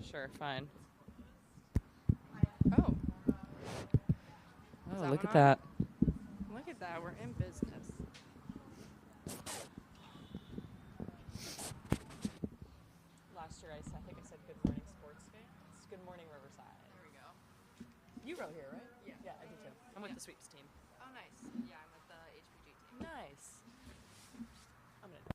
Sure, fine. Oh, Oh, that look one at on? that. Look at that. We're in business. Last year I think I said good morning sports fans. Good morning Riverside. There we go. You wrote here, right? Yeah. Yeah, I do too. I'm with the sweeps team. Oh, nice. Yeah, I'm with the HPG team. Nice. I'm gonna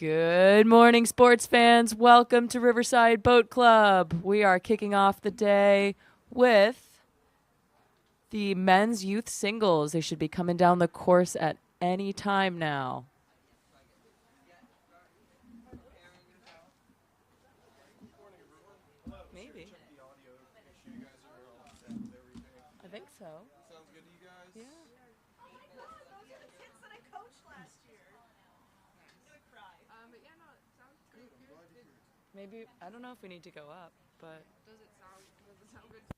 Good morning, sports fans. Welcome to Riverside Boat Club. We are kicking off the day with the men's youth singles. They should be coming down the course at any time now. Maybe. I think so. Sounds good to you guys? Yeah. But yeah, no, it sounds pretty good. Maybe, I don't know if we need to go up, but Does it sound good?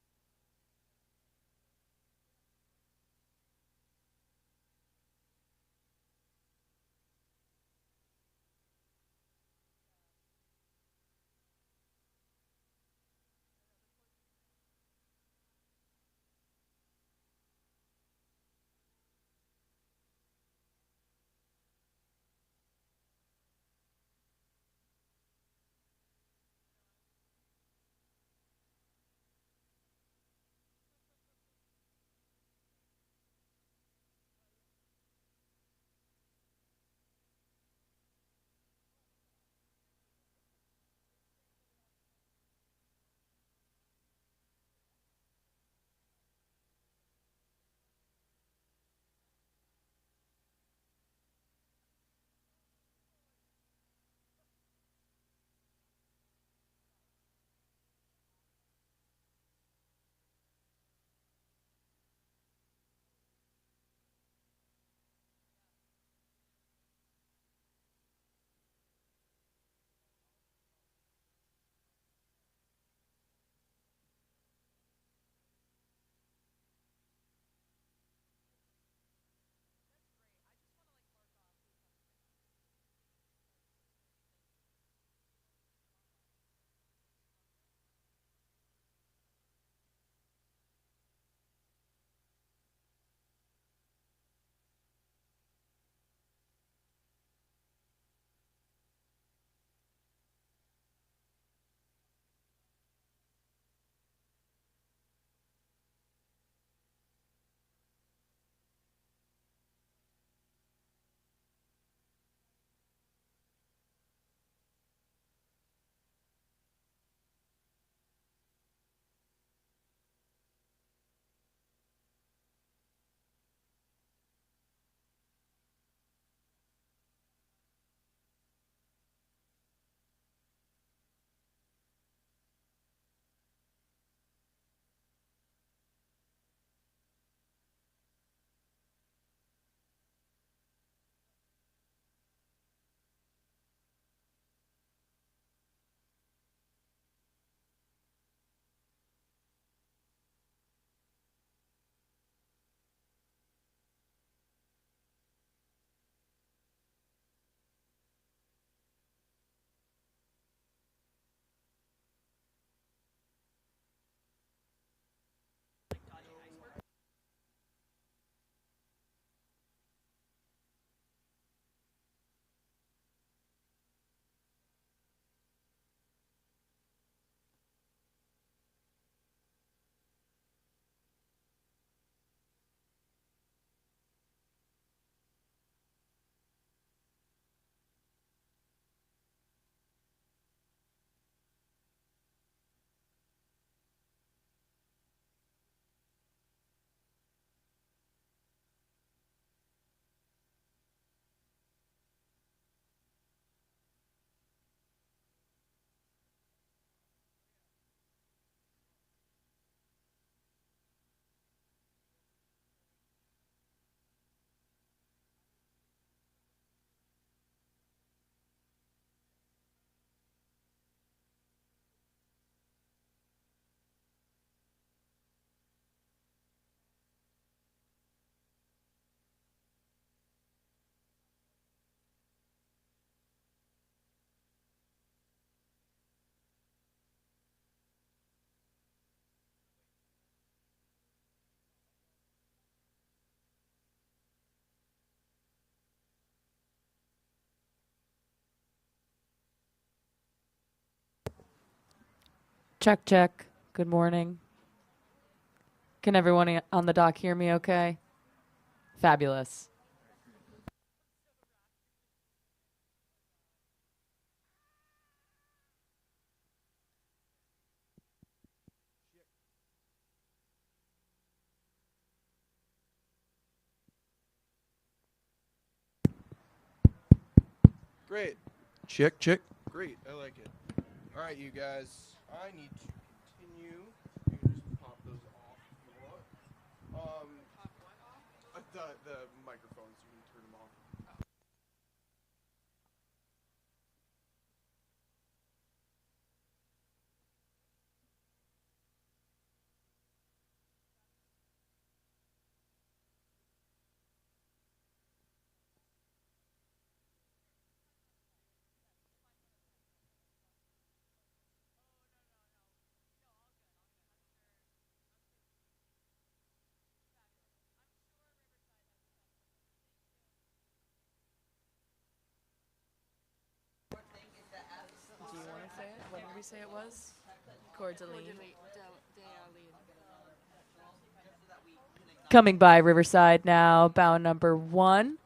check, check. Good morning. Can everyone on the dock hear me okay? Fabulous. Great. Check, check. Great. I like it. All right, you guys. I need to continue. You can just pop those off if you want. The microphones, you can turn them off. Do you want to say it? What did we say it was? Coeur d'Alene. Coming by Riverside now, bound number 1.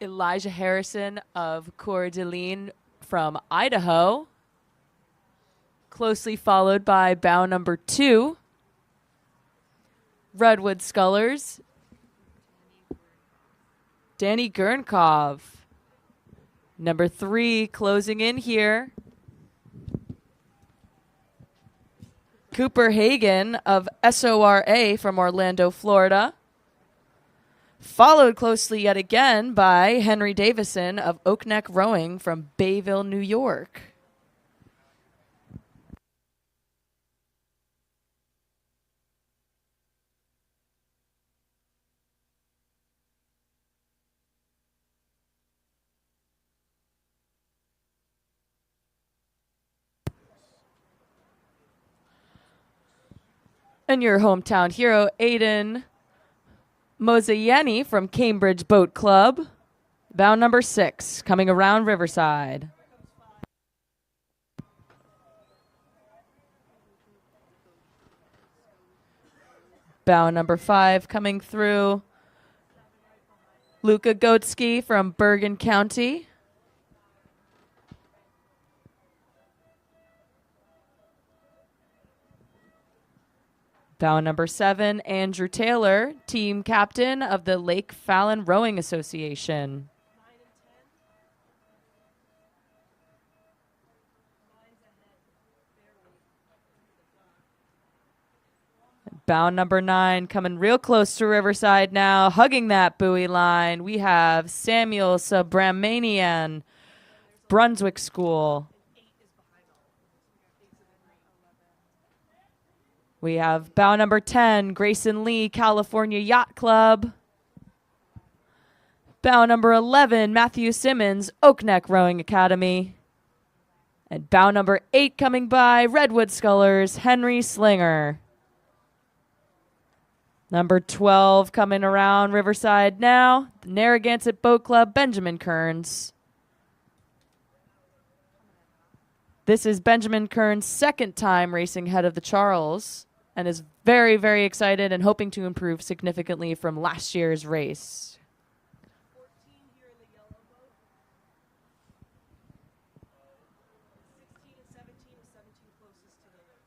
Elijah Harrison of Coeur d'Alene from Idaho. Closely followed by bound number 2. Redwood Scullers. Danny Gurnkov. Number 3 closing in here. Cooper Hagan of SORA from Orlando, Florida. Followed closely yet again by Henry Davison of Oakneck Rowing from Bayville, New York. And your hometown hero, Aiden Mosayeni from Cambridge Boat Club. Bound number 6, coming around Riverside. Bound number 5 coming through. Luka Gotsky from Bergen County. Bound number 7, Andrew Taylor, team captain of the Lake Fallon Rowing Association. Bound number 9 coming real close to Riverside now, hugging that buoy line. We have Samuel Subramanian, Brunswick School. We have bound number 10, Grayson Lee, California Yacht Club. Bound number 11, Matthew Simmons, Oakneck Rowing Academy. And bound number 8 coming by, Redwood Scullers, Henry Slinger. Number 12 coming around Riverside now, the Narragansett Boat Club, Benjamin Kearns. This is Benjamin Kearns' second time racing head of the Charles and is very, very excited and hoping to improve significantly from last year's race. 14 here in the yellow boat. 16 and 17 with 17 closest to the boat.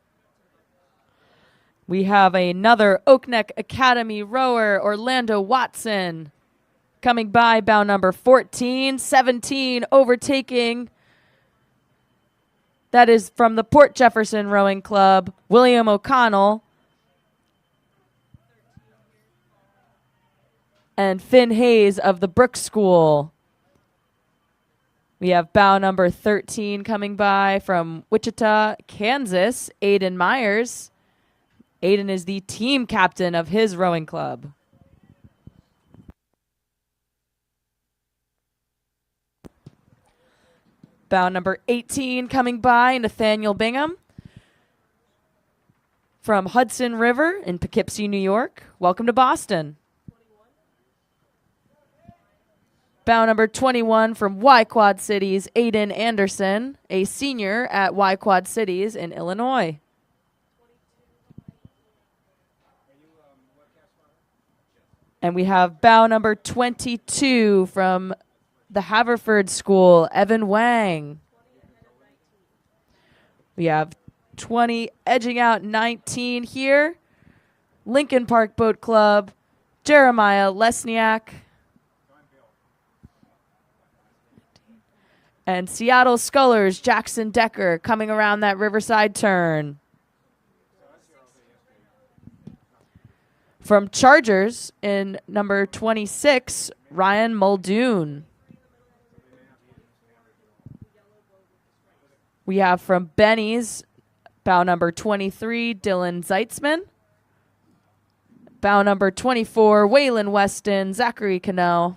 We have another Oakneck Academy rower, Orlando Watson, coming by bound number 14, 17 overtaking. That is from the Port Jefferson Rowing Club, William O'Connell. And Finn Hayes of the Brooks School. We have bound number 13 coming by from Wichita, Kansas, Aiden Myers. Aiden is the team captain of his rowing club. Bound number 18 coming by, Nathaniel Bingham from Hudson River in Poughkeepsie, New York. Welcome to Boston. Bound number 21 from Y Quad Cities, Aiden Anderson, a senior at Y Quad Cities in Illinois. And we have bound number 22 from the Haverford School, Evan Wang. We have 20 edging out 19 here. Lincoln Park Boat Club, Jeremiah Lesniak. And Seattle Scullers, Jackson Decker coming around that Riverside turn. From Chargers in number 26, Ryan Muldoon. We have from Benny's, bow number 23, Dylan Zeitzman. Bow number 24, Waylon Weston, Zachary Cannell.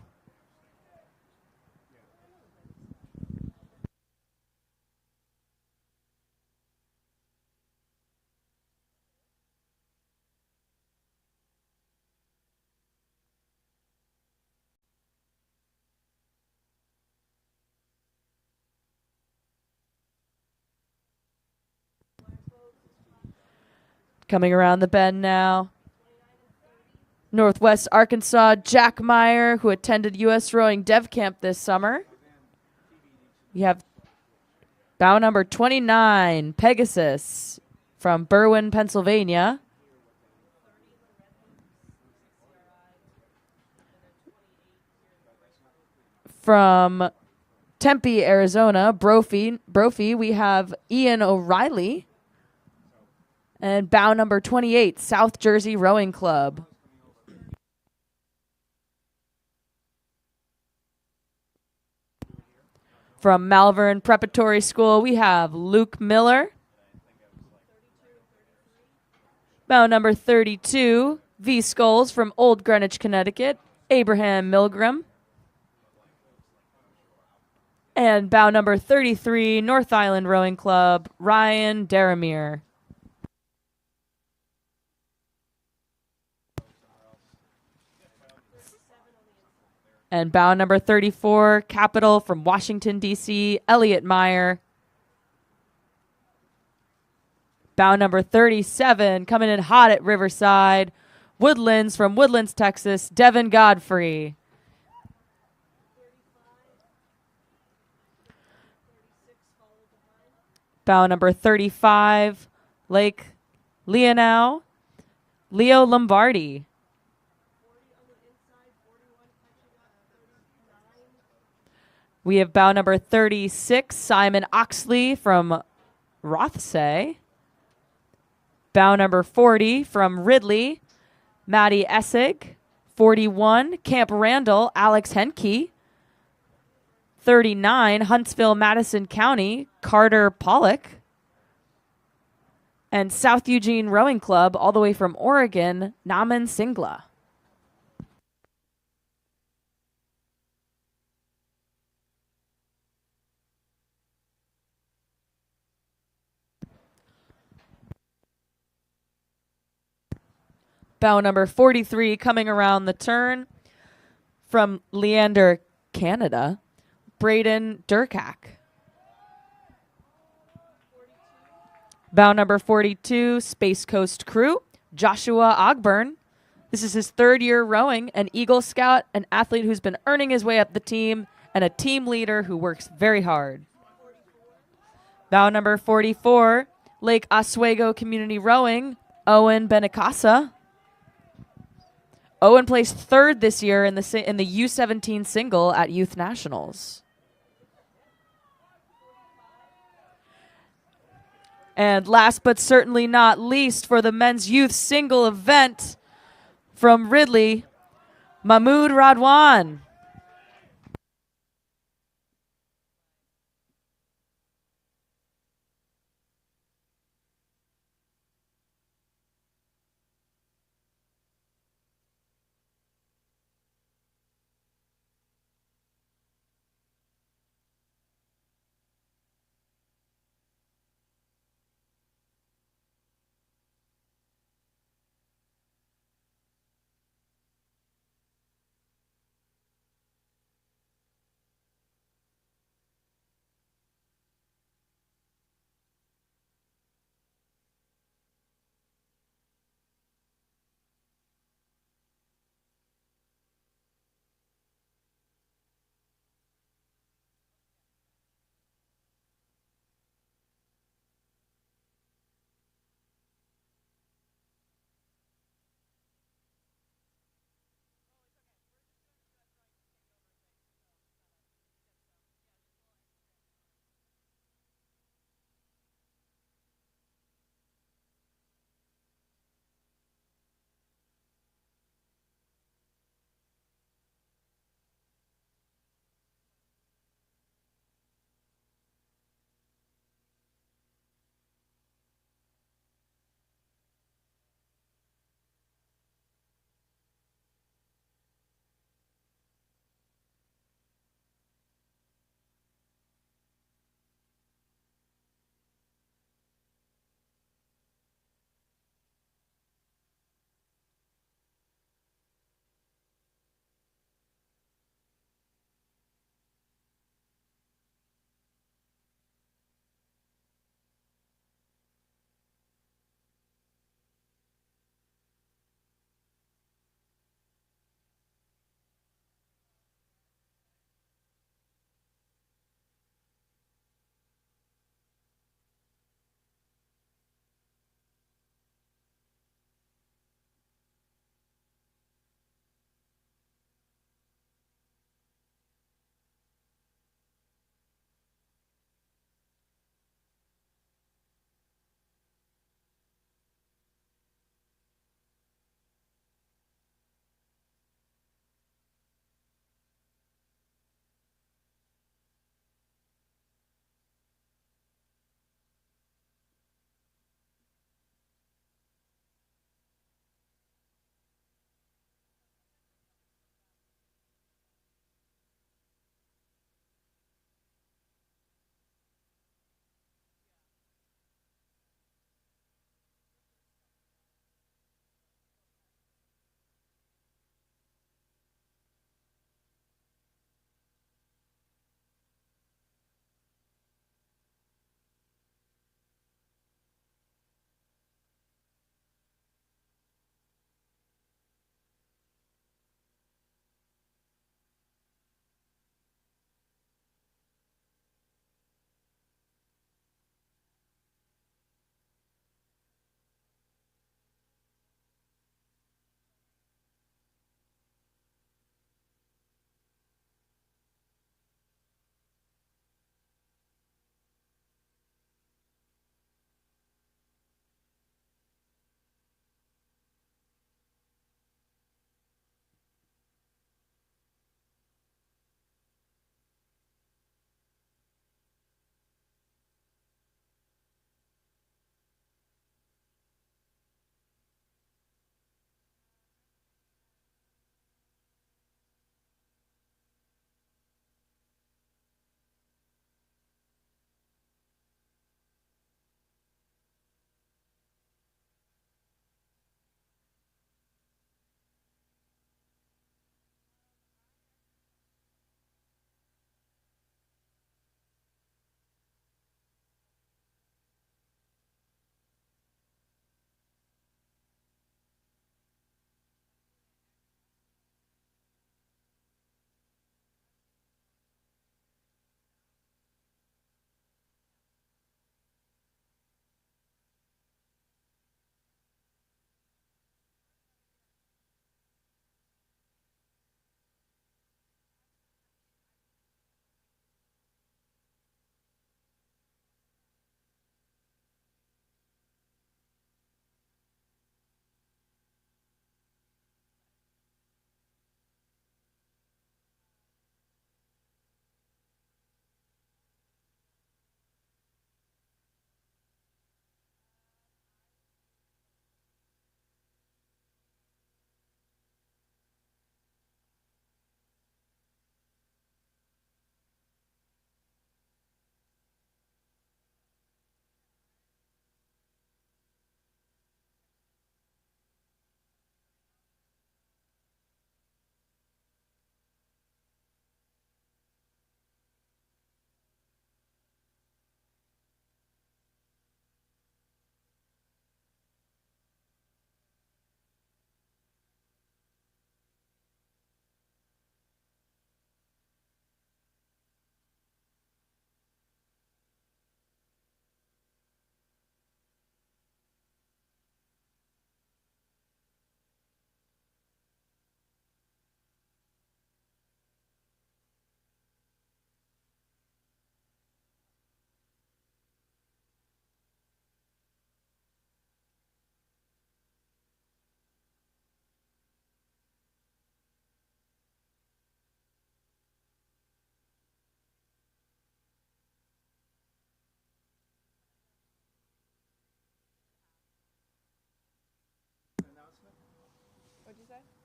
Coming around the bend now. Northwest Arkansas, Jack Meyer, who attended U.S. Rowing Dev Camp this summer. We have bow number 29, Pegasus, from Berwyn, Pennsylvania. From Tempe, Arizona, Brophy, we have Ian O'Reilly. And bow number 28, South Jersey Rowing Club. From Malvern Preparatory School, we have Luke Miller. Bow number 32, V Skulls from Old Greenwich, Connecticut, Abraham Milgram. And bow number 33, North Island Rowing Club, Ryan Deramere. And bow number 34, Capital from Washington, D.C., Elliot Meyer. Bow number 37, coming in hot at Riverside, Woodlands from Woodlands, Texas, Devin Godfrey. Bow number 35, Lake Leonau, Leo Lombardi. We have bow number 36, Simon Oxley from Rothsay. Bow number 40 from Ridley, Maddie Essig. 41, Camp Randall, Alex Henke. 39, Huntsville, Madison County, Carter Pollock. And South Eugene Rowing Club, all the way from Oregon, Naman Singla. Bow number 43 coming around the turn from Leander, Canada, Braden Durkak. Bow number 42, Space Coast Crew, Joshua Ogburn. This is his third year rowing, an Eagle Scout, an athlete who's been earning his way up the team, and a team leader who works very hard. Bow number 44, Lake Oswego Community Rowing, Owen Benacasa. Owen placed third this year in the U17 single at Youth Nationals. And last but certainly not least, for the men's youth single event from Ridley, Mahmoud Radwan.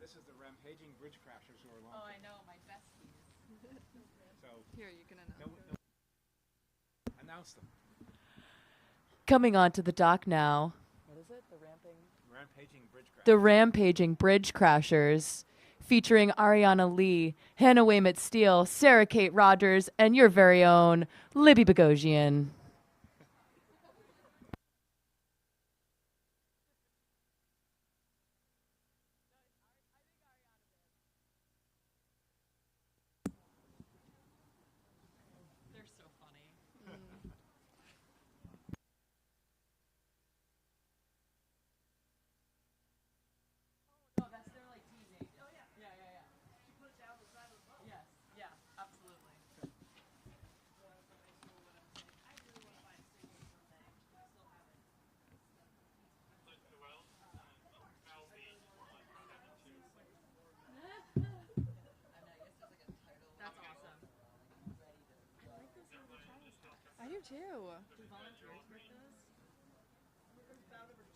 This is the Rampaging Bridge Crashers who are along. Oh, I know, my besties. So Here, you can announce it. announce them. Coming onto the dock now. What is it? Rampaging Bridge Crashers. The Rampaging Bridge Crashers, featuring Ariana Lee, Hannah Weymouth Steele, Sarah Kate Rogers, and your very own Libby Bogosian. They're so funny. Oh, that's their like teammate. Oh yeah. Yeah. She put it down the side of the boat. Yes. Yeah. Absolutely. That's awesome. I do too.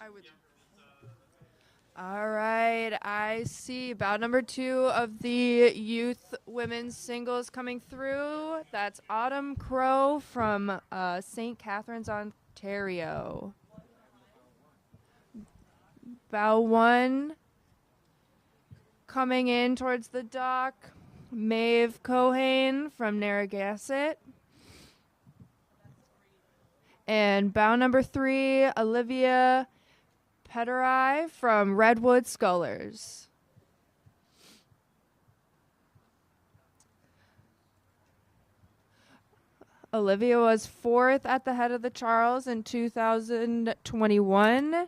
I would. All right, I see bout number 2 of the youth women's singles coming through. That's Autumn Crow from St. Catharines, Ontario. Bow 1 coming in towards the dock, Maeve Cohane from Narragansett. And bow number 3, Olivia Petterai from Redwood Scullers. Olivia was 4th at the head of the Charles in 2021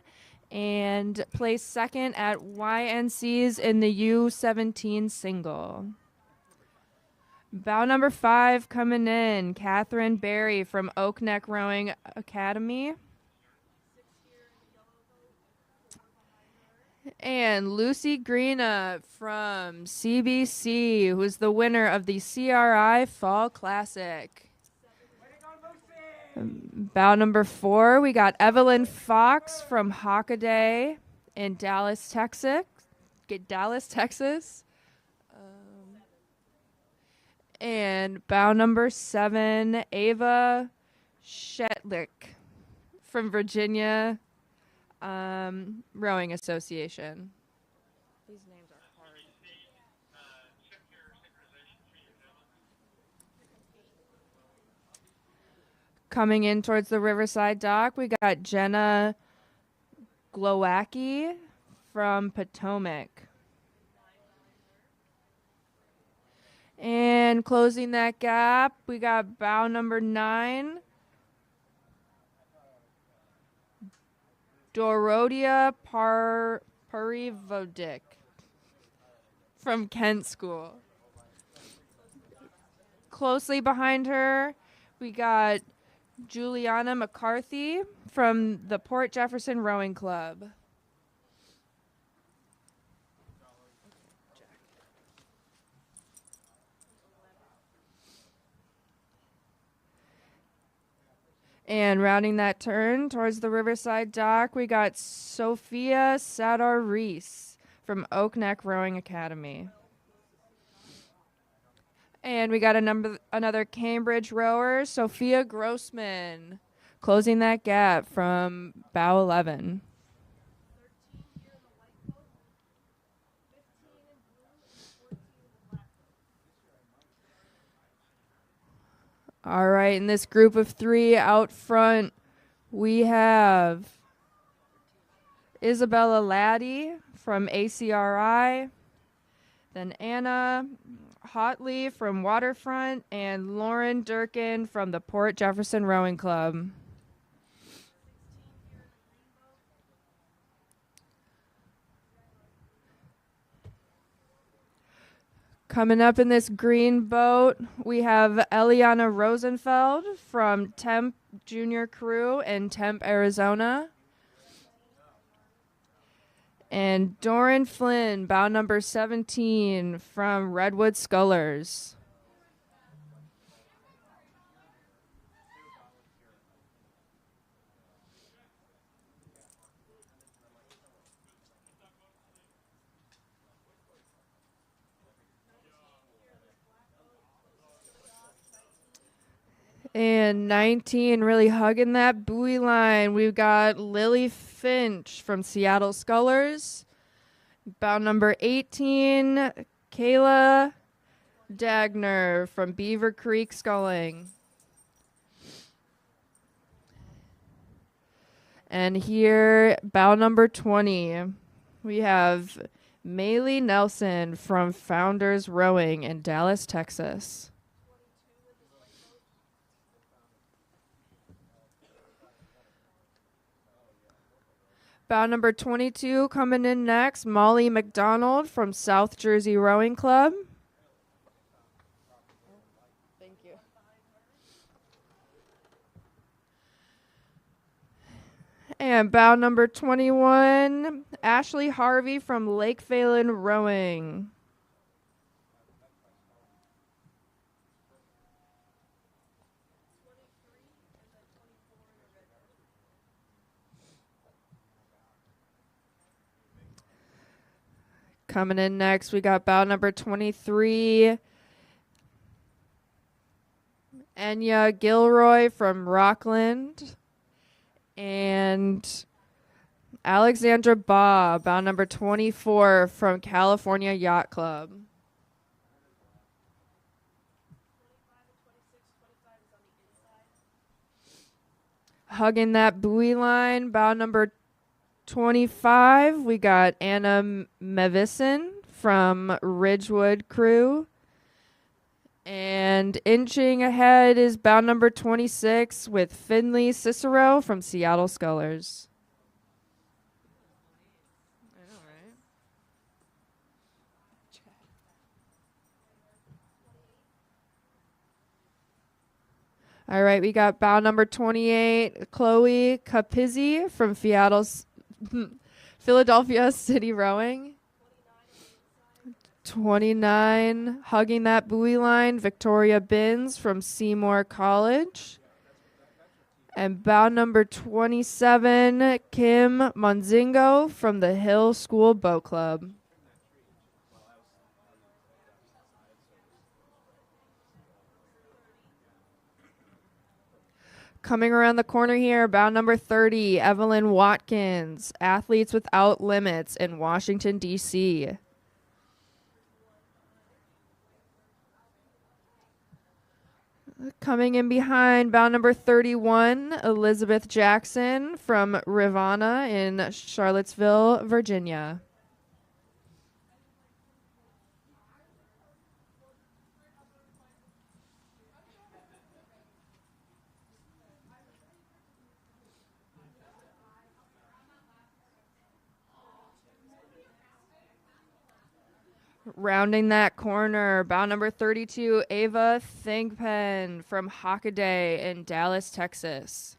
and placed 2nd at YNC's in the U17 single. Bow number 5 coming in, Catherine Berry from Oak Neck Rowing Academy. And Lucy Greena from CBC, who's the winner of the CRI Fall Classic. Bow number 4, we got Evelyn Fox from Hockaday in Dallas, Texas. And bow number 7, Ava Shetlick from Virginia Rowing Association. These names are hard. Coming in towards the Riverside dock, we got Jenna Glowacki from Potomac. And closing that gap, we got bow number 9, Dorodia Parivodic from Kent School. Closely behind her, we got Juliana McCarthy from the Port Jefferson Rowing Club. And rounding that turn towards the Riverside dock, we got Sophia Sadar-Reese from Oak Neck Rowing Academy. And we got another Cambridge rower, Sophia Grossman, closing that gap from bow 11. All right, in this group of 3 out front, we have Isabella Laddie from ACRI, then Anna Hotley from Waterfront, and Lauren Durkin from the Port Jefferson Rowing Club. Coming up in this green boat, we have Eliana Rosenfeld from Temp Junior Crew in Temp, Arizona. And Doran Flynn, bow number 17 from Redwood Scullers. And 19, really hugging that buoy line. We've got Lily Finch from Seattle Scullers. Bow number 18, Kayla Dagner from Beaver Creek Sculling. And here, bow number 20, we have Maylee Nelson from Founders Rowing in Dallas, Texas. Bow number 22 coming in next, Molly McDonald from South Jersey Rowing Club. Thank you. And bow number 21, Ashley Harvey from Lake Phelan Rowing. Coming in next, we got bow number 23, Enya Gilroy from Rockland. And Alexandra Baugh, bow number 24 from California Yacht Club. Hugging that buoy line, bow number 25, we got Anna Mevison from Ridgewood Crew. And inching ahead is bow number 26 with Finley Cicero from Seattle Scullers. I know, right? All right, we got bow number 28, Chloe Capizzi from Philadelphia City Rowing. 29, hugging that buoy line, Victoria Binns from Seymour College. And bow number 27, Kim Monzingo from the Hill School Boat Club. Coming around the corner here, bow number 30, Evelyn Watkins, Athletes Without Limits in Washington, D.C. Coming in behind, bow number 31, Elizabeth Jackson from Rivanna in Charlottesville, Virginia. Rounding that corner, bow number 32, Ava Thingpen from Hockaday in Dallas, Texas.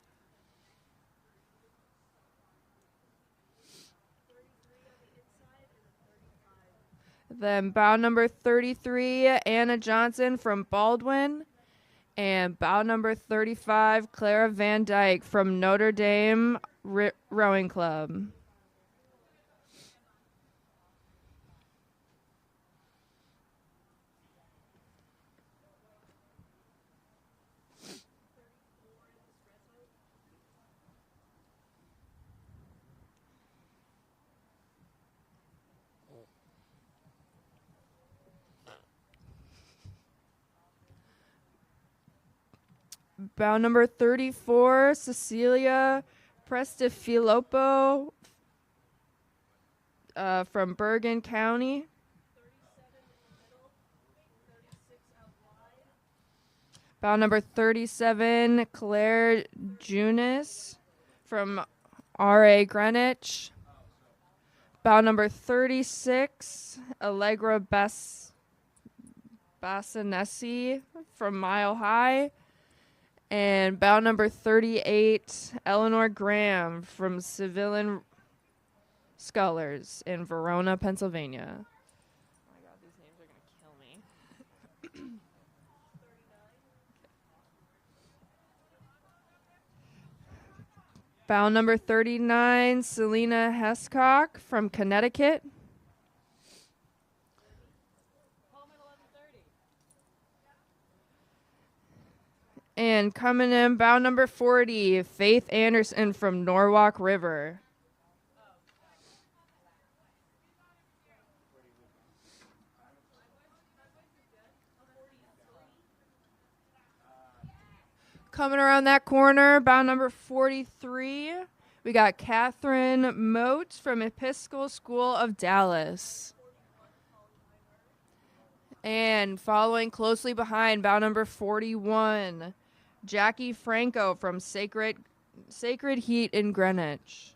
Then bow number 33, Anna Johnson from Baldwin. And bow number 35, Clara Van Dyke from Notre Dame Rowing Club. Bow number 34, Cecilia Prestifilopo from Bergen County. Bow number 37, Claire Junis from R.A. Greenwich. Bow number 36, Allegra Bassanesi from Mile High. And bow number 38, Eleanor Graham from Civilian Scullers in Verona, Pennsylvania. Oh my God, these names are going to kill me. Bow number 39, Selena Hescock from Connecticut. And coming in, bow number 40, Faith Anderson from Norwalk River. Coming around that corner, bow number 43, we got Catherine Moat from Episcopal School of Dallas. And following closely behind, bow number 41, Jackie Franco from Sacred Heat in Greenwich.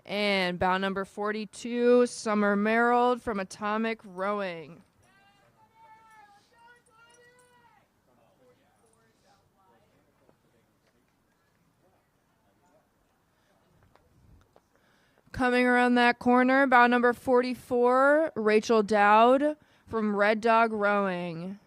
And bow number 42, Summer Merrill from Atomic Rowing. Coming around that corner, bow number 44, Rachel Dowd from Red Dog Rowing.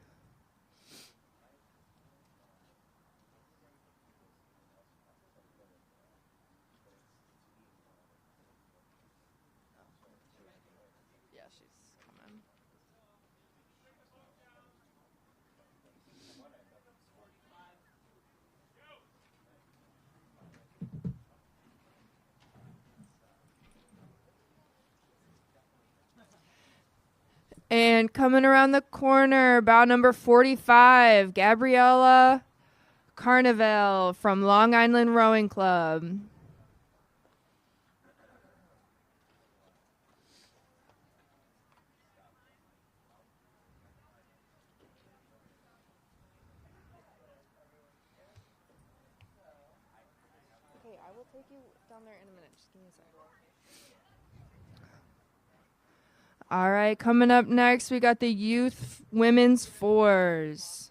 Yeah, she's coming. And coming around the corner, bow number 45, Gabriella Carnival from Long Island Rowing Club. Okay, I will take you down there in a minute. Just give me a second. All right, coming up next, we got the youth women's fours.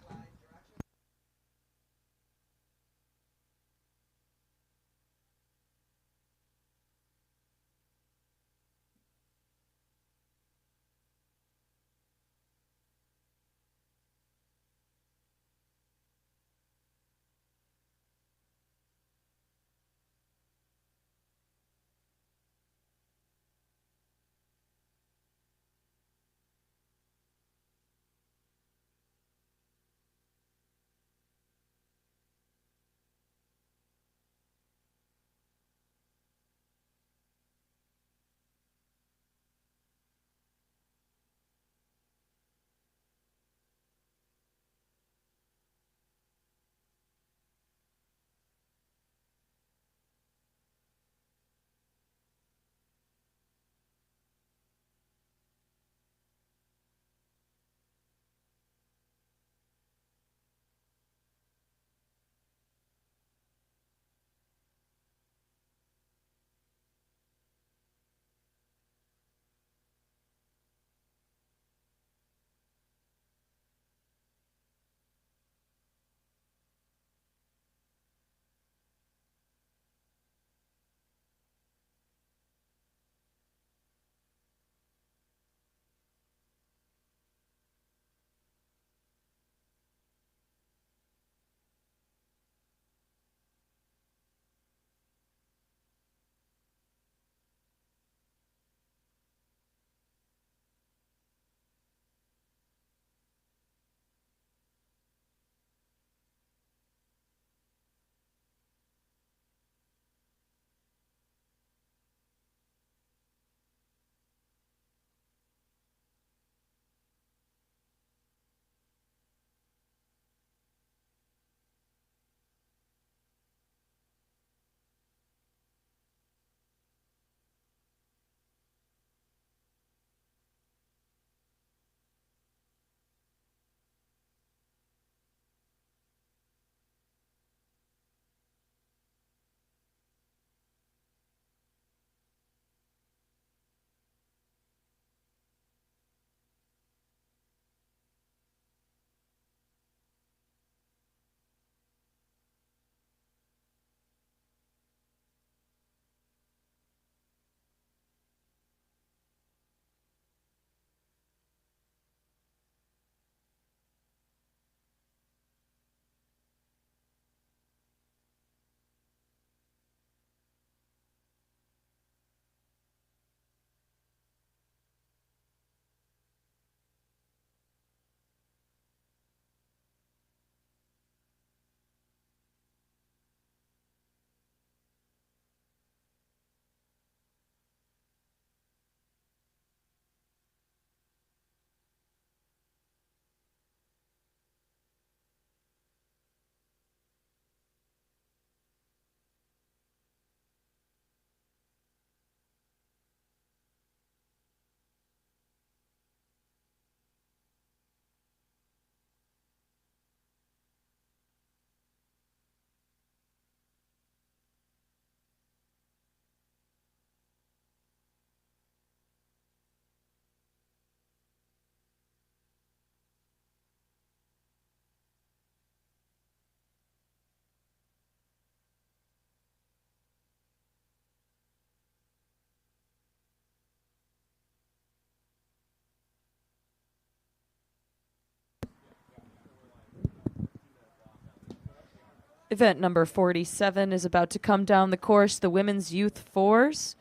Event number 47 is about to come down the course, the Women's Youth Fours.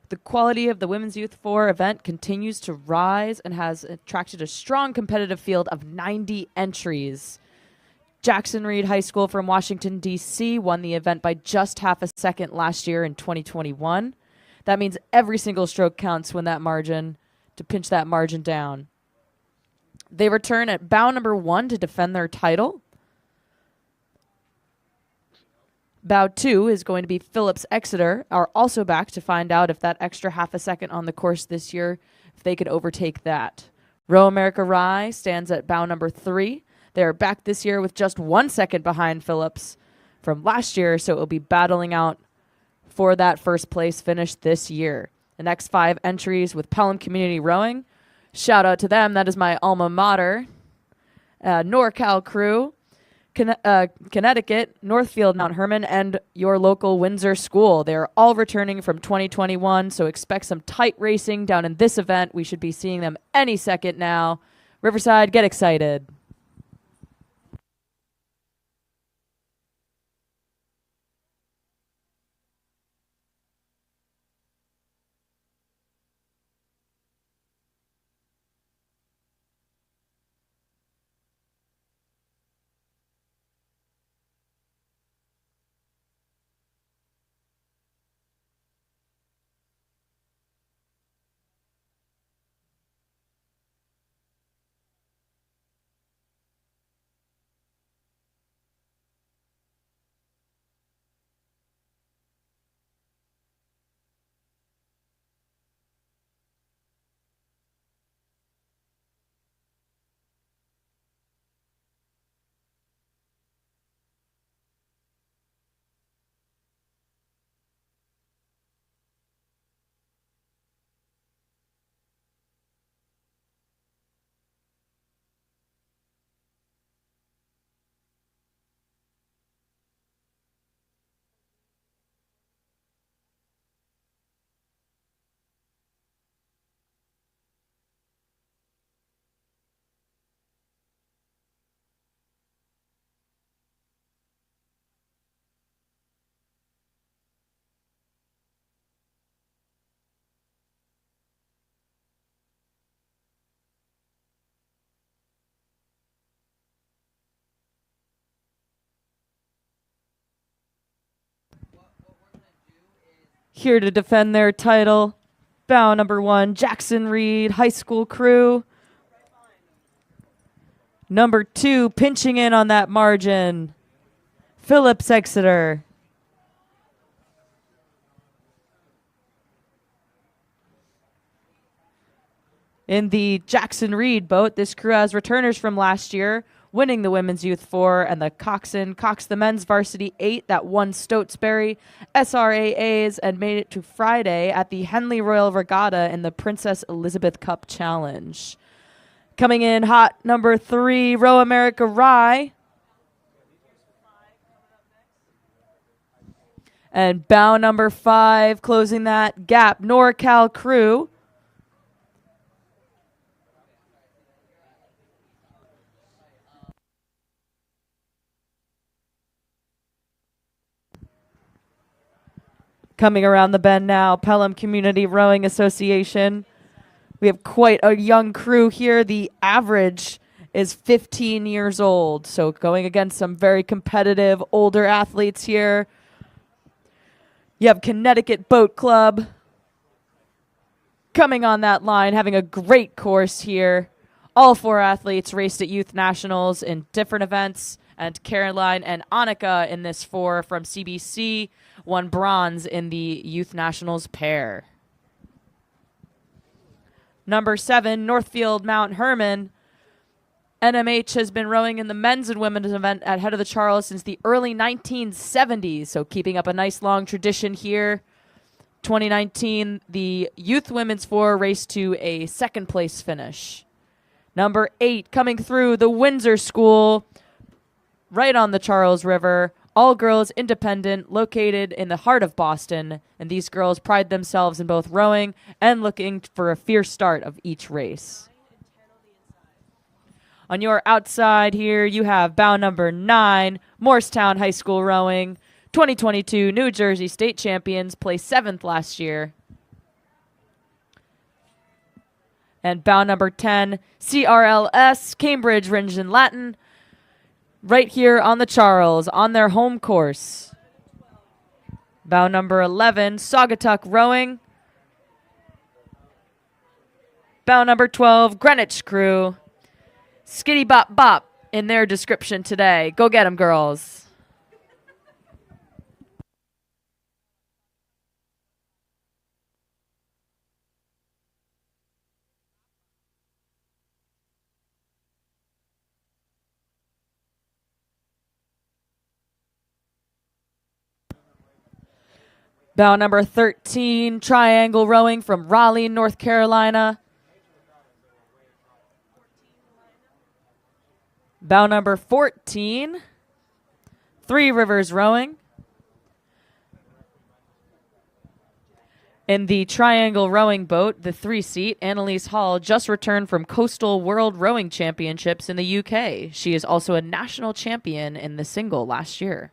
The quality of the Women's Youth 4 event continues to rise and has attracted a strong competitive field of 90 entries. Jackson Reed High School from Washington, D.C. won the event by just half a second last year in 2021. That means every single stroke counts when that margin, to pinch that margin down. They return at bow number 1 to defend their title. Bow 2 is going to be Phillips Exeter, are also back to find out if that extra half a second on the course this year, if they could overtake that. Row America Rye stands at bow number 3. They are back this year with just 1 second behind Phillips from last year, so it will be battling out for that first place finish this year. The next 5 entries with Pelham Community Rowing. Shout out to them. That is my alma mater. NorCal Crew, Connecticut, Northfield, Mount Herman, and your local Windsor School. They are all returning from 2021, so expect some tight racing down in this event. We should be seeing them any second now. Riverside, get excited. Here to defend their title, bow number 1, Jackson Reed High School Crew. Number 2, pinching in on that margin, Phillips Exeter. In the Jackson Reed boat, this crew has returners from last year, winning the Women's Youth 4 and the Cox the Men's Varsity 8 that won Stotesbury, SRAAs, and made it to Friday at the Henley Royal Regatta in the Princess Elizabeth Cup Challenge. Coming in hot, number 3, Row America Rye. And bow number 5, closing that gap, NorCal Crew. Coming around the bend now, Pelham Community Rowing Association. We have quite a young crew here. The average is 15 years old, so going against some very competitive older athletes here. You have Connecticut Boat Club coming on that line, having a great course here. All 4 athletes raced at Youth Nationals in different events, and Caroline and Annika in this 4 from CBC won bronze in the Youth Nationals pair. Number 7, Northfield Mount Herman. NMH has been rowing in the men's and women's event at Head of the Charles since the early 1970s, so keeping up a nice long tradition here. 2019, the Youth Women's 4 raced to a second place finish. Number 8, coming through the Windsor School, right on the Charles River. All girls independent, located in the heart of Boston, and these girls pride themselves in both rowing and looking for a fierce start of each race. On your outside here, you have bow number 9, Morristown High School Rowing, 2022 New Jersey State Champions, placed 7th last year. And bow number 10, CRLS, Cambridge Ringe and Latin, right here on the Charles, on their home course. Bow number 11, Saugatuck Rowing. Bow number 12, Greenwich Crew. Skitty Bop Bop in their description today. Go get 'em, girls. Bow number 13, Triangle Rowing from Raleigh, North Carolina. Bow number 14, Three Rivers Rowing. In the Triangle Rowing boat, the 3-seat, Annalise Hall just returned from Coastal World Rowing Championships in the UK. She is also a national champion in the single last year.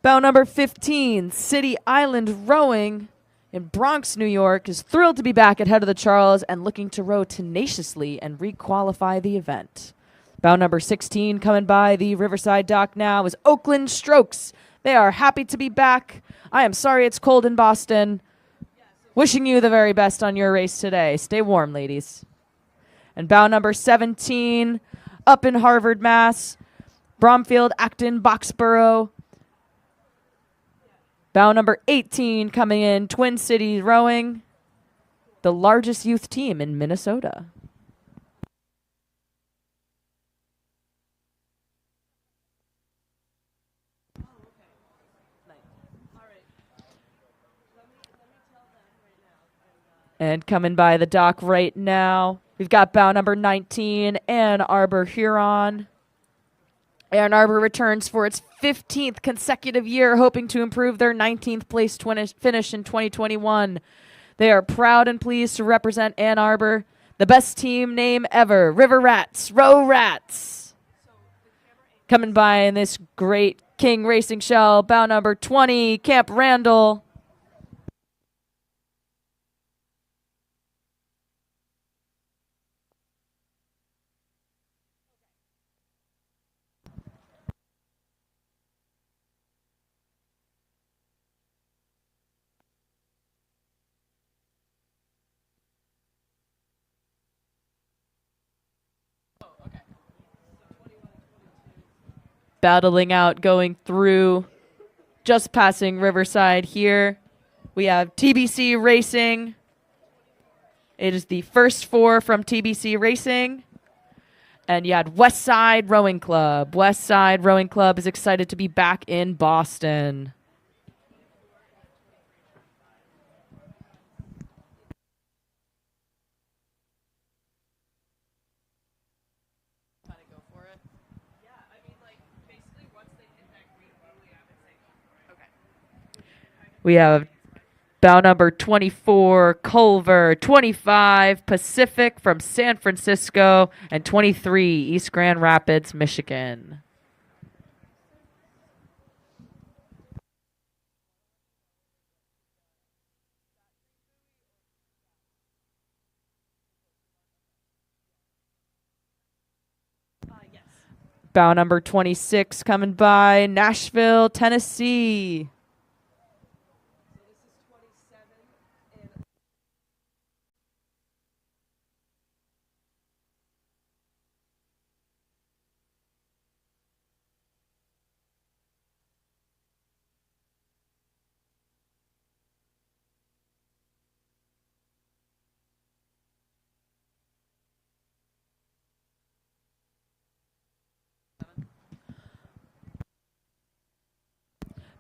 Bow number 15, City Island Rowing in Bronx, New York, is thrilled to be back at head of the Charles and looking to row tenaciously and requalify the event. Bow number 16 coming by the Riverside dock now is Oakland Strokes. They are happy to be back. I am sorry it's cold in Boston. Wishing you the very best on your race today. Stay warm, ladies. And bow number 17, up in Harvard, Mass, Bromfield, Acton, Boxborough. Bow number 18 coming in, Twin Cities Rowing, the largest youth team in Minnesota. And coming by the dock right now, we've got bow number 19, Ann Arbor Huron. Ann Arbor returns for its 15th consecutive year, hoping to improve their 19th place finish in 2021. They are proud and pleased to represent Ann Arbor, the best team name ever, River Rats, Row Rats. Coming by in this great King Racing shell, bow number 20, Camp Randall. Battling out, going through, just passing Riverside here. We have TBC Racing. It is the first 4 from TBC Racing. And you had Westside Rowing Club. Westside Rowing Club is excited to be back in Boston. We have bow number 24, Culver, 25, Pacific from San Francisco, and 23, East Grand Rapids, Michigan. Bow number 26 coming by, Nashville, Tennessee.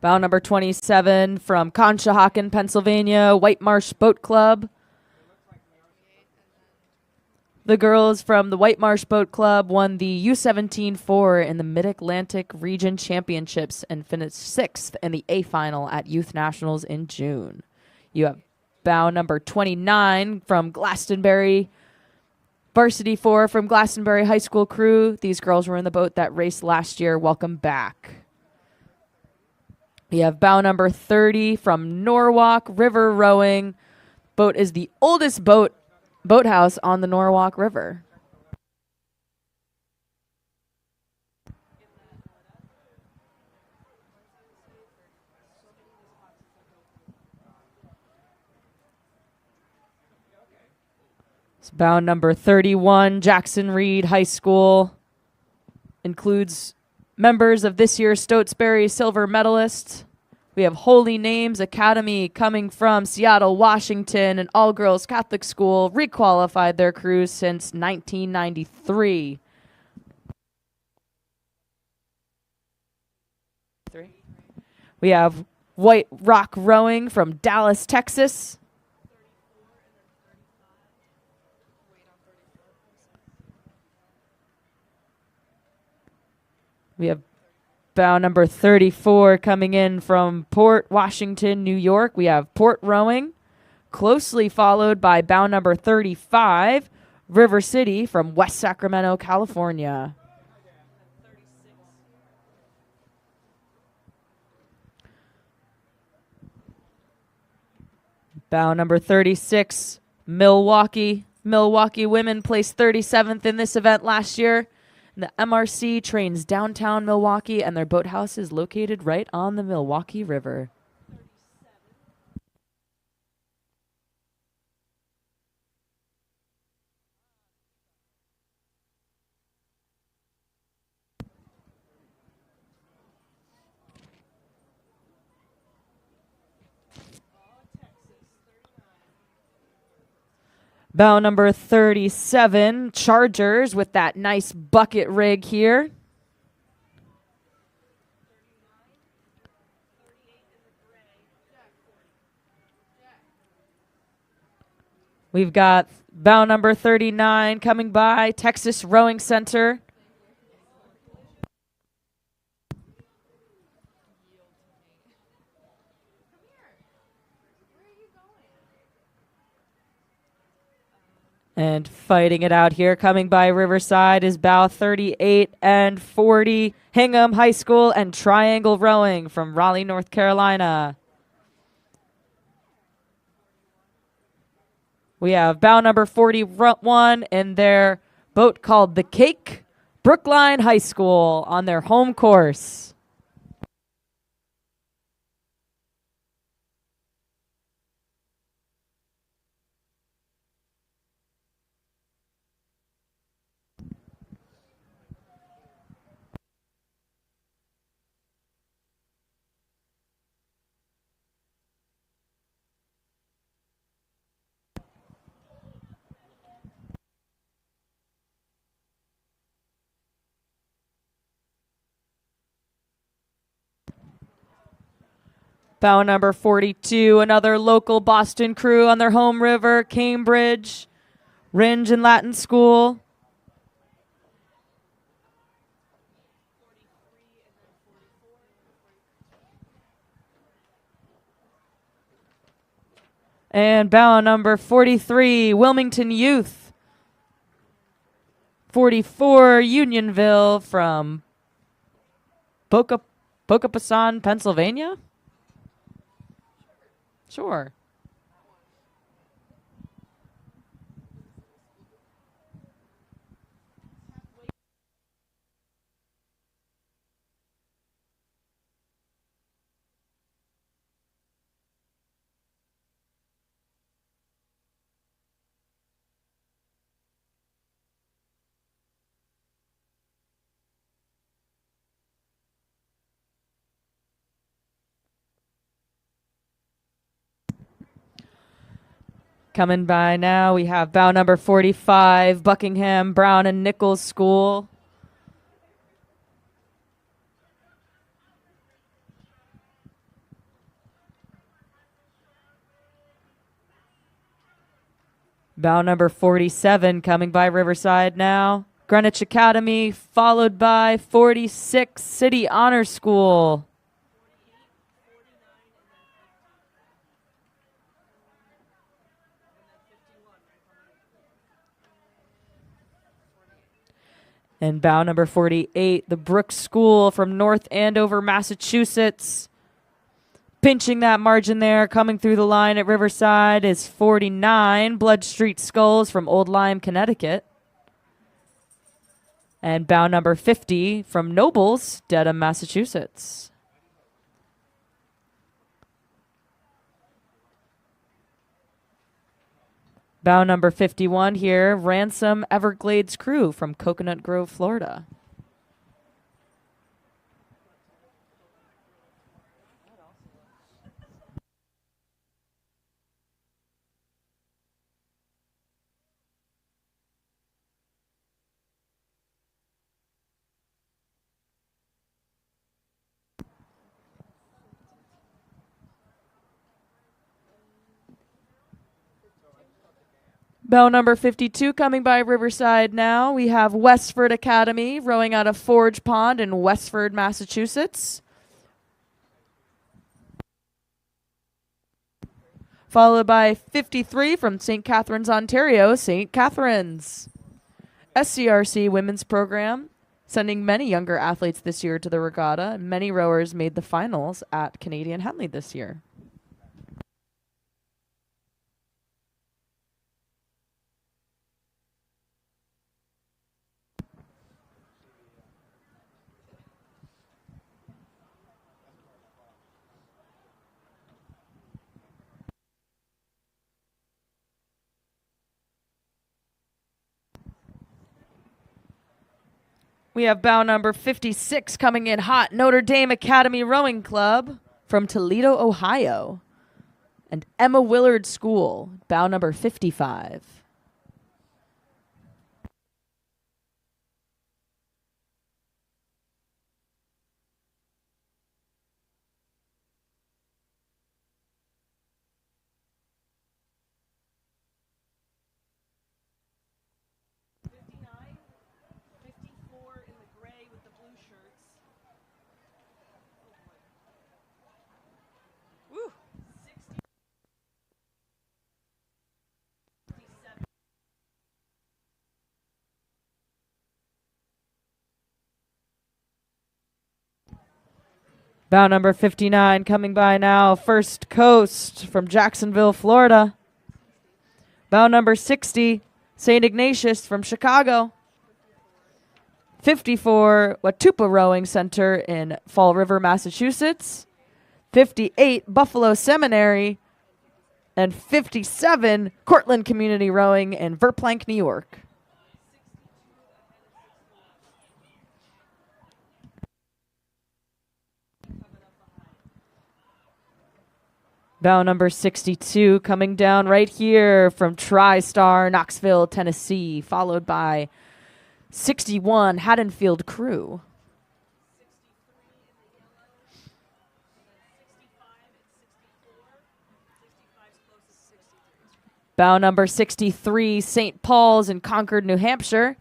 Bow number 27 from Conshohocken, Pennsylvania, White Marsh Boat Club. The girls from the White Marsh Boat Club won the U17-4 in the Mid-Atlantic Region Championships and finished 6th in the A final at Youth Nationals in June. You have bow number 29 from Glastonbury, Varsity 4 from Glastonbury High School crew. These girls were in the boat that raced last year. Welcome back. We have bow number 30 from Norwalk River Rowing. Boat is the oldest boathouse on the Norwalk River. It's bow number 31, Jackson Reed High School. Includes members of this year's Stotesbury silver medalists. We have Holy Names Academy coming from Seattle, Washington, an all-girls Catholic school, requalified their crews since 1993. We have White Rock Rowing from Dallas, Texas. We have bow number 34 coming in from Port Washington, New York. We have Port Rowing, closely followed by bow number 35, River City from West Sacramento, California. Bow number 36, Milwaukee. Milwaukee women placed 37th in this event last year. The MRC trains downtown Milwaukee, and their boathouse is located right on the Milwaukee River. Bow number 37, Chargers with that nice bucket rig here. We've got bow number 39 coming by, Texas Rowing Center. And fighting it out here, coming by Riverside, is bow 38 and 40, Hingham High School and Triangle Rowing from Raleigh, North Carolina. We have bow number 41 in their boat called the Cake, Brookline High School on their home course. Bow number 42, another local Boston crew on their home river, Cambridge, Ringe and Latin School. And bow number 43, Wilmington Youth. 44, Unionville from Bocapasan, Pennsylvania. Sure. Coming by now, we have bow number 45, Buckingham, Brown, and Nichols School. Bow number 47 coming by Riverside now. Greenwich Academy, followed by 46 City Honor School. And bow number 48, the Brooks School from North Andover, Massachusetts. Pinching that margin there, coming through the line at Riverside is 49, Blood Street Skulls from Old Lyme, Connecticut. And bow number 50 from Nobles, Dedham, Massachusetts. Bow number 51 here, Ransom Everglades Crew from Coconut Grove, Florida. Bow number 52 coming by Riverside now. We have Westford Academy rowing out of Forge Pond in Westford, Massachusetts. Followed by 53 from St. Catharines, Ontario, St. Catharines. SCRC women's program, sending many younger athletes this year to the regatta. Many rowers made the finals at Canadian Henley this year. We have bow number 56 coming in hot, Notre Dame Academy Rowing Club from Toledo, Ohio. And Emma Willard School, bow number 55. Bow number 59 coming by now, First Coast from Jacksonville, Florida. Bow number 60, St. Ignatius from Chicago. 54, Watupa Rowing Center in Fall River, Massachusetts. 58, Buffalo Seminary. And 57, Cortland Community Rowing in Verplanck, New York. Bow number 62 coming down right here from TriStar, Knoxville, Tennessee, followed by 61, Haddonfield Crew. Bow number 63, St. Paul's in Concord, New Hampshire.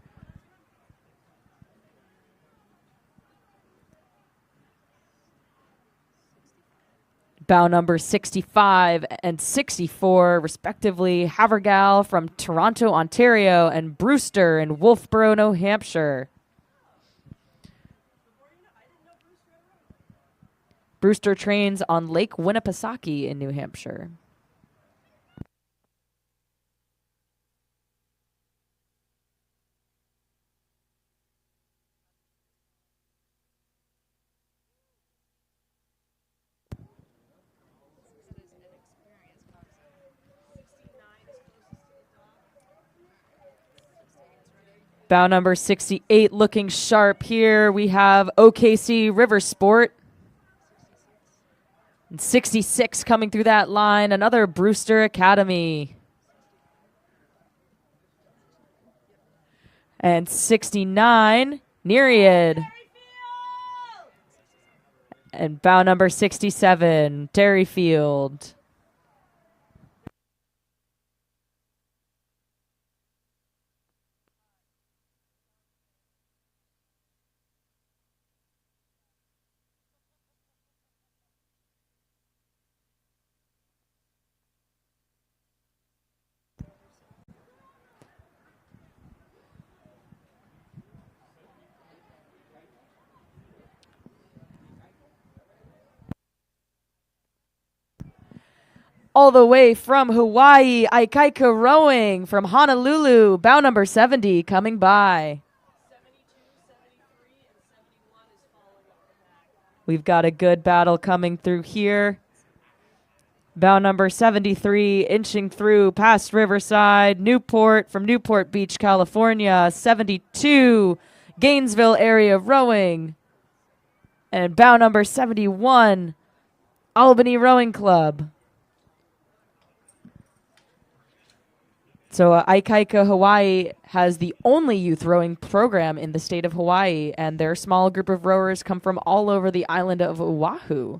Bow number 65 and 64, respectively, Havergal from Toronto, Ontario, and Brewster in Wolfboro, New Hampshire. Brewster trains on Lake Winnipesaukee in New Hampshire. Bow number 68 looking sharp here. We have OKC River Sport. And 66 coming through that line, another Brewster Academy. And 69, Nereid. And bow number 67, Terryfield. All the way from Hawaii, Ikaika Rowing from Honolulu, bow number 70 coming by. We've got a good battle coming through here. Bow number 73 inching through past Riverside, Newport from Newport Beach, California. 72 Gainesville area rowing. And bow number 71 Albany Rowing Club. So Ikaika Hawaii has the only youth rowing program in the state of Hawaii, and their small group of rowers come from all over the island of Oahu,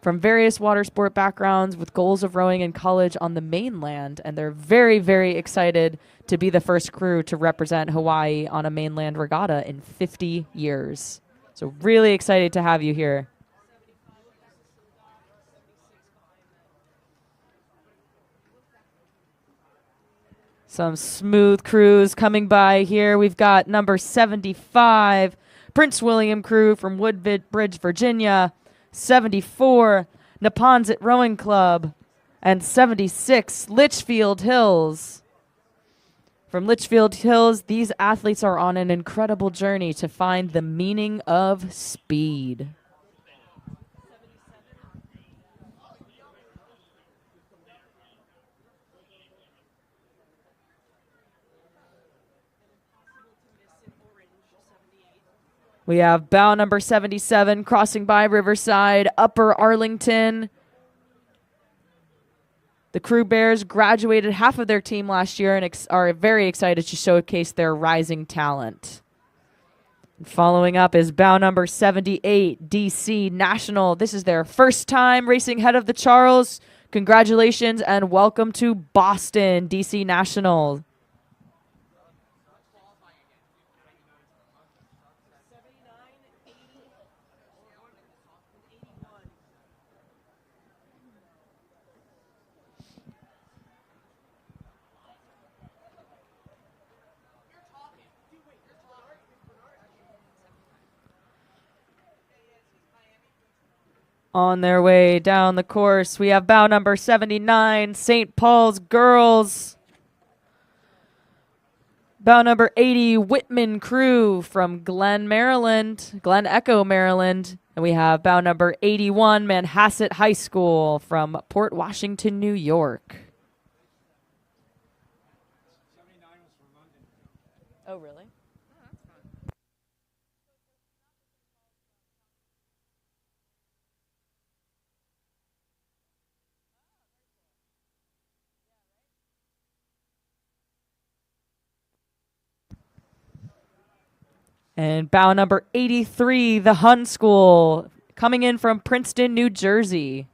from various water sport backgrounds with goals of rowing in college on the mainland, and they're very, very excited to be the first crew to represent Hawaii on a mainland regatta in 50 years. So really excited to have you here. Some smooth crews coming by here. We've got number 75, Prince William crew from Woodbridge, Virginia. 74, Neponset Rowing Club. And 76, Litchfield Hills. From Litchfield Hills, these athletes are on an incredible journey to find the meaning of speed. We have bow number 77 crossing by Riverside, Upper Arlington. The Crew Bears graduated half of their team last year and are very excited to showcase their rising talent. And following up is bow number 78, DC National. This is their first time racing head of the Charles. Congratulations and welcome to Boston, DC National. On their way down the course, we have bow number 79, St. Paul's Girls. Bow number 80, Whitman Crew from Glen Echo, Maryland. And we have bow number 81, Manhasset High School from Port Washington, New York. 79 was from London. Oh, really? And bow number 83, the Hun School, coming in from Princeton, New Jersey.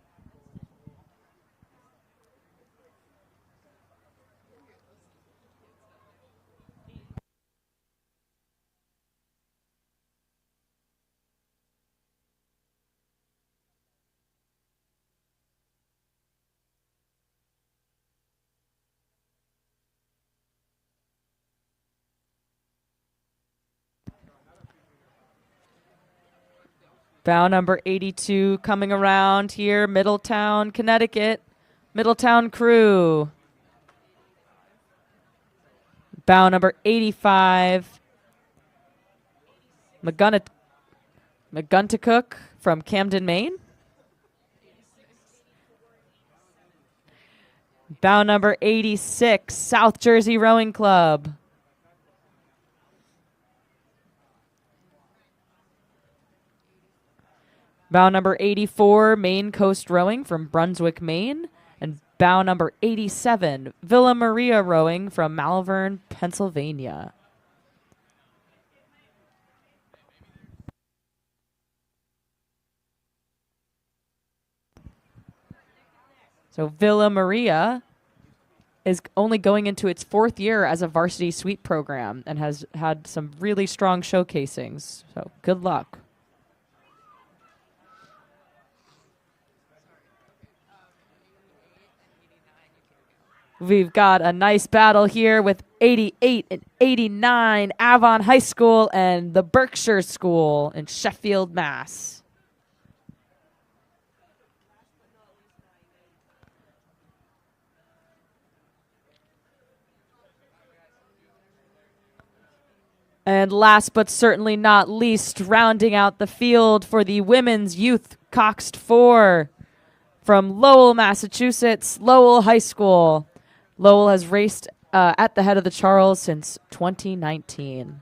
Bow number 82 coming around here, Middletown, Connecticut. Middletown Crew. Bow number 85, McGuntacook from Camden, Maine. Bow number 86, South Jersey Rowing Club. Bow number 84, Maine Coast Rowing from Brunswick, Maine. And bow number 87, Villa Maria Rowing from Malvern, Pennsylvania. So Villa Maria is only going into its 4th year as a varsity sweep program and has had some really strong showcasings. So good luck. We've got a nice battle here with 88 and 89, Avon High School and the Berkshire School in Sheffield, Mass. And last but certainly not least, rounding out the field for the women's youth coxed four from Lowell, Massachusetts, Lowell High School. Lowell has raced at the head of the Charles since 2019.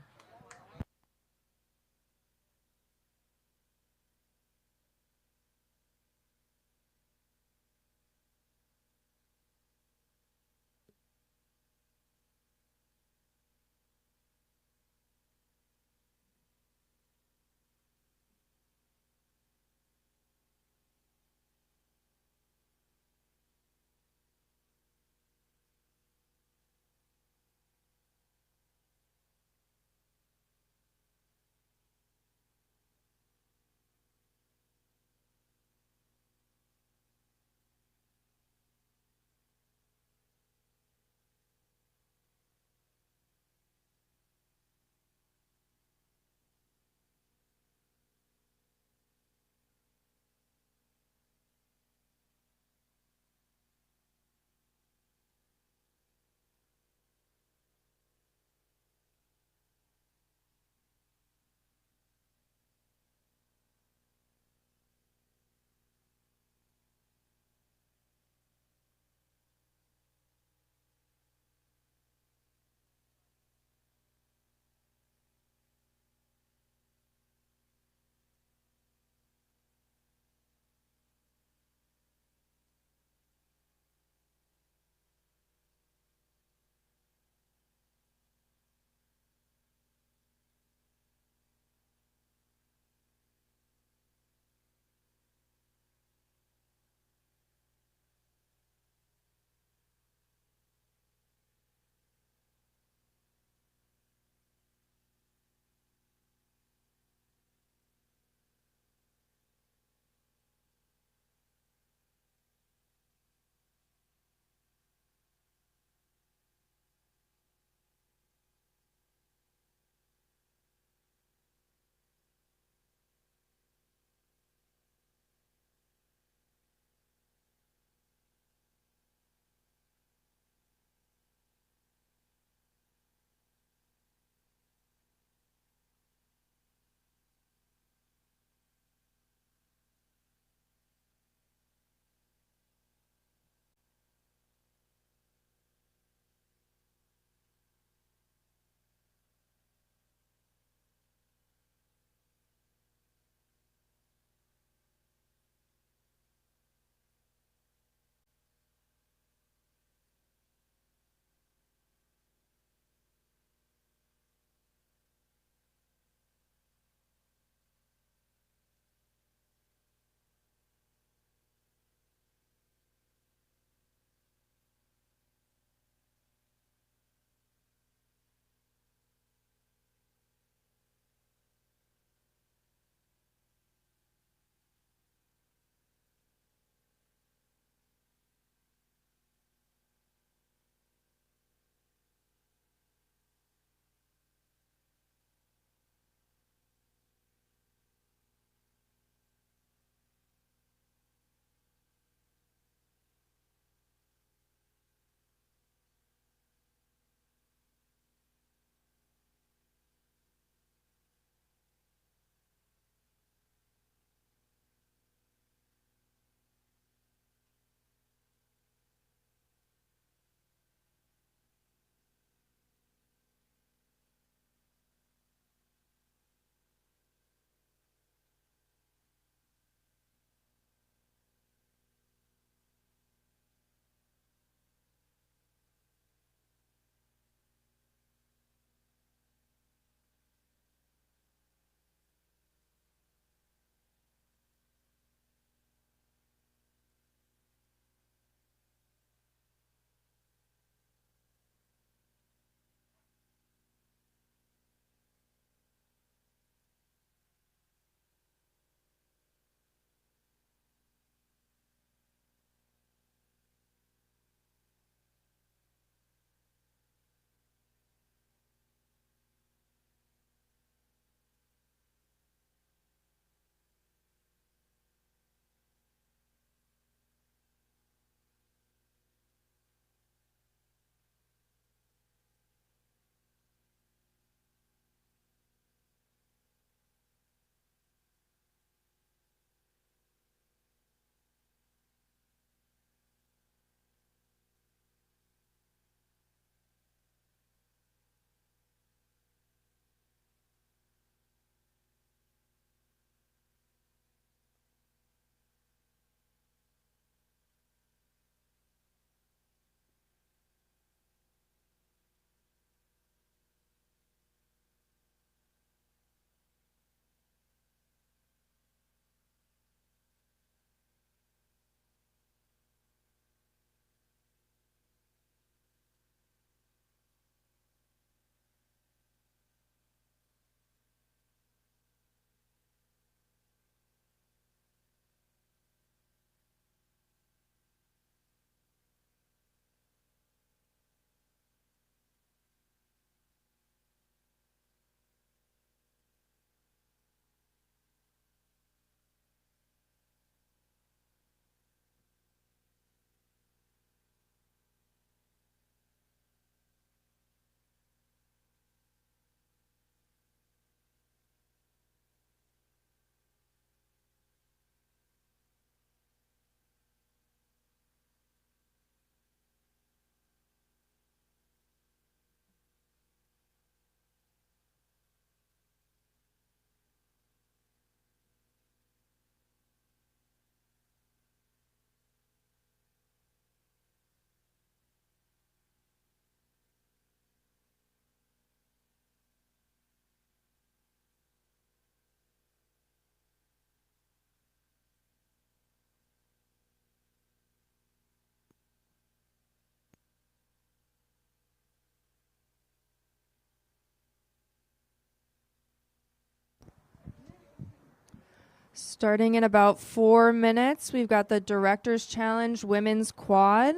Starting in about 4 minutes, we've got the Director's Challenge Women's Quad.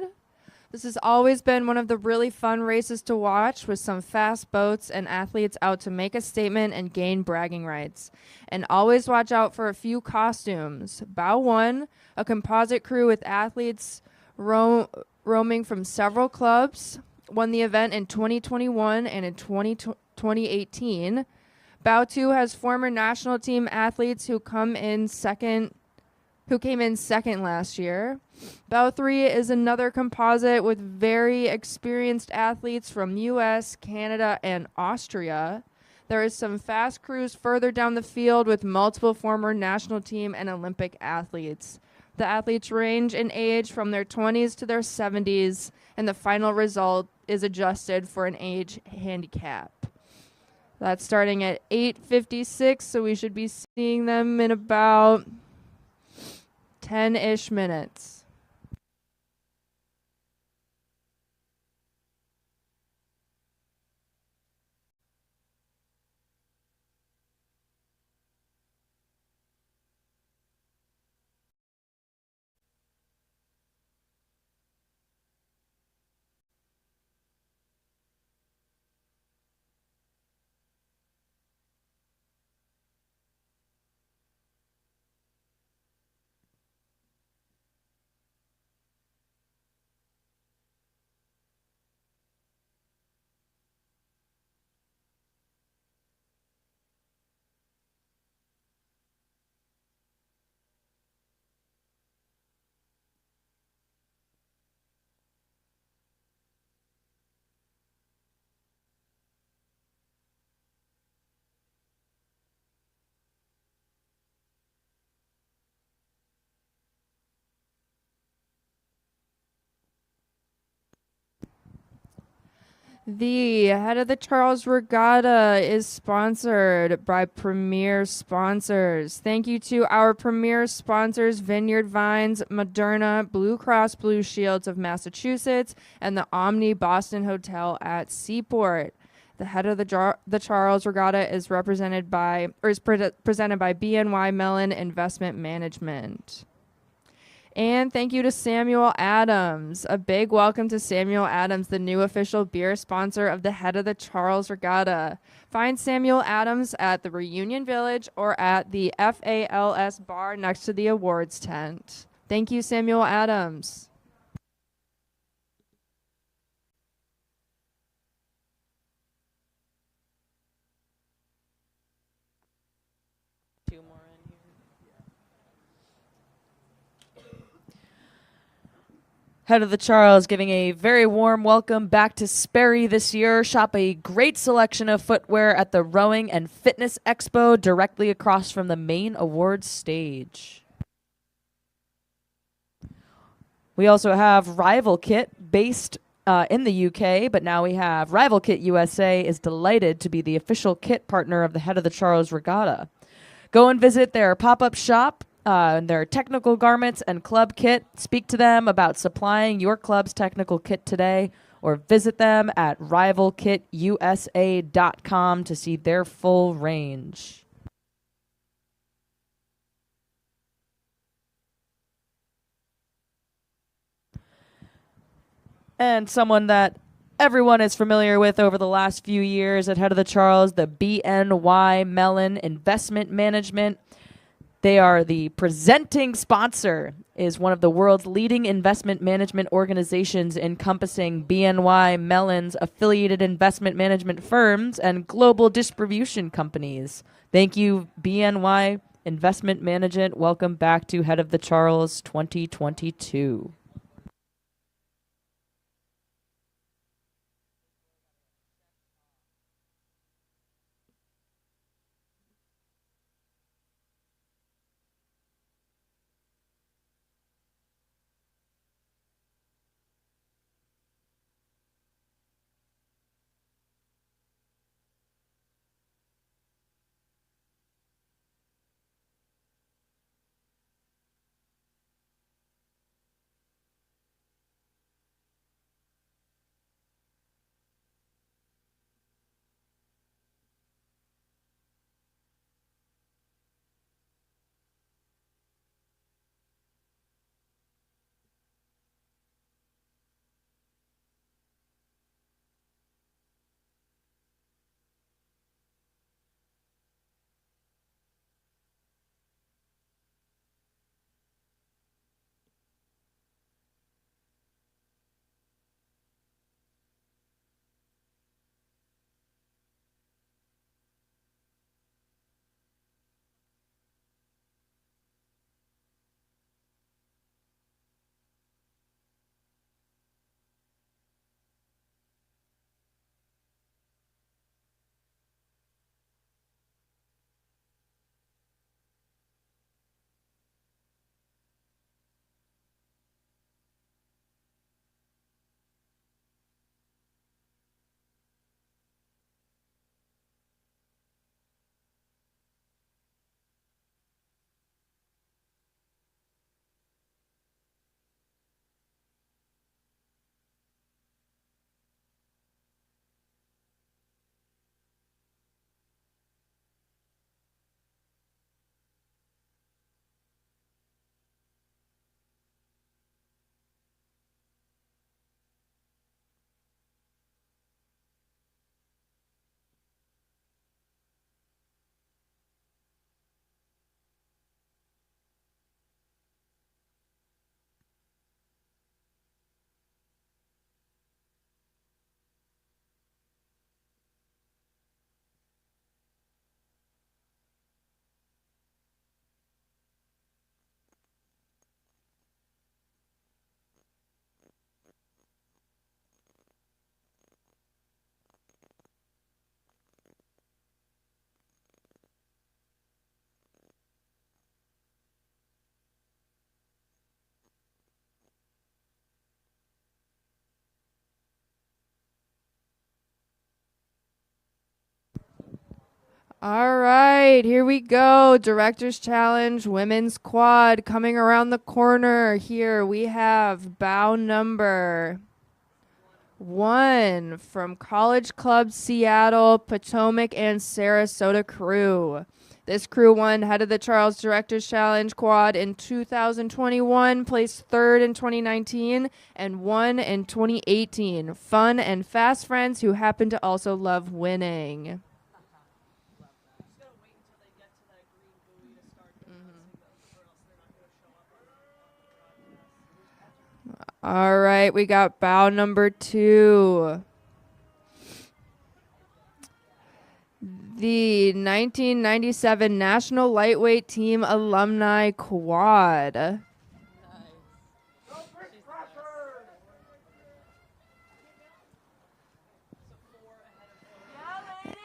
This has always been one of the really fun races to watch, with some fast boats and athletes out to make a statement and gain bragging rights. And always watch out for a few costumes. Bow 1, a composite crew with athletes roaming from several clubs, won the event in 2021 and in 2018. Bow 2 has former national team athletes who came in second last year. Bow 3 is another composite with very experienced athletes from US, Canada, and Austria. There is some fast crews further down the field with multiple former national team and Olympic athletes. The athletes range in age from their 20s to their 70s, and the final result is adjusted for an age handicap. That's starting at 8:56, so we should be seeing them in about 10-ish minutes. The Head of the Charles Regatta is sponsored by Premier Sponsors. Thank you to our premier sponsors, Vineyard Vines, Moderna, Blue Cross Blue Shields of Massachusetts, and the Omni Boston Hotel at Seaport. The Head of the Charles Regatta is presented by BNY Mellon Investment Management. And thank you to Samuel Adams. A big welcome to Samuel Adams, the new official beer sponsor of the Head of the Charles Regatta. Find Samuel Adams at the Reunion Village or at the FALS bar next to the awards tent. Thank you, Samuel Adams. Two more in here. Head of the Charles giving a very warm welcome back to Sperry this year. Shop a great selection of footwear at the Rowing and Fitness Expo directly across from the main awards stage. We also have Rival Kit based in the UK, but now we have Rival Kit USA is delighted to be the official kit partner of the Head of the Charles Regatta. Go and visit their pop-up shop, their technical garments and club kit. Speak to them about supplying your club's technical kit today, or visit them at rivalkitusa.com to see their full range. And someone that everyone is familiar with over the last few years at Head of the Charles, the BNY Mellon Investment Management. They are the presenting sponsor, is one of the world's leading investment management organizations encompassing BNY Mellon's affiliated investment management firms and global distribution companies. Thank you, BNY Investment Management. Welcome back to Head of the Charles 2022. All right, here we go. Director's Challenge Women's Quad coming around the corner. Here we have bow number 1 from College Club Seattle, Potomac, and Sarasota crew. This crew won Head of the Charles Director's Challenge Quad in 2021, placed 3rd in 2019, and won in 2018. Fun and fast friends who happen to also love winning. All right, we got bow number 2. The 1997 National Lightweight Team Alumni Quad.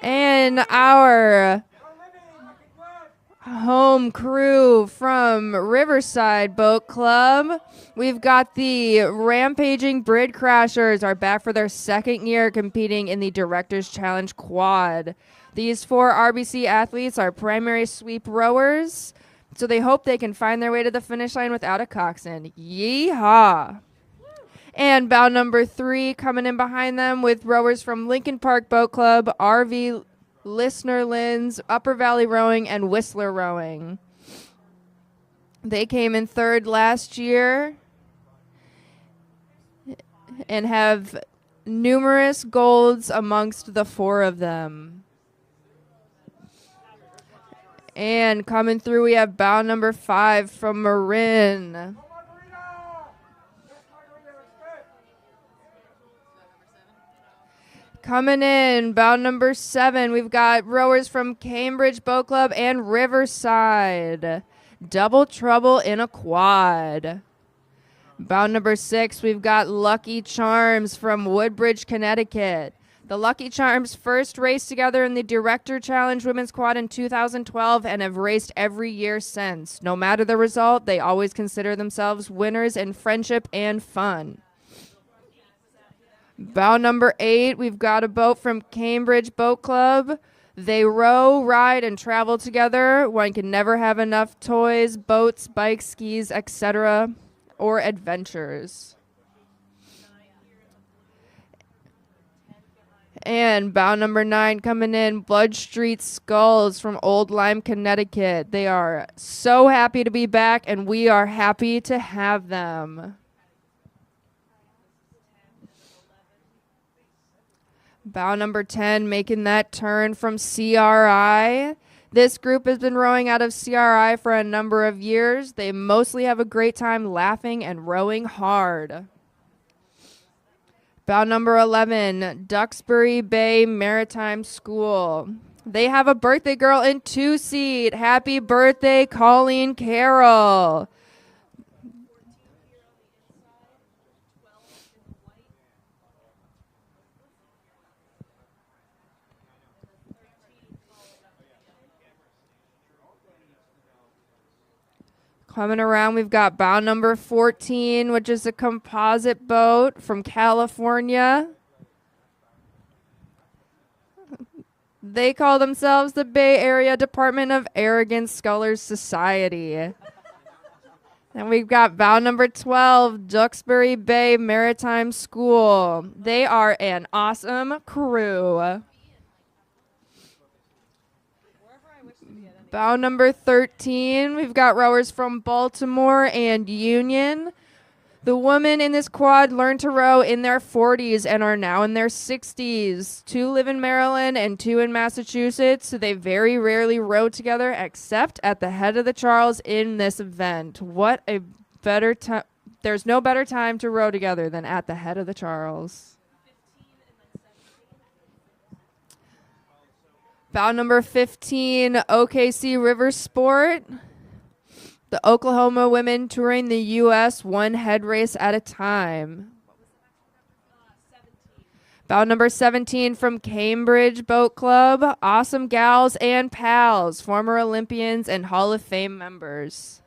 And our home crew from Riverside Boat Club. We've got the Rampaging Brid Crashers are back for their 2nd year competing in the Director's Challenge Quad. These 4 RBC athletes are primary sweep rowers, so they hope they can find their way to the finish line without a coxswain. Yeehaw! And bow number 3 coming in behind them with rowers from Lincoln Park Boat Club, RV Listener Linz, Upper Valley Rowing, and Whistler Rowing. They came in 3rd last year and have numerous golds amongst the 4 of them. And coming through, we have bow number 5 from Marin. Coming in, bow number 7, we've got rowers from Cambridge Boat Club and Riverside. Double trouble in a quad. Bow number 6, we've got Lucky Charms from Woodbridge, Connecticut. The Lucky Charms first raced together in the Director Challenge Women's Quad in 2012 and have raced every year since. No matter the result, they always consider themselves winners in friendship and fun. Bow number 8, we've got a boat from Cambridge Boat Club. They row, ride, and travel together. One can never have enough toys, boats, bikes, skis, etc., or adventures. And bow number 9 coming in, Blood Street Skulls from Old Lyme, Connecticut. They are so happy to be back, and we are happy to have them. Bow number 10 making that turn from CRI. This group has been rowing out of CRI for a number of years. They mostly have a great time laughing and rowing hard. Bow number 11, Duxbury Bay Maritime School. They have a birthday girl in 2-seat. Happy birthday, Colleen Carroll. Coming around, we've got bow number 14, which is a composite boat from California. They call themselves the Bay Area Department of Arrogant Scullers Society. And we've got bow number 12, Duxbury Bay Maritime School. They are an awesome crew. Bow number 13, we've got rowers from Baltimore and Union. The women in this quad learned to row in their 40s and are now in their 60s. 2 live in Maryland and 2 in Massachusetts, so they very rarely row together except at the Head of the Charles in this event. What a better time. There's no better time to row together than at the Head of the Charles. Bow number 15, OKC River Sport. The Oklahoma women touring the U.S. one head race at a time. Bow number 17 from Cambridge Boat Club. Awesome Gals and Pals, former Olympians and Hall of Fame members.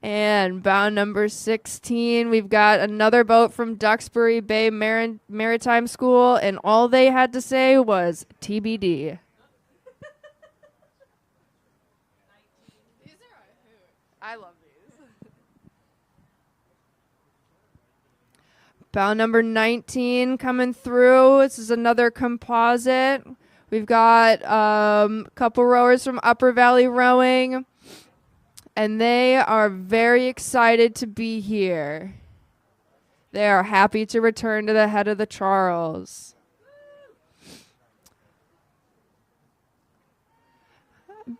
And bound number 16, we've got another boat from Duxbury Bay Maritime School, and all they had to say was TBD. I love these. Bound number 19 coming through. This is another composite. We've got a couple rowers from Upper Valley Rowing, and they are very excited to be here. They are happy to return to the head of the Charles.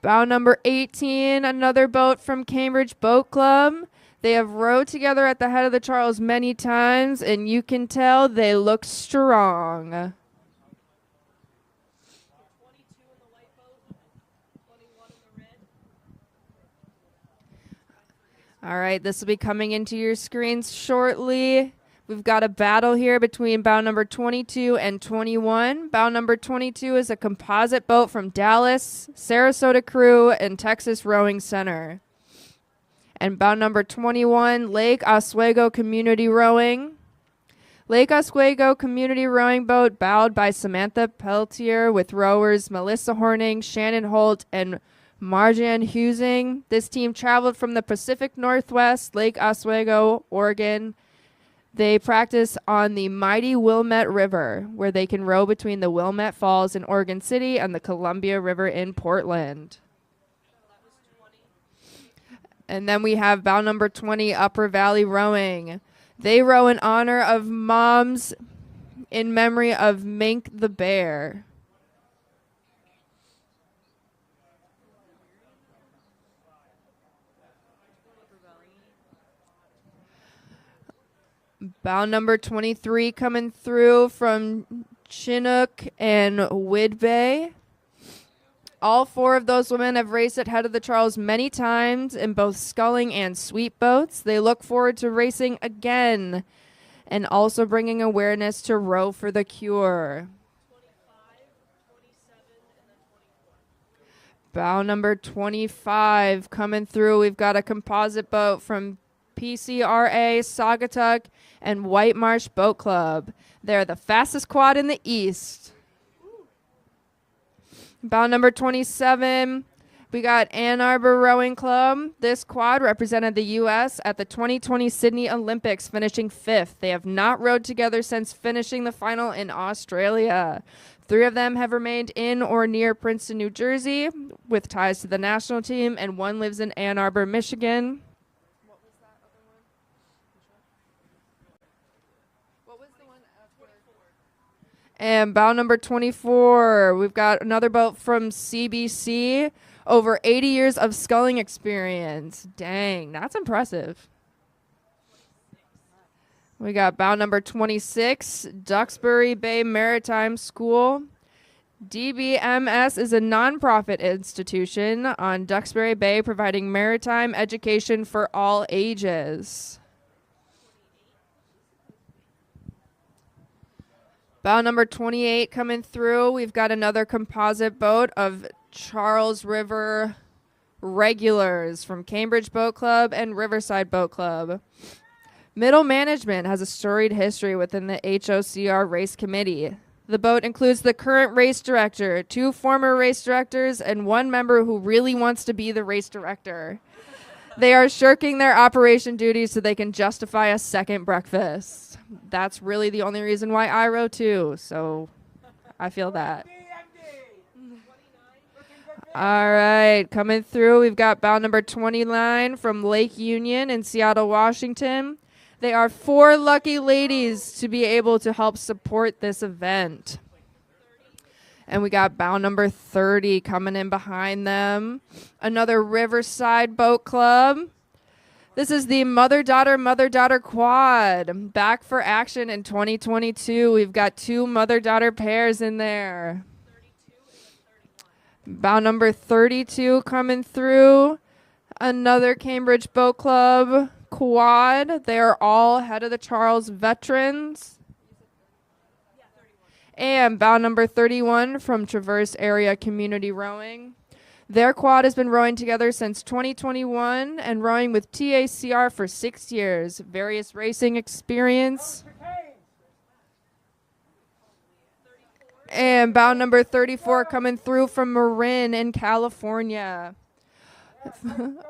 Bound number 18, another boat from Cambridge Boat Club. They have rowed together at the head of the Charles many times, and you can tell they look strong. All right, this will be coming into your screens shortly. We've got a battle here between bound number 22 and 21. Bound number 22 is a composite boat from Dallas, Sarasota Crew, and Texas Rowing Center. And bound number 21, Lake Oswego Community Rowing. Lake Oswego Community Rowing Boat bowed by Samantha Peltier with rowers Melissa Horning, Shannon Holt, and Marjan Husing. This team traveled from the Pacific Northwest, Lake Oswego, Oregon. They practice on the mighty Wilmette River, where they can row between the Wilmette Falls in Oregon City and the Columbia River in Portland. And then we have bound number 20, Upper Valley Rowing. They row in honor of moms in memory of Mink the bear. Bound number 23 coming through from Chinook and Whidbey. All four of those women have raced at head of the Charles many times in both sculling and sweep boats. They look forward to racing again and also bringing awareness to Row for the Cure. 25, 27, and then 24. Bow number 25 coming through. We've got a composite boat from PCRA, Saugatuck, and White Marsh Boat Club. They're the fastest quad in the East. Bow number 27, we got Ann Arbor Rowing Club. This quad represented the U.S. at the 2020 Sydney Olympics, finishing 5th. They have not rowed together since finishing the final in Australia. 3 of them have remained in or near Princeton, New Jersey, with ties to the national team, and 1 lives in Ann Arbor, Michigan. What was that other one? What was the one after? And bow number 24, we've got another boat from CBC. Over 80 years of sculling experience. Dang, that's impressive. We got bow number 26, Duxbury Bay Maritime School. DBMS is a nonprofit institution on Duxbury Bay providing maritime education for all ages. Bow number 28 coming through. We've got another composite boat of Charles River regulars from Cambridge Boat Club and Riverside Boat Club. Middle management has a storied history within the HOCR race committee. The boat includes the current race director, 2 former race directors, and 1 member who really wants to be the race director. They are shirking their operation duties so they can justify a second breakfast. That's really the only reason why I row too, so I feel that. All right, coming through, we've got bow number 29 from Lake Union in Seattle, Washington. They are 4 lucky ladies to be able to help support this event. And we got bow number 30 coming in behind them. Another Riverside Boat Club. This is the mother-daughter quad. Back for action in 2022. We've got 2 mother-daughter pairs in there. Bow number 32 coming through. Another Cambridge Boat Club quad. They are all head of the Charles veterans. And bow number 31 from Traverse Area Community Rowing. Their quad has been rowing together since 2021 and rowing with TACR for 6 years. Various racing experience. And bout number 34 coming through from Marin in California.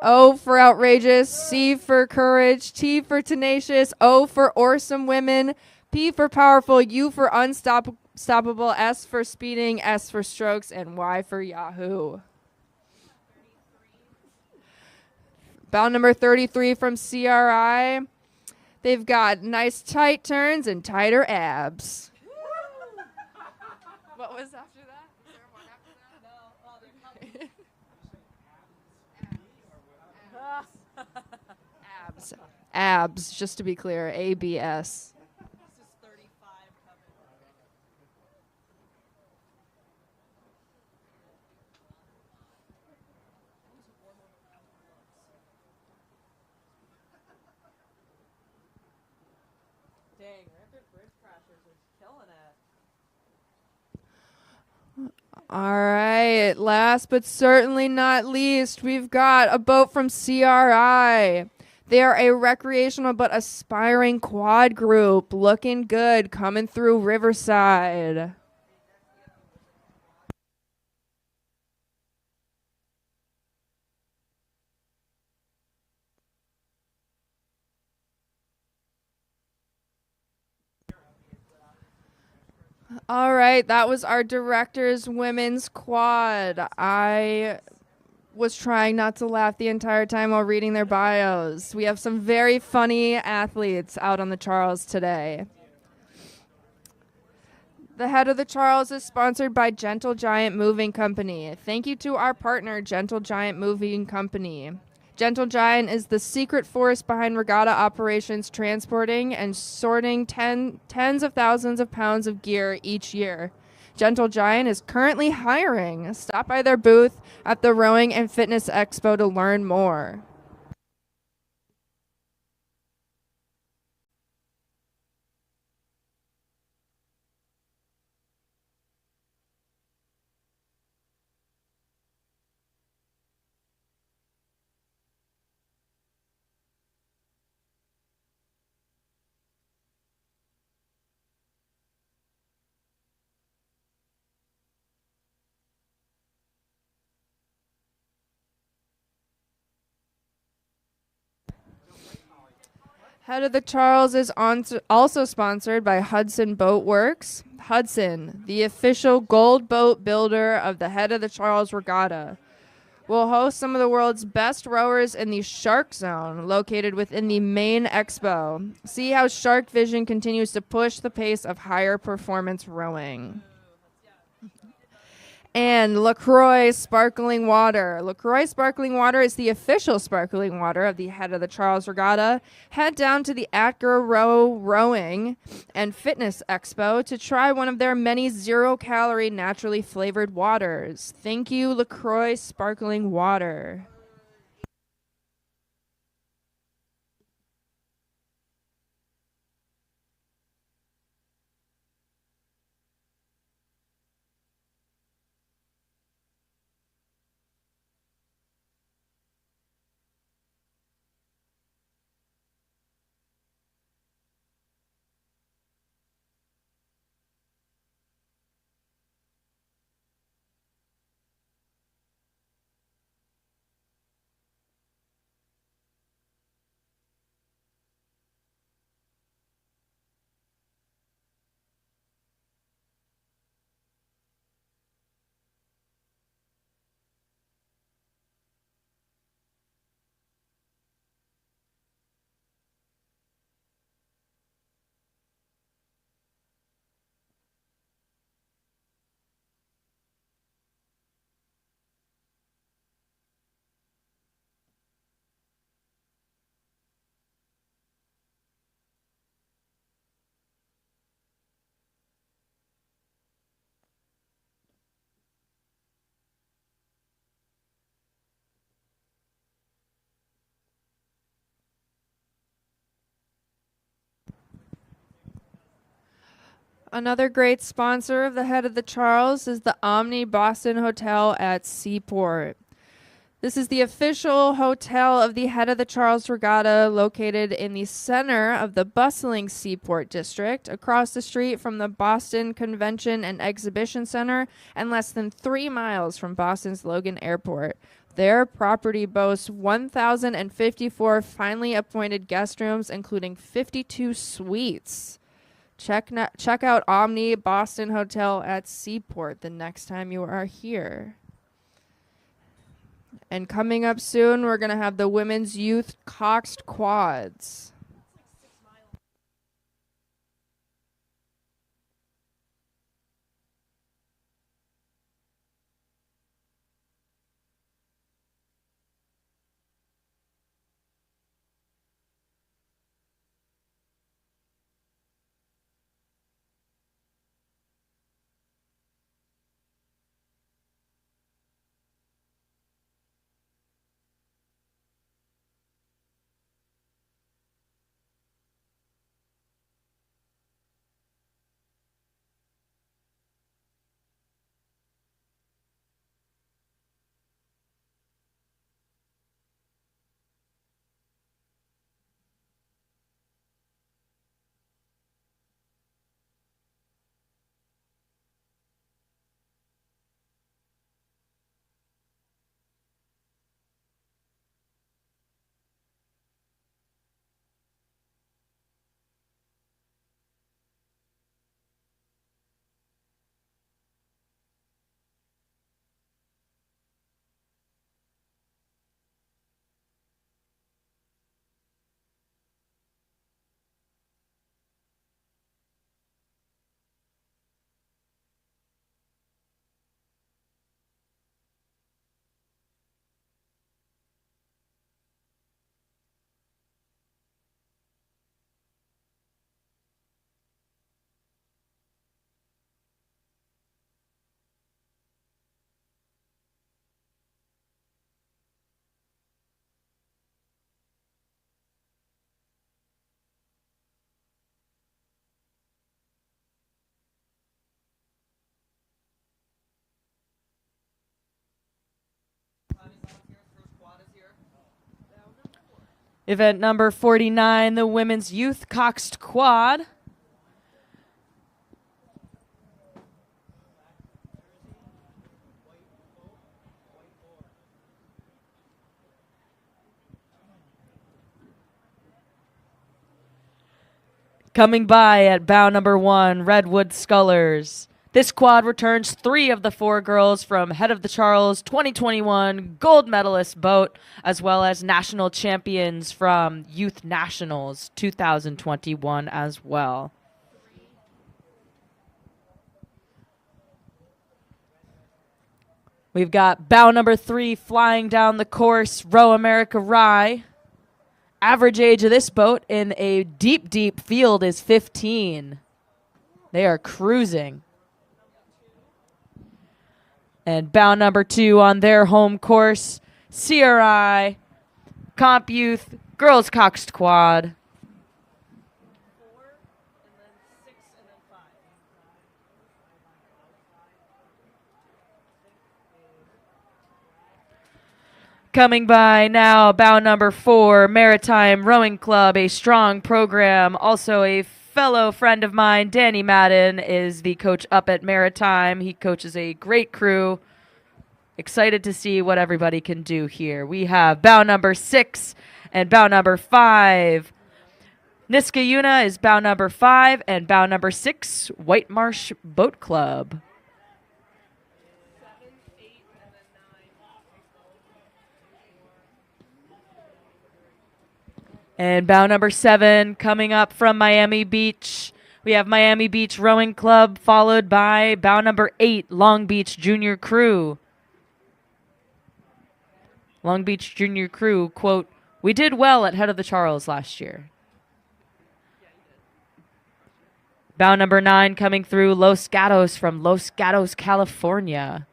O for outrageous, C for courage, T for tenacious, O for awesome women, P for powerful, U for unstoppable, S for speeding, S for strokes, and Y for Yahoo. Bout number 33 from CRI. They've got nice tight turns and tighter abs. What was after that? Is there one after that? Abs. Abs, just to be clear, ABS. Dang, Rapid Bridge Crashers is killing it. All right, last but certainly not least, we've got a boat from CRI. They are a recreational but aspiring quad group, looking good, coming through Riverside. All right, that was our director's women's quad. I was trying not to laugh the entire time while reading their bios. We have some very funny athletes out on the Charles today. The head of the Charles is sponsored by Gentle Giant Moving Company. Thank you to our partner, Gentle Giant Moving Company. Gentle Giant is the secret force behind regatta operations, transporting and sorting tens of thousands of pounds of gear each year. Gentle Giant is currently hiring. Stop by their booth at the Rowing and Fitness Expo to learn more. Head of the Charles is also sponsored by Hudson Boat Works. Hudson, the official gold boat builder of the Head of the Charles Regatta, will host some of the world's best rowers in the Shark Zone, located within the main expo. See how Shark Vision continues to push the pace of higher performance rowing. And LaCroix Sparkling Water. LaCroix Sparkling Water is the official sparkling water of the Head of the Charles Regatta. Head down to the Atger Rowing and Fitness Expo to try one of their many zero-calorie, naturally flavored waters. Thank you, LaCroix Sparkling Water. Another great sponsor of the Head of the Charles is the Omni Boston Hotel at Seaport. This is the official hotel of the Head of the Charles Regatta, located in the center of the bustling Seaport District, across the street from the Boston Convention and Exhibition Center, and less than 3 miles from Boston's Logan Airport. Their property boasts 1,054 finely appointed guest rooms, including 52 suites. Check out Omni Boston Hotel at Seaport the next time you are here. And coming up soon, we're going to have the women's youth coxed quads. Event number 49, the women's youth coxed quad. Coming by at bow number 1, Redwood Scullers. This quad returns 3 of the 4 girls from Head of the Charles 2021 gold medalist boat, as well as national champions from Youth Nationals 2021 as well. We've got bow number 3 flying down the course, Row America Rye. Average age of this boat in a deep, deep field is 15. They are cruising. And bow number 2 on their home course, CRI, Comp Youth, Girls Coxed Quad. Coming by now, bow number 4, Maritime Rowing Club, a strong program. Also a fellow friend of mine, Danny Madden, is the coach up at Maritime. He coaches a great crew. Excited to see what everybody can do here. We have bow number 6 and bow number 5. Niskayuna is bow number 5 and bow number 6, White Marsh Boat Club. And bow number 7 coming up from Miami Beach. We have Miami Beach Rowing Club, followed by bow number 8, Long Beach Junior Crew. Long Beach Junior Crew, quote, "We did well at Head of the Charles last year." Bow number 9 coming through, Los Gatos from Los Gatos, California.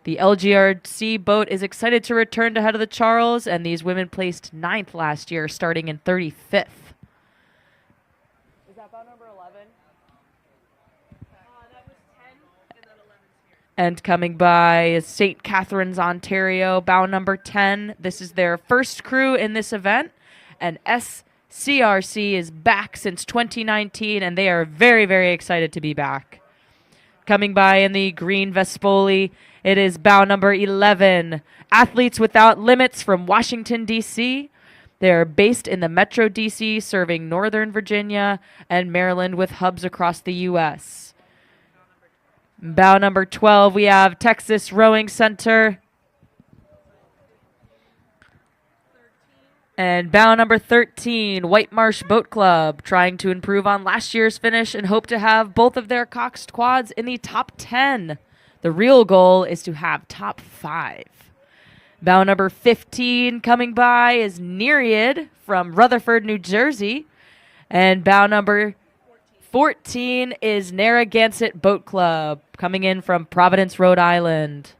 The LGRC boat is excited to return to Head of the Charles, and these women placed 9th last year, starting in 35th. Is that bow number 11? That was 10, and then 11's here. And coming by is St. Catharines, Ontario, bow number 10. This is their first crew in this event. And SCRC is back since 2019, and they are very, very excited to be back. Coming by in the green Vespoli, it is bow number 11. Athletes Without Limits from Washington, D.C. They're based in the Metro D.C., serving Northern Virginia and Maryland with hubs across the U.S. Bow number 12, we have Texas Rowing Center. And bow number 13, White Marsh Boat Club, trying to improve on last year's finish and hope to have both of their coxed quads in the top 10. The real goal is to have top 5. Bow number 15 coming by is Nereid from Rutherford, New Jersey. And bow number 14 is Narragansett Boat Club, coming in from Providence, Rhode Island.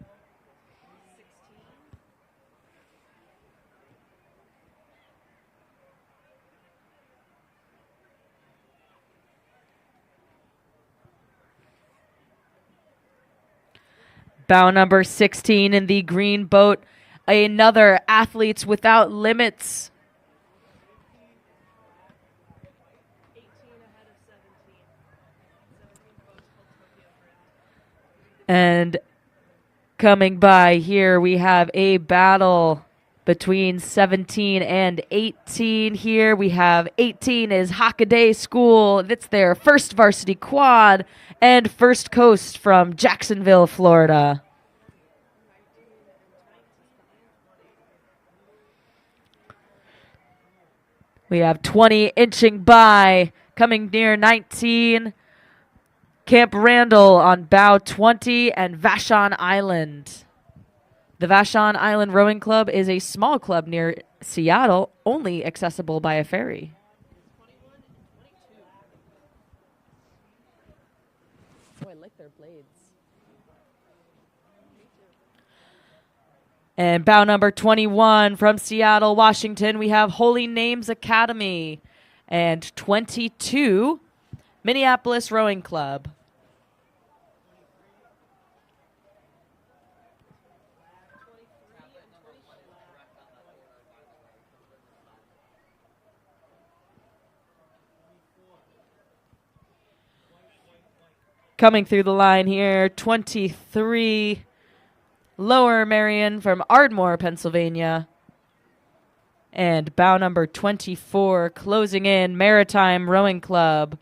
Bow number 16 in the green boat, another Athletes Without Limits. And coming by here, we have a battle between 17 and 18 here. We have 18 is Hockaday School. It's their first varsity quad. And First Coast from Jacksonville, Florida. We have 20 inching by, coming near 19. Camp Randall on bow 20 and Vashon Island. The Vashon Island Rowing Club is a small club near Seattle, only accessible by a ferry. Oh, I like their blades. And bow number 21 from Seattle, Washington, we have Holy Names Academy. And 22, Minneapolis Rowing Club. Coming through the line here, 23, Lower Marion from Ardmore, Pennsylvania. And bow number 24, closing in, Maritime Rowing Club.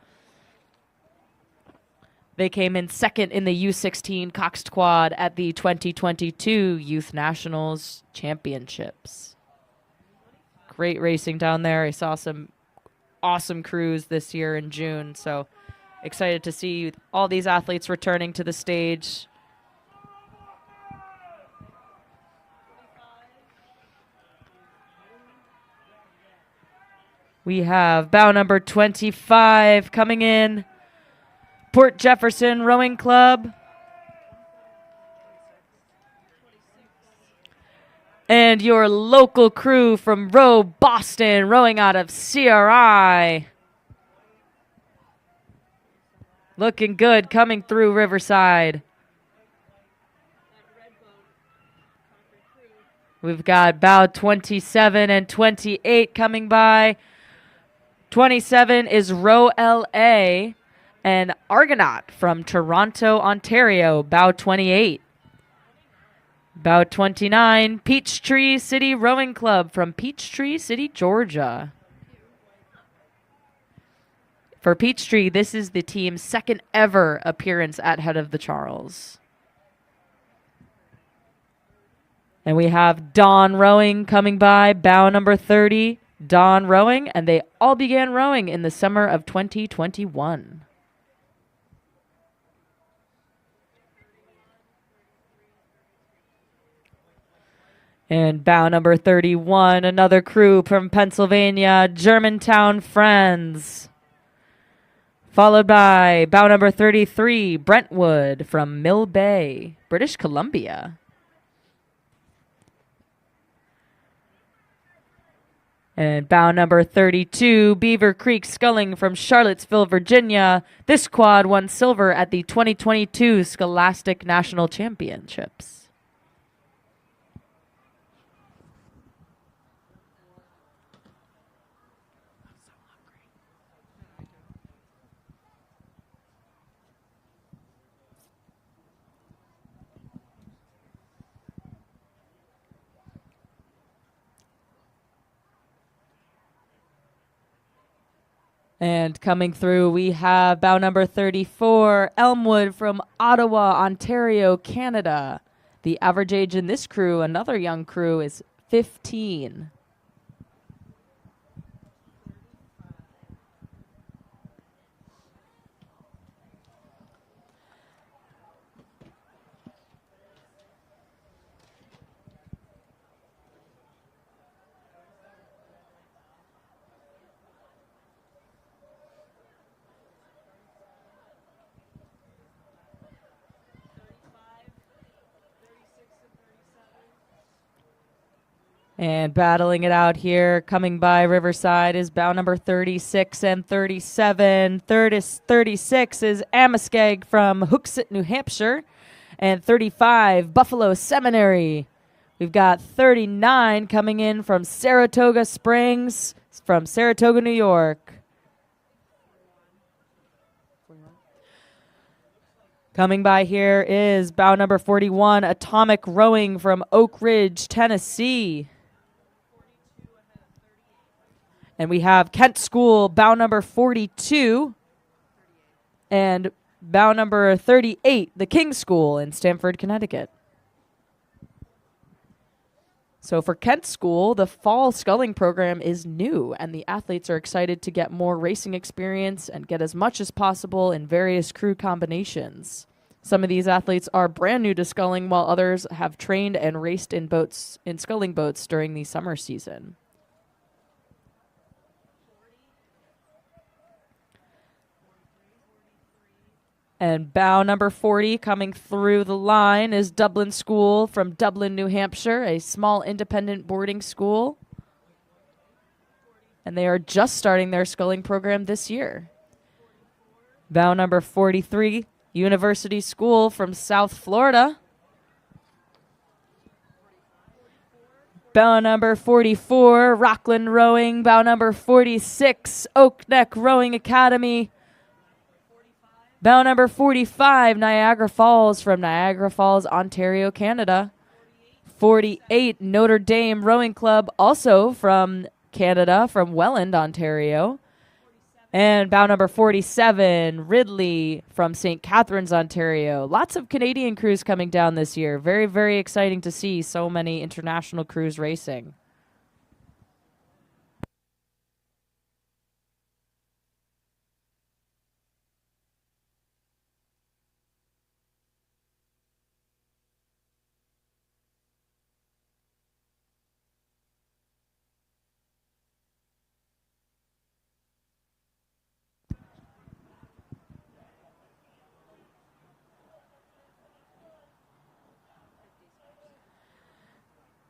They came in second in the U16 Coxed Quad at the 2022 Youth Nationals Championships. Great racing down there. I saw some awesome crews this year in June, so excited to see all these athletes returning to the stage. We have bow number 25 coming in, Port Jefferson Rowing Club. And your local crew from Row Boston, rowing out of CRI. Looking good coming through Riverside. We've got bow 27 and 28 coming by. 27 is Row LA and Argonaut from Toronto, Ontario, bow 28. Bow 29, Peachtree City Rowing Club from Peachtree City, Georgia. For Peachtree, this is the team's second ever appearance at Head of the Charles. And we have Dawn Rowing coming by, bow number 30, Dawn Rowing, and they all began rowing in the summer of 2021. And bow number 31, another crew from Pennsylvania, Germantown Friends. Followed by bow number 33, Brentwood from Mill Bay, British Columbia. And bow number 32, Beaver Creek Sculling from Charlottesville, Virginia. This quad won silver at the 2022 Scholastic National Championships. And coming through, we have bow number 34, Elmwood from Ottawa, Ontario, Canada. The average age in this crew, another young crew, is 15. And battling it out here, coming by Riverside, is bow number 36 and 37. 36 is Amoskeag from Hooksett, New Hampshire. And 35, Buffalo Seminary. We've got 39 coming in from Saratoga Springs, from Saratoga, New York. Coming by here is bow number 41, Atomic Rowing from Oak Ridge, Tennessee. And we have Kent School, bow number 42, and bow number 38, the King School in Stamford, Connecticut. So for Kent School, the fall sculling program is new, and the athletes are excited to get more racing experience and get as much as possible in various crew combinations. Some of these athletes are brand new to sculling, while others have trained and raced in sculling boats during the summer season. And bow number 40 coming through the line is Dublin School from Dublin, New Hampshire, a small independent boarding school. And they are just starting their sculling program this year. Bow number 43, University School from South Florida. Bow number 44, Rockland Rowing. Bow number 46, Oak Neck Rowing Academy. Bow number 45, Niagara Falls from Niagara Falls, Ontario, Canada. 48, Notre Dame Rowing Club, also from Canada, from Welland, Ontario. And bow number 47, Ridley from St. Catharines, Ontario. Lots of Canadian crews coming down this year. Very, very exciting to see so many international crews racing.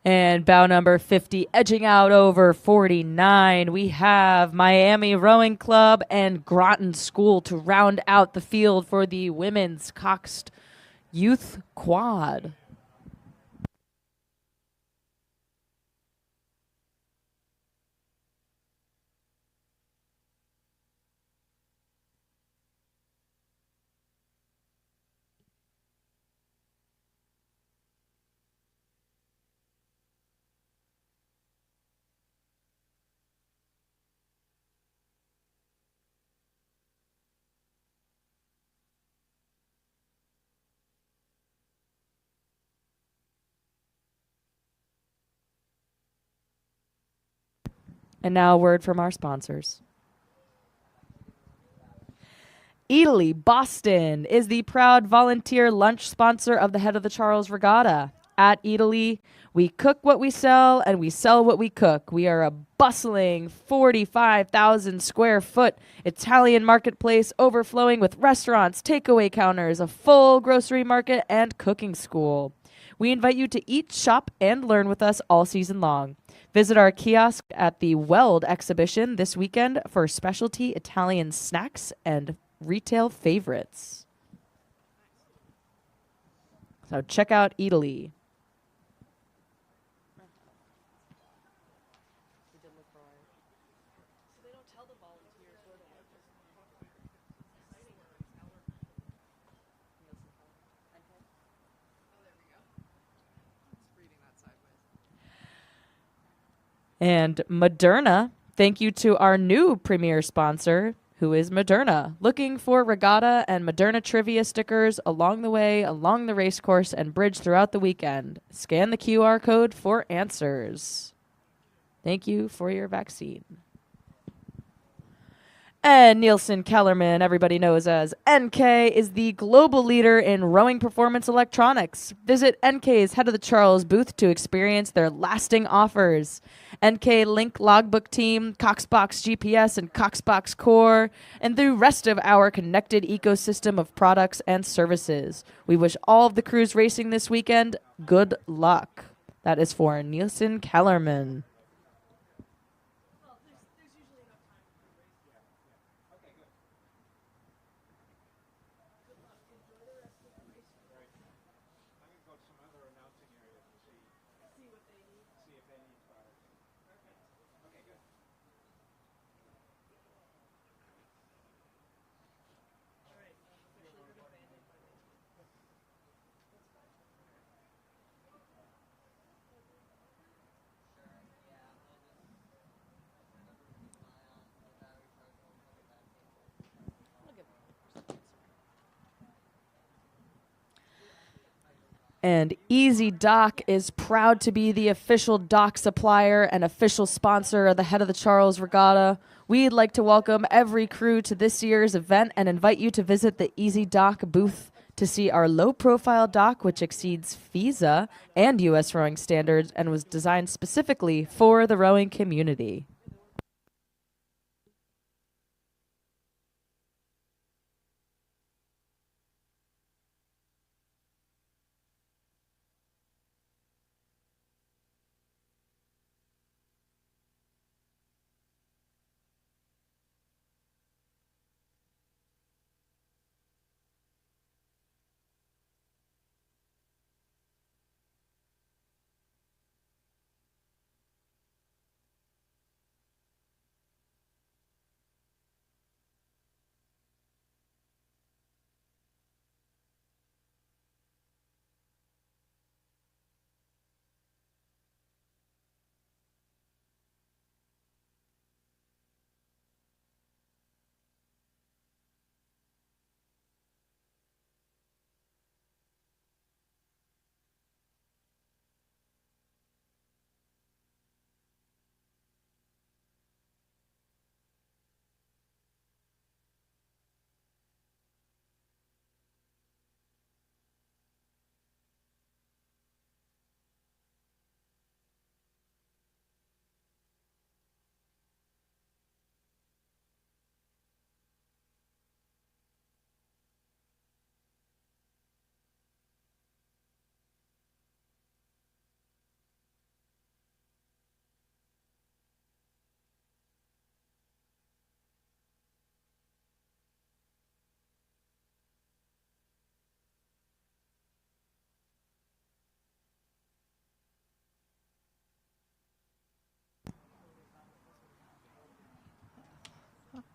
And bow number 50, edging out over 49, we have Miami Rowing Club and Groton School to round out the field for the women's Coxed Youth Quad. And now a word from our sponsors. Italy, Boston is the proud volunteer lunch sponsor of the Head of the Charles Regatta. At Italy, we cook what we sell and we sell what we cook. We are a bustling 45,000 square foot Italian marketplace overflowing with restaurants, takeaway counters, a full grocery market, and cooking school. We invite you to eat, shop, and learn with us all season long. Visit our kiosk at the Weld exhibition this weekend for specialty Italian snacks and retail favorites. So check out Italy. And Moderna, thank you to our new premier sponsor, who is Moderna. Looking for regatta and Moderna trivia stickers along the way, along the race course, and bridge throughout the weekend. Scan the QR code for answers. Thank you for your vaccine. And Nielsen Kellerman, everybody knows as NK, is the global leader in rowing performance electronics. Visit NK's Head of the Charles booth to experience their lasting offers. NK Link Logbook Team, Coxbox GPS, and Coxbox Core, and the rest of our connected ecosystem of products and services. We wish all of the crews racing this weekend good luck. That is for Nielsen Kellerman. And Easy Dock is proud to be the official dock supplier and official sponsor of the Head of the Charles Regatta. We'd like to welcome every crew to this year's event and invite you to visit the Easy Dock booth to see our low-profile dock, which exceeds FISA and U.S. rowing standards and was designed specifically for the rowing community.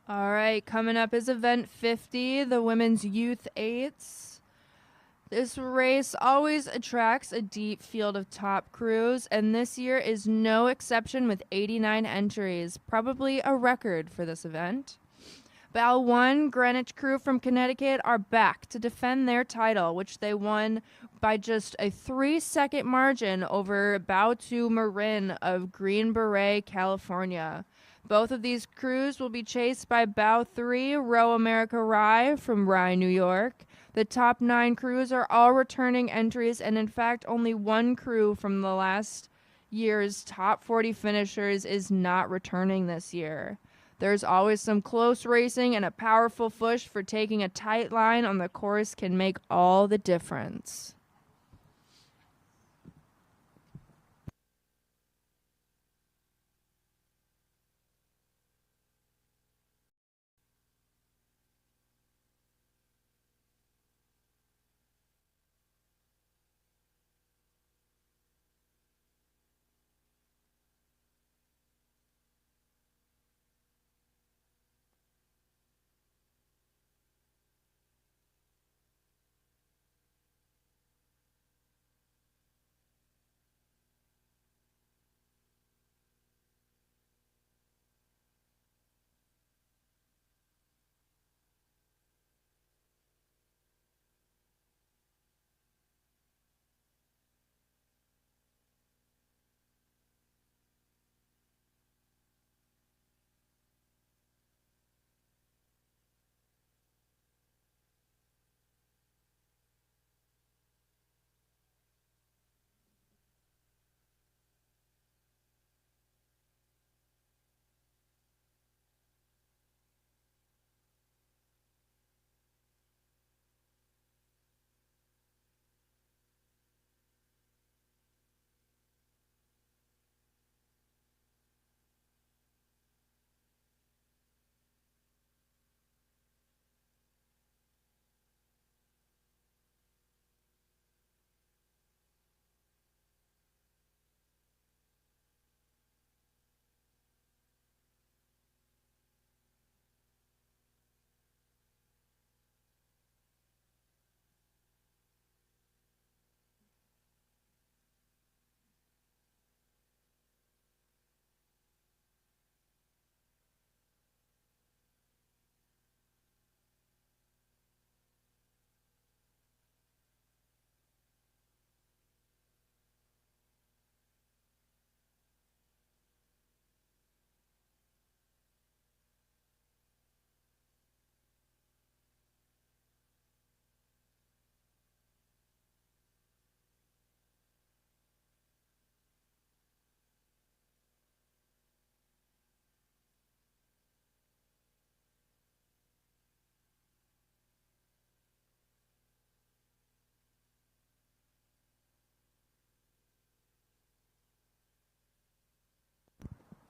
All right, coming up is event 50, the Women's Youth Eights. This race always attracts a deep field of top crews, and this year is no exception with 89 entries, probably a record for this event. Bow 1 Greenwich crew from Connecticut are back to defend their title, which they won by just a 3-second margin over Bow 2 Marin of Green Beret, California. Both of these crews will be chased by Bow 3 Row America Rye from Rye, New York. The top 9 crews are all returning entries, and in fact, only one crew from the last year's top 40 finishers is not returning this year. There's always some close racing, and a powerful push for taking a tight line on the course can make all the difference.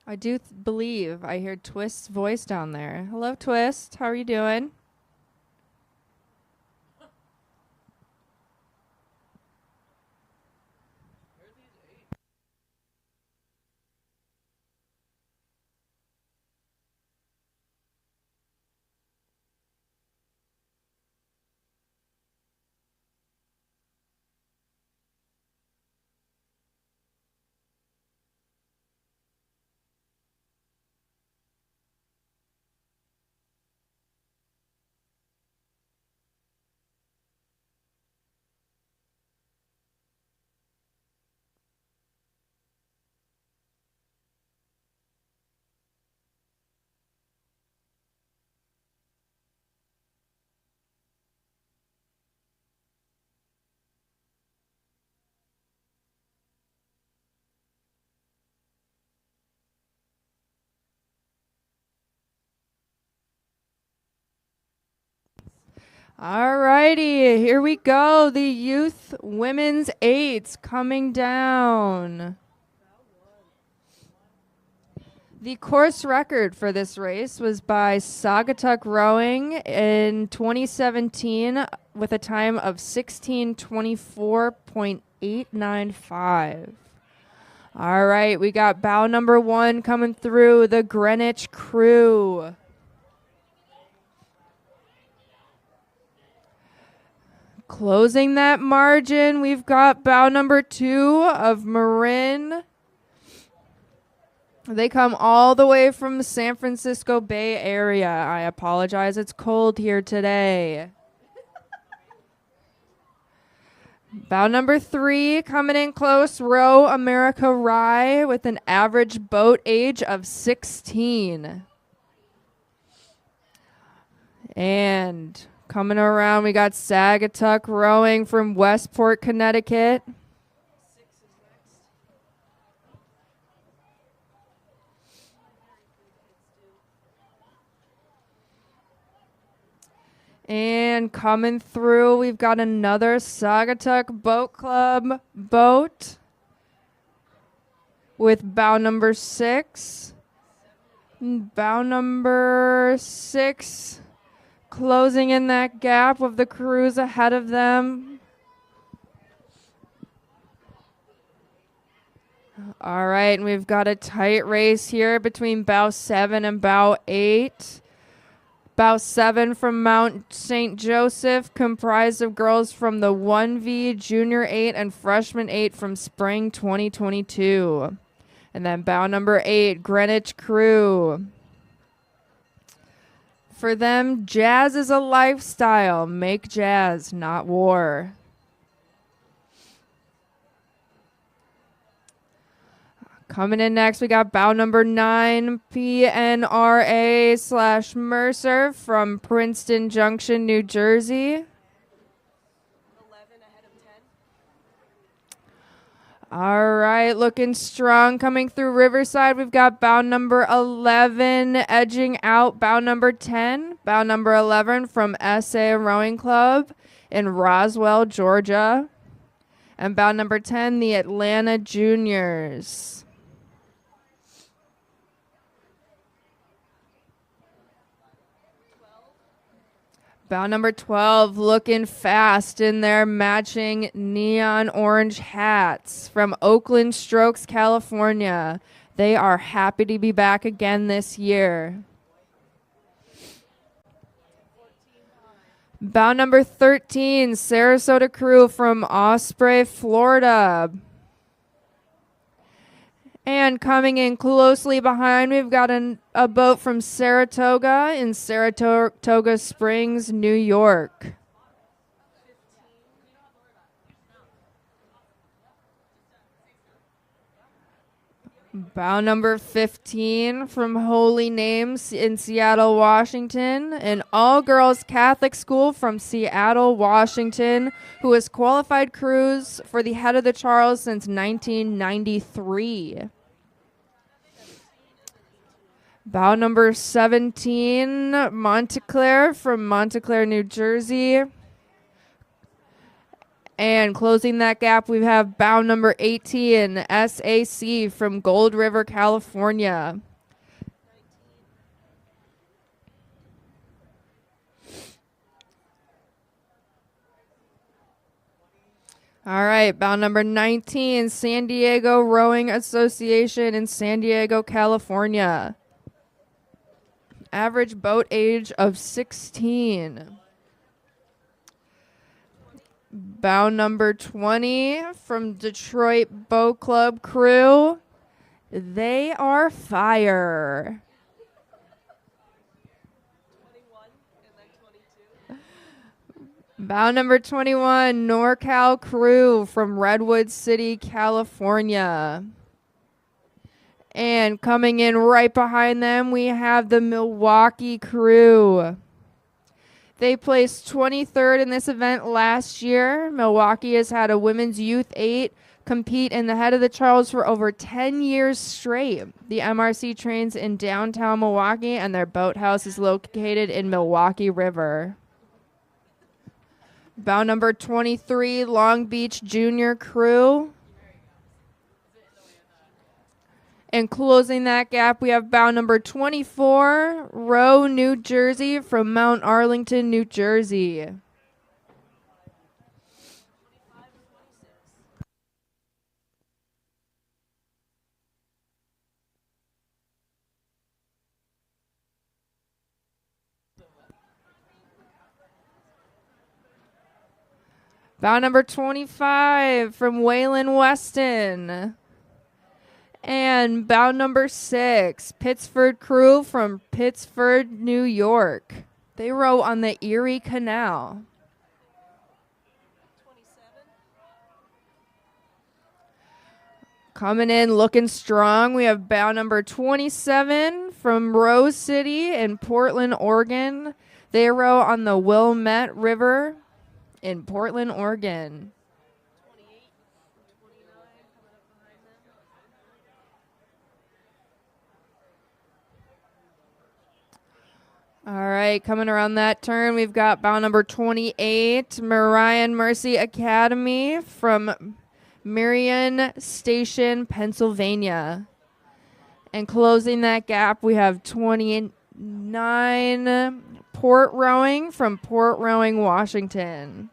I do believe I hear Twist's voice down there. Hello, Twist. How are you doing? All righty, here we go. The youth women's eights coming down. The course record for this race was by Saugatuck Rowing in 2017 with a time of 16:24.895. All right, we got bow number 1 coming through, the Greenwich Crew. Closing that margin, we've got bow number 2 of Marin. They come all the way from the San Francisco Bay Area. I apologize, it's cold here today. Bow number 3 coming in close, Row America Rye with an average boat age of 16. And coming around, we got Saugatuck Rowing from Westport, Connecticut. And coming through, we've got another Saugatuck Boat Club boat with bow number 6. Bow number 6 closing in that gap with the crews ahead of them. All right, and we've got a tight race here between bow 7 and bow 8. Bow 7 from Mount St. Joseph, comprised of girls from the 1V, Junior 8, and Freshman 8 from Spring 2022. And then bow number 8, Greenwich Crew. For them, jazz is a lifestyle. Make jazz, not war. Coming in next, we got bow number 9, PNRA/Mercer from Princeton Junction, New Jersey. 11 ahead of 10. All right, looking strong coming through Riverside. We've got bow number 11 edging out bow number 10. Bow number 11 from SA Rowing Club in Roswell, Georgia. And bow number 10, the Atlanta Juniors. Bow number 12 looking fast in their matching neon orange hats from Oakland Strokes, California. They are happy to be back again this year. Bow number 13, Sarasota Crew from Osprey, Florida. And coming in closely behind, we've got a boat from Saratoga in Saratoga Springs, New York. Bow number 15 from Holy Names in Seattle, Washington. An all-girls Catholic school from Seattle, Washington, who has qualified crews for the Head of the Charles since 1993. Bow number 17, Montclair from Montclair, New Jersey. And closing that gap, we have bound number 18, SAC from Gold River, California. All right, bound number 19, San Diego Rowing Association in San Diego, California. Average boat age of 16. Bound number 20 from Detroit Boat Club crew. They are fire. Bound number 21, NorCal crew from Redwood City, California. And coming in right behind them, we have the Milwaukee crew. They placed 23rd in this event last year. Milwaukee has had a women's youth 8 compete in the head of the Charles for over 10 years straight. The MRC trains in downtown Milwaukee, and their boathouse is located in Milwaukee River. Bound number 23, Long Beach Junior crew. And closing that gap, we have bound number 24, Row, New Jersey from Mount Arlington, New Jersey. Bound number 25 from Waylon Weston. And bound number 6, Pittsford crew from Pittsford, New York. They row on the Erie Canal. Coming in looking strong, we have bound number 27 from Rose City in Portland, Oregon. They row on the Wilmette River in Portland, Oregon. All right, coming around that turn, we've got bound number 28, Marion Mercy Academy from Marion Station, Pennsylvania. And closing that gap, we have 29, Port Rowing from Port Rowing, Washington.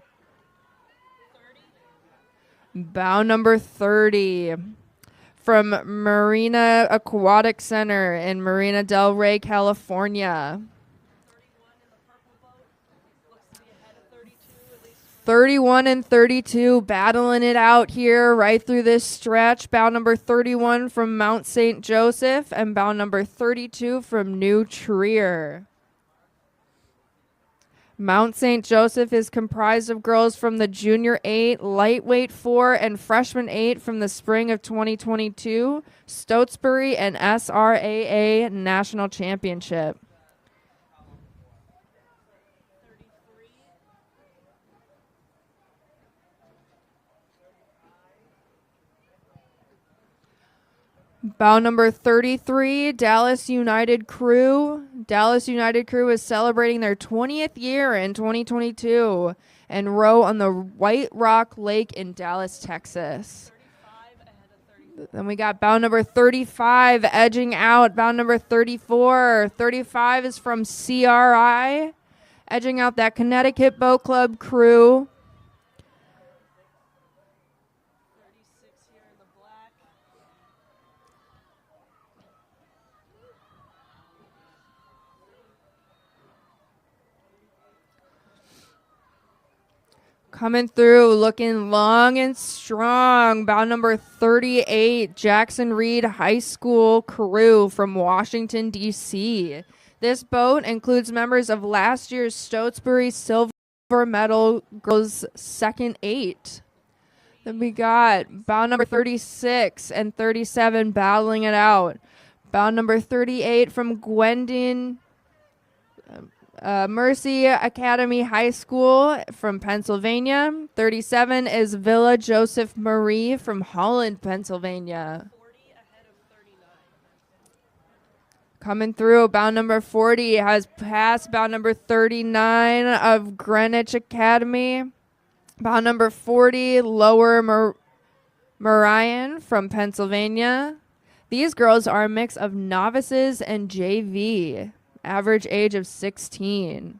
Bound number 30 from Marina Aquatic Center in Marina del Rey, California. 31 and 32 battling it out here right through this stretch. Bound number 31 from Mount St. Joseph and bound number 32 from New Trier. Mount St. Joseph is comprised of girls from the Junior 8, Lightweight 4, and Freshman 8 from the spring of 2022, Stotesbury and SRAA National Championship. Bound number 33, Dallas United Crew. Dallas United Crew is celebrating their 20th year in 2022 and row on the White Rock Lake in Dallas, Texas. Then we got bound number 35 edging out. Bound number 34. 35 is from CRI, edging out that Connecticut Boat Club crew. Coming through, looking long and strong. Bound number 38, Jackson Reed High School crew from Washington, D.C. This boat includes members of last year's Stotesbury Silver Medal Girls Second 8. Then we got bound number 36 and 37 battling it out. Bound number 38 from Gwendon Mercy Academy High School from Pennsylvania. 37 is Villa Joseph Marie from Holland, Pennsylvania. Coming through, bound number 40 has passed bound number 39 of Greenwich Academy. Bout number 40, Lower Marion from Pennsylvania. These girls are a mix of novices and JV. Average age of 16.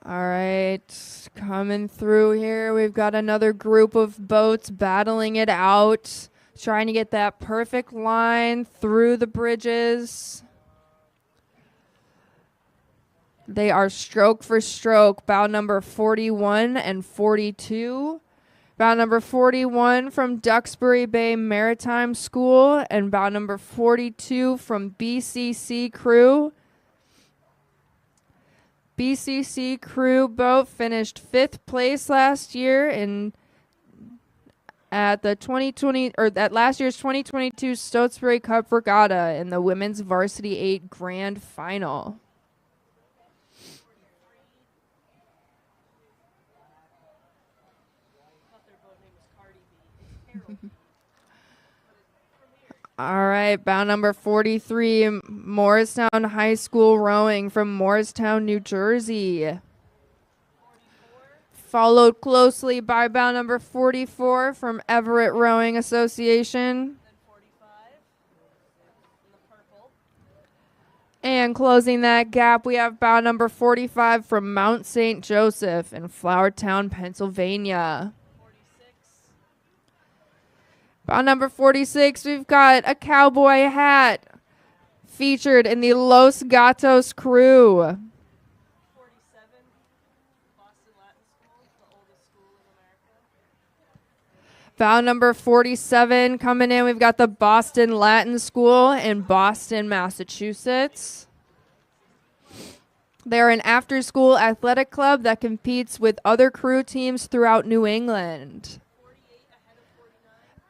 All right, coming through here, we've got another group of boats battling it out, trying to get that perfect line through the bridges. They are stroke for stroke, bow number 41 and 42. Bow number 41 from Duxbury Bay Maritime School and bow number 42 from BCC Crew. BCC Crew boat finished 5th place last year at the 2020 or at last year's 2022 Stotesbury Cup Regatta in the Women's Varsity 8 Grand Final. All right, bow number 43, Morristown High School Rowing from Morristown, New Jersey. Followed closely by bow number 44 from Everett Rowing Association. And closing that gap, we have bow number 45 from Mount St. Joseph in Flourtown, Pennsylvania. Bow number 46, we've got a cowboy hat featured in the Los Gatos Crew. 47, Boston Latin School, the oldest school in America. Bow number 47 coming in, we've got the Boston Latin School in Boston, Massachusetts. They're an after-school athletic club that competes with other crew teams throughout New England.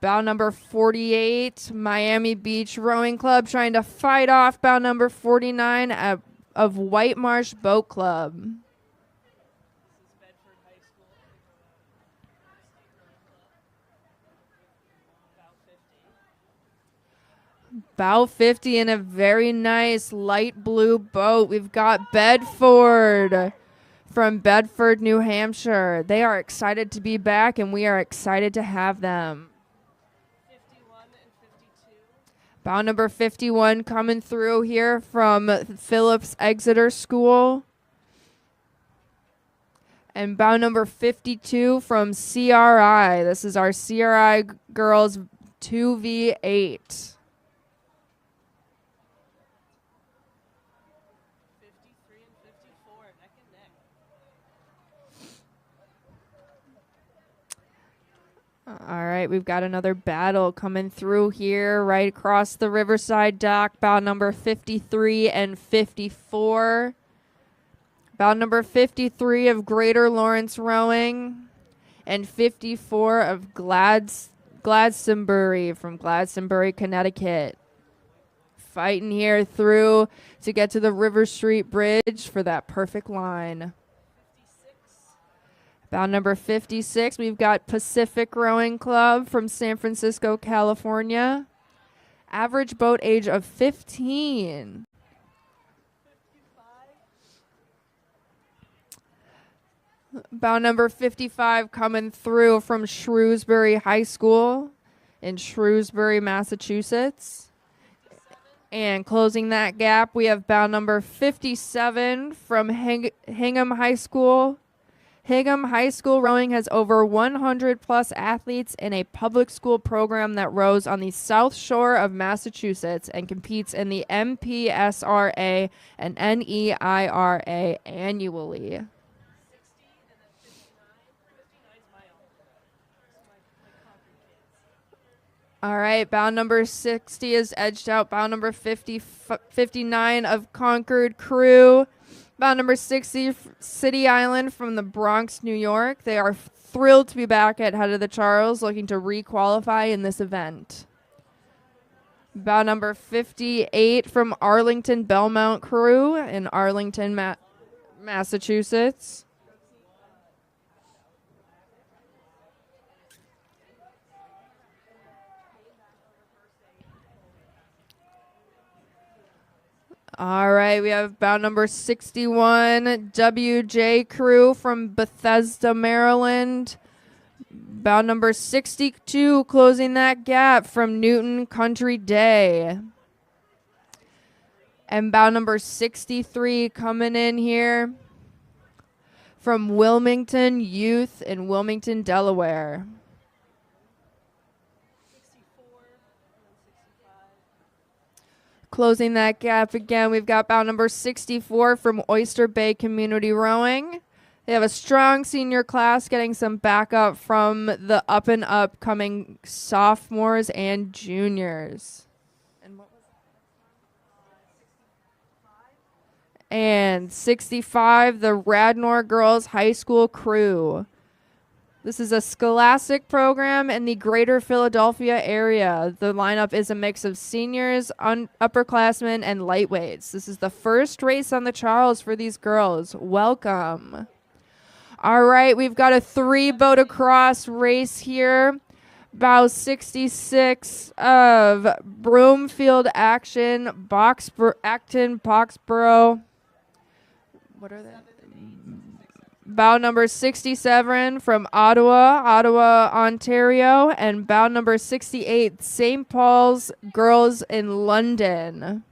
Bow number 48, Miami Beach Rowing Club trying to fight off bow number 49 of White Marsh Boat Club. Bow 50 in a very nice light blue boat. We've got Bedford from Bedford, New Hampshire. They are excited to be back, and we are excited to have them. 51 and 52. Bow number 51 coming through here from Phillips Exeter School. And bow number 52 from CRI. This is our CRI girls 2v8. 53 and 54, neck and neck. All right, we've got another battle coming through here right across the Riverside dock. Bow number 53 and 54. Bow number 53 of Greater Lawrence Rowing and 54 of Glastonbury from Glastonbury, Connecticut. Fighting here through to get to the River Street Bridge for that perfect line. 56. Bow number 56, we've got Pacific Rowing Club from San Francisco, California. Average boat age of 15. 55. Bow number 55 coming through from Shrewsbury High School in Shrewsbury, Massachusetts. And closing that gap, we have bow number 57 from Hingham High School. Hingham High School Rowing has over 100 plus athletes in a public school program that rows on the South Shore of Massachusetts and competes in the MPSRA and NEIRA annually. 60 and then 59. 59's my own. My Concord kids. All right, bow number 60 is edged out. Bow number 59 of Concord Crew. Bow number 60, City Island from the Bronx, New York. They are thrilled to be back at Head of the Charles, looking to re-qualify in this event. Bow number 58 from Arlington Belmont Crew in Arlington, Massachusetts. All right, we have bow number 61, WJ Crew from Bethesda, Maryland. Bow number 62, closing that gap from Newton Country Day. And bow number 63 coming in here from Wilmington Youth in Wilmington, Delaware. Closing that gap again, we've got bow number 64 from Oyster Bay Community Rowing. They have a strong senior class getting some backup from the up and upcoming sophomores and juniors. And 65, the Radnor Girls High School Crew. This is a scholastic program in the greater Philadelphia area. The lineup is a mix of seniors, upperclassmen, and lightweights. This is the first race on the Charles for these girls. Welcome. All right, we've got a 3-boat across race here. Bow 66 of Broomfield Acton, Boxborough. What are they? Bow number 67 from Ottawa, Ontario, and bow number 68, St. Paul's Girls in London.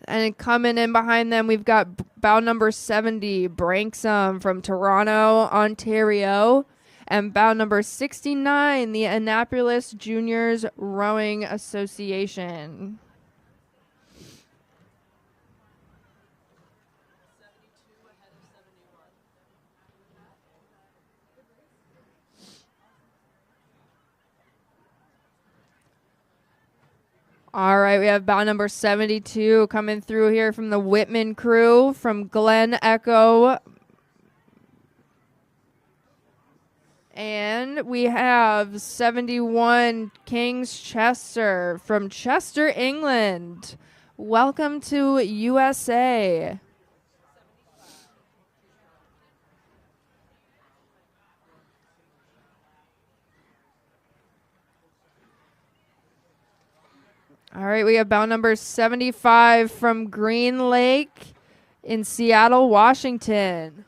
And coming in behind them, we've got bow number 70, Branksome from Toronto, Ontario, and bow number 69, the Annapolis Juniors Rowing Association. All right, we have bow number 72 coming through here from the Whitman Crew from Glen Echo. And we have 71 King's Chester from Chester, England. Welcome to USA. All right, we have bow number 75 from Green Lake in Seattle, Washington.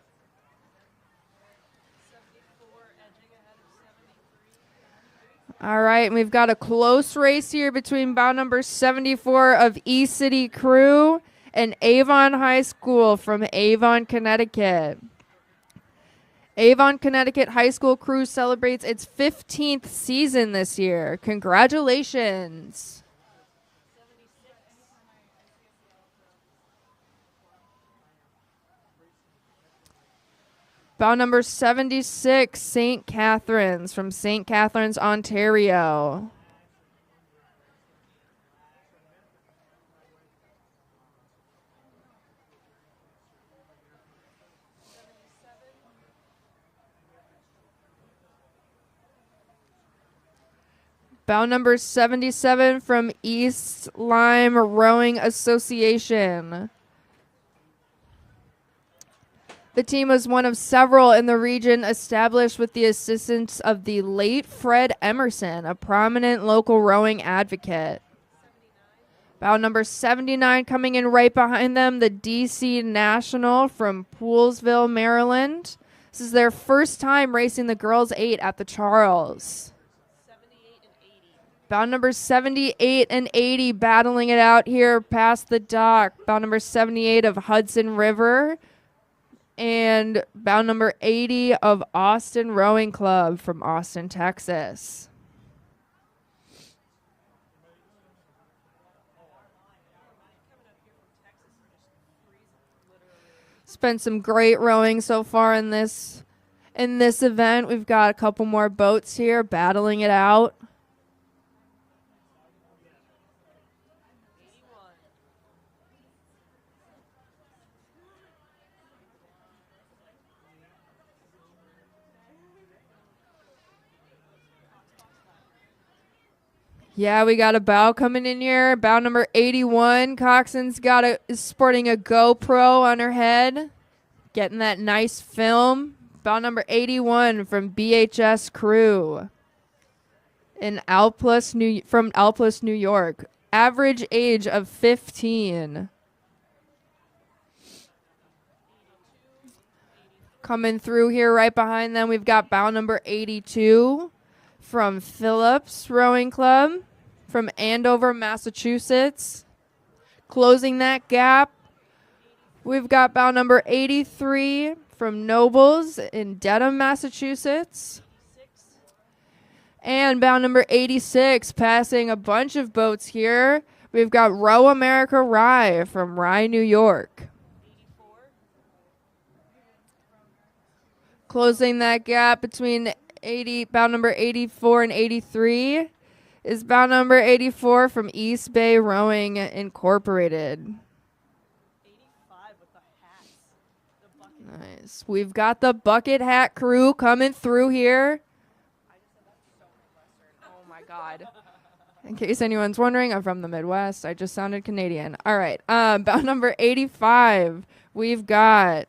All right, and we've got a close race here between bow number 74 of E-City Crew and Avon High School from Avon, Connecticut. Avon, Connecticut High School Crew celebrates its 15th season this year. Congratulations. Bow number 76, St. Catharines from St. Catharines, Ontario. Bow number 77 from East Lyme Rowing Association. The team was one of several in the region established with the assistance of the late Fred Emerson, a prominent local rowing advocate. Bow number 79 coming in right behind them, the DC National from Poolesville, Maryland. This is their first time racing the girls 8 at the Charles. Bow number 78 and 80 battling it out here past the dock. Bow number 78 of Hudson River. And bow number 80 of Austin Rowing Club from Austin, Texas. It's been some great rowing so far in this event. We've got a couple more boats here battling it out. Yeah, we got a bow coming in here. Bow number 81. Coxswain's is sporting a GoPro on her head. Getting that nice film. Bow number 81 from BHS Crew from Alplus, New York. Average age of 15. Coming through here right behind them, we've got bow number 82 from Phillips Rowing Club from Andover, Massachusetts. Closing that gap, we've got bow number 83 from Nobles in Dedham, Massachusetts. And bow number 86, passing a bunch of boats here. We've got Row America Rye from Rye, New York. Closing that gap between bow number 84 and 83 is bow number 84 from East Bay Rowing Incorporated. Nice. We've got the bucket hat crew coming through here. Oh my God. In case anyone's wondering, I'm from the Midwest. I just sounded Canadian. All right. Bow number 85. We've got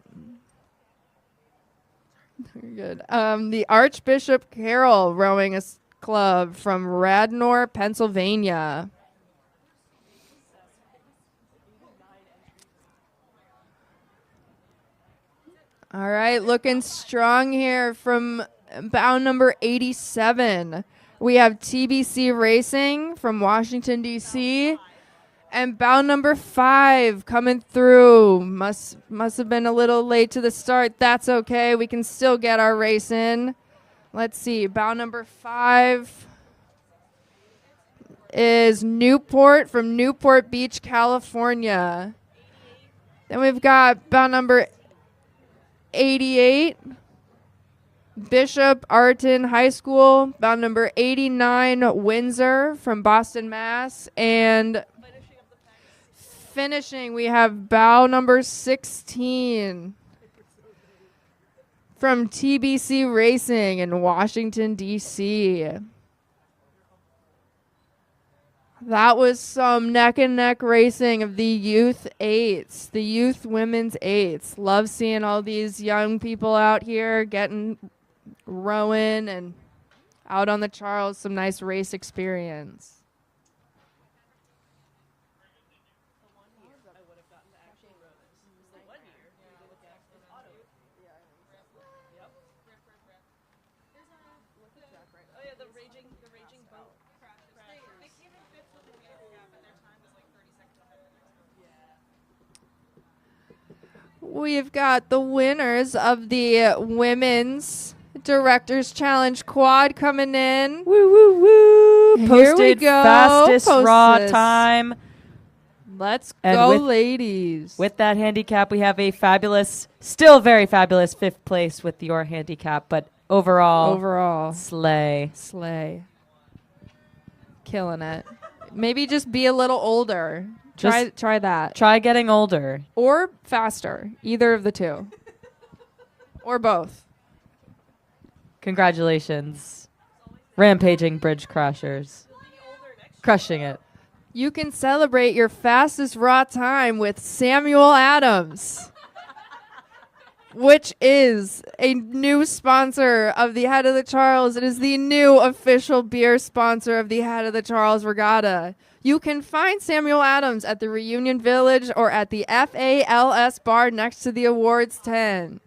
very good. The Archbishop Carroll Rowing Club from Radnor, Pennsylvania. All right, looking strong here from bow number 87. We have TBC Racing from Washington, D.C. And bow number 5 coming through. Must have been a little late to the start. That's okay. We can still get our race in. Let's see. Bow number 5 is Newport from Newport Beach, California. Then we've got bow number 88, Bishop Arton High School. Bow number 89, Windsor from Boston, Mass. And finishing, we have bow number 16 from TBC Racing in Washington, D.C. That was some neck-and-neck racing of the youth eights, the youth women's eights. Love seeing all these young people out here getting rowing and out on the Charles, some nice race experience. We've got the winners of the Women's Directors Challenge Quad coming in. Woo, woo, woo. Here Posted we go. fastest raw Posters. time. Let's And go, with- ladies. With that handicap, we have a fabulous, still very fabulous 5th place with your handicap, but overall, slay. Killing it. Maybe just be a little older. Just Try that. Try getting older. Or faster. Either of the two. Or both. Congratulations. Rampaging bridge crashers. Crushing it. You can celebrate your fastest raw time with Samuel Adams, which is a new sponsor of the Head of the Charles. It is the new official beer sponsor of the Head of the Charles Regatta. You can find Samuel Adams at the Reunion Village or at the FALS bar next to the awards tent.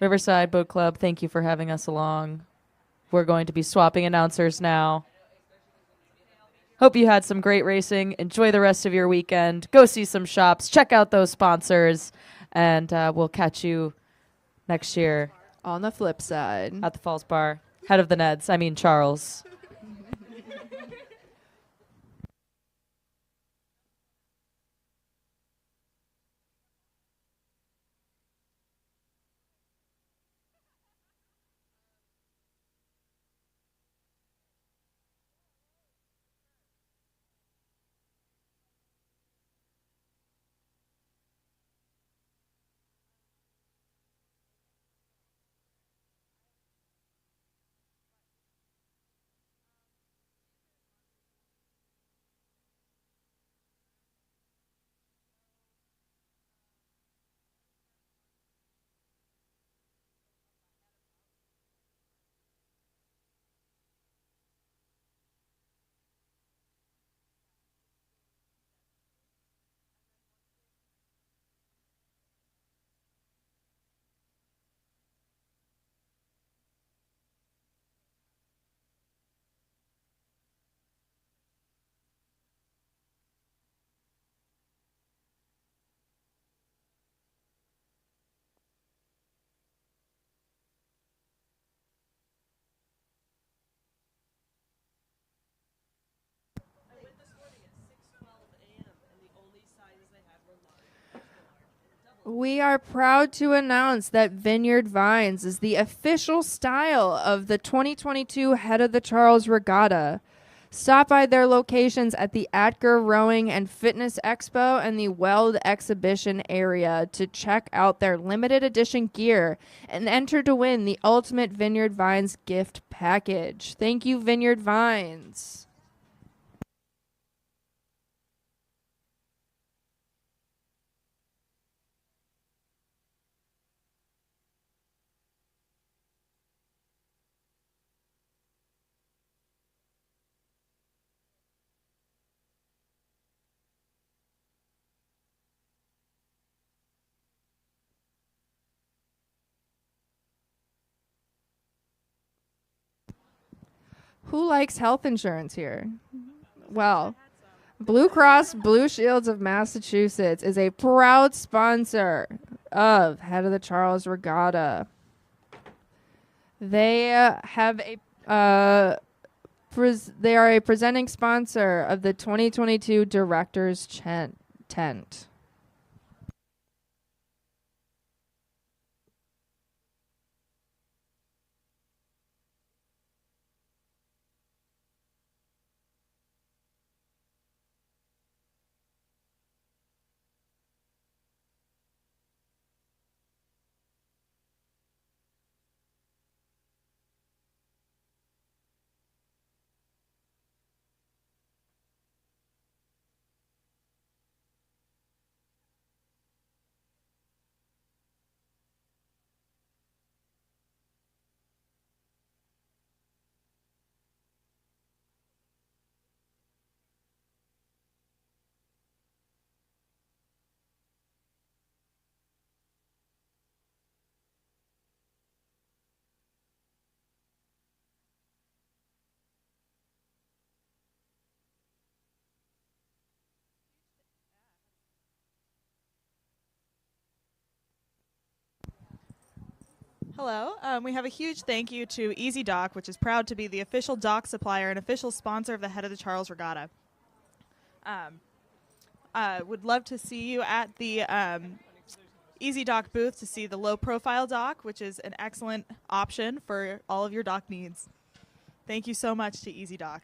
Riverside Boat Club, thank you for having us along. We're going to be swapping announcers now. Hope you had some great racing. Enjoy the rest of your weekend. Go see some shops. Check out those sponsors. And we'll catch you next year On the flip side. at the Falls Bar. Head of the Neds. I mean, Charles. We are proud to announce that Vineyard Vines is the official style of the 2022 Head of the Charles Regatta. Stop by their locations at the Atger Rowing and Fitness Expo and the Weld Exhibition area to check out their limited edition gear and enter to win the Ultimate Vineyard Vines gift package. Thank you, Vineyard Vines. Who likes health insurance here? Well, Blue Cross Blue Shields of Massachusetts is a proud sponsor of Head of the Charles Regatta. They have a they are a presenting sponsor of the 2022 Directors Tent. Hello. We have a huge thank you to Easy Dock, which is proud to be the official dock supplier and official sponsor of the Head of the Charles Regatta. Would love to see you at the Easy Dock booth to see the low-profile dock, which is an excellent option for all of your dock needs. Thank you so much to Easy Dock.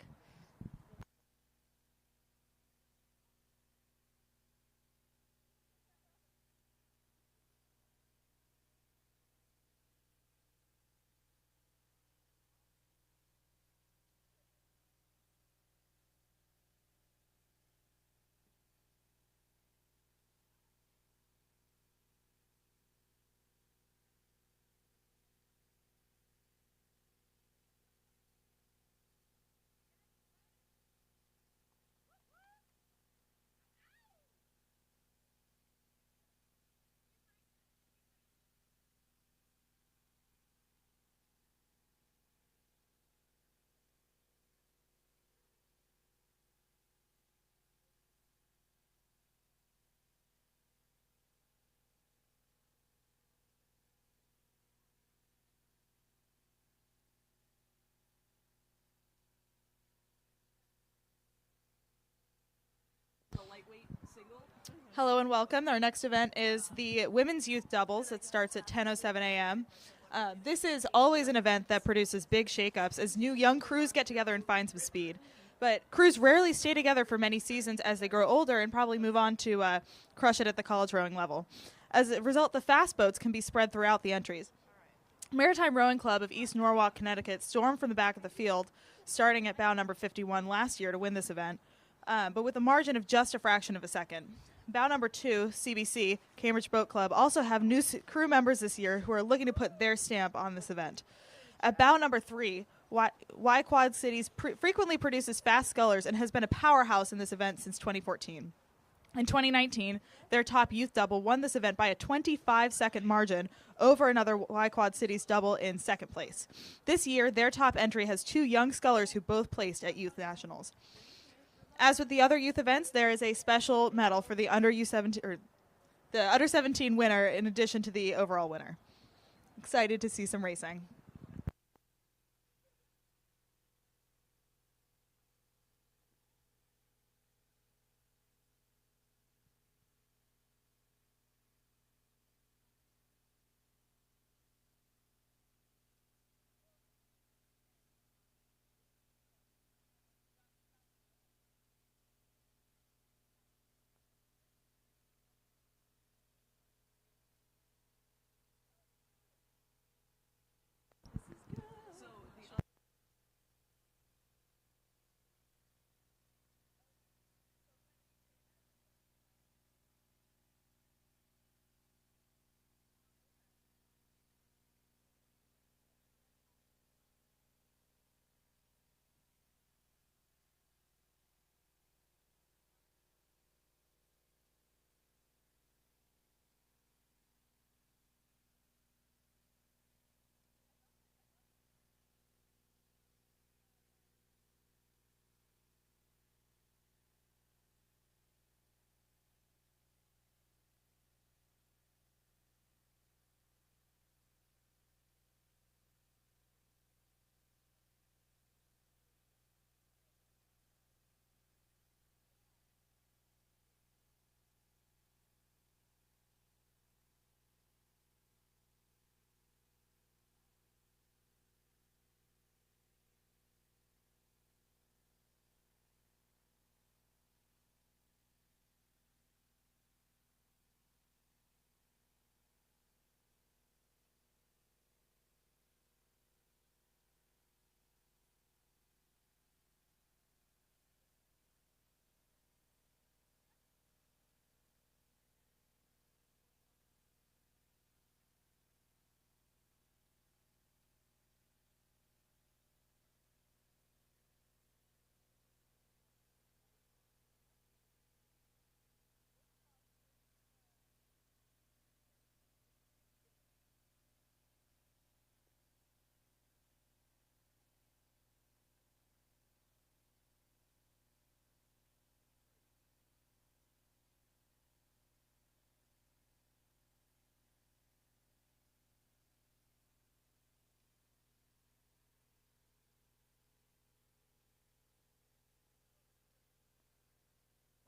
Hello and welcome. Our next event is the Women's Youth Doubles. It starts at 10:07 a.m. This is always an event that produces big shakeups as new young crews get together and find some speed. But crews rarely stay together for many seasons as they grow older and probably move on to crush it at the college rowing level. As a result, the fast boats can be spread throughout the entries. Maritime Rowing Club of East Norwalk, Connecticut stormed from the back of the field, starting at bow number 51 last year to win this event, but with a margin of just a fraction of a second. Bow number 2, CBC, Cambridge Boat Club, also have new crew members this year who are looking to put their stamp on this event. At bow number 3, Y Quad Cities frequently produces fast scullers and has been a powerhouse in this event since 2014. In 2019, their top youth double won this event by a 25-second margin over another Y Quad Cities double in second place. This year, their top entry has 2 young scullers who both placed at youth nationals. As with the other youth events, there is a special medal for the under 17 winner in addition to the overall winner. Excited to see some racing.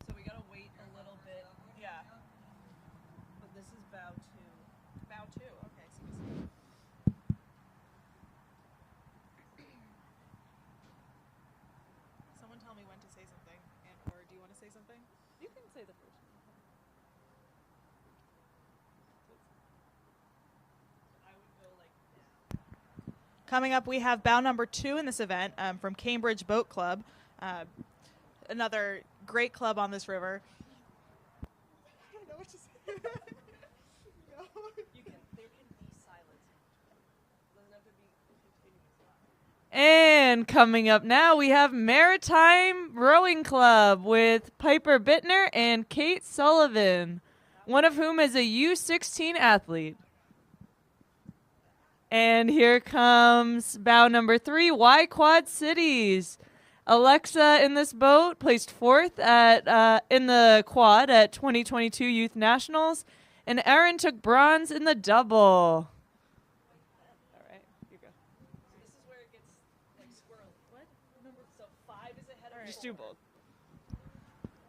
So we gotta wait a little bit. Yeah. But this is bow 2. Bow 2, okay. Someone tell me when to say something. Or do you want to say something? You can say the first one. Coming up, we have bow number 2 in this event from Cambridge Boat Club, another great club on this river. I don't know what to say. No. There can be silence. It doesn't have to be continuous. And coming up now, we have Maritime Rowing Club with Piper Bittner and Kate Sullivan, one of whom is a U16 athlete. And here comes bow number 3, Y Quad Cities. Alexa in this boat placed 4th at in the quad at 2022 Youth Nationals, and Erin took bronze in the double. All right, here you go. So this is where it gets like squirrely. What? Number 5 is ahead of Just do both.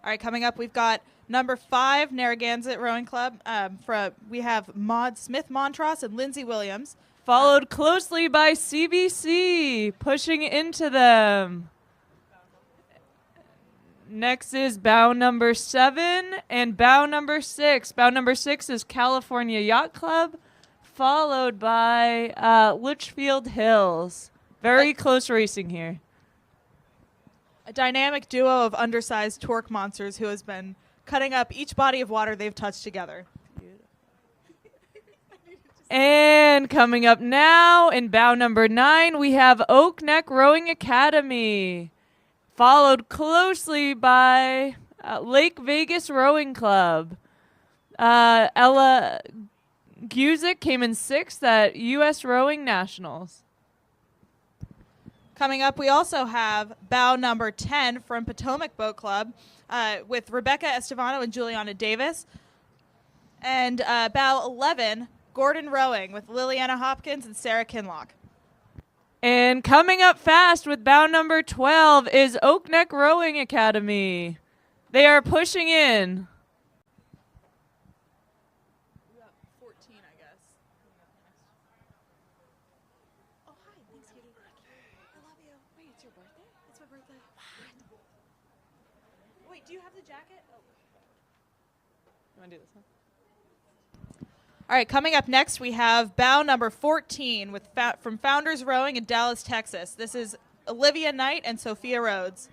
All right, coming up, we've got number 5, Narragansett Rowing Club. We have Maud Smith Montross and Lindsay Williams. Followed closely by CBC, pushing into them. Next is bow number 7 and bow number 6. Bow number 6 is California Yacht Club, followed by Litchfield Hills. Very close racing here. A dynamic duo of undersized torque monsters who has been cutting up each body of water they've touched together. And coming up now in bow number 9, we have Oak Neck Rowing Academy, followed closely by Lake Vegas Rowing Club. Ella Guzik came in 6th at U.S. Rowing Nationals. Coming up, we also have bow number 10 from Potomac Boat Club with Rebecca Estevano and Juliana Davis. And bow 11, Gordon Rowing with Liliana Hopkins and Sarah Kinlock. And coming up fast with bow number 12 is Oak Neck Rowing Academy. They are pushing in. 14, I guess. Oh, hi. Thanks, Katie. I love you. Wait, it's your birthday? It's my birthday. What? Wait, do you have the jacket? Oh. You want to do this one? All right, coming up next, we have bow number 14 with from Founders Rowing in Dallas, Texas. This is Olivia Knight and Sophia Rhodes.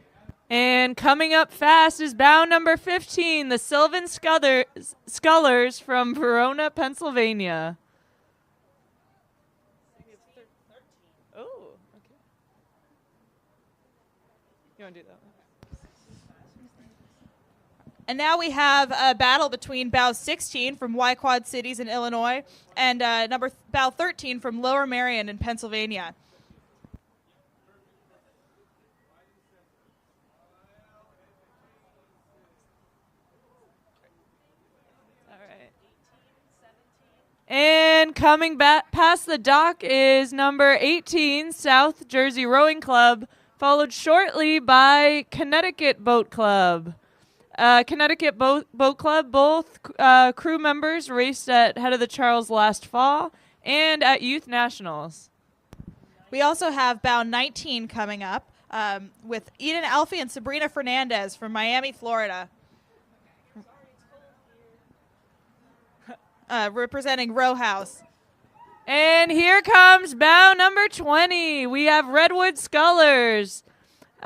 And coming up fast is bow number 15, the Sylvan Scullers from Verona, Pennsylvania. Oh, okay. You want to do that one? And now we have a battle between bow 16 from Y Quad Cities in Illinois and bow 13 from Lower Merion in Pennsylvania. All right. And coming back past the dock is number 18, South Jersey Rowing Club, followed shortly by Connecticut Boat Club. Connecticut Boat Club, both crew members raced at Head of the Charles last fall and at Youth Nationals. We also have bow 19 coming up with Eden Alfie and Sabrina Fernandez from Miami, Florida. Representing Row House. And here comes bow number 20. We have Redwood Scullers.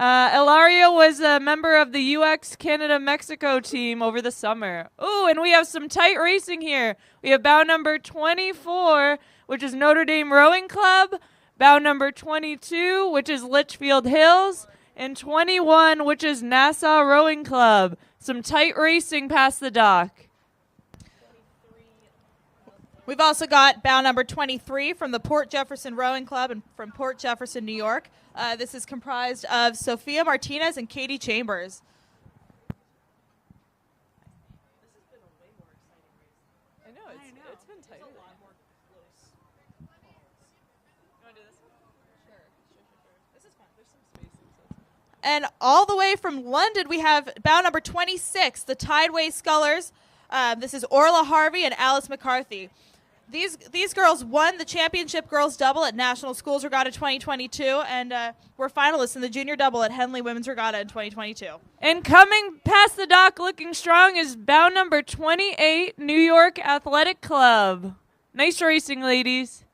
Ilaria was a member of the UX Canada-Mexico team over the summer. Ooh, and we have some tight racing here. We have bow number 24, which is Notre Dame Rowing Club, bow number 22, which is Litchfield Hills, and 21, which is Nassau Rowing Club. Some tight racing past the dock. We've also got bow number 23 from the Port Jefferson Rowing Club and from Port Jefferson, New York. This is comprised of Sophia Martinez and Katie Chambers. This has been a way more exciting race. I know, it's been tight. It's a lot more close. You want to do this one? Sure. This is fun. There's some spacing. And all the way from London, we have bow number 26, the Tideway Scullers. This is Orla Harvey and Alice McCarthy. These girls won the championship girls double at National Schools Regatta 2022 and were finalists in the junior double at Henley Women's Regatta in 2022. And coming past the dock looking strong is bow number 28, New York Athletic Club. Nice racing, ladies.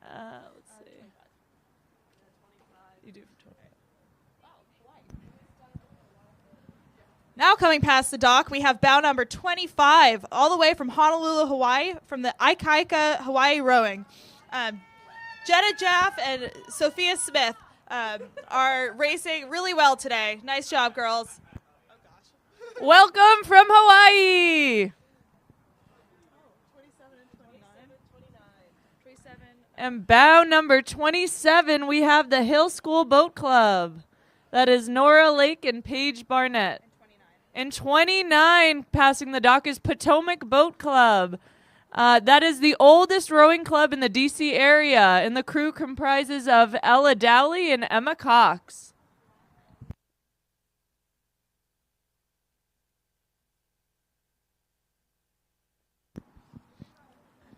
Let's see. You do for 20. Now coming past the dock, we have bow number 25, all the way from Honolulu, Hawaii, from the Ikaika Hawaii Rowing. Jenna Jaff and Sophia Smith are racing really well today. Nice job, girls. Welcome from Hawaii. And bow number 27, we have the Hill School Boat Club. That is Nora Lake and Paige Barnett. And 29, passing the dock, is Potomac Boat Club. That is the oldest rowing club in the D.C. area, and the crew comprises of Ella Dowley and Emma Cox.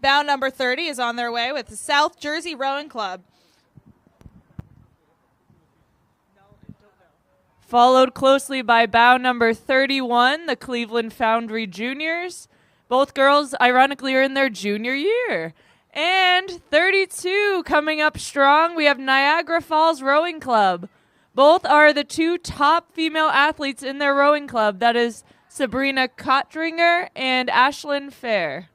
Bow number 30 is on their way with the South Jersey Rowing Club. Followed closely by bow number 31, the Cleveland Foundry Juniors. Both girls, ironically, are in their junior year. And 32 coming up strong, we have Niagara Falls Rowing Club. Both are the two top female athletes in their rowing club. That is Sabrina Kottringer and Ashlyn Fair.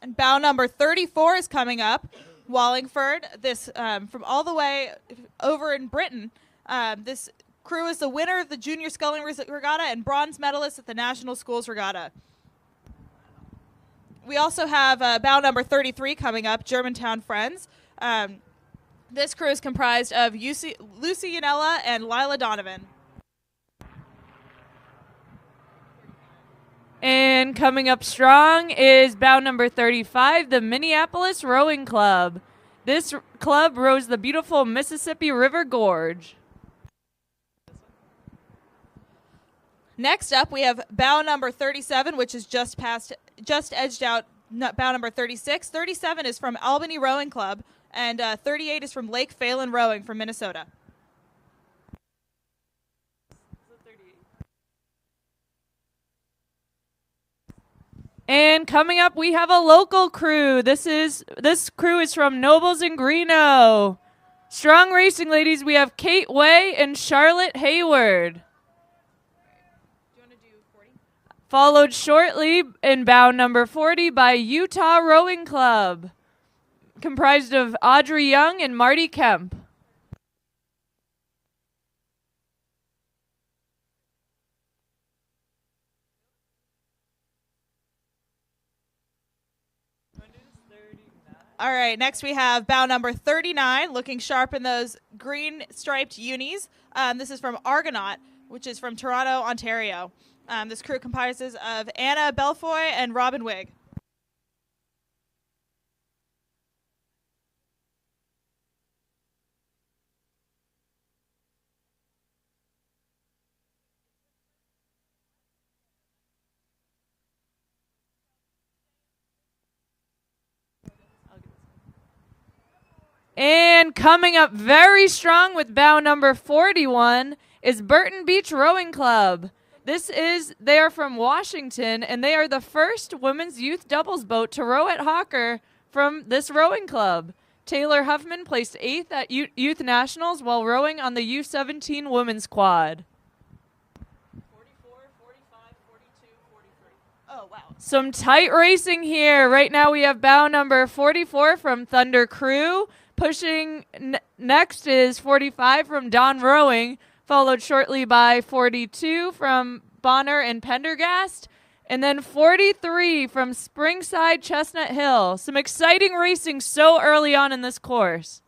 And bow number 34 is coming up. Wallingford, this from all the way over in Britain. This crew is the winner of the Junior Sculling Regatta and bronze medalist at the National Schools Regatta. We also have bow number 33 coming up, Germantown Friends. This crew is comprised of Lucy Yanella and Lila Donovan. And coming up strong is bow number 35, the Minneapolis Rowing Club. This club rows the beautiful Mississippi River Gorge. Next up, we have bow number 37, which is just edged out bow number 36. 37 is from Albany Rowing Club, and 38 is from Lake Phelan Rowing from Minnesota. And coming up, we have a local crew. This crew is from Nobles and Greeno. Strong racing ladies, we have Kate Way and Charlotte Hayward. Followed shortly in bow number 40 by Utah Rowing Club, comprised of Audrey Young and Marty Kemp. All right, next we have bow number 39, looking sharp in those green striped unis. This is from Argonaut, which is from Toronto, Ontario. This crew comprises of Anna Belfoy and Robin Wigg. And coming up very strong with bow number 41 is Burton Beach Rowing Club. They are from Washington, and they are the first women's youth doubles boat to row at HOCR from this rowing club. Taylor Huffman placed 8th at Youth Nationals while rowing on the U17 women's quad. 44, 45, 42, 43. Oh, wow. Some tight racing here. Right now we have bow number 44 from Thunder Crew. Pushing next is 45 from Don Rowing, followed shortly by 42 from Bonner and Pendergast, and then 43 from Springside Chestnut Hill. Some exciting racing so early on in this course.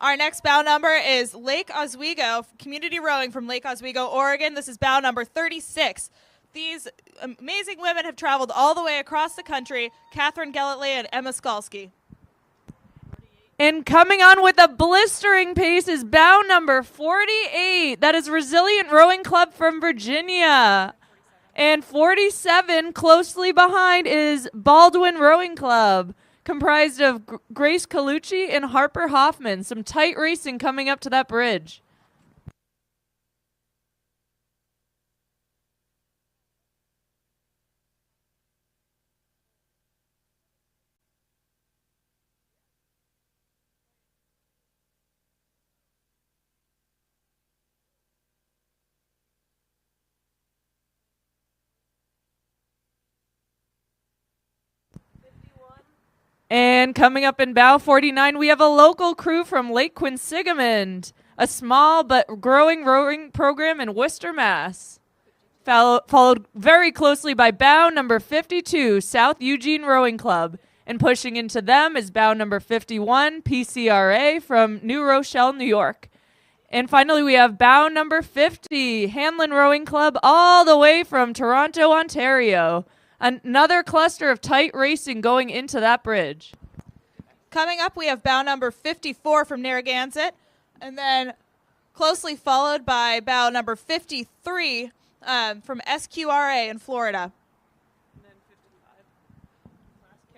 Our next bow number is Lake Oswego, community rowing from Lake Oswego, Oregon. This is bow number 36. These amazing women have traveled all the way across the country, Catherine Gelletley and Emma Skalski. And coming on with a blistering pace is bow number 48. That is Resilient Rowing Club from Virginia. And 47, closely behind, is Baldwin Rowing Club, comprised of Grace Colucci and Harper Hoffman. Some tight racing coming up to that bridge. And coming up in bow 49, we have a local crew from Lake Quinsigamond, a small but growing rowing program in Worcester, Mass. Followed very closely by bow number 52, South Eugene Rowing Club. And pushing into them is bow number 51, PCRA from New Rochelle, New York. And finally, we have bow number 50, Hanlon Rowing Club, all the way from Toronto, Ontario. Another cluster of tight racing going into that bridge. Coming up, we have bow number 54 from Narragansett, and then closely followed by bow number 53 from SQRA in Florida.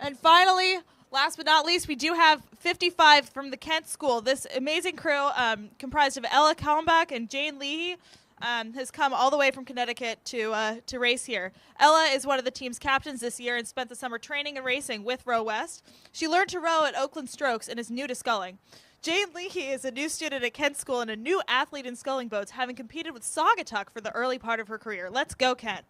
And finally, last but not least, we do have 55 from the Kent School. This amazing crew, comprised of Ella Kalmbach and Jane Leahy, has come all the way from Connecticut to race here. Ella is one of the team's captains this year and spent the summer training and racing with Row West. She learned to row at Oakland Strokes and is new to sculling. Jane Leahy is a new student at Kent School and a new athlete in sculling boats, having competed with Saugatuck for the early part of her career. Let's go, Kent.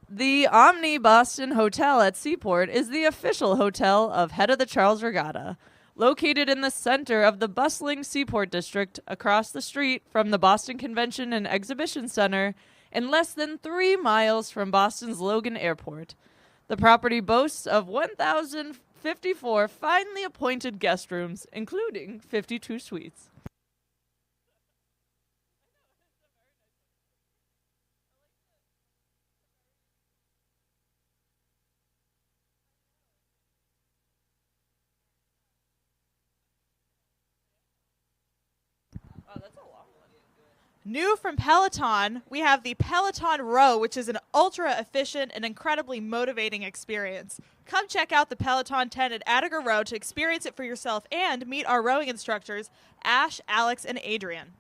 The Omni Boston Hotel at Seaport is the official hotel of Head of the Charles Regatta. Located in the center of the bustling Seaport District, across the street from the Boston Convention and Exhibition Center, and less than 3 miles from Boston's Logan Airport. The property boasts of 1,054 finely appointed guest rooms, including 52 suites. New from Peloton, we have the Peloton Row, which is an ultra-efficient and incredibly motivating experience. Come check out the Peloton tent at Attiger Row to experience it for yourself and meet our rowing instructors, Ash, Alex, and Adrian.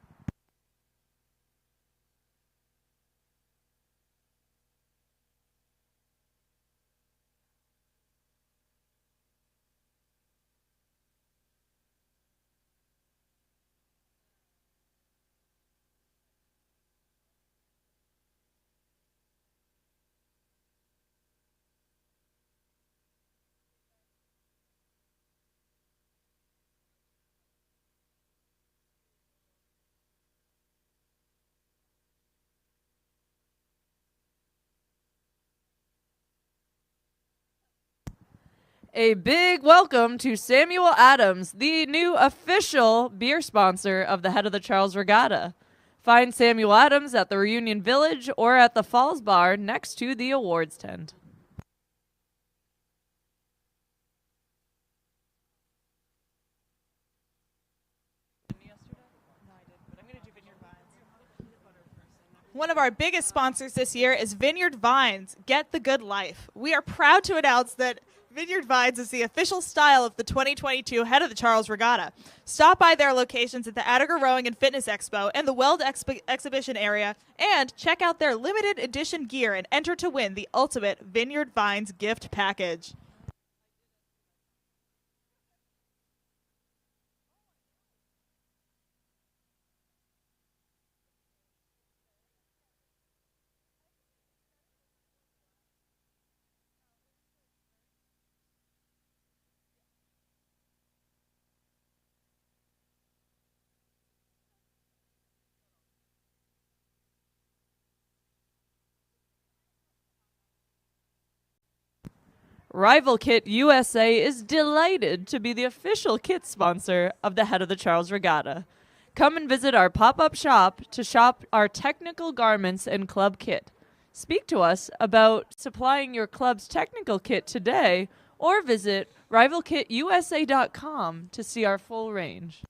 A big welcome to Samuel Adams, the new official beer sponsor of the Head of the Charles Regatta. Find Samuel Adams at the Reunion Village or at the Falls Bar next to the awards tent. One of our biggest sponsors this year is Vineyard Vines. Get the good life. We are proud to announce that Vineyard Vines is the official style of the 2022 Head of the Charles Regatta. Stop by their locations at the Attiger Rowing and Fitness Expo and the Weld Exhibition area, and check out their limited edition gear and enter to win the ultimate Vineyard Vines gift package. Rival Kit USA is delighted to be the official kit sponsor of the Head of the Charles Regatta. Come and visit our pop-up shop to shop our technical garments and club kit. Speak to us about supplying your club's technical kit today, or visit rivalkitusa.com to see our full range.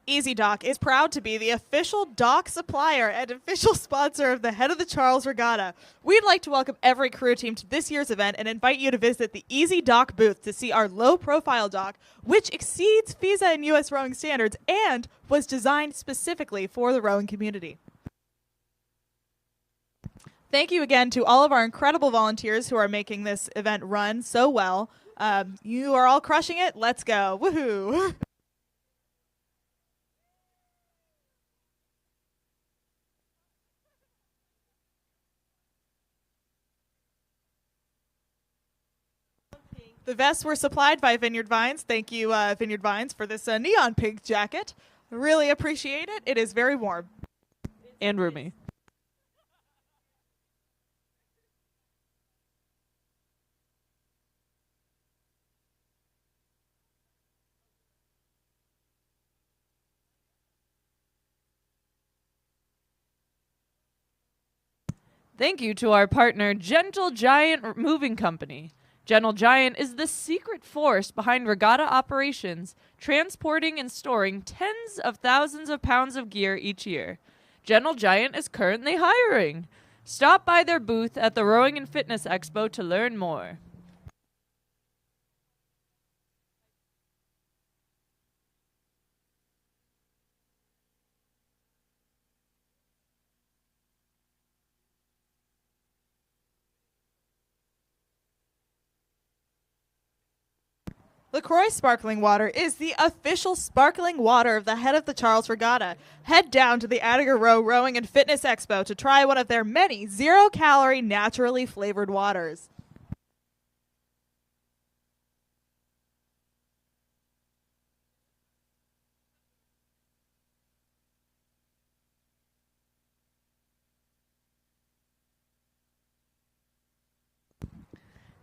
Easy Dock is proud to be the official dock supplier and official sponsor of the Head of the Charles Regatta. We'd like to welcome every crew team to this year's event and invite you to visit the Easy Dock booth to see our low-profile dock, which exceeds FISA and U.S. rowing standards and was designed specifically for the rowing community. Thank you again to all of our incredible volunteers who are making this event run so well. You are all crushing it. Let's go. Woohoo! The vests were supplied by Vineyard Vines. Thank you, Vineyard Vines, for this neon pink jacket. Really appreciate it. It is very warm. And roomy. Thank you to our partner, Gentle Giant Moving Company. Gentle Giant is the secret force behind regatta operations, transporting and storing tens of thousands of pounds of gear each year. Gentle Giant is currently hiring. Stop by their booth at the Rowing and Fitness Expo to learn more. LaCroix Sparkling Water is the official sparkling water of the Head of the Charles Regatta. Head down to the Attiger Row Rowing and Fitness Expo to try one of their many zero-calorie, naturally flavored waters.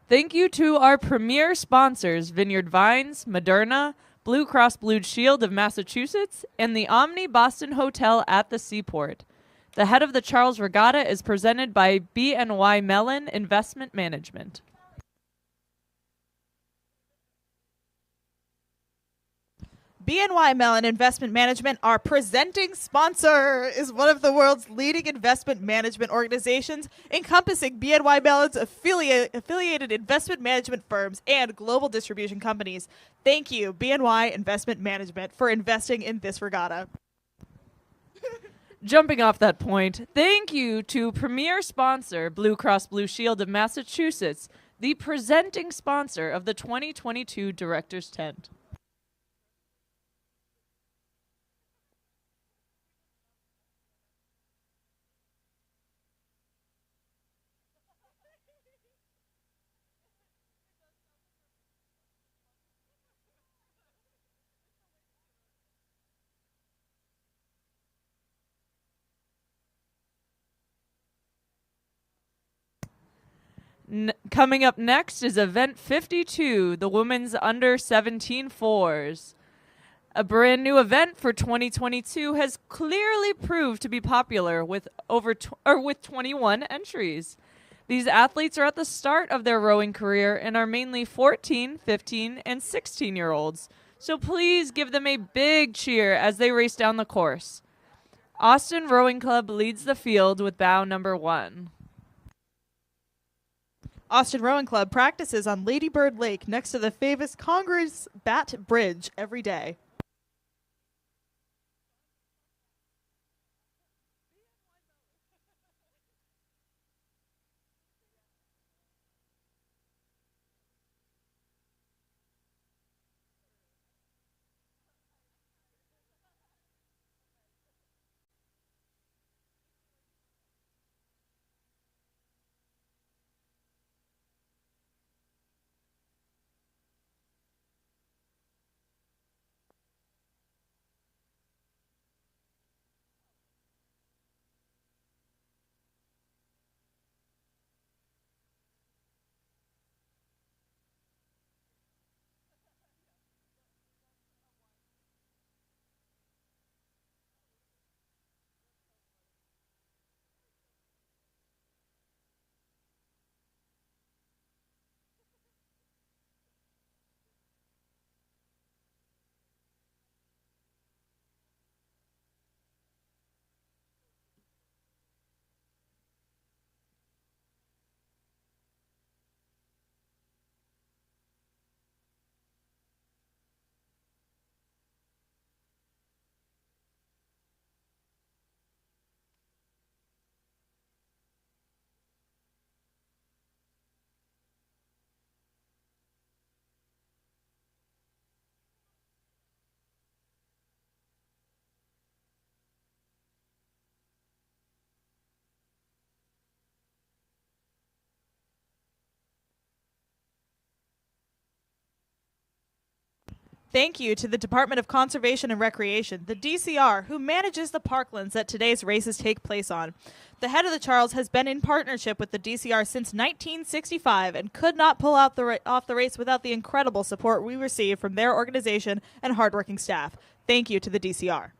Thank you to our premier sponsors, Vineyard Vines, Moderna, Blue Cross Blue Shield of Massachusetts, and the Omni Boston Hotel at the Seaport. The Head of the Charles Regatta is presented by BNY Mellon Investment Management. BNY Mellon Investment Management, our presenting sponsor, is one of the world's leading investment management organizations, encompassing BNY Mellon's affiliated investment management firms and global distribution companies. Thank you, BNY Investment Management, for investing in this regatta. Jumping off that point, thank you to premier sponsor, Blue Cross Blue Shield of Massachusetts, the presenting sponsor of the 2022 Director's Tent. Coming up next is Event 52, the Women's Under 17 Fours. A brand new event for 2022 has clearly proved to be popular with with 21 entries. These athletes are at the start of their rowing career and are mainly 14, 15, and 16-year-olds. So please give them a big cheer as they race down the course. Austin Rowing Club leads the field with bow number 1. Austin Rowing Club practices on Lady Bird Lake next to the famous Congress Bat Bridge every day. thank you to the Department of Conservation and Recreation, the DCR, who manages the parklands that today's races take place on. The head of the Charles has been in partnership with the DCR since 1965 and could not pull out off the race without the incredible support we receive from their organization and hardworking staff. Thank you to the DCR.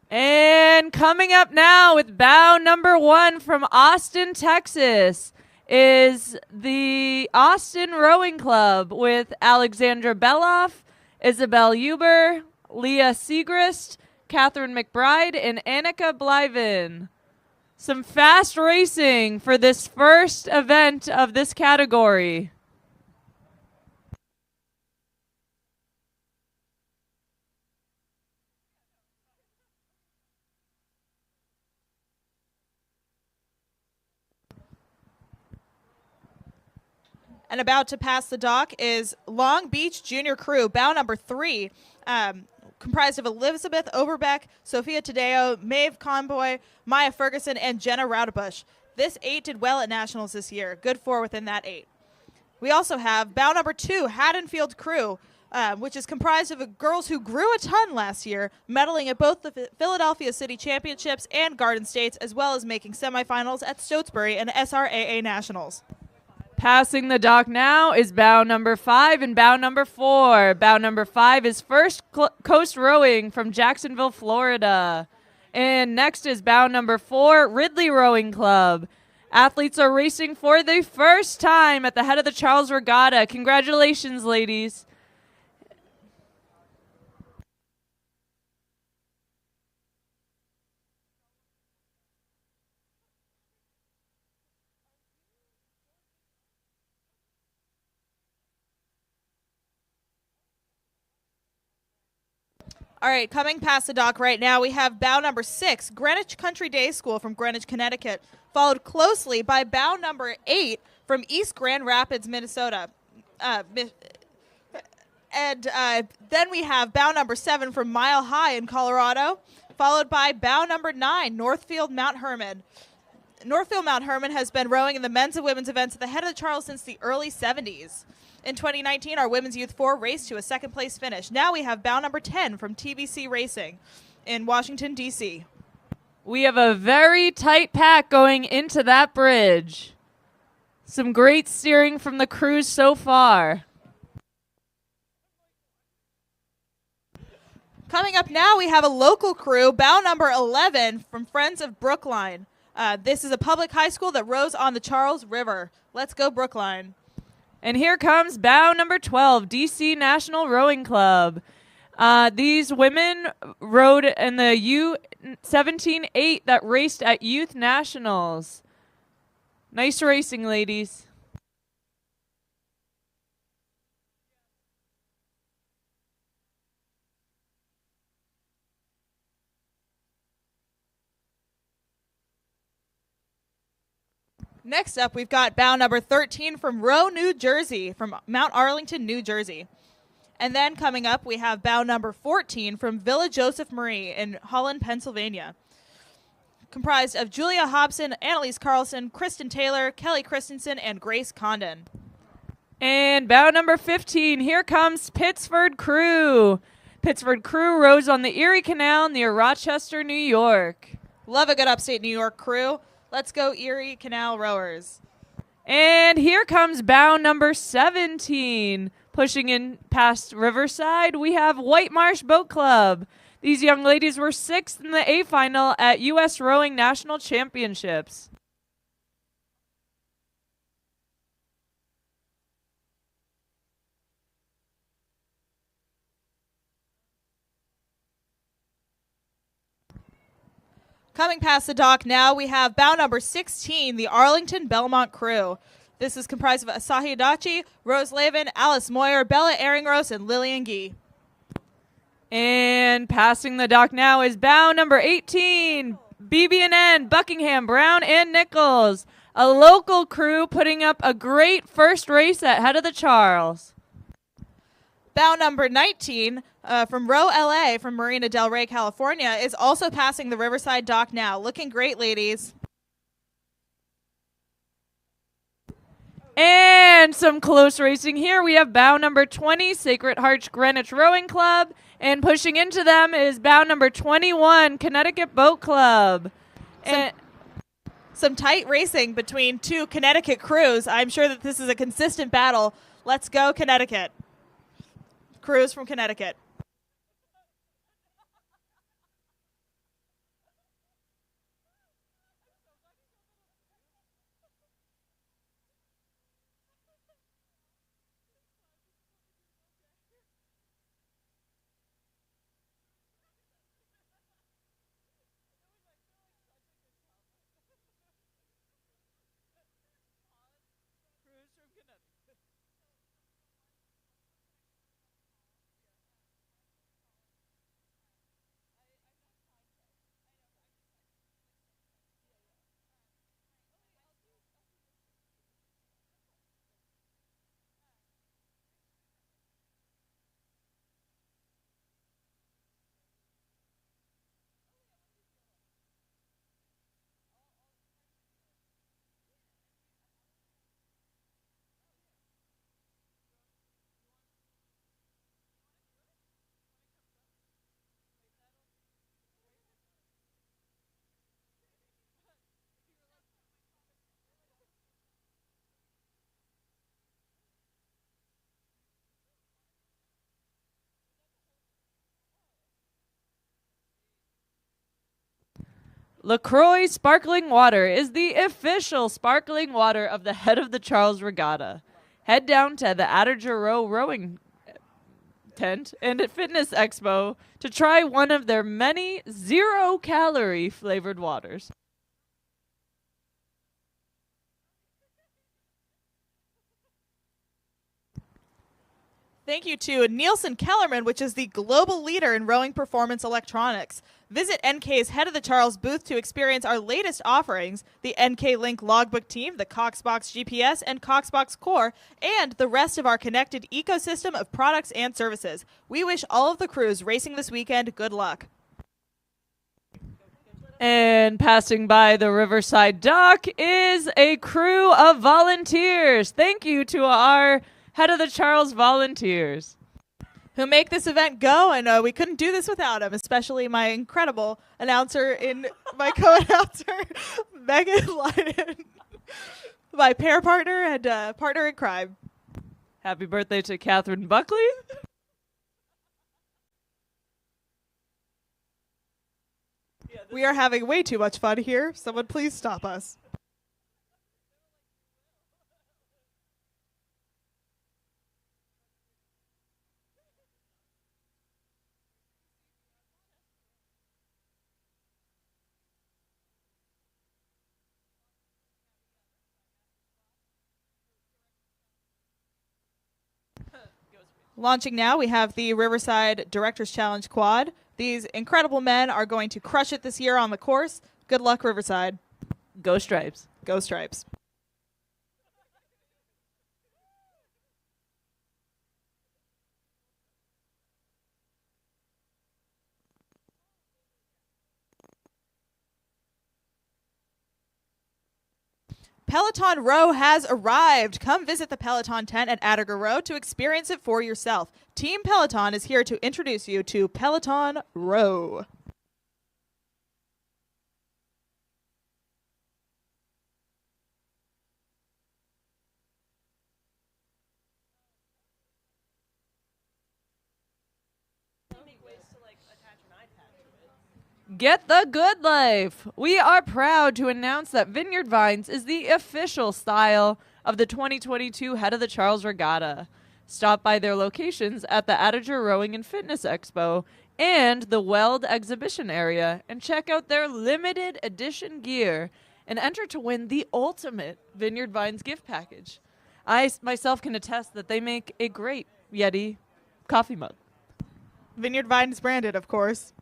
And coming up now with bow number 1 from Austin, Texas, is the Austin Rowing Club with Alexandra Beloff, Isabel Huber, Leah Segrist, Catherine McBride, and Annika Blyven. Some fast racing for this first event of this category. And about to pass the dock is Long Beach Junior Crew, bow number 3, comprised of Elizabeth Overbeck, Sophia Tadeo, Maeve Conboy, Maya Ferguson, and Jenna Raudebush. This 8 did well at Nationals this year. Good 4 within that 8. We also have bow number 2, Haddonfield Crew, which is comprised of girls who grew a ton last year, medaling at both the Philadelphia City Championships and Garden States, as well as making semifinals at Stotesbury and SRAA Nationals. Passing the dock now is bow number 5 and bow number 4. Bow number 5 is First Coast Rowing from Jacksonville, Florida. And next is bow number 4, Ridley Rowing Club. Athletes are racing for the first time at the head of the Charles Regatta. Congratulations, ladies. All right, coming past the dock right now, we have bow number 6, Greenwich Country Day School from Greenwich, Connecticut, followed closely by bow number 8 from East Grand Rapids, Minnesota. Then we have bow number 7 from Mile High in Colorado, followed by bow number 9, Northfield Mount Hermon. Northfield Mount Hermon has been rowing in the men's and women's events at the head of the Charles since the early 70s. In 2019, our Women's Youth 4 raced to a second-place finish. Now we have bow number 10 from TBC Racing in Washington, D.C. We have a very tight pack going into that bridge. Some great steering from the crews so far. Coming up now, we have a local crew, bow number 11 from Friends of Brookline. This is a public high school that rows on the Charles River. Let's go, Brookline. And here comes bow number 12, DC National Rowing Club. These women rowed in the U17-8 that raced at Youth Nationals. Nice racing, ladies. Next up, we've got bow number 13 from Rowe, New Jersey, from Mount Arlington, New Jersey. And then coming up, we have bow number 14 from Villa Joseph Marie in Holland, Pennsylvania. Comprised of Julia Hobson, Annalise Carlson, Kristen Taylor, Kelly Christensen, and Grace Condon. And bow number 15, here comes Pittsford Crew. Pittsford Crew rows on the Erie Canal near Rochester, New York. Love a good upstate New York crew. Let's go Erie Canal rowers. And here comes bow number 17. Pushing in past Riverside, we have White Marsh Boat Club. These young ladies were 6th in the A final at U.S. Rowing National Championships. Coming past the dock now, we have bow number 16, the Arlington Belmont Crew. This is comprised of Asahi Adachi, Rose Lavin, Alice Moyer, Bella Ehringrose, and Lillian Gee. And passing the dock now is bow number 18, BB&N, Buckingham, Brown, and Nichols. A local crew putting up a great first race at Head of the Charles. Bow number 19 from Row LA from Marina Del Rey, California, is also passing the Riverside dock now. Looking great, ladies. And some close racing here. We have bow number 20, Sacred Heart Greenwich Rowing Club. And pushing into them is bow number 21, Connecticut Boat Club. Some tight racing between two Connecticut crews. I'm sure that this is a consistent battle. Let's go, Connecticut. Crews from Connecticut. LaCroix Sparkling Water is the official sparkling water of the Head of the Charles Regatta. Head down to the Attager Row rowing tent and at Fitness Expo to try one of their many zero-calorie flavored waters. Thank you to Nielsen Kellerman, which is the global leader in rowing performance electronics. Visit NK's Head of the Charles booth to experience our latest offerings, the NK Link Logbook Team, the Coxbox GPS, and Coxbox Core, and the rest of our connected ecosystem of products and services. We wish all of the crews racing this weekend good luck. And passing by the Riverside dock is a crew of volunteers. Thank you to our Head of the Charles volunteers who make this event go, and we couldn't do this without him, especially my incredible announcer in my co-announcer, Megan Lyden, my pair partner and partner in crime. Happy birthday to Catherine Buckley. We are having way too much fun here. Someone please stop us. Launching now, we have the Riverside Directors Challenge Quad. These incredible men are going to crush it this year on the course. Good luck, Riverside. Go Stripes. Go Stripes. Peloton Row has arrived. Come visit the Peloton tent at Attager Row to experience it for yourself. Team Peloton is here to introduce you to Peloton Row. Get the good life. We are proud to announce that Vineyard Vines is the official style of the 2022 Head of the Charles Regatta. Stop by their locations at the Attager Rowing and Fitness Expo and the Weld Exhibition Area and check out their limited edition gear and enter to win the ultimate Vineyard Vines gift package. I myself can attest that they make a great Yeti coffee mug. Vineyard Vines branded, of course.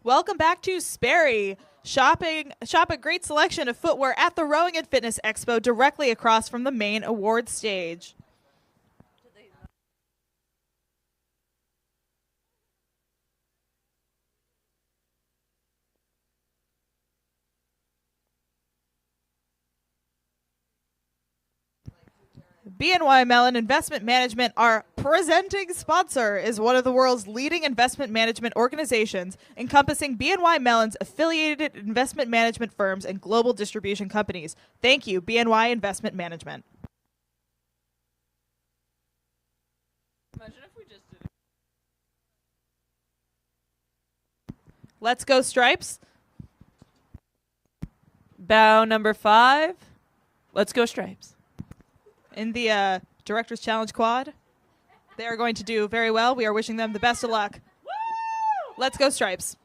Welcome back to Sperry. Shop a great selection of footwear at the Rowing and Fitness Expo directly across from the main awards stage. BNY Mellon Investment Management, our presenting sponsor, is one of the world's leading investment management organizations, encompassing BNY Mellon's affiliated investment management firms and global distribution companies. Thank you, BNY Investment Management. Imagine if we just did it. Let's go, Stripes. Bow number 5. Let's go, Stripes. In the Director's Challenge Quad, they are going to do very well. We are wishing them the best of luck. Woo! Let's go, Stripes.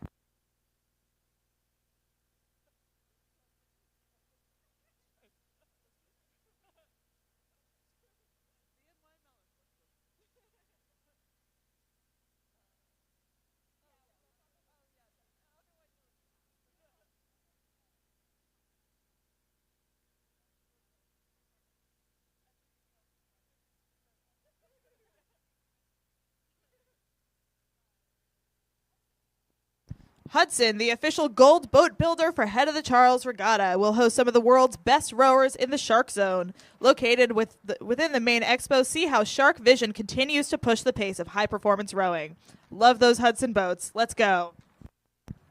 Hudson, the official gold boat builder for Head of the Charles Regatta, will host some of the world's best rowers in the Shark Zone. Located within the main expo, see how Shark Vision continues to push the pace of high-performance rowing. Love those Hudson boats. Let's go.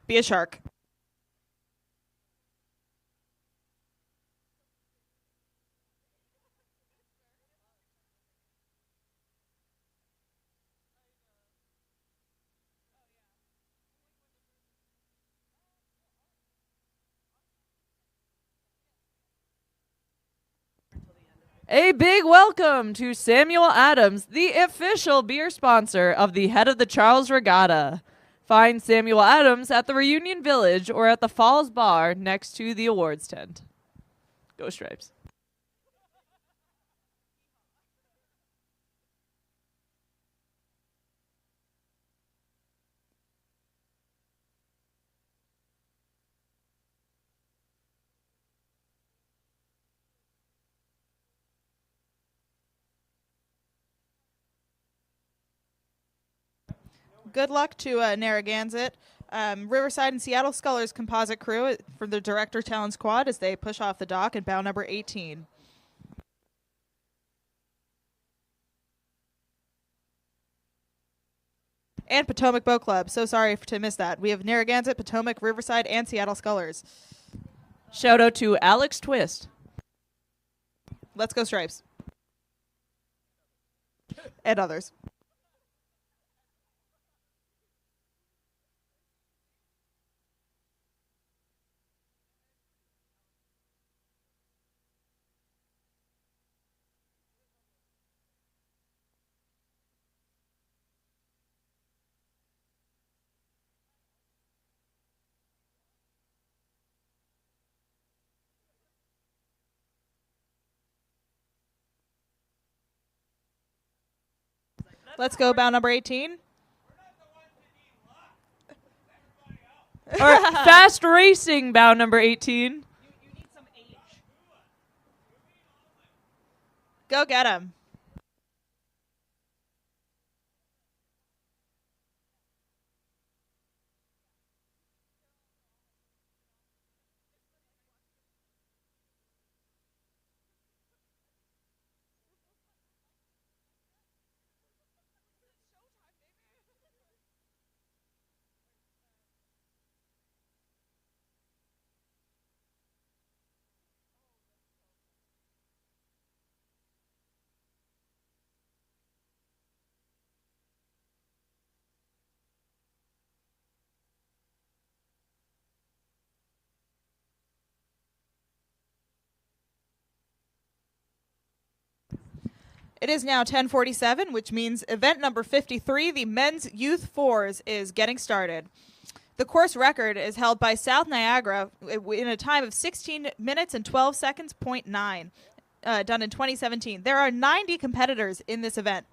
Be a shark. A big welcome to Samuel Adams, the official beer sponsor of the Head of the Charles Regatta. Find Samuel Adams at the Reunion Village or at the Falls Bar next to the awards tent. Go Stripes. Good luck to Narragansett. Riverside and Seattle Scullers composite crew for the Director Challenge Quad as they push off the dock at bow number 18. And Potomac Boat Club. So sorry to miss that. We have Narragansett, Potomac, Riverside, and Seattle Scullers. Shout out to Alex Twist. Let's go Stripes. And others. Let's go bow number 18. Or fast racing bow number 18. Go get him. It is now 10:47, which means event number 53, the men's youth fours, is getting started. The course record is held by South Niagara in a time of 16 minutes and 12 seconds, .9, done in 2017. There are 90 competitors in this event,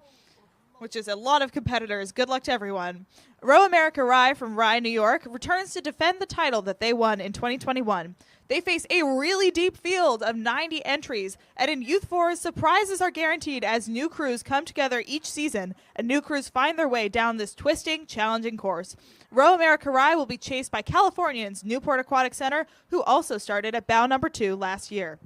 which is a lot of competitors. Good luck to everyone. Row America Rye from Rye, New York, returns to defend the title that they won in 2021. They face a really deep field of 90 entries, and in Youth 4, surprises are guaranteed as new crews come together each season, and new crews find their way down this twisting, challenging course. Row America Rye will be chased by Californians Newport Aquatic Center, who also started at bow number 2 last year.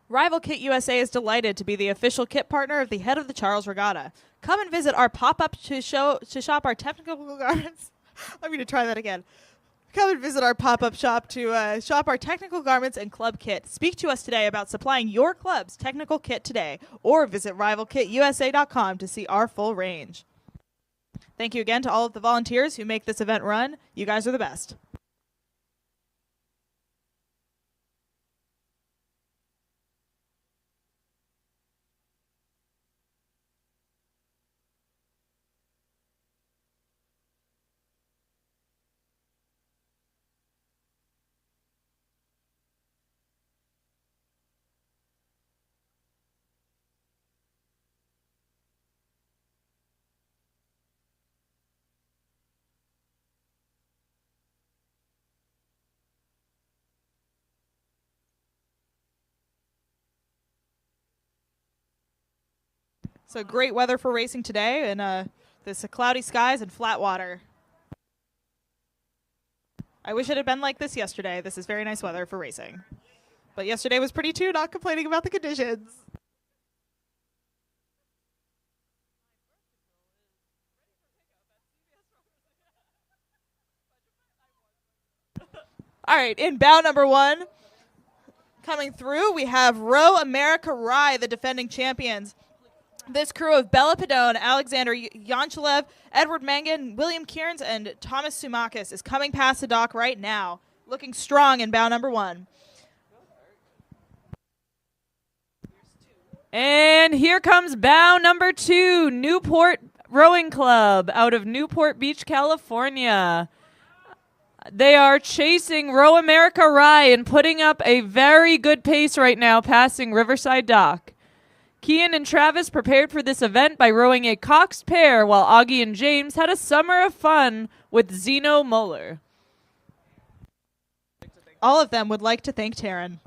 Rival Kit USA is delighted to be the official kit partner of the Head of the Charles Regatta. Come and visit our pop-up to shop our technical garments. I'm going to try that again. Come and visit our pop-up shop to shop our technical garments and club kit. Speak to us today about supplying your club's technical kit today, or visit rivalkitusa.com to see our full range. Thank you again to all of the volunteers who make this event run. You guys are the best. So great weather for racing today, and this cloudy skies and flat water. I wish it had been like this yesterday. This is very nice weather for racing. But yesterday was pretty too, not complaining about the conditions. All right, in bow number 1, coming through, we have Row America Rye, the defending champions. This crew of Bella Padone, Alexander Yanchelev, Edward Mangan, William Kearns, and Thomas Sumakis is coming past the dock right now, looking strong in bow number 1. And here comes bow number 2, Newport Rowing Club out of Newport Beach, California. They are chasing Row America Rye and putting up a very good pace right now, passing Riverside Dock. Kian and Travis prepared for this event by rowing a coxed pair, while Augie and James had a summer of fun with Zeno Muller. All of them would like to thank Taryn.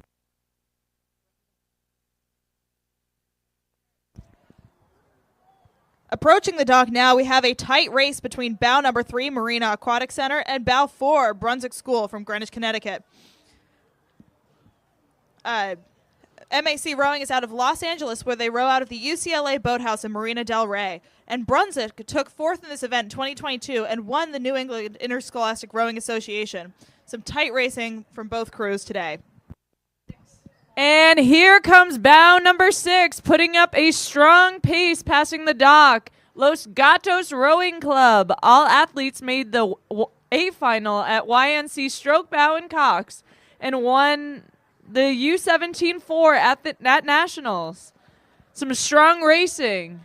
Approaching the dock now, we have a tight race between bow number 3, Marina Aquatic Center, and bow 4, Brunswick School from Greenwich, Connecticut. MAC Rowing is out of Los Angeles, where they row out of the UCLA Boathouse in Marina del Rey. And Brunswick took 4th in this event in 2022 and won the New England Interscholastic Rowing Association. Some tight racing from both crews today. And here comes bow number 6, putting up a strong pace, passing the dock. Los Gatos Rowing Club. All athletes made the A final at YNC Stroke Bow and Cox and won the U17-4 at Nationals. Some strong racing.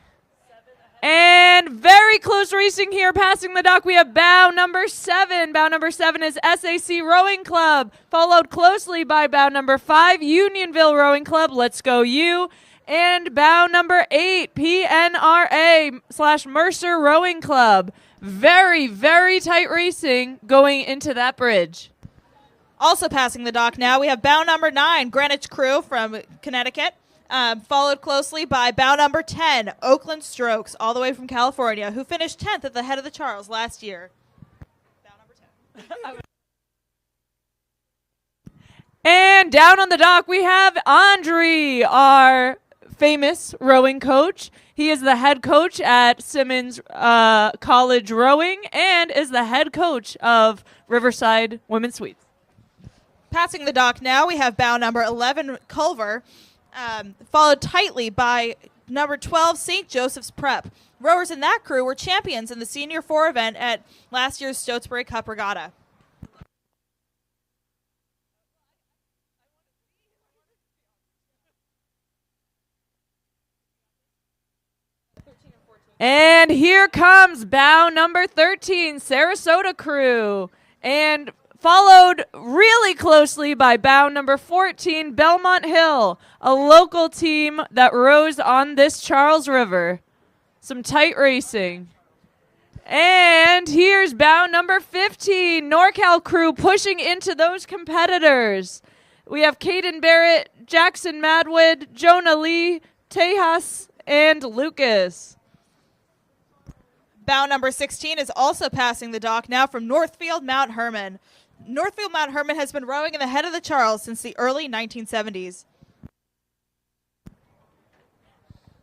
And very close racing here, passing the dock. We have bow number 7. Bow number 7 is SAC Rowing Club, followed closely by bow number 5, Unionville Rowing Club. Let's go U. And bow number 8, PNRA/Mercer Rowing Club. Very, very tight racing going into that bridge. Also passing the dock now, we have bow number 9, Greenwich Crew from Connecticut. followed closely by bow number 10, Oakland Strokes, all the way from California, who finished 10th at the head of the Charles last year. Bow number 10. And down on the dock, we have Andre, our famous rowing coach. He is the head coach at Simmons College Rowing and is the head coach of Riverside Women's Suites. Passing the dock now, we have bow number 11, Culver, followed tightly by number 12, St. Joseph's Prep. Rowers in that crew were champions in the Senior 4 event at last year's Stotesbury Cup Regatta. And here comes bow number 13, Sarasota crew. And followed really closely by bow number 14, Belmont Hill, a local team that rows on this Charles River. Some tight racing. And here's bow number 15, NorCal crew pushing into those competitors. We have Caden Barrett, Jackson Madwood, Jonah Lee, Tejas, and Lucas. Bow number 16 is also passing the dock now from Northfield Mount Herman. Northfield Mount Herman has been rowing in the head of the Charles since the early 1970s.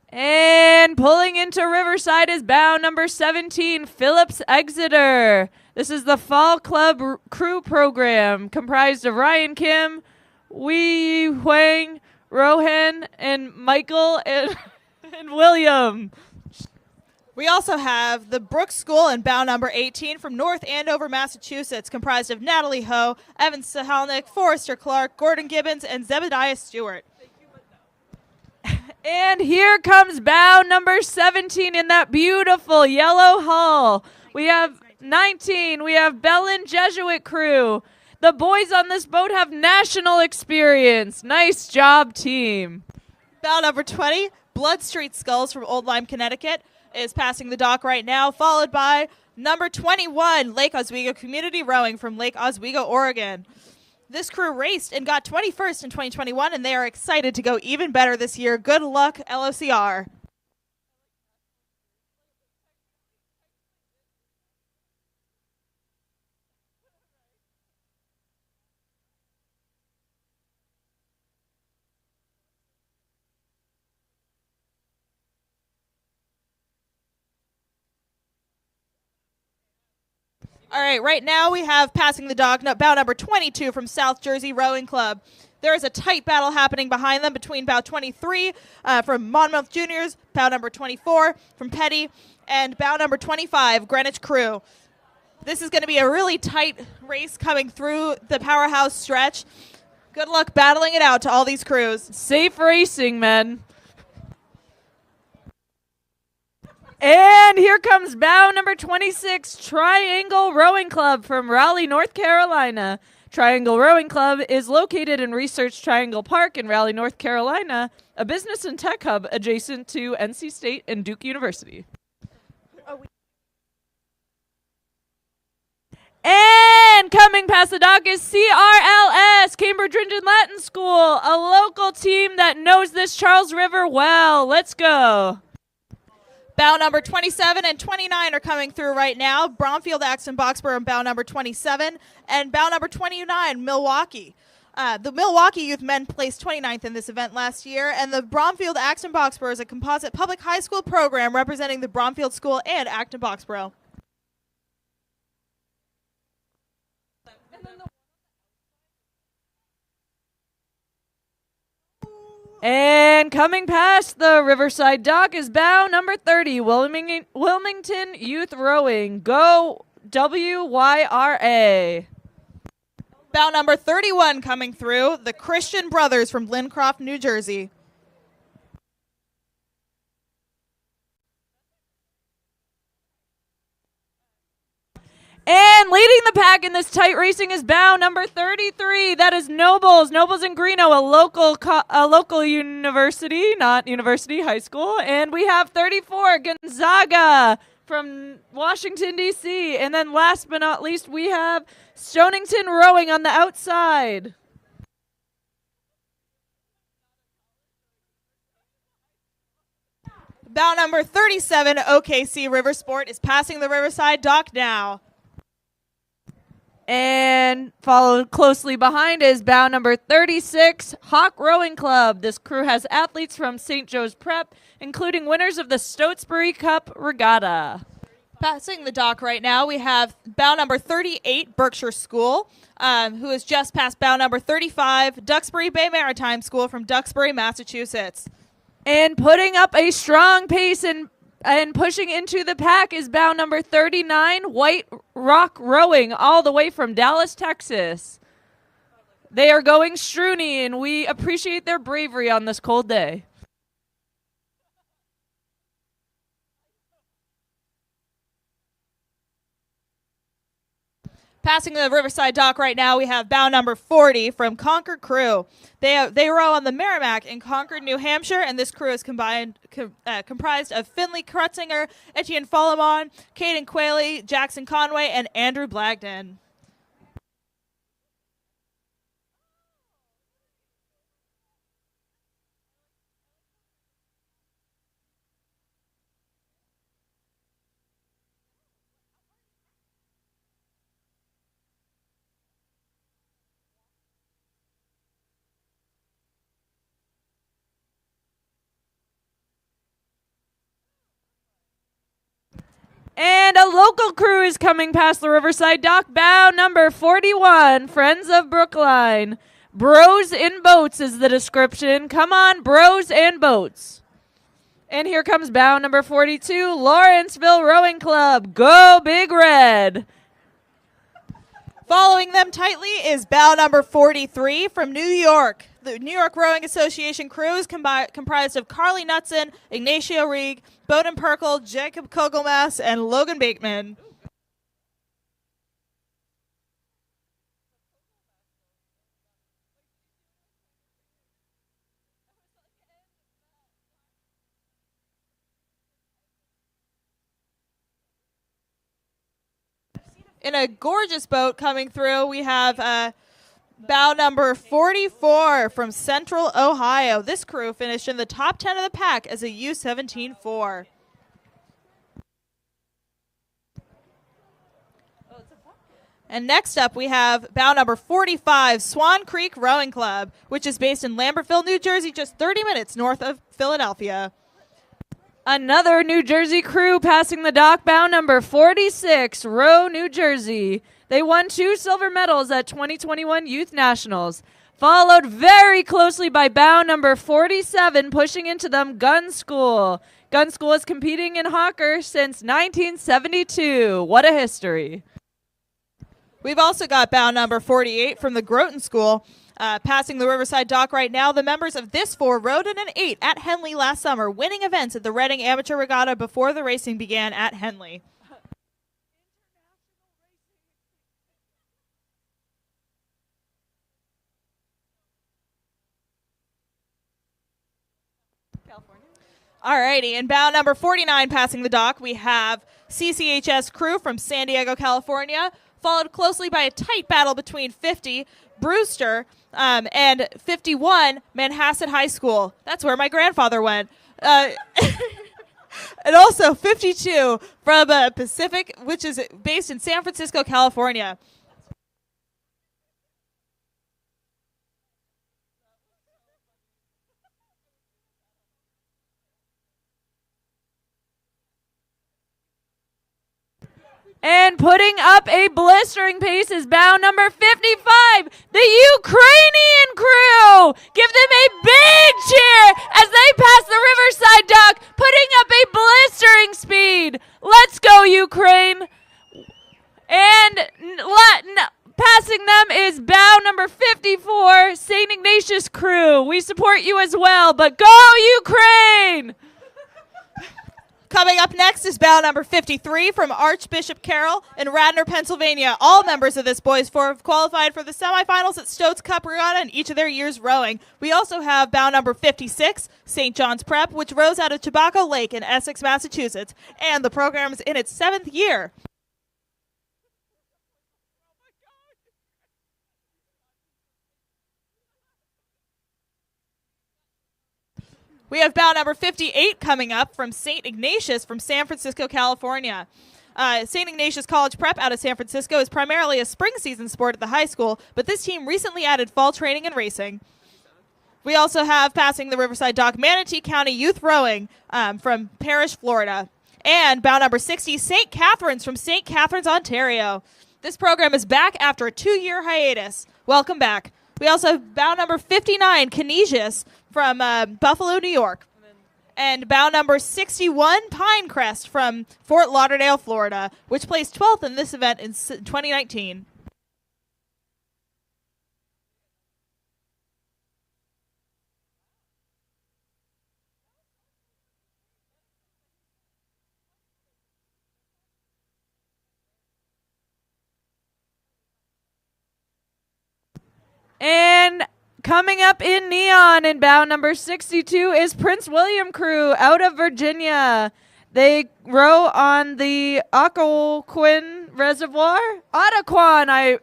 And pulling into Riverside is bow number 17, Phillips Exeter. This is the Fall Club crew program comprised of Ryan Kim, Wei Huang, Rohan, and Michael and William. We also have the Brooks School in bow number 18 from North Andover, Massachusetts, comprised of Natalie Ho, Evan Sahalnik, Forrester Clark, Gordon Gibbons, and Zebediah Stewart. And here comes bow number 17 in that beautiful yellow hull. We have 19. We have Bellin Jesuit crew. The boys on this boat have national experience. Nice job, team. Bow number 20, Blood Street Skulls from Old Lyme, Connecticut, is passing the dock right now, followed by number 21, Lake Oswego Community Rowing from Lake Oswego, Oregon. This crew raced and got 21st in 2021, and they are excited to go even better this year. Good luck, LOCR. All right, right now we have passing the dock, bow number 22 from South Jersey Rowing Club. There is a tight battle happening behind them between bow 23 from Monmouth Juniors, bow number 24 from Petty, and bow number 25, Greenwich Crew. This is going to be a really tight race coming through the powerhouse stretch. Good luck battling it out to all these crews. Safe racing, men. And here comes bow number 26, Triangle Rowing Club from Raleigh, North Carolina. Triangle Rowing Club is located in Research Triangle Park in Raleigh, North Carolina, a business and tech hub adjacent to NC State and Duke University. And coming past the dock is CRLS, Cambridge Ringen Latin School, a local team that knows this Charles River well. Let's go. Bow number 27 and 29 are coming through right now. Bromfield, Axton, Boxborough, and bow number 27. And bow number 29, Milwaukee. The Milwaukee Youth men placed 29th in this event last year. And the Bromfield, Axton, Boxborough is a composite public high school program representing the Bromfield School and Acton, Boxborough. And coming past the Riverside dock is bow number 30, Wilmington Youth Rowing. Go WYRA. Bow number 31 coming through, the Christian Brothers from Lincroft, New Jersey. And leading the pack in this tight racing is bow number 33. That is Nobles in Greeno, a local university, not university, high school. And we have 34, Gonzaga from Washington, D.C. And then last but not least, we have Stonington Rowing on the outside. Bow number 37, OKC Riversport, is passing the Riverside dock now. And followed closely behind is bow number 36, Hawk Rowing Club. This crew has athletes from St. Joe's Prep, including winners of the Stotesbury Cup Regatta. Passing the dock right now, we have bow number 38, Berkshire School, who has just passed bow number 35, Duxbury Bay Maritime School from Duxbury, Massachusetts. And putting up a strong pace and pushing into the pack is bow number 39, White Rock Rowing, all the way from Dallas, Texas. They are going Stroonie, and we appreciate their bravery on this cold day. Passing the Riverside dock right now, we have bow number 40 from Concord Crew. They row on the Merrimack in Concord, New Hampshire, and this crew is comprised of Finley Krutzinger, Etienne Follamon, Caden Quayle, Jackson Conway, and Andrew Blagden. And a local crew is coming past the Riverside dock. Bow number 41, Friends of Brookline. Bros in Boats is the description. Come on, Bros and Boats. And here comes bow number 42, Lawrenceville Rowing Club. Go Big Red. Following them tightly is bow number 43 from New York. The New York Rowing Association crew is comprised of Carly Knutson, Ignacio Rieg, Bowden Perkel, Jacob Kogelmass, and Logan Bateman. In a gorgeous boat coming through, we have bow number 44 from Central Ohio. This crew finished in the top 10 of the pack as a U17-4. And next up, we have bow number 45, Swan Creek Rowing Club, which is based in Lambertville, New Jersey, just 30 minutes north of Philadelphia. Another New Jersey crew passing the dock, bow number 46, Row, New Jersey. They won 2 silver medals at 2021 Youth Nationals. Followed very closely by bow number 47, pushing into them, Gun School. Gun School is competing in HOCR since 1972. What a history. We've also got bow number 48 from the Groton School. Passing the Riverside dock right now, the members of this 4 rowed in an 8 at Henley last summer, winning events at the Reading Amateur Regatta before the racing began at Henley. Alrighty, and bow number 49 passing the dock, we have CCHS crew from San Diego, California, followed closely by a tight battle between 50, Brewster, and 51, Manhasset High School. That's where my grandfather went. And also 52 from Pacific, which is based in San Francisco, California. And putting up a blistering pace is bow number 55, the Ukrainian crew. Give them a big cheer as they pass the Riverside dock, putting up a blistering speed. Let's go, Ukraine. And passing them is bow number 54, St. Ignatius crew. We support you as well, but go, Ukraine. Coming up next is bow number 53 from Archbishop Carroll in Radnor, Pennsylvania. All members of this boys' four have qualified for the semifinals at Stotesbury Cup Regatta in each of their years rowing. We also have bow number 56, St. John's Prep, which rows out of Tobacco Lake in Essex, Massachusetts, and the program is in its 7th year. We have bow number 58 coming up from St. Ignatius from San Francisco, California. St. Ignatius College Prep out of San Francisco is primarily a spring season sport at the high school, but this team recently added fall training and racing. We also have passing the Riverside Dock Manatee County Youth Rowing from Parrish, Florida. And bow number 60, St. Catharines from St. Catharines, Ontario. This program is back after a 2-year hiatus. Welcome back. We also have bow number 59, Canisius from Buffalo, New York. And bow number 61, Pinecrest from Fort Lauderdale, Florida, which placed 12th in this event in 2019. And coming up in neon in bow number 62 is Prince William crew out of Virginia. They row on the Occoquan Reservoir. Occoquan,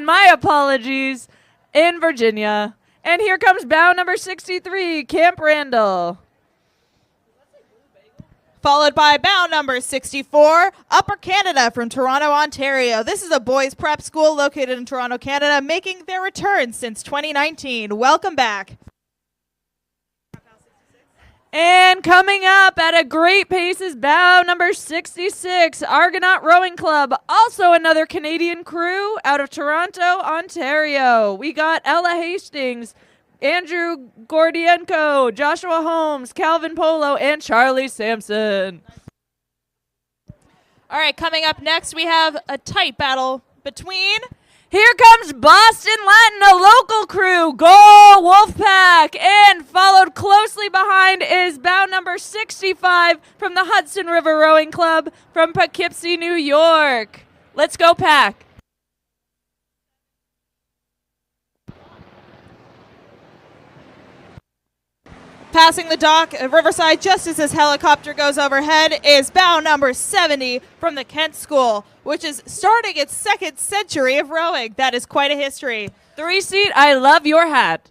my apologies, in Virginia. And here comes bow number 63, Camp Randall. Followed by bow number 64, Upper Canada from Toronto, Ontario. This is a boys' prep school located in Toronto, Canada, making their return since 2019. Welcome back. And coming up at a great pace is bow number 66, Argonaut Rowing Club, also another Canadian crew out of Toronto, Ontario. We got Ella Hastings, Andrew Gordienko, Joshua Holmes, Calvin Polo, and Charlie Sampson. All right, coming up next, we have a tight battle between... Here comes Boston Latin, a local crew. Go Wolfpack! And followed closely behind is bow number 65 from the Hudson River Rowing Club from Poughkeepsie, New York. Let's go, Pack. Passing the dock at Riverside just as this helicopter goes overhead is bow number 70 from the Kent School, which is starting its second century of rowing. That is quite a history. 3-seat, I love your hat.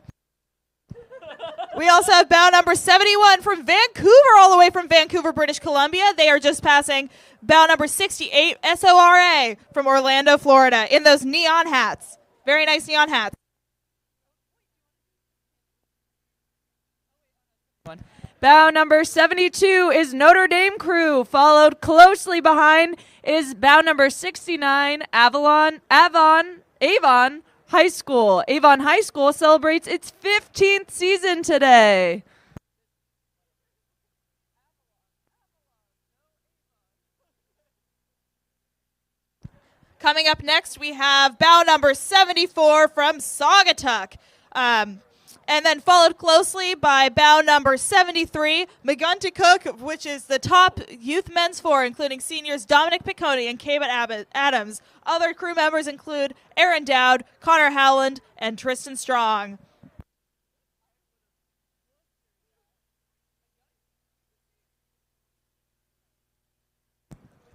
We also have bow number 71 from Vancouver, all the way from Vancouver, British Columbia. They are just passing bow number 68, SORA from Orlando, Florida, in those neon hats. Very nice neon hats. Bow number 72 is Notre Dame crew. Followed closely behind is bow number 69, Avon High School. Avon High School celebrates its 15th season today. Coming up next, we have bow number 74 from Saugatuck. And then followed closely by bow number 73, Megunticook, which is the top youth men's four, including seniors Dominic Piccone and Cabot Adams. Other crew members include Aaron Dowd, Connor Howland, and Tristan Strong.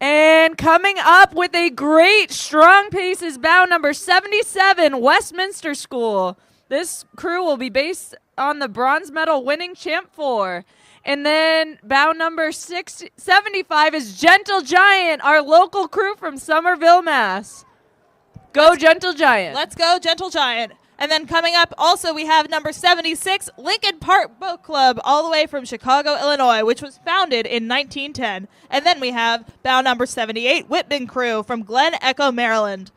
And coming up with a great strong pace is bow number 77, Westminster School. This crew will be based on the bronze medal winning Champ 4. And then bow number 75 is Gentle Giant, our local crew from Somerville, Mass. Go Gentle Giant. Let's go Gentle Giant. And then coming up also we have number 76, Lincoln Park Boat Club, all the way from Chicago, Illinois, which was founded in 1910. And then we have bow number 78, Whitman Crew from Glen Echo, Maryland.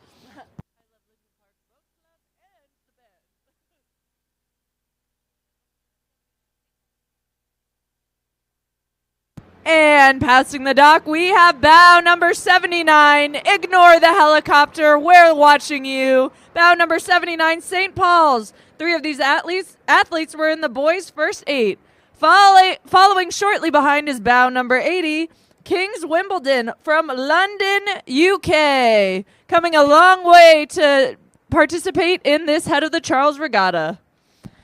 And passing the dock, we have bow number 79. Ignore the helicopter. We're watching you. Bow number 79, St. Paul's. 3 of these athletes were in the boys' first 8. Following shortly behind is bow number 80, Kings Wimbledon from London, UK. Coming a long way to participate in this Head of the Charles Regatta.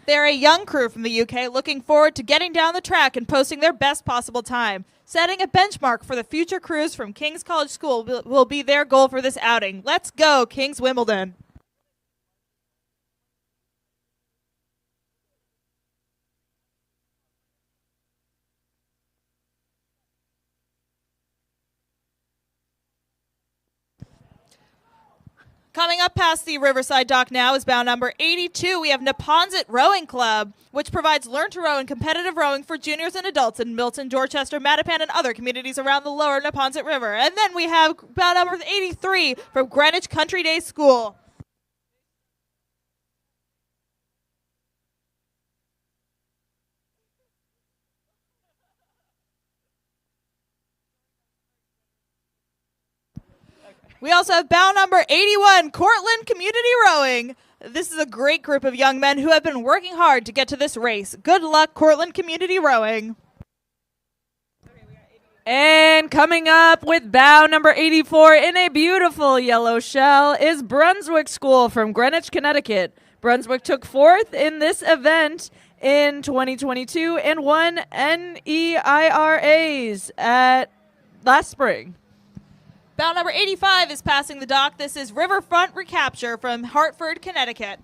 They're a young crew from the UK looking forward to getting down the track and posting their best possible time. Setting a benchmark for the future crews from King's College School will be their goal for this outing. Let's go, Kings Wimbledon. Coming up past the Riverside dock now is bow number 82. We have Neponset Rowing Club, which provides learn-to-row and competitive rowing for juniors and adults in Milton, Dorchester, Mattapan, and other communities around the lower Neponset River. And then we have bow number 83 from Greenwich Country Day School. We also have bow number 81, Cortland Community Rowing. This is a great group of young men who have been working hard to get to this race. Good luck, Cortland Community Rowing. And coming up with bow number 84 in a beautiful yellow shell is Brunswick School from Greenwich, Connecticut. Brunswick took fourth in this event in 2022 and won NEIRAs at last spring. Bow number 85 is passing the dock. This is Riverfront Recapture from Hartford, Connecticut.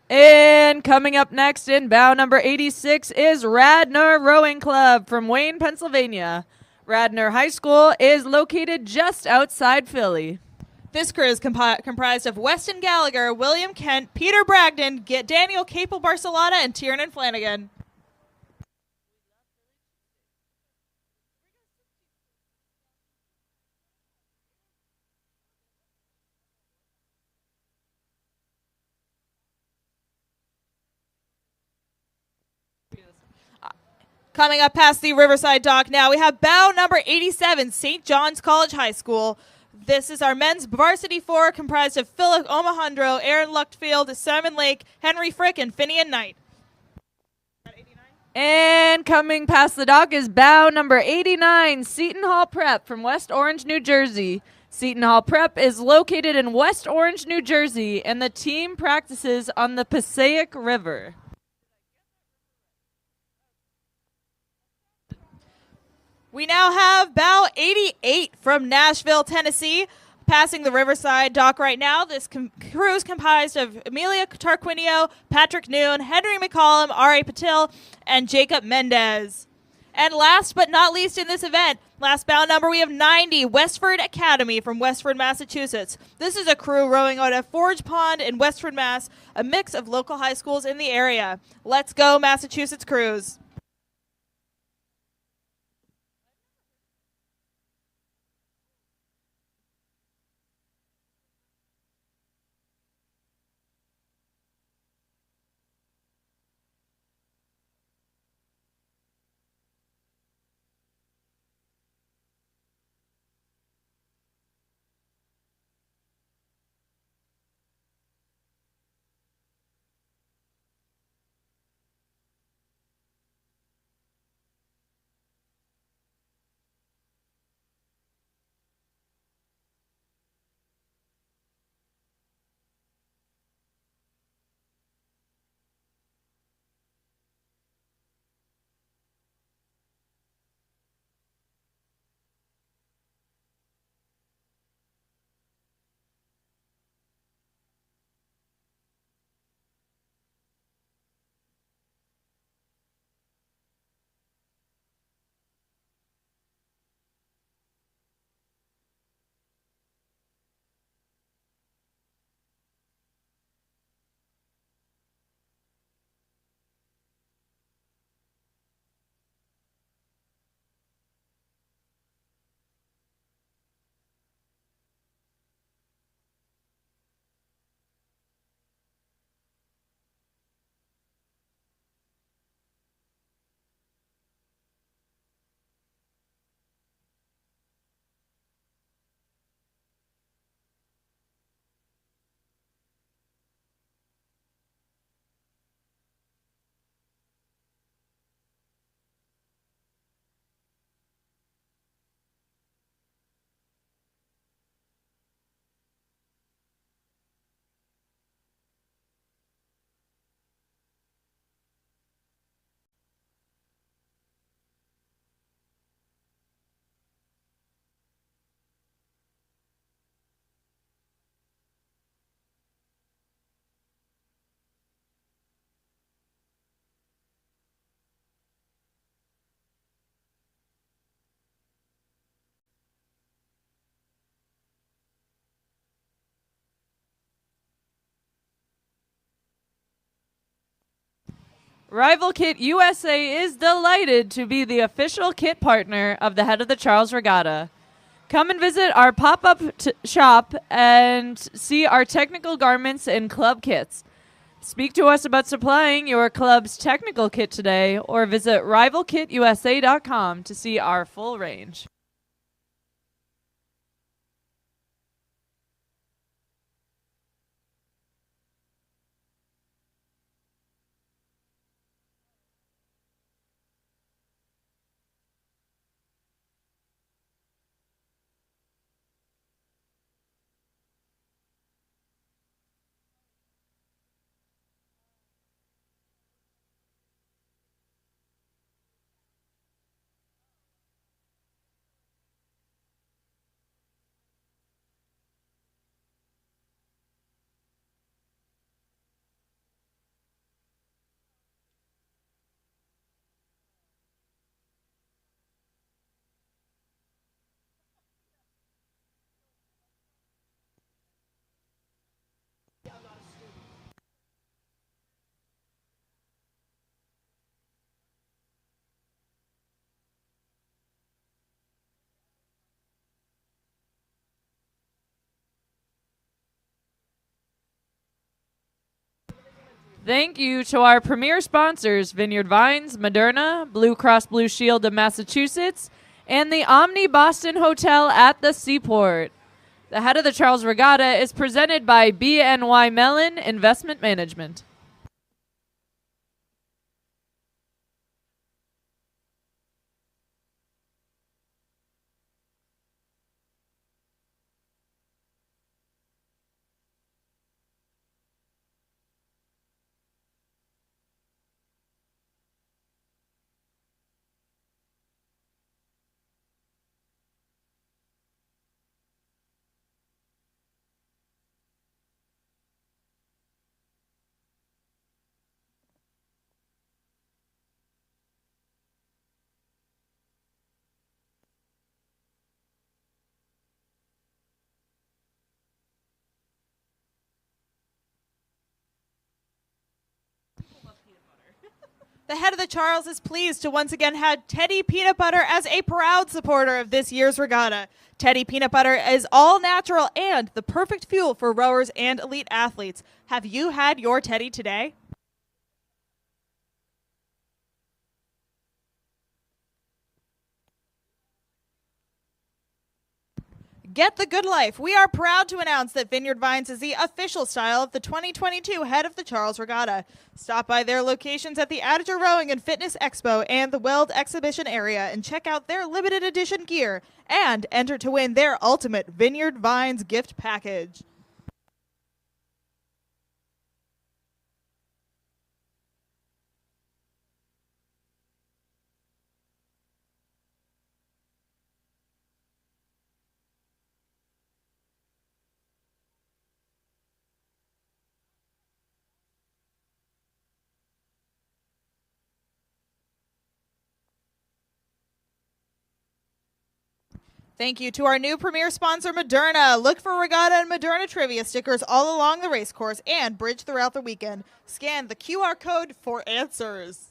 And coming up next in bow number 86 is Radnor Rowing Club from Wayne, Pennsylvania. Radnor High School is located just outside Philly. This crew is comprised of Weston Gallagher, William Kent, Peter Bragdon, Daniel Capel Barcelona, and Tiernan Flanagan. Coming up past the Riverside dock now, we have bow number 87, St. John's College High School. This is our men's varsity four, comprised of Philip Omohundro, Aaron Luchtfield, Simon Lake, Henry Frick, and Finian Knight. And coming past the dock is bow number 89, Seton Hall Prep from West Orange, New Jersey. Seton Hall Prep is located in West Orange, New Jersey, and the team practices on the Passaic River. We now have bow 88 from Nashville, Tennessee, passing the Riverside dock right now. This crew is comprised of Amelia Tarquinio, Patrick Noon, Henry McCollum, R.A. Patil, and Jacob Mendez. And last but not least in this event, last bow number, we have 90, Westford Academy from Westford, Massachusetts. This is a crew rowing out of Forge Pond in Westford, Mass., a mix of local high schools in the area. Let's go, Massachusetts crews. Rival Kit USA is delighted to be the official kit partner of the Head of the Charles Regatta. Come and visit our pop-up shop and see our technical garments and club kits. Speak to us about supplying your club's technical kit today or visit rivalkitusa.com to see our full range. Thank you to our premier sponsors, Vineyard Vines, Moderna, Blue Cross Blue Shield of Massachusetts, and the Omni Boston Hotel at the Seaport. The Head of the Charles Regatta is presented by BNY Mellon Investment Management. The Head of the Charles is pleased to once again have Teddy Peanut Butter as a proud supporter of this year's regatta. Teddy Peanut Butter is all natural and the perfect fuel for rowers and elite athletes. Have you had your Teddy today? Get the good life. We are proud to announce that Vineyard Vines is the official style of the 2022 Head of the Charles Regatta. Stop by their locations at the Adager Rowing and Fitness Expo and the Weld Exhibition area and check out their limited edition gear and enter to win their ultimate Vineyard Vines gift package. Thank you to our new premier sponsor, Moderna. Look for Regatta and Moderna trivia stickers all along the race course and bridge throughout the weekend. Scan the QR code for answers.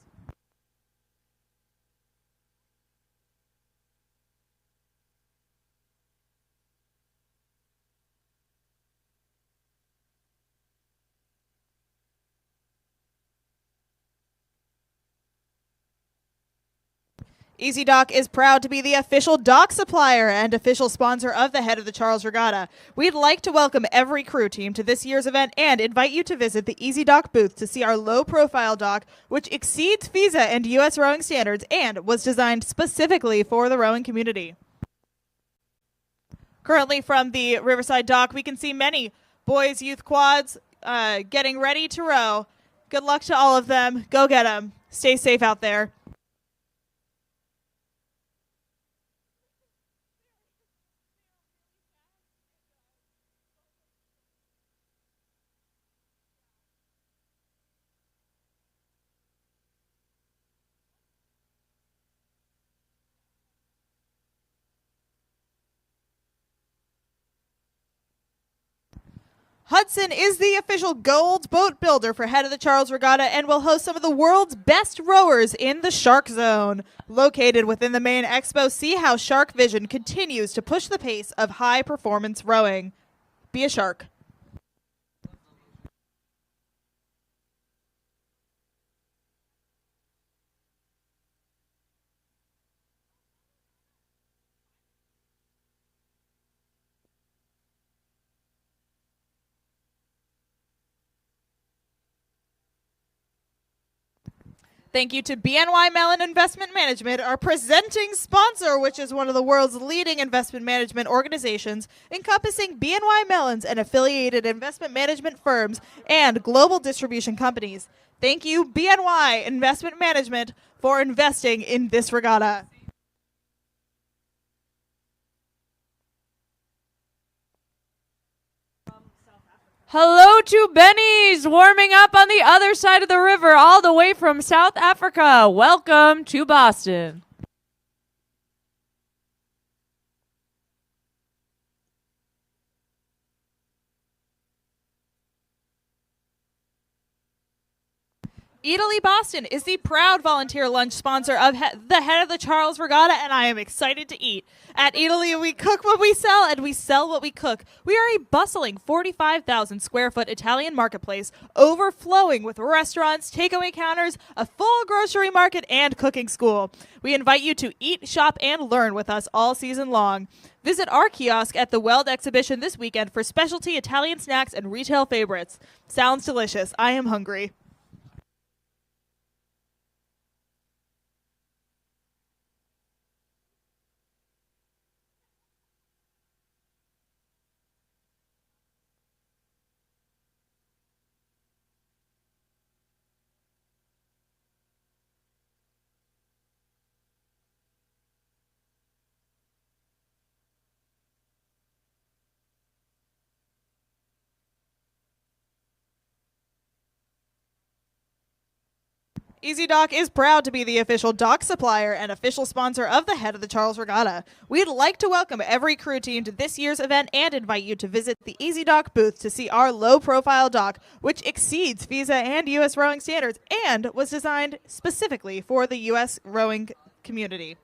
Easy Dock is proud to be the official dock supplier and official sponsor of the Head of the Charles Regatta. We'd like to welcome every crew team to this year's event and invite you to visit the Easy Dock booth to see our low-profile dock, which exceeds FISA and U.S. rowing standards and was designed specifically for the rowing community. Currently from the Riverside dock, we can see many boys' youth quads getting ready to row. Good luck to all of them. Go get them. Stay safe out there. Hudson is the official gold boat builder for Head of the Charles Regatta and will host some of the world's best rowers in the Shark Zone. Located within the main expo, see how Shark Vision continues to push the pace of high-performance rowing. Be a shark. Thank you to BNY Mellon Investment Management, our presenting sponsor, which is one of the world's leading investment management organizations, encompassing BNY Mellon's and affiliated investment management firms and global distribution companies. Thank you, BNY Investment Management, for investing in this regatta. Hello to Benny's, warming up on the other side of the river, all the way from South Africa. Welcome to Boston. Italy Boston is the proud volunteer lunch sponsor of the Head of the Charles Regatta, and I am excited to eat. At Italy, we cook what we sell, and we sell what we cook. We are a bustling 45,000 square foot Italian marketplace, overflowing with restaurants, takeaway counters, a full grocery market, and cooking school. We invite you to eat, shop, and learn with us all season long. Visit our kiosk at the Weld exhibition this weekend for specialty Italian snacks and retail favorites. Sounds delicious. I am hungry. EasyDock is proud to be the official dock supplier and official sponsor of the Head of the Charles Regatta. We'd like to welcome every crew team to this year's event and invite you to visit the EasyDock booth to see our low-profile dock, which exceeds FISA and U.S. rowing standards and was designed specifically for the U.S. rowing community.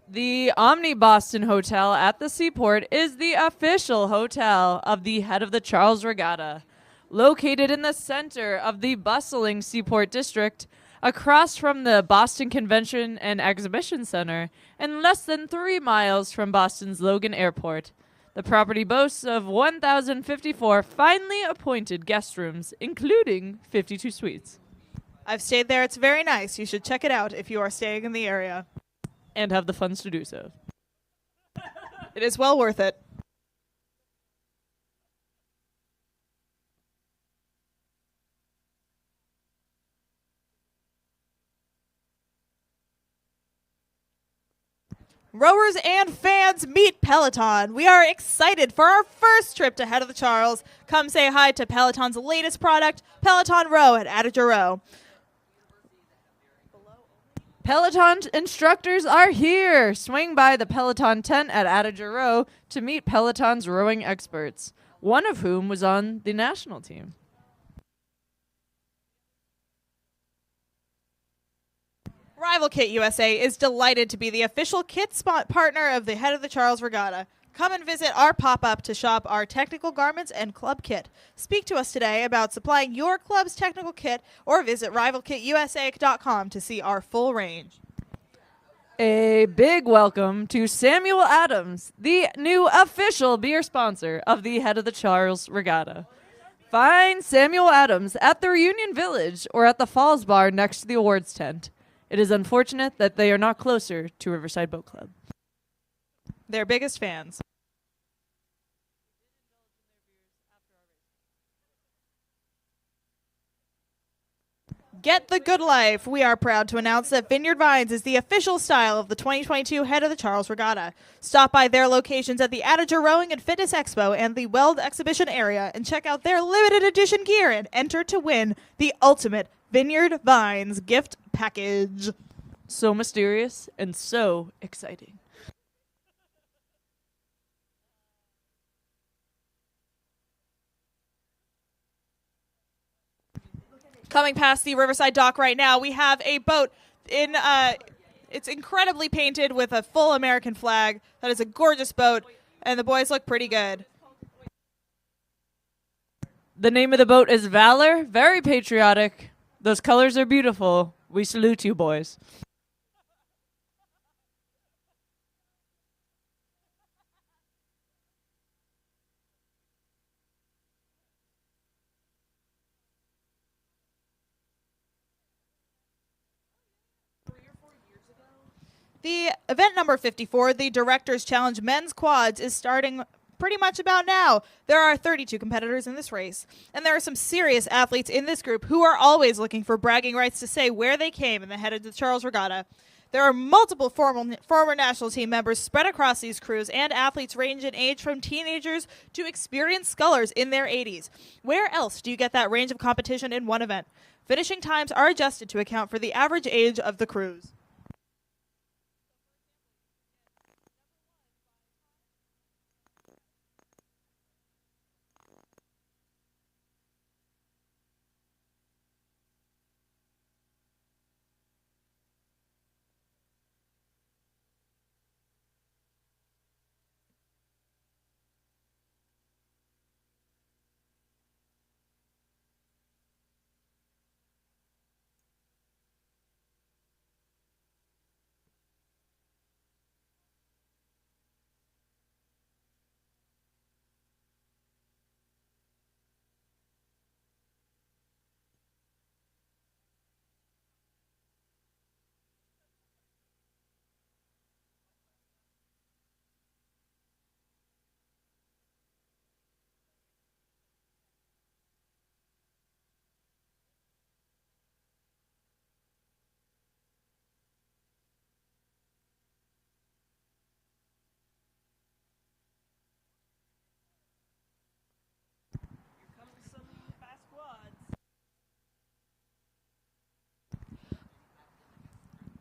The Omni Boston Hotel at the Seaport is the official hotel of the Head of the Charles Regatta. Located in the center of the bustling Seaport District, across from the Boston Convention and Exhibition Center, and less than 3 miles from Boston's Logan Airport. The property boasts of 1,054 finely appointed guest rooms, including 52 suites. I've stayed there. It's very nice. You should check it out if you are staying in the area. And have the funds to do so. It is well worth it. Rowers and fans, meet Peloton. We are excited for our first trip to Head of the Charles. Come say hi to Peloton's latest product, Peloton Row at Attacher Row. Peloton instructors are here. Swing by the Peloton tent at Attacher Row to meet Peloton's rowing experts, one of whom was on the national team. Rival Kit USA is delighted to be the official kit spot partner of the Head of the Charles Regatta. Come and visit our pop-up to shop our technical garments and club kit. Speak to us today about supplying your club's technical kit or visit rivalkitusa.com to see our full range. A big welcome to Samuel Adams, the new official beer sponsor of the Head of the Charles Regatta. Find Samuel Adams at the Reunion Village or at the Falls Bar next to the awards tent. It is unfortunate that they are not closer to Riverside Boat Club. Their biggest fans. Get the good life. We are proud to announce that Vineyard Vines is the official style of the 2022 Head of the Charles Regatta. Stop by their locations at the Attacher Rowing and Fitness Expo and the Weld Exhibition area and check out their limited edition gear and enter to win the ultimate Vineyard Vines gift package. So mysterious and so exciting. Coming past the Riverside dock right now, we have a boat in it's incredibly painted with a full American flag. That is a gorgeous boat, and the boys look pretty good. The name of the boat is Valor. Very patriotic. Those colors are beautiful. We salute you, boys. The event number 54, the Directors Challenge Men's Quads, is starting pretty much about now. There are 32 competitors in this race, and there are some serious athletes in this group who are always looking for bragging rights to say where they came in the head of the Charles Regatta. There are multiple former national team members spread across these crews, and athletes range in age from teenagers to experienced scullers in their 80s. Where else do you get that range of competition in one event? Finishing times are adjusted to account for the average age of the crews.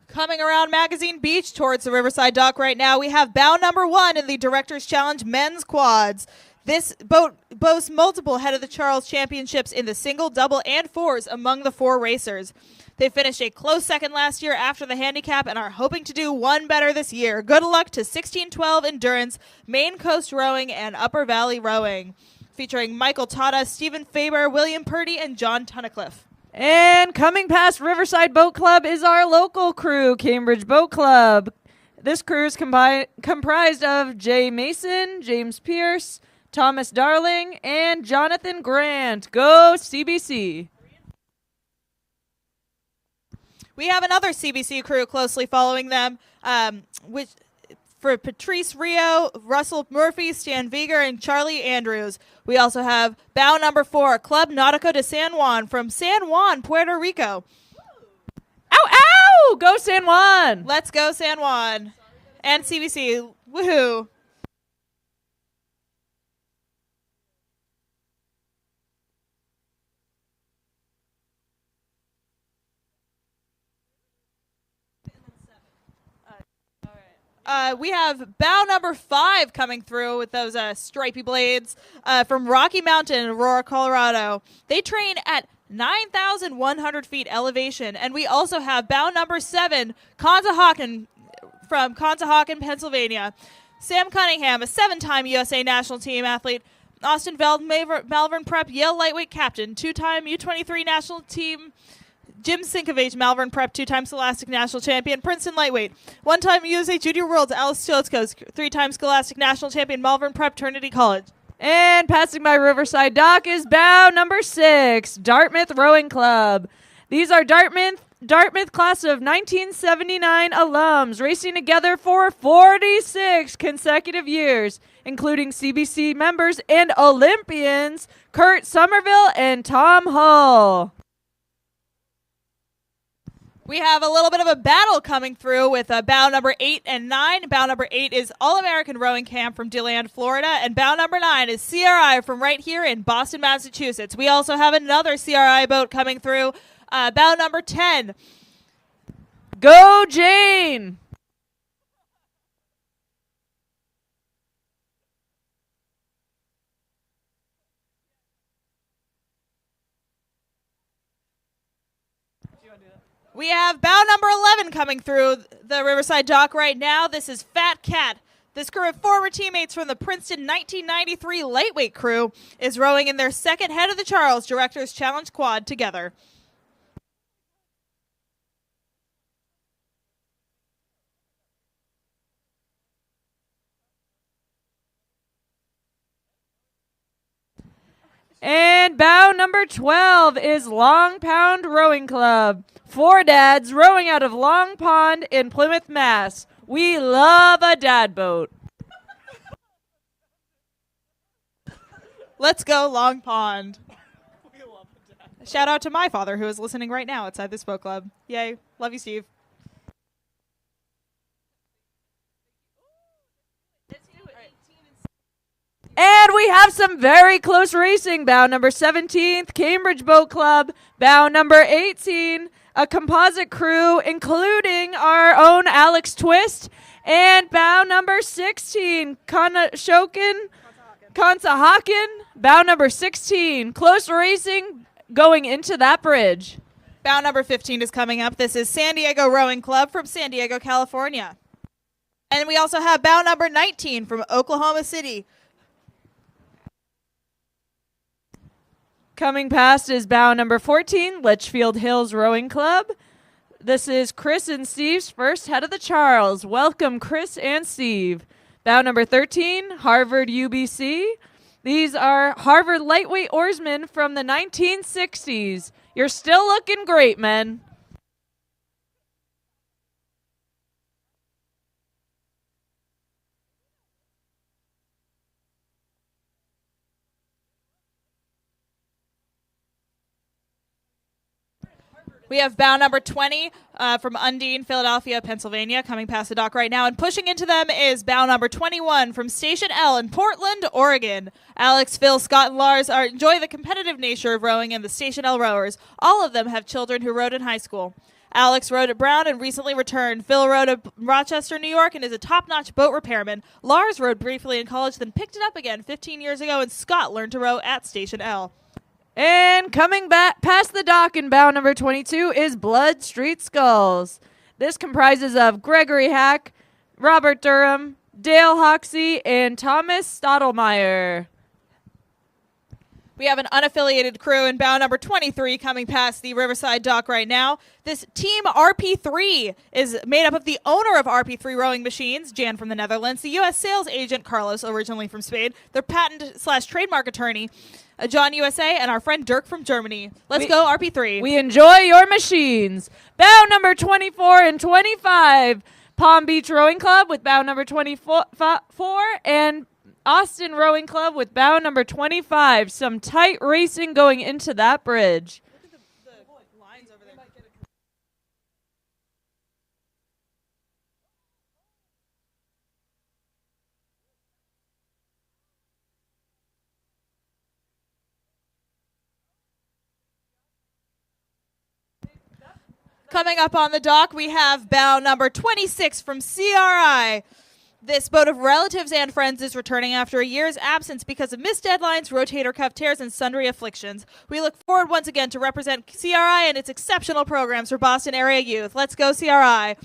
Coming around Magazine Beach towards the Riverside dock right now, we have bow number 1 in the Directors Challenge Men's Quads. This boat boasts multiple Head of the Charles championships in the single, double, and fours among the 4 racers. They finished a close second last year after the handicap and are hoping to do one better this year. Good luck to 1612 Endurance, Maine Coast Rowing, and Upper Valley Rowing, featuring Michael Tata, Stephen Faber, William Purdy, and John Tunnicliffe. And coming past Riverside Boat Club is our local crew, Cambridge Boat Club. This crew is comprised of Jay Mason, James Pierce, Thomas Darling, and Jonathan Grant. Go CBC. We have another CBC crew closely following them, which for Patrice Rio, Russell Murphy, Stan Vieger, and Charlie Andrews. We also have bow number 4, Club Nautico de San Juan from San Juan, Puerto Rico. Ow, ow! Go San Juan! Let's go San Juan. And CBC. Woohoo. We have bow number 5 coming through with those stripy blades from Rocky Mountain, Aurora, Colorado. They train at 9,100 feet elevation. And we also have bow number 7, Conshohocken, from Conshohocken, Pennsylvania. Sam Cunningham, a 7-time USA national team athlete. Austin Veld, Malvern Prep Yale lightweight captain, 2-time U23 national team. Jim Sinkovich, Malvern Prep, 2-time Scholastic National Champion, Princeton Lightweight. 1-time USA Junior Worlds, Alice Stotzkos, 3-time Scholastic National Champion, Malvern Prep, Trinity College. And passing by Riverside Dock is bow number 6, Dartmouth Rowing Club. These are Dartmouth class of 1979 alums racing together for 46 consecutive years, including CBC members and Olympians Kurt Somerville and Tom Hull. We have a little bit of a battle coming through with bow number 8 and 9. Bow number 8 is All-American Rowing Camp from DeLand, Florida, and bow number 9 is CRI from right here in Boston, Massachusetts. We also have another CRI boat coming through Bow number 10. Go, Jane! We have bow number 11 coming through the Riverside dock right now. This is Fat Cat. This crew of former teammates from the Princeton 1993 lightweight crew is rowing in their second Head of the Charles Directors Challenge quad together. And bow number 12 is Long Pond Rowing Club. 4 dads rowing out of Long Pond in Plymouth, Mass. We love a dad boat. Let's go, Long Pond. Shout out to my father who is listening right now outside this boat club. Yay. Love you, Steve. And we have some very close racing. Bow number 17th, Cambridge Boat Club. Bow number 18, a composite crew, including our own Alex Twist. And bow number 16, Consahawken. Bow number 16, close racing going into that bridge. Bow number 15 is coming up. This is San Diego Rowing Club from San Diego, California. And we also have bow number 19 from Oklahoma City. Coming past is bow number 14, Litchfield Hills Rowing Club. This is Chris and Steve's first Head of the Charles. Welcome, Chris and Steve. Bow number 13, Harvard UBC. These are Harvard lightweight oarsmen from the 1960s. You're still looking great, men. We have bow number 20 from Undine, Philadelphia, Pennsylvania, coming past the dock right now. And pushing into them is bow number 21 from Station L in Portland, Oregon. Alex, Phil, Scott, and Lars enjoy the competitive nature of rowing and the Station L rowers. All of them have children who rowed in high school. Alex rowed at Brown and recently returned. Phil rowed at Rochester, New York, and is a top-notch boat repairman. Lars rowed briefly in college, then picked it up again 15 years ago, and Scott learned to row at Station L. And coming back past the dock in bow number 22 is Blood Street Skulls. This comprises of Gregory Hack, Robert Durham, Dale Hoxie, and Thomas Stottlemyre. We have an unaffiliated crew in bow number 23 coming past the Riverside dock right now. This Team RP3 is made up of the owner of RP3 Rowing Machines, Jan from the Netherlands, the U.S. sales agent, Carlos, originally from Spain, their patent/trademark attorney, John USA, and our friend Dirk from Germany. Let's go, RP3. We enjoy your machines. Bow number 24 and 25, Palm Beach Rowing Club with bow number 24 and Austin Rowing Club with bow number 25. Some tight racing going into that bridge. Look at the lines over there. Coming up on the dock, we have bow number 26 from CRI. This boat of relatives and friends is returning after a year's absence because of missed deadlines, rotator cuff tears, and sundry afflictions. We look forward once again to represent CRI and its exceptional programs for Boston area youth. Let's go, CRI.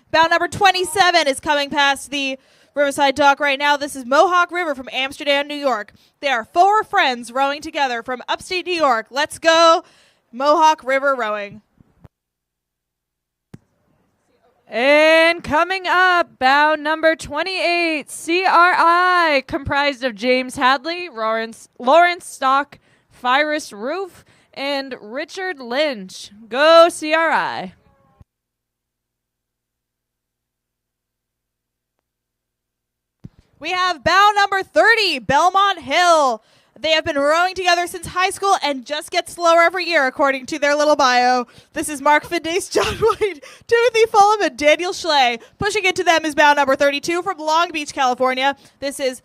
Bow number 27 is coming past the Riverside dock right now. This is Mohawk River from Amsterdam, New York. They are 4 friends rowing together from upstate New York. Let's go, Mohawk River Rowing. And coming up, bow number 28, CRI, comprised of James Hadley, Lawrence Stock, Cyrus Roof, and Richard Lynch. Go CRI. We have bow number 30, Belmont Hill. They have been rowing together since high school and just get slower every year, according to their little bio. This is Mark Findace, John White, Timothy Fulham, and Daniel Schley. Pushing into them is bow number 32 from Long Beach, California. This is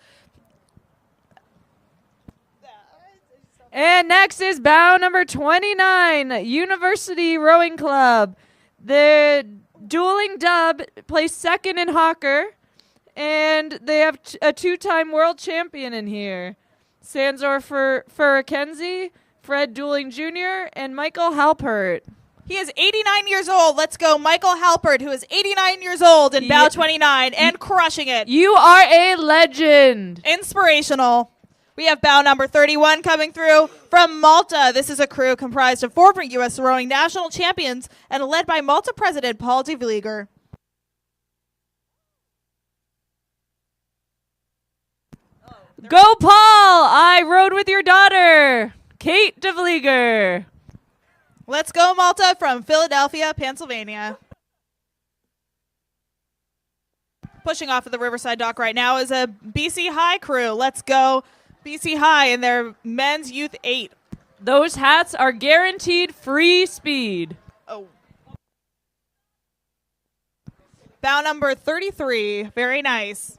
And next is bow number 29, University Rowing Club. The dueling dub placed second in HOCR, and they have a two-time world champion in here. Sanzor Furakenzi, Fred Dueling Jr., and Michael Halpert. He is 89 years old. Let's go, Michael Halpert, who is 89 years old in bow 29 and crushing it. You are a legend. Inspirational. We have bow number 31 coming through from Malta. This is a crew comprised of former U.S. rowing national champions and led by Malta President Paul de Vlieger. Go, Paul! I rode with your daughter, Kate de Vlieger. Let's go, Malta, from Philadelphia, Pennsylvania. Pushing off of the Riverside dock right now is a BC High crew. Let's go, BC High in their men's youth 8. Those hats are guaranteed free speed. Oh. Bow number 33. Very nice.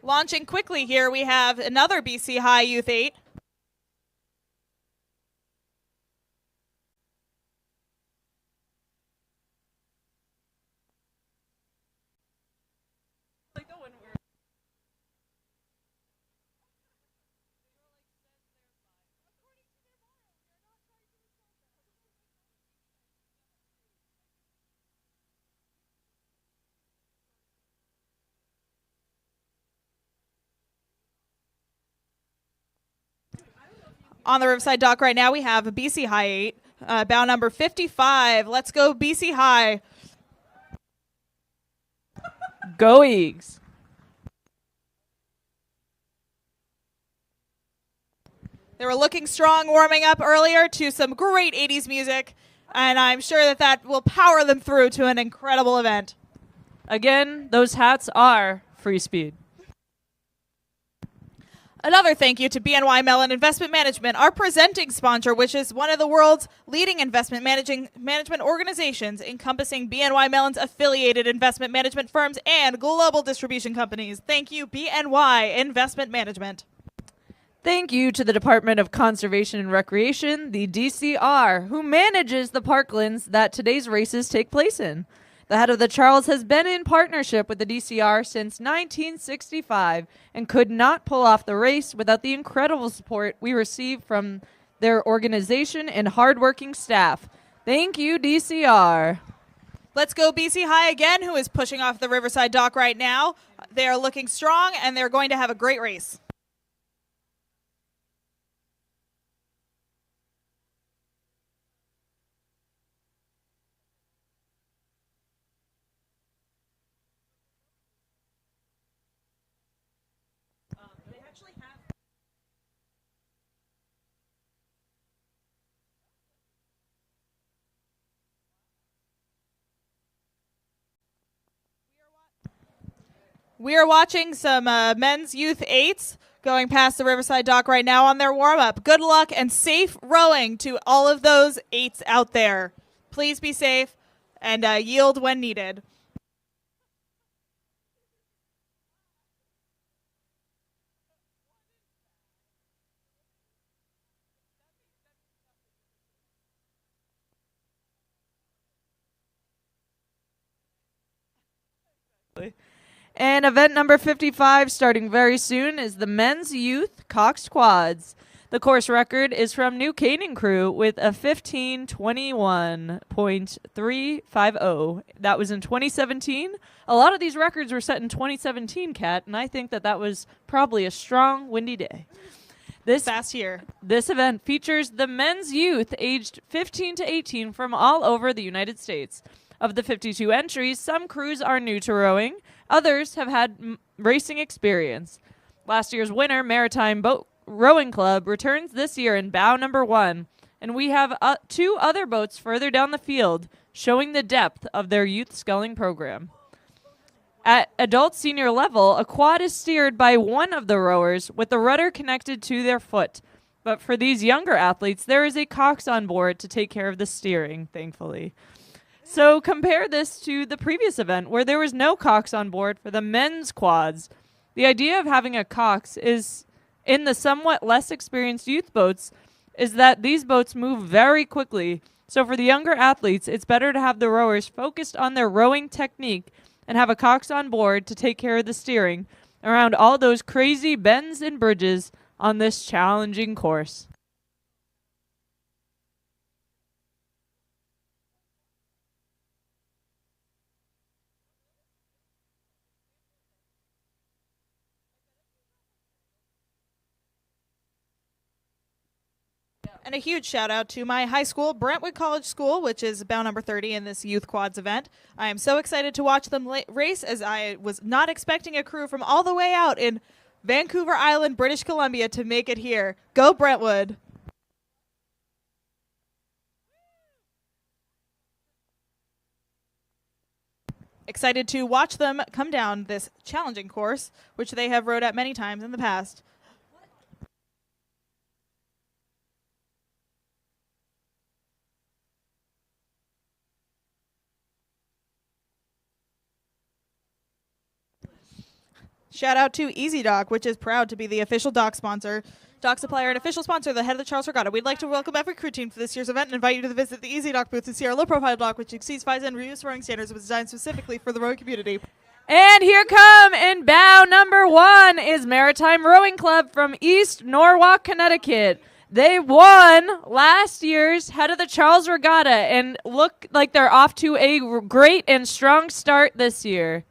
Launching quickly here, we have another BC High Youth 8. On the Riverside dock right now, we have a BC High 8, bow number 55. Let's go, BC High. Go Eags. They were looking strong warming up earlier to some great 80s music, and I'm sure that that will power them through to an incredible event. Again, those hats are free speed. Another thank you to BNY Mellon Investment Management, our presenting sponsor, which is one of the world's leading investment management organizations, encompassing BNY Mellon's affiliated investment management firms and global distribution companies. Thank you, BNY Investment Management. Thank you to the Department of Conservation and Recreation, the DCR, who manages the parklands that today's races take place in. The head of the Charles has been in partnership with the DCR since 1965 and could not pull off the race without the incredible support we receive from their organization and hardworking staff. Thank you, DCR. Let's go BC High again, who is pushing off the Riverside dock right now. They are looking strong, and they're going to have a great race. We are watching some men's youth 8s going past the Riverside dock right now on their warm-up. Good luck and safe rowing to all of those 8s out there. Please be safe and yield when needed. And event number 55, starting very soon, is the men's youth Cox Quads. The course record is from New Canaan Crew with a 15:21.350. That was in 2017. A lot of these records were set in 2017, Kat, and I think that that was probably a strong, windy day. This event features the men's youth aged 15 to 18 from all over the United States. Of the 52 entries, some crews are new to rowing. Others have had racing experience. Last year's winner, Maritime Boat Rowing Club, returns this year in bow number 1, and we have 2 other boats further down the field, showing the depth of their youth sculling program. At adult senior level, a quad is steered by one of the rowers with the rudder connected to their foot. But for these younger athletes, there is a cox on board to take care of the steering, thankfully. So compare this to the previous event where there was no cox on board for the men's quads. The idea of having a cox is, in the somewhat less experienced youth boats, is that these boats move very quickly. So for the younger athletes, it's better to have the rowers focused on their rowing technique and have a cox on board to take care of the steering around all those crazy bends and bridges on this challenging course. And a huge shout out to my high school, Brentwood College School, which is bow number 30 in this youth quads event. I am so excited to watch them race, as I was not expecting a crew from all the way out in Vancouver Island, British Columbia to make it here. Go Brentwood! Excited to watch them come down this challenging course, which they have rowed at many times in the past. Shout out to Easy Dock, which is proud to be the official dock sponsor, dock supplier, and official sponsor of the head of the Charles Regatta. We'd like to welcome every crew team to this year's event and invite you to visit the Easy Dock booth to see our low-profile dock, which exceeds FISA and reduced rowing standards, was designed specifically for the rowing community. And here come in bow number 1 is Maritime Rowing Club from East Norwalk, Connecticut. They won last year's head of the Charles Regatta and look like they're off to a great and strong start this year.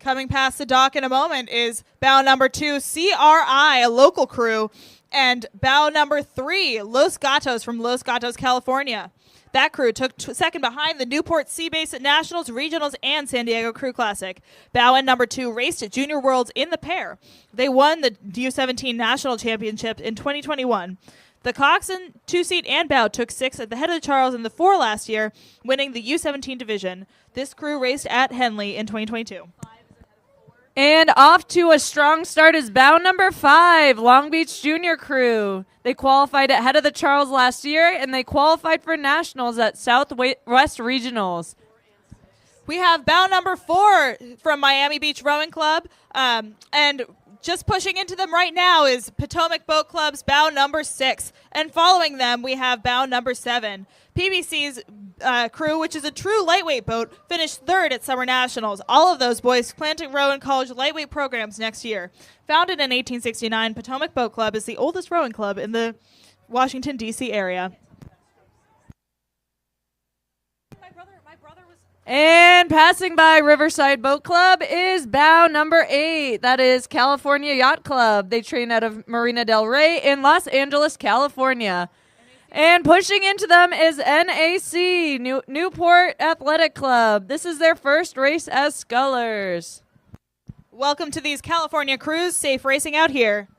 Coming past the dock in a moment is bow number 2, CRI, a local crew, and bow number 3, Los Gatos from Los Gatos, California. That crew took second behind the Newport Sea Base at Nationals, Regionals, and San Diego Crew Classic. Bow and number 2 raced at Junior Worlds in the pair. They won the U17 National Championship in 2021. The Coxon 2-seat and bow took 6 at the head of the Charles in the 4 last year, winning the U17 division. This crew raced at Henley in 2022. And off to a strong start is bow number 5, Long Beach Junior Crew. They qualified at head of the Charles last year, and they qualified for nationals at Southwest Regionals. We have bow number 4 from Miami Beach Rowing Club, and just pushing into them right now is Potomac Boat Club's bow number 6. And following them, we have bow number 7. PBC's crew, which is a true lightweight boat, finished 3rd at Summer Nationals. All of those boys plan to row in college lightweight programs next year. Founded in 1869, Potomac Boat Club is the oldest rowing club in the Washington, D.C. area. And passing by Riverside Boat Club is bow number 8. That is California Yacht Club. They train out of Marina del Rey in Los Angeles, California. And pushing into them is NAC, Newport Athletic Club. This is their first race as scullers. Welcome to these California crews. Safe racing out here.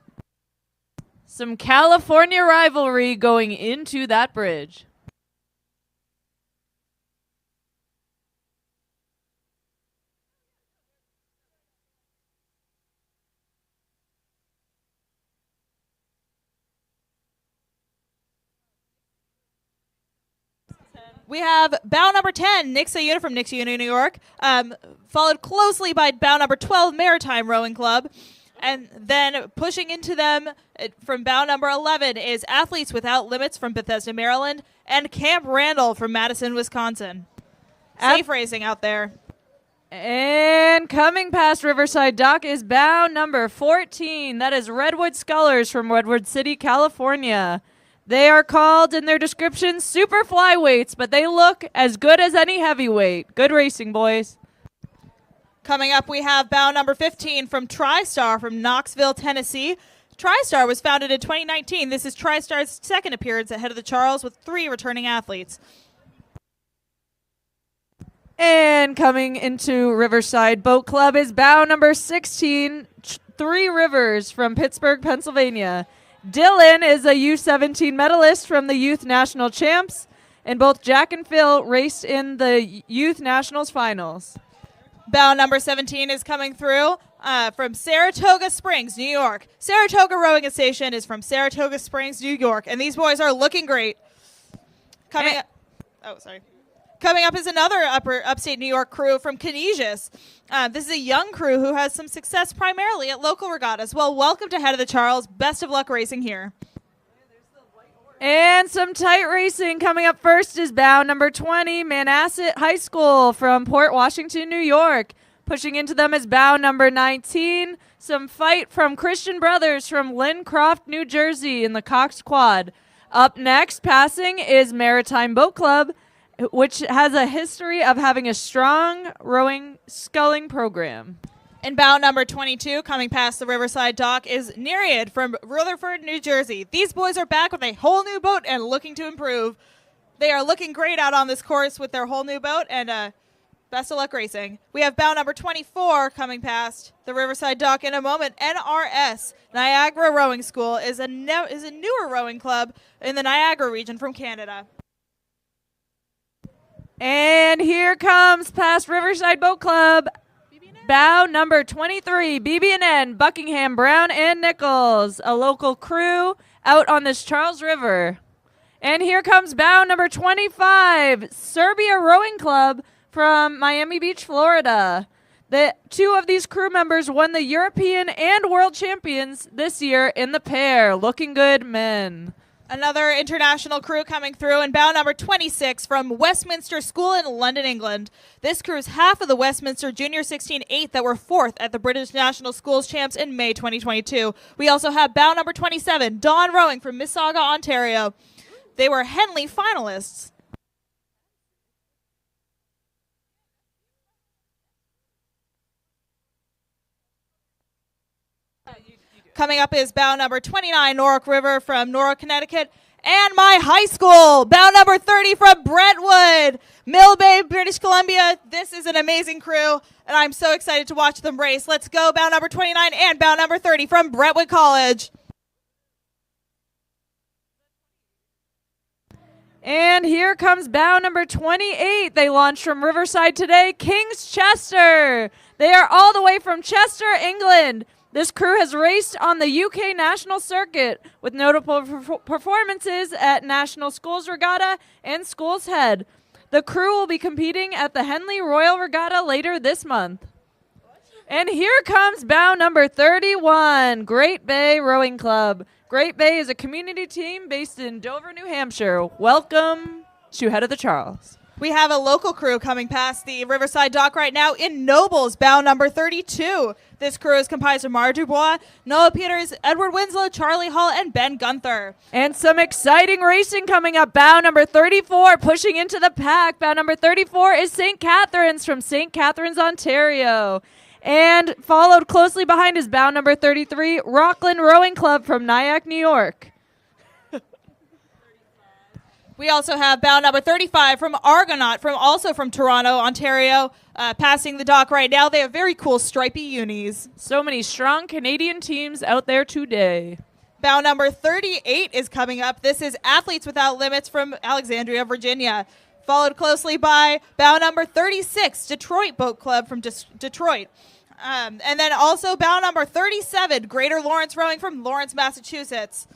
Some California rivalry going into that bridge. We have bow number 10, Nixa Una from Nixa Una, New York, followed closely by bow number 12, Maritime Rowing Club. And then pushing into them from bow number 11 is Athletes Without Limits from Bethesda, Maryland, and Camp Randall from Madison, Wisconsin. Safe racing out there. And coming past Riverside Dock is bow number 14. That is Redwood Scullers from Redwood City, California. They are called in their description super flyweights, but they look as good as any heavyweight. Good racing, boys. Coming up, we have bow number 15 from TriStar from Knoxville, Tennessee. TriStar was founded in 2019. This is TriStar's second appearance at head of the Charles with 3 returning athletes. And coming into Riverside Boat Club is bow number 16, Three Rivers from Pittsburgh, Pennsylvania. Dylan is a U17 medalist from the Youth National Champs. And both Jack and Phil raced in the Youth Nationals finals. Bow number 17 is coming through from Saratoga Springs, New York. Saratoga Rowing Station is from Saratoga Springs, New York, and these boys are looking great. Coming up is another upstate New York crew from Canisius. This is a young crew who has some success primarily at local regattas. Well, welcome to Head of the Charles. Best of luck racing here. And some tight racing. Coming up first is bow number 20, Manhasset High School from Port Washington, New York. Pushing into them is bow number 19, some fight from Christian Brothers from Lincroft, New Jersey in the Cox Quad. Up next, passing is Maritime Boat Club, which has a history of having a strong rowing sculling program. And bow number 22, coming past the Riverside dock, is Nereid from Rutherford, New Jersey. These boys are back with a whole new boat and looking to improve. They are looking great out on this course with their whole new boat, and best of luck racing. We have bow number 24 coming past the Riverside dock in a moment. NRS, Niagara Rowing School, is a newer rowing club in the Niagara region from Canada. And here comes past Riverside Boat Club, bow number 23, BB&N, Buckingham, Brown, and Nichols, a local crew out on this Charles River. And here comes bow number 25, Serbia Rowing Club from Miami Beach, Florida. The two of these crew members won the European and World Champions this year in the pair. Looking good, men. Another international crew coming through, and bow number 26 from Westminster School in London, England. This crew is half of the Westminster Junior 16-8 that were fourth at the British National Schools Champs in May 2022. We also have bow number 27, Dawn Rowing from Mississauga, Ontario. They were Henley finalists. Coming up is bow number 29, Norwalk River from Norwalk, Connecticut. And my high school, bow number 30 from Brentwood, Mill Bay, British Columbia. This is an amazing crew, and I'm so excited to watch them race. Let's go, bow number 29 and bow number 30 from Brentwood College. And here comes bow number 28. They launched from Riverside today, King's Chester. They are all the way from Chester, England. This crew has raced on the UK National Circuit with notable performances at National Schools Regatta and Schools Head. The crew will be competing at the Henley Royal Regatta later this month. And here comes bow number 31, Great Bay Rowing Club. Great Bay is a community team based in Dover, New Hampshire. Welcome to Head of the Charles. We have a local crew coming past the Riverside dock right now in Nobles, bow number 32. This crew is comprised of Mara Dubois, Noah Peters, Edward Winslow, Charlie Hall, and Ben Gunther. And some exciting racing coming up. Bow number 34 pushing into the pack. Bow number 34 is St. Catharines from St. Catharines, Ontario. And followed closely behind is bow number 33, Rockland Rowing Club from Nyack, New York. We also have bow number 35 from Argonaut, also from Toronto, Ontario, passing the dock right now. They have very cool stripy unis. So many strong Canadian teams out there today. Bow number 38 is coming up. This is Athletes Without Limits from Alexandria, Virginia. Followed closely by bow number 36, Detroit Boat Club from Detroit. And then also bow number 37, Greater Lawrence Rowing from Lawrence, Massachusetts.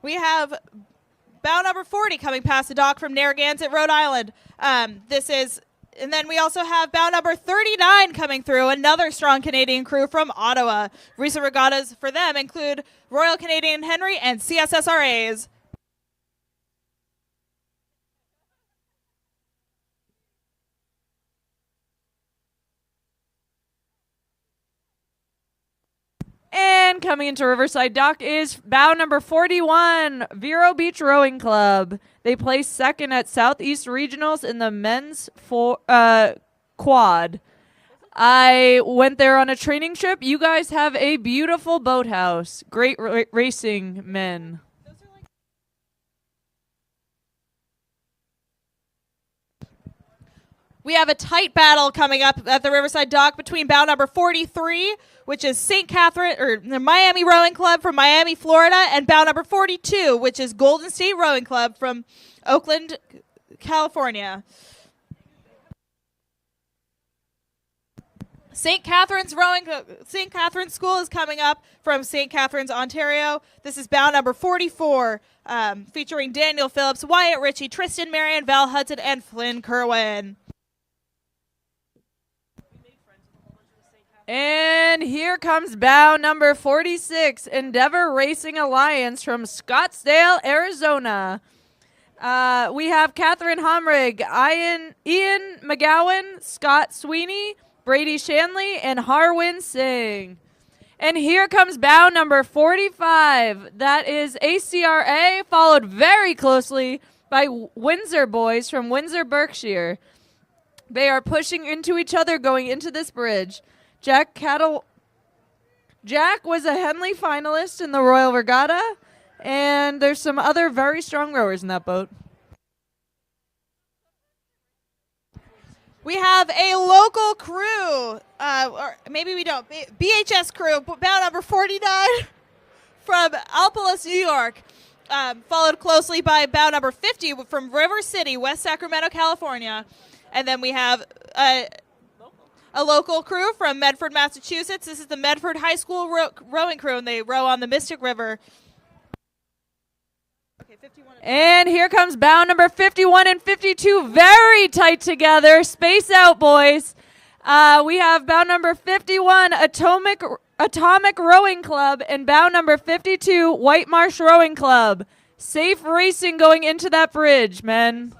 We have bow number 40 coming past the dock from Narragansett, Rhode Island. And then we also have bow number 39 coming through, another strong Canadian crew from Ottawa. Recent regattas for them include Royal Canadian Henry and CSSRAs. And coming into Riverside Dock is bow number 41, Vero Beach Rowing Club. They placed second at Southeast Regionals in the men's quad. I went there on a training trip. You guys have a beautiful boathouse. Great racing men. We have a tight battle coming up at the Riverside Dock between bow number 43, which is St. Catherine, or the Miami Rowing Club from Miami, Florida, and bow number 42, which is Golden State Rowing Club from Oakland, California. St. Catherine's School is coming up from St. Catherine's, Ontario. This is bow number 44, featuring Daniel Phillips, Wyatt Ritchie, Tristan Marion, Val Hudson, and Flynn Kerwin. And here comes bow number 46, Endeavor Racing Alliance from Scottsdale, Arizona. We have Catherine Homrig, Ian McGowan, Scott Sweeney, Brady Shanley, and Harwin Singh. And here comes bow number 45. That is ACRA, followed very closely by Windsor Boys from Windsor, Berkshire. They are pushing into each other going into this bridge. Jack was a Henley finalist in the Royal Regatta, and there's some other very strong rowers in that boat. We have a local crew, or maybe we don't, BHS crew, bow number 49 from Alpolis, New York, followed closely by bow number 50 from River City, West Sacramento, California. And then we have a local crew from Medford, Massachusetts. This is the Medford High School rowing crew, and they row on the Mystic River. Okay, 51 and here comes bow number 51 and 52, very tight together. Space out, boys. We have bow number 51, Atomic Rowing Club, and bow number 52, White Marsh Rowing Club. Safe racing going into that bridge, men.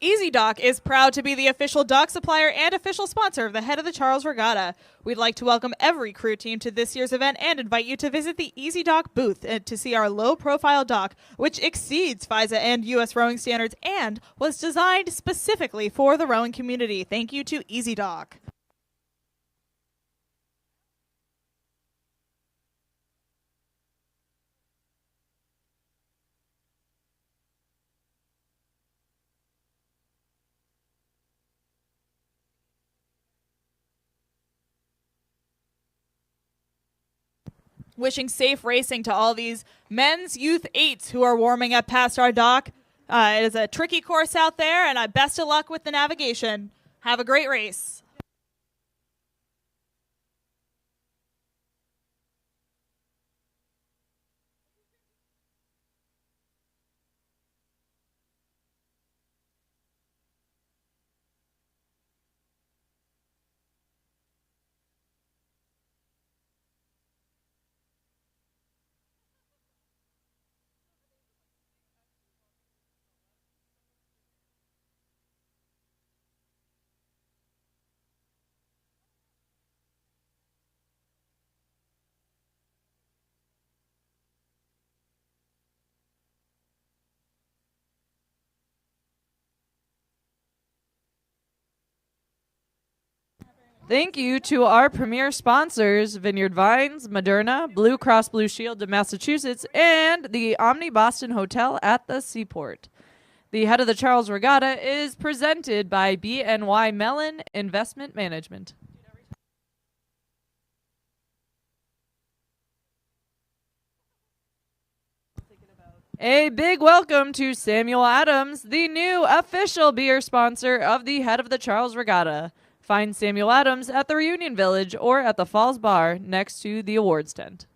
Easy Dock is proud to be the official dock supplier and official sponsor of the Head of the Charles Regatta. We'd like to welcome every crew team to this year's event and invite you to visit the Easy Dock booth to see our low-profile dock, which exceeds FISA and U.S. rowing standards and was designed specifically for the rowing community. Thank you to Easy Dock. Wishing safe racing to all these men's youth 8s who are warming up past our dock. It is a tricky course out there, and best of luck with the navigation. Have a great race. Thank you to our premier sponsors, Vineyard Vines, Moderna, Blue Cross Blue Shield of Massachusetts, and the Omni Boston Hotel at the Seaport. The Head of the Charles Regatta is presented by BNY Mellon Investment Management. A big welcome to Samuel Adams, the new official beer sponsor of the Head of the Charles Regatta. Find Samuel Adams at the Reunion Village or at the Falls Bar next to the awards tent.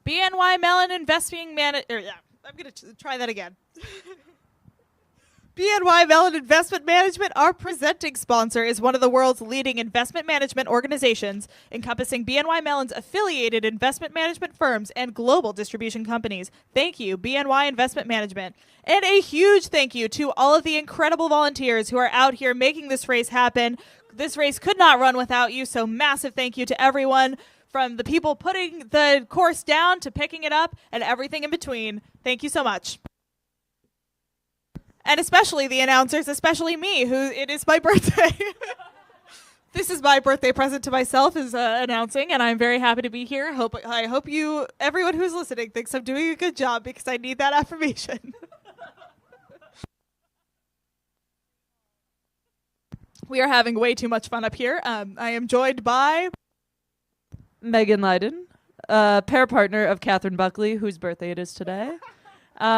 BNY Mellon Investment Manager. Yeah, I'm going to try that again. BNY Mellon Investment Management, our presenting sponsor, is one of the world's leading investment management organizations, encompassing BNY Mellon's affiliated investment management firms and global distribution companies. Thank you, BNY Investment Management. And a huge thank you to all of the incredible volunteers who are out here making this race happen. This race could not run without you, so massive thank you to everyone, from the people putting the course down to picking it up and everything in between. Thank you so much. And especially the announcers, especially me, who it is my birthday. This is my birthday present to myself, is announcing, and I'm very happy to be here. I hope you, everyone who's listening, thinks I'm doing a good job, because I need that affirmation. We are having way too much fun up here. I am joined by Megan Leiden, pair partner of Catherine Buckley, whose birthday it is today.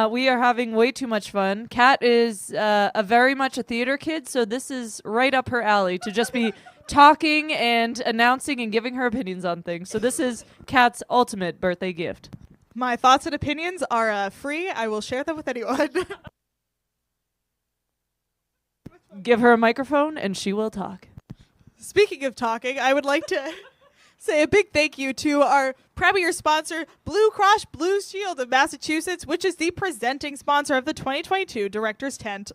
We are having way too much fun. Kat is a very much a theater kid, so this is right up her alley to just be talking and announcing and giving her opinions on things. So this is Kat's ultimate birthday gift. My thoughts and opinions are free. I will share them with anyone. Give her a microphone and she will talk. Speaking of talking, I would like to say a big thank you to our premier sponsor, Blue Cross Blue Shield of Massachusetts, which is the presenting sponsor of the 2022 Director's Tent.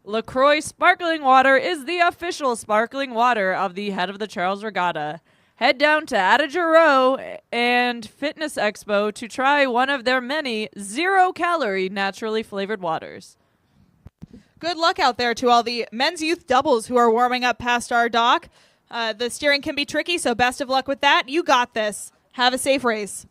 LaCroix Sparkling Water is the official sparkling water of the Head of the Charles Regatta. Head down to Attager Row and Fitness Expo to try one of their many zero-calorie naturally flavored waters. Good luck out there to all the men's youth doubles who are warming up past our dock. The steering can be tricky, so best of luck with that. You got this. Have a safe race.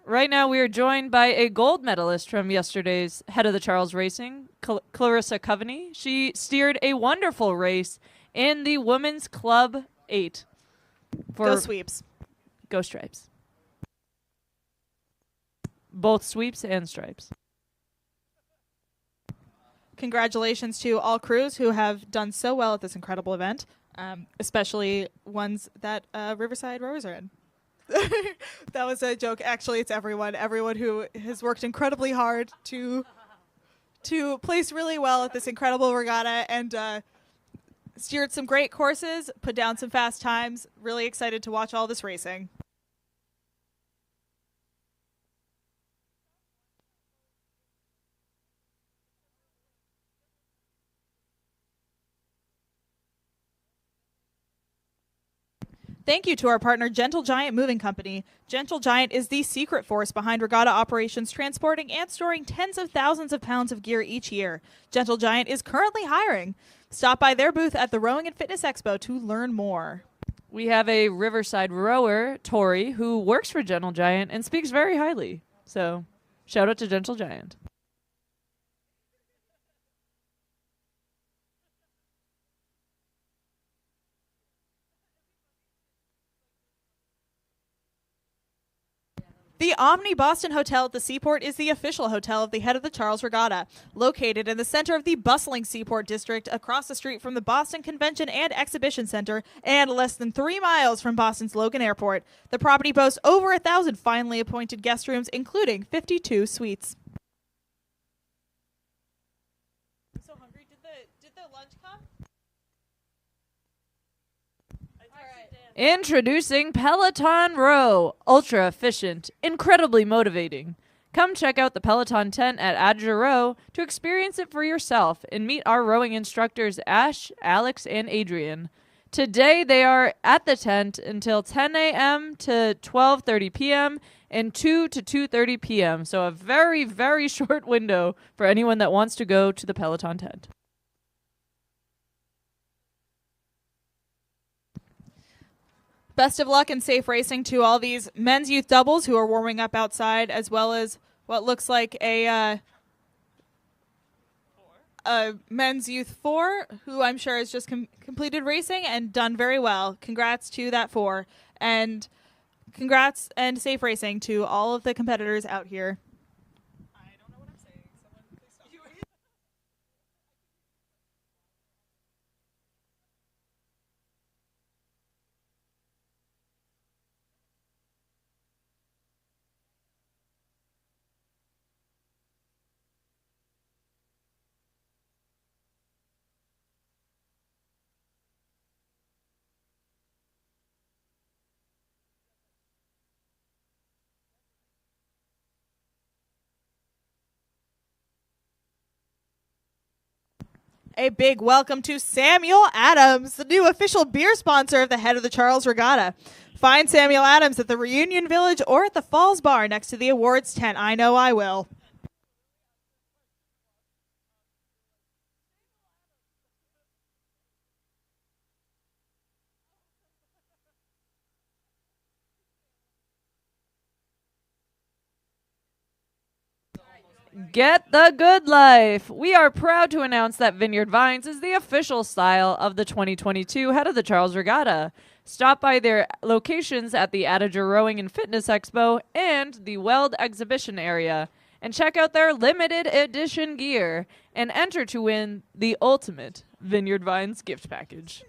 Right now, we are joined by a gold medalist from yesterday's Head of the Charles Racing, Clarissa Coveney. She steered a wonderful race in the Women's Club 8. Go Sweeps. Go Stripes. Both sweeps and stripes. Congratulations to all crews who have done so well at this incredible event, especially ones that Riverside rowers are in. That was a joke. Actually, it's everyone who has worked incredibly hard to place really well at this incredible regatta and steered some great courses, put down some fast times. Really excited to watch all this racing. Thank you to our partner, Gentle Giant Moving Company. Gentle Giant is the secret force behind regatta operations, transporting and storing tens of thousands of pounds of gear each year. Gentle Giant is currently hiring. Stop by their booth at the Rowing and Fitness Expo to learn more. We have a Riverside rower, Tori, who works for Gentle Giant and speaks very highly. So, shout out to Gentle Giant. The Omni Boston Hotel at the Seaport is the official hotel of the Head of the Charles Regatta. Located in the center of the bustling Seaport District, across the street from the Boston Convention and Exhibition Center, and less than 3 miles from Boston's Logan Airport. The property boasts over 1,000 finely appointed guest rooms, including 52 suites. I'm so hungry. Did the lunch come? Introducing Peloton Row. Ultra efficient, incredibly motivating. Come check out the Peloton tent at Adja Row to experience it for yourself and meet our rowing instructors Ash, Alex, and Adrian. Today they are at the tent until 10 a.m. to 12:30 p.m. and 2 to 2:30 p.m. So a very, very short window for anyone that wants to go to the Peloton tent. Best of luck and safe racing to all these men's youth doubles who are warming up outside, as well as what looks like a men's youth 4, who I'm sure has just completed racing and done very well. Congrats to that 4. And congrats and safe racing to all of the competitors out here. I don't know what I'm saying. Someone please stop. A big welcome to Samuel Adams, the new official beer sponsor of the Head of the Charles Regatta. Find Samuel Adams at the Reunion Village or at the Falls Bar next to the awards tent. I know I will. Get the good life. We are proud to announce that Vineyard Vines is the official style of the 2022 Head of the Charles Regatta. Stop by their locations at the Adja Rowing and Fitness Expo and the Weld Exhibition area, and check out their limited edition gear and enter to win the ultimate Vineyard Vines gift package.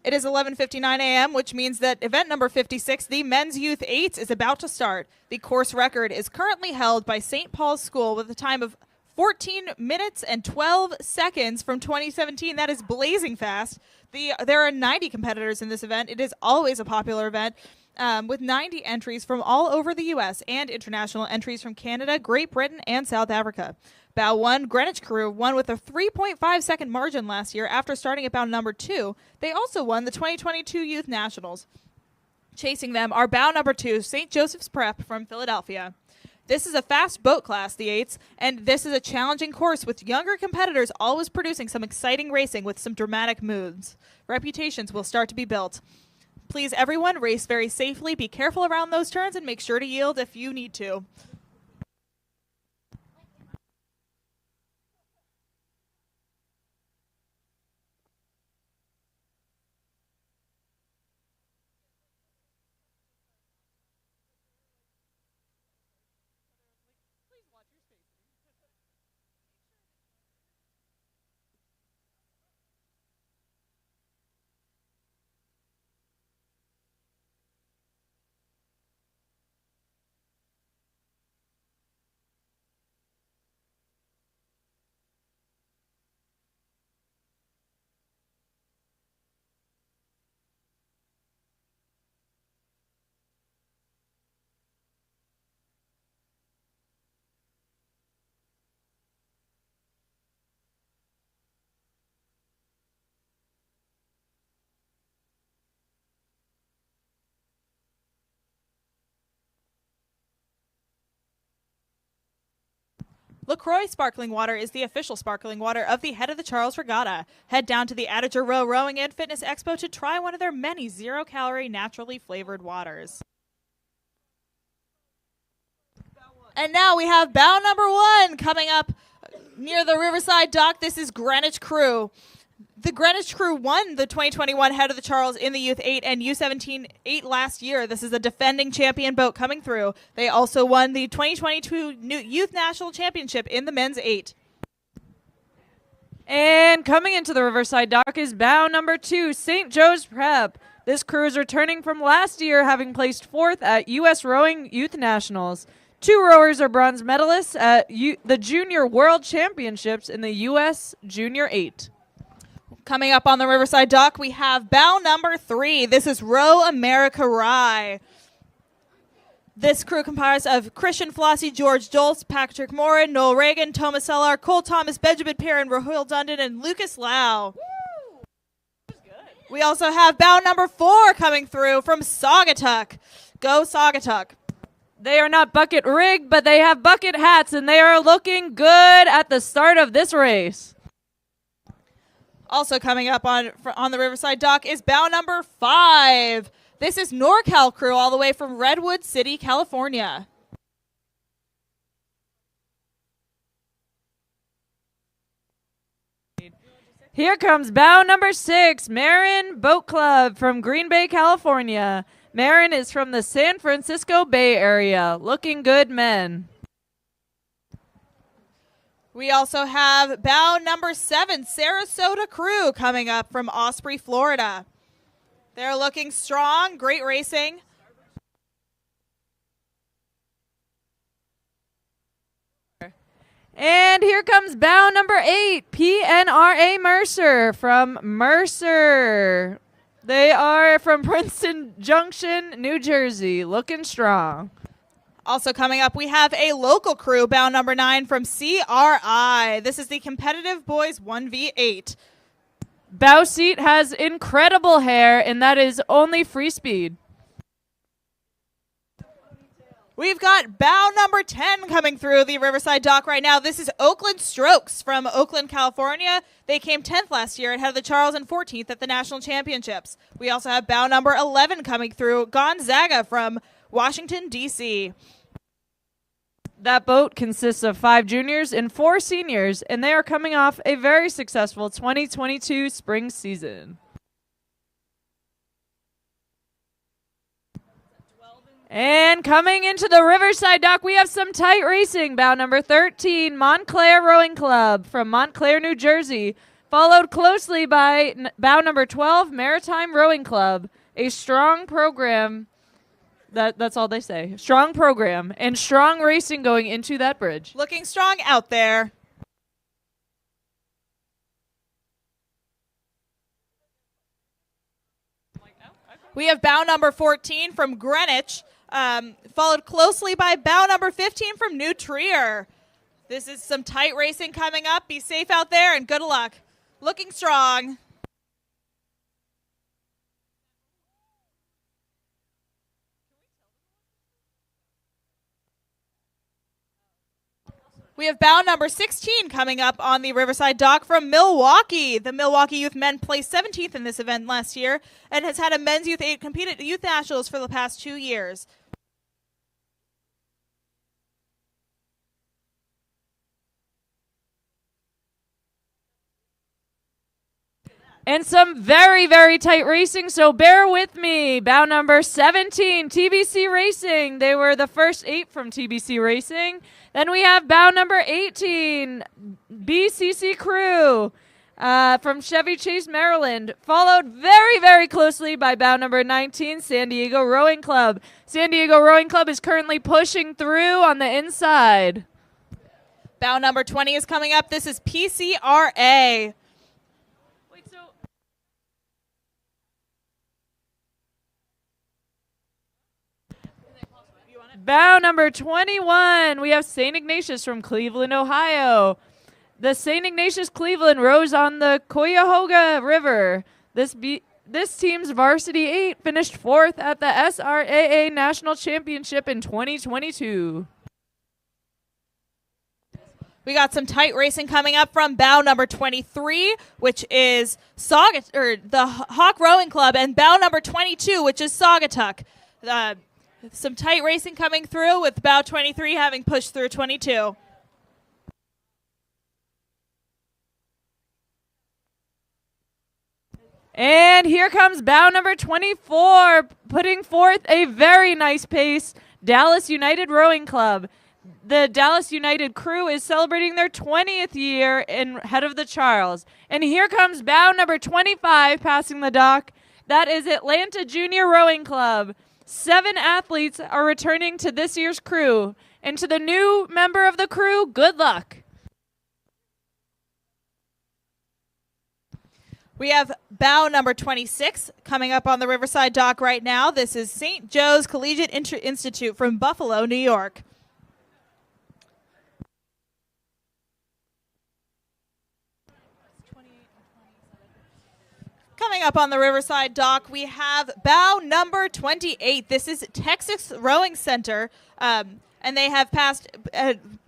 It is 11:59 a.m., which means that event number 56, the Men's Youth 8s, is about to start. The course record is currently held by St. Paul's School with a time of 14 minutes and 12 seconds from 2017. That is blazing fast. There are 90 competitors in this event. It is always a popular event with 90 entries from all over the U.S. and international entries from Canada, Great Britain, and South Africa. Bow 1, Greenwich Crew, won with a 3.5-second margin last year after starting at bow number 2. They also won the 2022 Youth Nationals. Chasing them are bow number 2, St. Joseph's Prep from Philadelphia. This is a fast boat class, the 8s, and this is a challenging course with younger competitors always producing some exciting racing with some dramatic moves. Reputations will start to be built. Please, everyone, race very safely, be careful around those turns, and make sure to yield if you need to. LaCroix Sparkling Water is the official sparkling water of the Head of the Charles Regatta. Head down to the Adja Row Rowing and Fitness Expo to try one of their many zero-calorie, naturally flavored waters. And now we have bow number 1 coming up near the Riverside dock. This is Greenwich Crew. The Greenwich Crew won the 2021 Head of the Charles in the Youth 8 and U17 8 last year. This is a defending champion boat coming through. They also won the 2022 Youth National Championship in the Men's 8. And coming into the Riverside dock is bow number 2, St. Joe's Prep. This crew is returning from last year, having placed fourth at U.S. Rowing Youth Nationals. 2 rowers are bronze medalists at the Junior World Championships in the U.S. Junior 8. Coming up on the Riverside dock, we have bow number 3. This is Row America Rye. This crew comprised of Christian Flossie, George Dulce, Patrick Morin, Noel Reagan, Thomas Sellar, Cole Thomas, Benjamin Perrin, Rahul Dundon, and Lucas Lau. We also have bow number 4 coming through from Saugatuck. Go Saugatuck. They are not bucket rigged, but they have bucket hats, and they are looking good at the start of this race. Also coming up on the Riverside dock is bow number 5. This is NorCal crew all the way from Redwood City, California. Here comes bow number 6, Marin Boat Club from Green Bay, California. Marin is from the San Francisco Bay Area. Looking good, men. We also have bow number 7, Sarasota crew, coming up from Osprey, Florida. They're looking strong, great racing. And here comes bow number 8, PNRA Mercer from Mercer. They are from Princeton Junction, New Jersey, looking strong. Also coming up, we have a local crew, bow number 9 from CRI. This is the Competitive Boys 1v8. Bow seat has incredible hair, and that is only free speed. We've got bow number 10 coming through the Riverside dock right now. This is Oakland Strokes from Oakland, California. They came 10th last year and had the Charles and 14th at the National Championships. We also have bow number 11 coming through, Gonzaga from Washington, D.C. That boat consists of 5 juniors and 4 seniors, and they are coming off a very successful 2022 spring season. And coming into the Riverside dock, we have some tight racing. Bow number 13, Montclair Rowing Club from Montclair, New Jersey, followed closely by bow number 12, Maritime Rowing Club, a strong program. That's all they say. Strong program and strong racing going into that bridge. Looking strong out there. We have bow number 14 from Greenwich, followed closely by bow number 15 from New Trier. This is some tight racing coming up. Be safe out there and good luck. Looking strong. We have bow number 16 coming up on the Riverside dock from Milwaukee. The Milwaukee Youth men placed 17th in this event last year and has had a men's Youth 8 compete at Youth Nationals for the past 2 years. And some very, very tight racing, so bear with me. Bow number 17, TBC Racing. They were the first 8 from TBC Racing. Then we have bow number 18, BCC Crew from Chevy Chase, Maryland, followed very, very closely by bow number 19, San Diego Rowing Club. San Diego Rowing Club is currently pushing through on the inside. Bow number 20 is coming up. This is PCRA. Bow number 21, we have St. Ignatius from Cleveland, Ohio. The St. Ignatius Cleveland rows on the Cuyahoga River. This team's varsity 8 finished 4th at the SRAA National Championship in 2022. We got some tight racing coming up from bow number 23, which is the Hawk Rowing Club, and bow number 22, which is Saugatuck. Some tight racing coming through with bow 23 having pushed through 22. And here comes bow number 24, putting forth a very nice pace, Dallas United Rowing Club. The Dallas United crew is celebrating their 20th year in head of the Charles. And here comes bow number 25 passing the dock. That is Atlanta Junior Rowing Club. 7 athletes are returning to this year's crew. And to the new member of the crew, good luck. We have bow number 26 coming up on the Riverside dock right now. This is St. Joe's Collegiate Institute from Buffalo, New York. Coming up on the Riverside dock, we have bow number 28. This is Texas Rowing Center, and they have passed,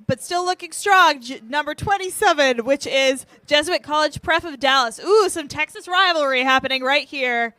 but still looking strong, number 27, which is Jesuit College Prep of Dallas. Ooh, some Texas rivalry happening right here.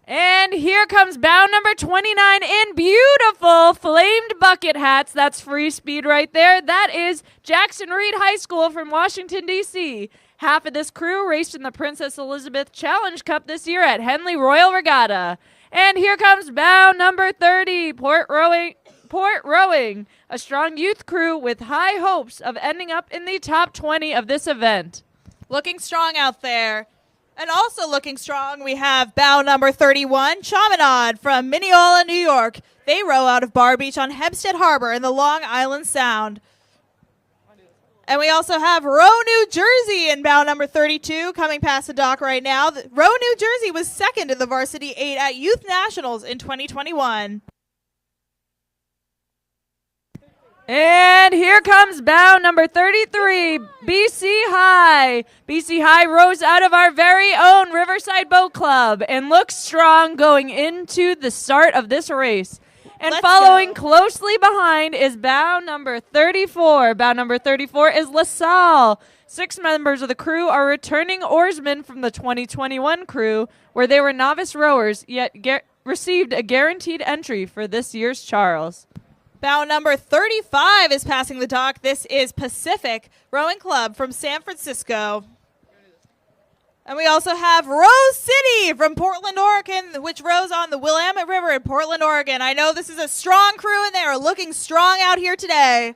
And here comes bow number 29 in beautiful flamed bucket hats. That's free speed right there. That is Jackson Reed High School from Washington, D.C. Half of this crew raced in the Princess Elizabeth Challenge Cup this year at Henley Royal Regatta. And here comes bow number 30, Port Rowing, a strong youth crew with high hopes of ending up in the top 20 of this event. Looking strong out there. And also looking strong, we have bow number 31, Chaminade from Mineola, New York. They row out of Bar Beach on Hempstead Harbor in the Long Island Sound. And we also have Row, New Jersey in bow number 32 coming past the dock right now. Row, New Jersey was second in the Varsity 8 at Youth Nationals in 2021. And here comes bow number 33, BC High. BC High rows out of our very own Riverside Boat Club and looks strong going into the start of this race. And following closely behind is bow number 34. Bow number 34 is LaSalle. 6 members of the crew are returning oarsmen from the 2021 crew, where they were novice rowers, yet received a guaranteed entry for this year's Charles. Bow number 35 is passing the dock. This is Pacific Rowing Club from San Francisco. And we also have Rose City from Portland, Oregon, which rows on the Willamette River in Portland, Oregon. I know this is a strong crew, and they are looking strong out here today.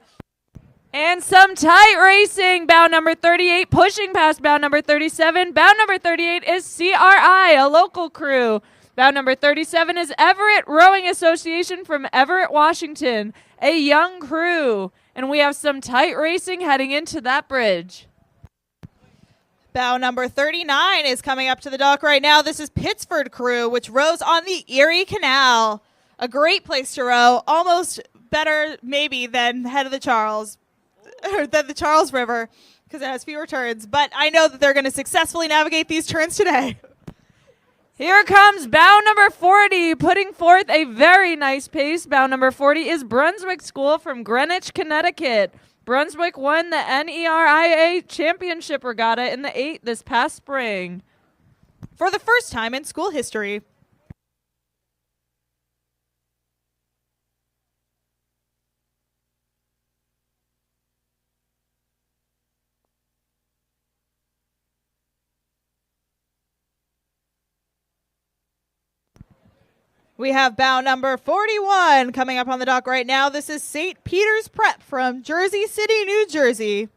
And some tight racing. Bow number 38 pushing past bow number 37. Bow number 38 is CRI, a local crew. Bow number 37 is Everett Rowing Association from Everett, Washington, a young crew. And we have some tight racing heading into that bridge. Bow number 39 is coming up to the dock right now. This is Pittsford crew, which rows on the Erie Canal. A great place to row. Almost better, maybe, than head of the Charles, or than the Charles River, because it has fewer turns. But I know that they're going to successfully navigate these turns today. Here comes bow number 40, putting forth a very nice pace. Bow number 40 is Brunswick School from Greenwich, Connecticut. Brunswick won the NERIA Championship Regatta in the 8 this past spring. For the first time in school history. We have bow number 41 coming up on the dock right now. This is St. Peter's Prep from Jersey City, New Jersey.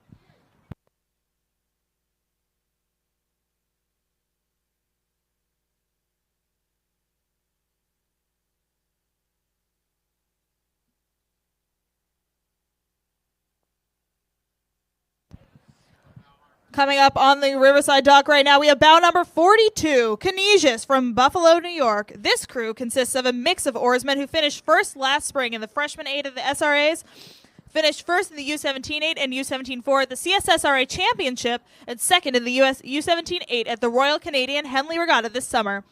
Coming up on the Riverside dock right now, we have bow number 42, Canisius from Buffalo, New York. This crew consists of a mix of oarsmen who finished first last spring in the freshman 8 of the SRAs, finished first in the U17 8 and U17 4 at the CSSRA Championship, and second in the U17 8 at the Royal Canadian Henley Regatta this summer.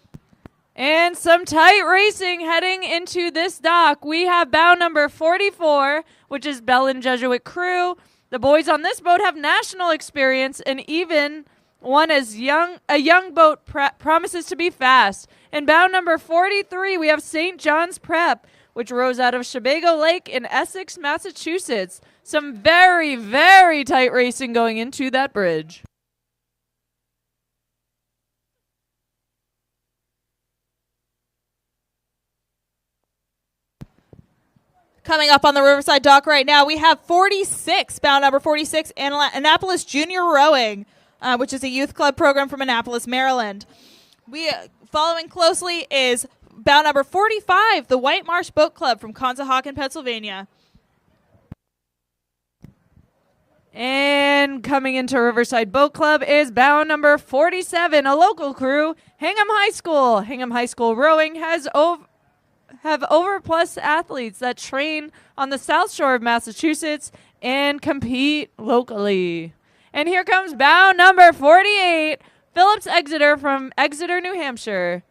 And some tight racing heading into this dock. We have bow number 44, which is Bellin Jesuit crew. The boys on this boat have national experience, and even one as a young boat promises to be fast. And bow number 43, we have St. John's Prep, which rows out of Sebago Lake in Essex, Massachusetts. Some very, very tight racing going into that bridge. Coming up on the Riverside dock right now, we have 46, bound number 46, Annapolis Junior Rowing, which is a youth club program from Annapolis, Maryland. Following closely is bound number 45, the White Marsh Boat Club from Conshohocken, Pennsylvania. And coming into Riverside Boat Club is bound number 47, a local crew, Hingham High School. Hingham High School Rowing have over plus athletes that train on the South Shore of Massachusetts and compete locally. And here comes bound number 48, Phillips Exeter from Exeter, New Hampshire.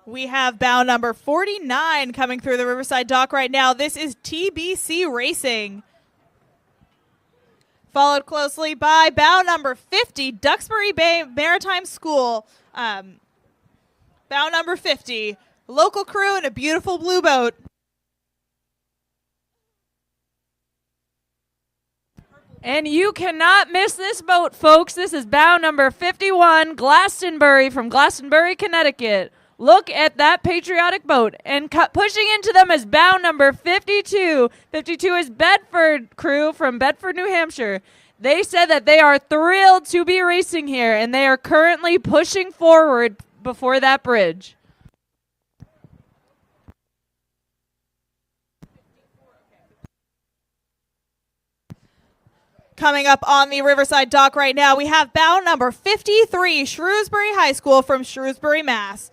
We have bound number 49 coming through the Riverside dock right now. This is TBC Racing. Followed closely by bound number 50, Duxbury Bay Maritime School. Bound number 50, local crew in a beautiful blue boat. And you cannot miss this boat, folks. This is bound number 51, Glastonbury from Glastonbury, Connecticut. Look at that patriotic boat. And pushing into them is bound number 52. 52 is Bedford crew from Bedford, New Hampshire. They said that they are thrilled to be racing here, and they are currently pushing forward before that bridge. Coming up on the Riverside dock right now, we have bound number 53, Shrewsbury High School from Shrewsbury, Mass.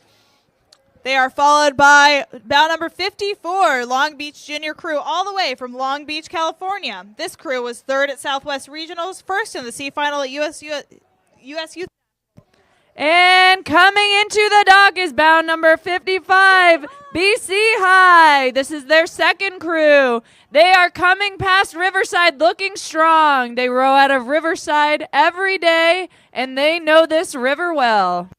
They are followed by bound number 54, Long Beach Junior Crew, all the way from Long Beach, California. This crew was third at Southwest Regionals, first in the C final at US Youth. And coming into the dock is bound number 55, BC High. This is their second crew. They are coming past Riverside looking strong. They row out of Riverside every day, and they know this river well.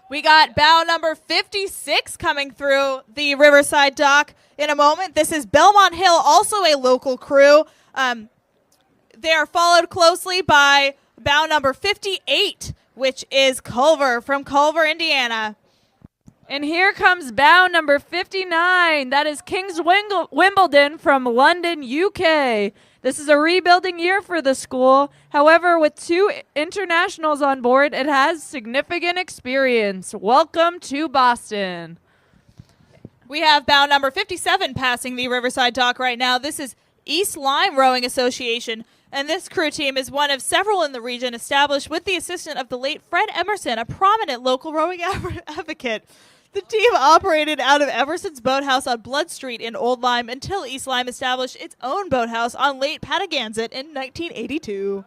We got bound number 56 coming through the Riverside dock in a moment. This is Belmont Hill, also a local crew. They are followed closely by bound number 58, which is Culver from Culver, Indiana. And here comes bound number 59. That is Kings Wimbledon from London, UK. This is a rebuilding year for the school. However, with 2 internationals on board, it has significant experience. Welcome to Boston. We have bound number 57 passing the Riverside dock right now. This is East Lyme Rowing Association, and this crew team is one of several in the region established with the assistance of the late Fred Emerson, a prominent local rowing advocate. The team operated out of Emerson's boathouse on Blood Street in Old Lyme until East Lyme established its own boathouse on Lake Pataganset in 1982.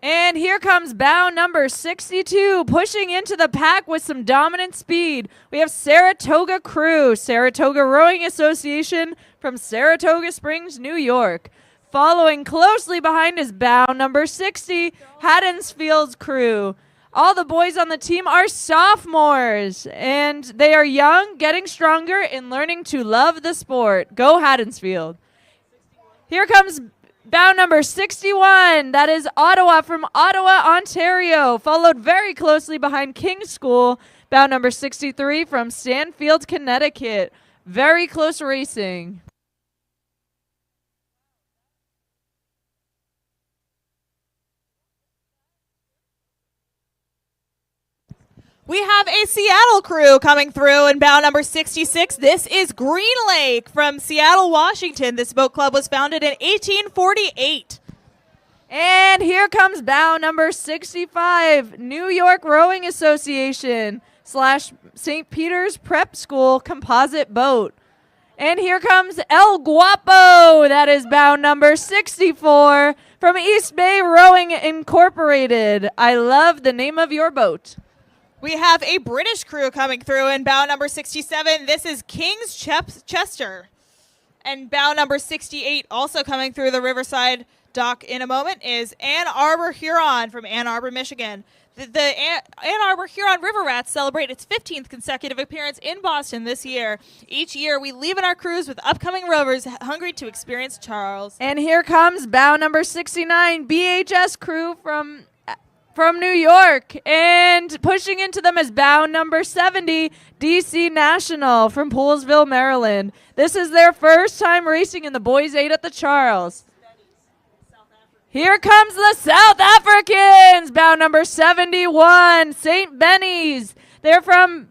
And here comes bound number 62, pushing into the pack with some dominant speed. We have Saratoga Crew, Saratoga Rowing Association from Saratoga Springs, New York. Following closely behind is bound number 60, Haddonsfield's Crew. All the boys on the team are sophomores, and they are young, getting stronger, and learning to love the sport. Go Haddonsfield. Here comes bound number 61. That is Ottawa from Ottawa, Ontario, followed very closely behind King's School. Bound number 63 from Stanfield, Connecticut. Very close racing. We have a Seattle crew coming through in bound number 66. This is Green Lake from Seattle, Washington. This boat club was founded in 1848. And here comes bound number 65, New York Rowing Association / St. Peter's Prep School composite boat. And here comes El Guapo. That is bound number 64 from East Bay Rowing Incorporated. I love the name of your boat. We have a British crew coming through in bound number 67. This is King's Chester. And bound number 68, also coming through the Riverside dock in a moment, is Ann Arbor Huron from Ann Arbor, Michigan. The Ann Arbor Huron River Rats celebrate its 15th consecutive appearance in Boston this year. Each year, we leave in our crews with upcoming rovers hungry to experience Charles. And here comes bow number 69, BHS crew from New York. And pushing into them is bow number 70, DC National from Poolesville, Maryland. This is their first time racing in the Boys 8 at the Charles. Here comes the South Africans, bow number 71, St. Benny's. They're from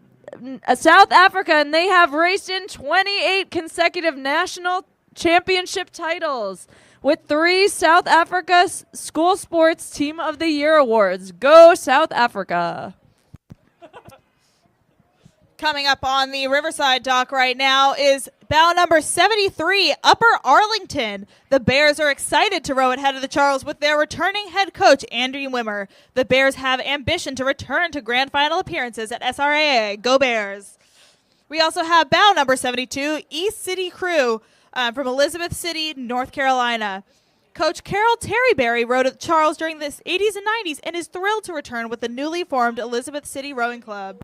South Africa, and they have raced in 28 consecutive national championship titles with 3 South Africa School Sports Team of the Year awards. Go South Africa. Coming up on the Riverside dock right now is bow number 73, Upper Arlington. The Bears are excited to row ahead of the Charles with their returning head coach, Andy Wimmer. The Bears have ambition to return to grand final appearances at SRAA. Go Bears. We also have bow number 72, East City Crew from Elizabeth City, North Carolina. Coach Carol Terryberry rowed at the Charles during the 80s and 90s and is thrilled to return with the newly formed Elizabeth City Rowing Club.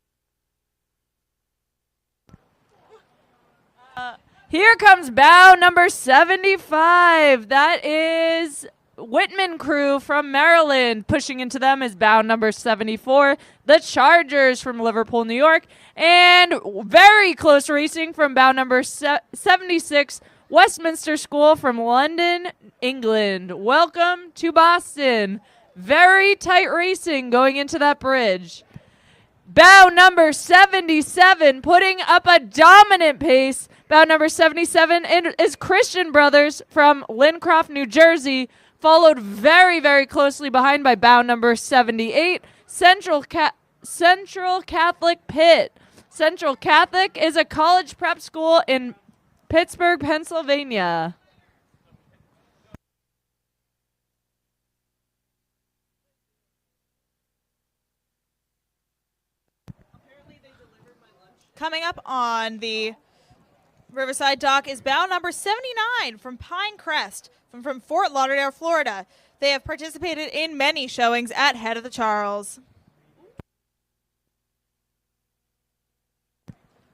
Here comes bow number 75. That is Whitman crew from Maryland. Pushing into them is bow number 74, the Chargers from Liverpool, New York. And very close racing from bow number 76, Westminster School from London, England. Welcome to Boston. Very tight racing going into that bridge. Bow number 77, putting up a dominant pace. Bow number 77 is Christian Brothers from Lincroft, New Jersey, followed very, very closely behind by bow number 78, Central Catholic Pitt. Central Catholic is a college prep school in Pittsburgh, Pennsylvania. Coming up on the Riverside dock is bow number 79 from Pinecrest, from Fort Lauderdale, Florida. They have participated in many showings at Head of the Charles.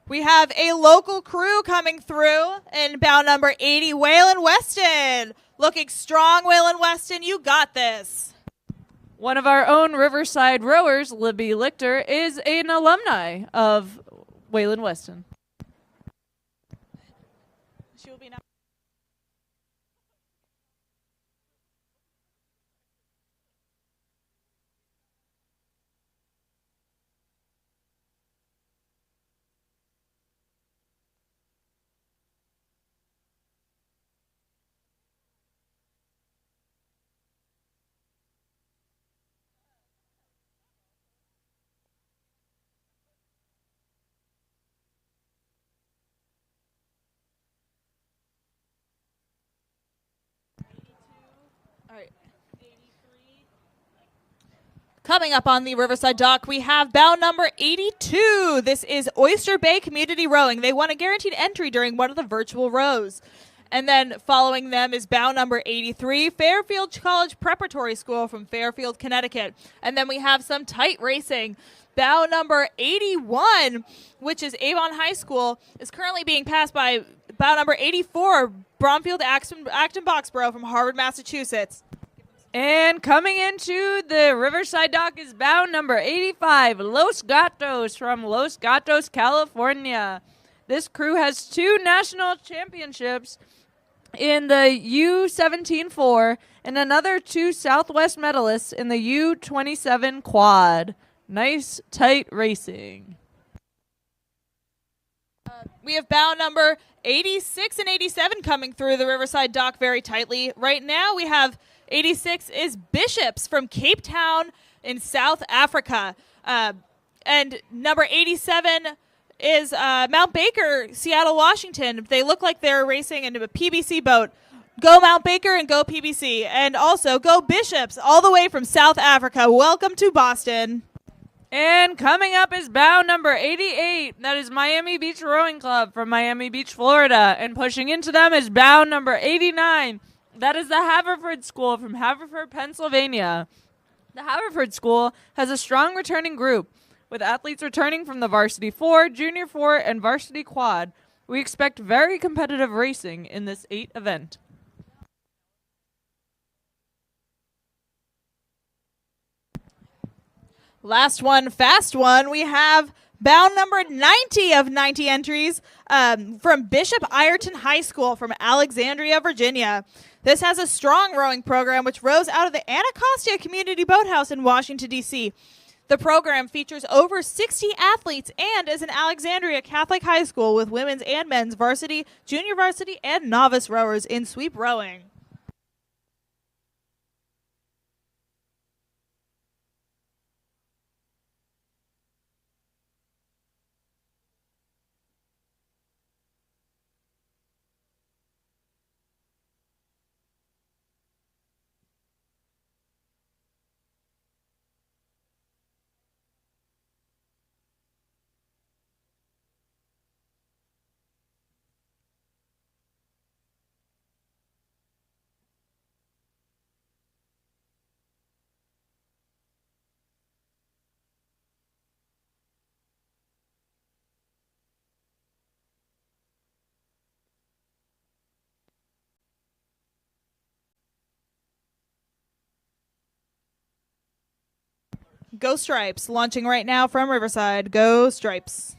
We have a local crew coming through in bow number 80, Waylon Weston. Looking strong, Waylon Weston. You got this. One of our own Riverside rowers, Libby Lichter, is an alumni of Waylon Weston. She will be now. All right. Coming up on the Riverside dock, we have bow number 82. This is Oyster Bay Community Rowing. They won a guaranteed entry during one of the virtual rows. And then following them is bow number 83, Fairfield College Preparatory School from Fairfield, Connecticut. And then we have some tight racing. Bow number 81, which is Avon High School, is currently being passed by bow number 84, Bromfield Acton Boxborough from Harvard, Massachusetts. And coming into the Riverside dock is bow number 85, Los Gatos from Los Gatos, California. This crew has 2 national championships in the U17-4 and another 2 Southwest medalists in the U27 quad. Nice, tight racing. We have bow number 86 and 87 coming through the Riverside dock very tightly. Right now we have 86 is Bishops from Cape Town in South Africa. And number 87 is Mount Baker, Seattle, Washington. They look like they're racing into a PBC boat. Go Mount Baker and go PBC. And also go Bishops all the way from South Africa. Welcome to Boston. And coming up is bow number 88. That is Miami Beach Rowing Club from Miami Beach, Florida. And pushing into them is bow number 89. That is the Haverford School from Haverford, Pennsylvania. The Haverford School has a strong returning group, with athletes returning from the Varsity 4, Junior 4, and Varsity Quad. We expect very competitive racing in this 8 event. Last one, fast one. We have bound number 90 of 90 entries from Bishop Ireton High School from Alexandria, Virginia. This has a strong rowing program which rows out of the Anacostia Community Boathouse in Washington, D.C. The program features over 60 athletes and is an Alexandria Catholic high school with women's and men's varsity, junior varsity, and novice rowers in sweep rowing. Go Stripes, launching right now from Riverside. Go Stripes.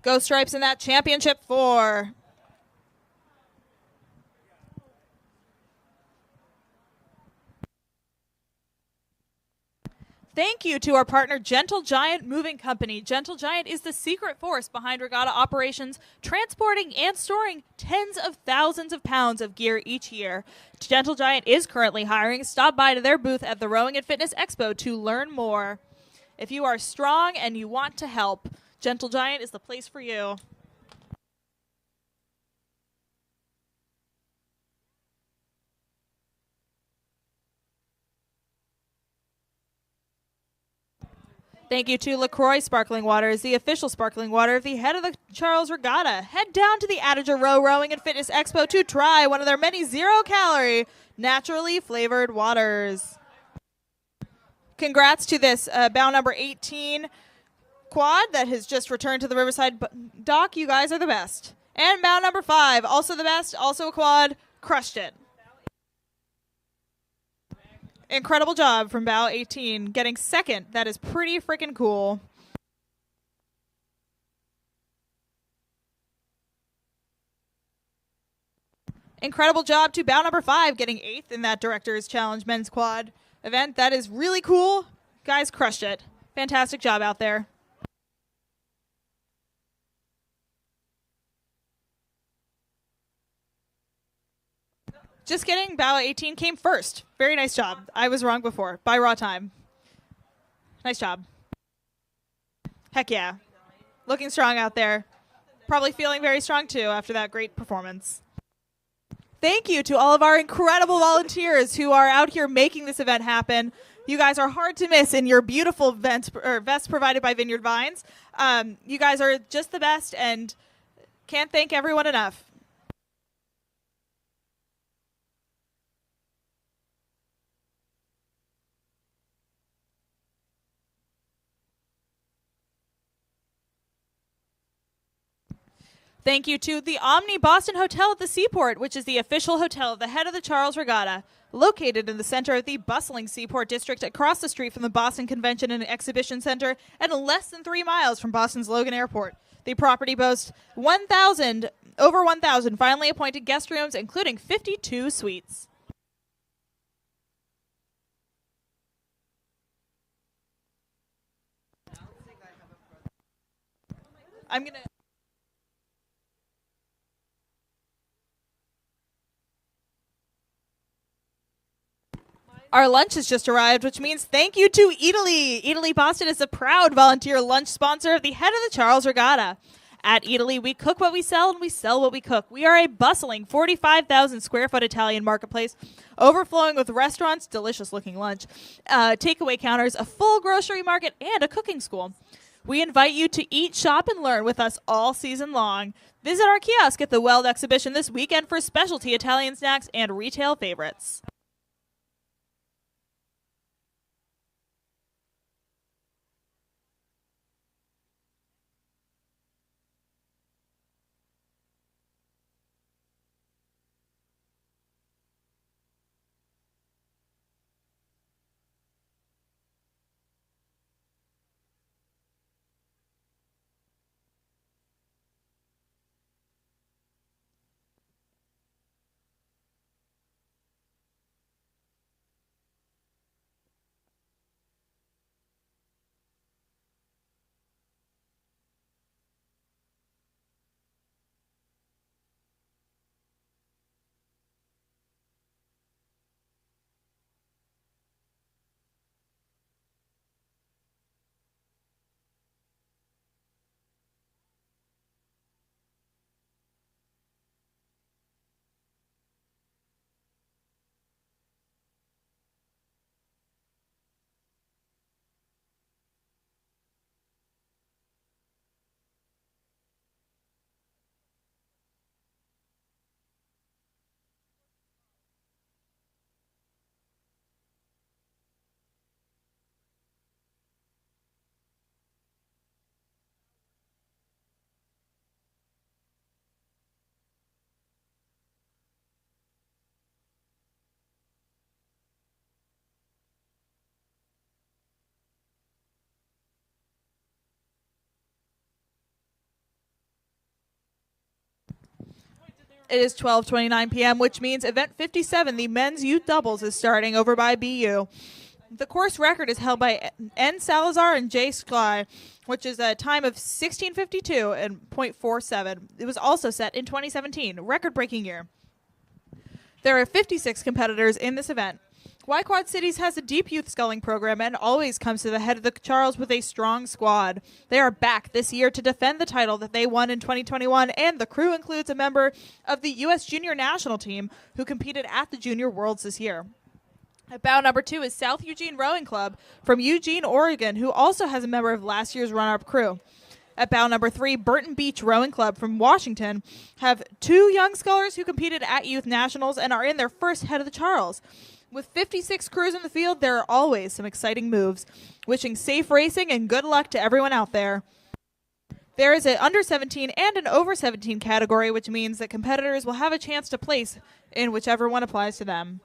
Go Stripes in that championship 4. Thank you to our partner, Gentle Giant Moving Company. Gentle Giant is the secret force behind regatta operations, transporting and storing tens of thousands of pounds of gear each year. Gentle Giant is currently hiring. Stop by to their booth at the Rowing and Fitness Expo to learn more. If you are strong and you want to help, Gentle Giant is the place for you. Thank you to LaCroix Sparkling Water, is the official sparkling water of the Head of the Charles Regatta. Head down to the Adige Row Rowing and Fitness Expo to try one of their many zero-calorie, naturally flavored waters. Congrats to this bound number 18 quad that has just returned to the Riverside dock. You guys are the best. And bound number 5, also the best, also a quad, crushed it. Incredible job from bow 18, getting second. That is pretty freaking cool. Incredible job to bow number 5, getting 8th in that Director's Challenge Men's Quad event. That is really cool. Guys crushed it. Fantastic job out there. Just kidding, bow 18 came first. Very nice job. I was wrong before. By raw time. Nice job. Heck yeah. Looking strong out there. Probably feeling very strong too after that great performance. Thank you to all of our incredible volunteers who are out here making this event happen. You guys are hard to miss in your beautiful vests provided by Vineyard Vines. You guys are just the best and can't thank everyone enough. Thank you to the Omni Boston Hotel at the Seaport, which is the official hotel of the Head of the Charles Regatta, located in the center of the bustling Seaport District across the street from the Boston Convention and Exhibition Center and less than 3 miles from Boston's Logan Airport. The property boasts over 1,000 finally appointed guest rooms, including 52 suites. I'm going to... Our lunch has just arrived, which means thank you to Eataly. Eataly Boston is a proud volunteer lunch sponsor of the Head of the Charles Regatta. At Italy, we cook what we sell and we sell what we cook. We are a bustling 45,000 square foot Italian marketplace, overflowing with restaurants, delicious looking lunch, takeaway counters, a full grocery market, and a cooking school. We invite you to eat, shop, and learn with us all season long. Visit our kiosk at the Weld exhibition this weekend for specialty Italian snacks and retail favorites. It is 12:29 p.m., which means event 57, the men's youth doubles, is starting over by BU. The course record is held by N. Salazar and J. Sky, which is a time of 16:52 and .47. It was also set in 2017, record-breaking year. There are 56 competitors in this event. Y-Quad Cities has a deep youth sculling program and always comes to the head of the Charles with a strong squad. They are back this year to defend the title that they won in 2021, and the crew includes a member of the U.S. Junior National Team who competed at the Junior Worlds this year. At bow number 2 is South Eugene Rowing Club from Eugene, Oregon, who also has a member of last year's runner-up crew. At bow number 3, Burton Beach Rowing Club from Washington have 2 young scullers who competed at Youth Nationals and are in their first head of the Charles. With 56 crews in the field, there are always some exciting moves. Wishing safe racing and good luck to everyone out there. There is an under 17 and an over 17 category, which means that competitors will have a chance to place in whichever one applies to them.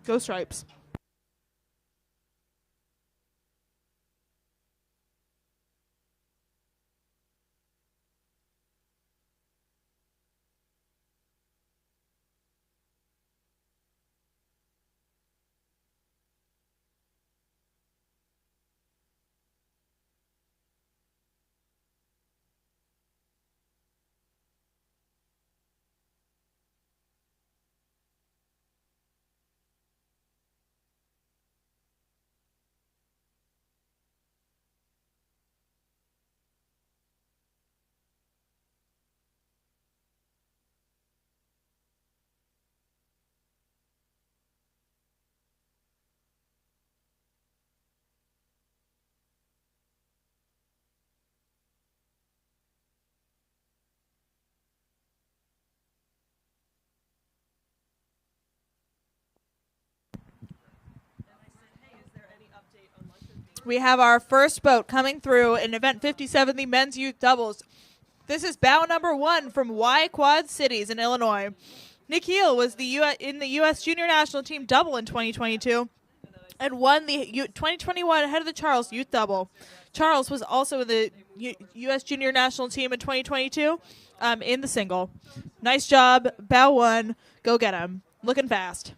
Go Stripes. We have our first boat coming through in event 57, the men's youth doubles. This is bow number 1 from Y-Quad Cities in Illinois. Nick Heel was in the U.S. Junior National Team double in 2022 and won the 2021 Head of the Charles Youth Double. Charles was also in the U.S. Junior National Team in 2022 in the single. Nice job, bow one. Go get him. Looking fast.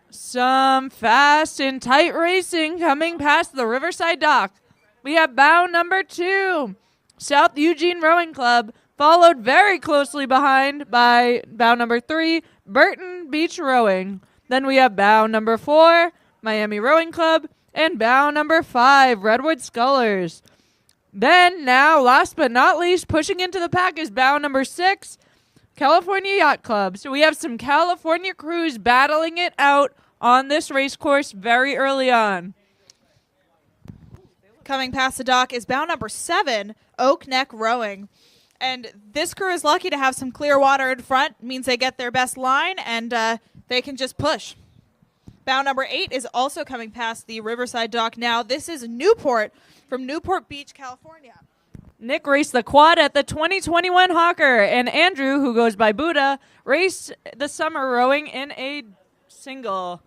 Some fast and tight racing coming past the Riverside dock. We have bow number 2, South Eugene Rowing Club, followed very closely behind by bow number 3, Burton Beach Rowing. Then we have bow number 4, Miami Rowing Club, and bow number 5, Redwood Scullers. Then now, last but not least, pushing into the pack is bow number 6, California Yacht Club. So we have some California crews battling it out on this race course very early on. Coming past the dock is bow number 7, Oak Neck Rowing. And this crew is lucky to have some clear water in front. It means they get their best line and they can just push. Bow number 8 is also coming past the Riverside dock now. This is Newport from Newport Beach, California. Nick raced the quad at the 2021 HOCR, and Andrew, who goes by Buddha, raced the summer rowing in a single.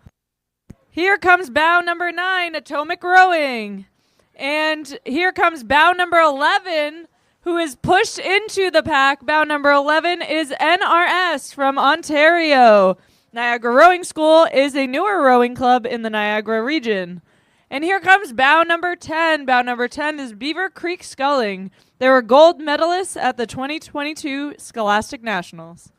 Here comes bow number 9, Atomic Rowing. And here comes bow number 11, who is pushed into the pack. Bow number 11 is NRS from Ontario. Niagara Rowing School is a newer rowing club in the Niagara region. And here comes bow number 10. Bow number 10 is Beaver Creek Sculling. They were gold medalists at the 2022 Scholastic Nationals.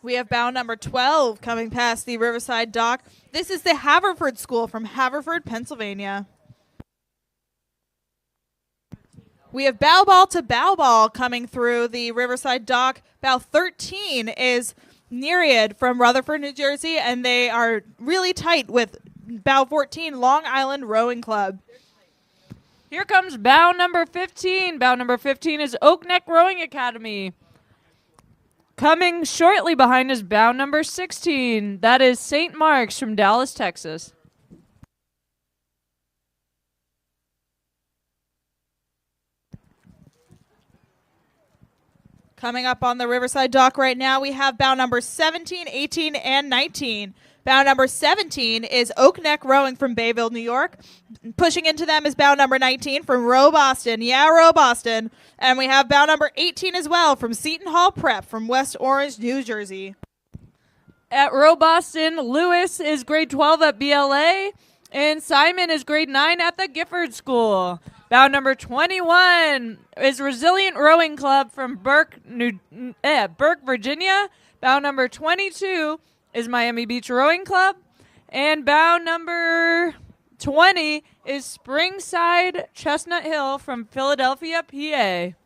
We have bow number 12 coming past the Riverside dock. This is the Haverford School from Haverford, Pennsylvania. We have bow ball to bow ball coming through the Riverside dock. Bow 13 is Nereid from Rutherford, New Jersey, and they are really tight with bow 14, Long Island Rowing Club. Here comes bow number 15. Bow number 15 is Oak Neck Rowing Academy. Coming shortly behind is bow number 16. That is St. Mark's from Dallas, Texas. Coming up on the Riverside dock right now, we have bow number 17, 18, and 19. Bow number 17 is Oak Neck Rowing from Bayville, New York. Pushing into them is bow number 19 from Row Boston. Yeah, Row Boston. And we have bow number 18 as well from Seton Hall Prep from West Orange, New Jersey. At Row Boston, Lewis is grade 12 at BLA, and Simon is grade 9 at the Gifford School. Bow number 21 is Resilient Rowing Club from Burke, Virginia. Bow number 22 is Miami Beach Rowing Club. And bow number 20 is Springside Chestnut Hill from Philadelphia, PA.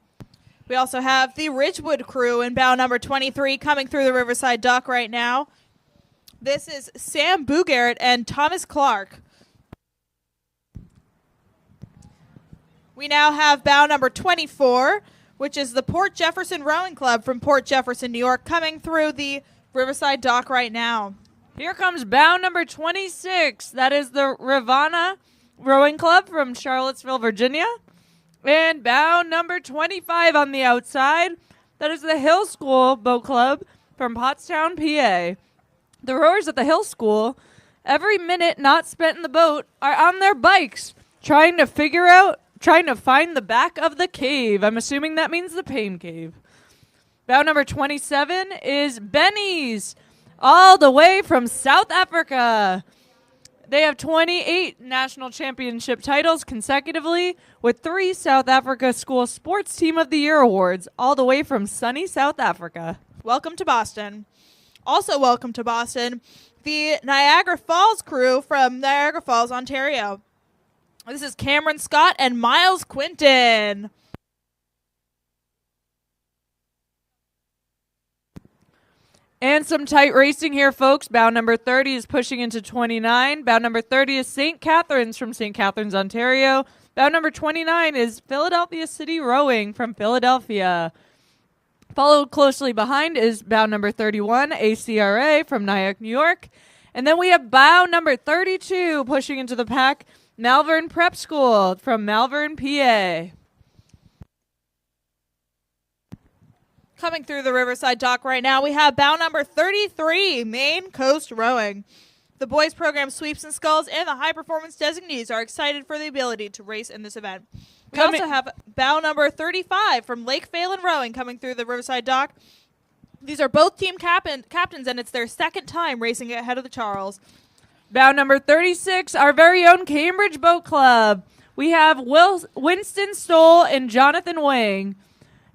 We also have the Ridgewood crew in bow number 23 coming through the Riverside dock right now. This is Sam Boogarrett and Thomas Clark. We now have bow number 24, which is the Port Jefferson Rowing Club from Port Jefferson, New York, coming through the Riverside dock right now. Here comes bow number 26. That is the Rivanna Rowing Club from Charlottesville, Virginia. And bow number 25 on the outside. That is the Hill School Boat Club from Pottstown, PA. The rowers at the Hill School, every minute not spent in the boat, are on their bikes trying to find the back of the cave. I'm assuming that means the Pain Cave. Bow number 27 is Benny's, all the way from South Africa. They have 28 national championship titles consecutively with 3 South Africa School Sports Team of the Year awards, all the way from sunny South Africa. Welcome to Boston. Also welcome to Boston, the Niagara Falls crew from Niagara Falls, Ontario. This is Cameron Scott and Miles Quinton. And some tight racing here, folks. Bow number 30 is pushing into 29. Bow number 30 is St. Catharines from St. Catharines, Ontario. Bow number 29 is Philadelphia City Rowing from Philadelphia. Followed closely behind is bow number 31, HOCR from Nyack, New York. And then we have bow number 32 pushing into the pack, Malvern Prep School from Malvern, PA. Coming through the Riverside dock right now, we have bow number 33, Maine Coast Rowing. The boys program Sweeps and Sculls and the high performance designees are excited for the ability to race in this event. We also have bow number 35 from Lake Phelan Rowing coming through the Riverside dock. These are both team captains, and it's their second time racing ahead of the Charles. Bow number 36, our very own Cambridge Boat Club. We have Winston Stoll and Jonathan Wang.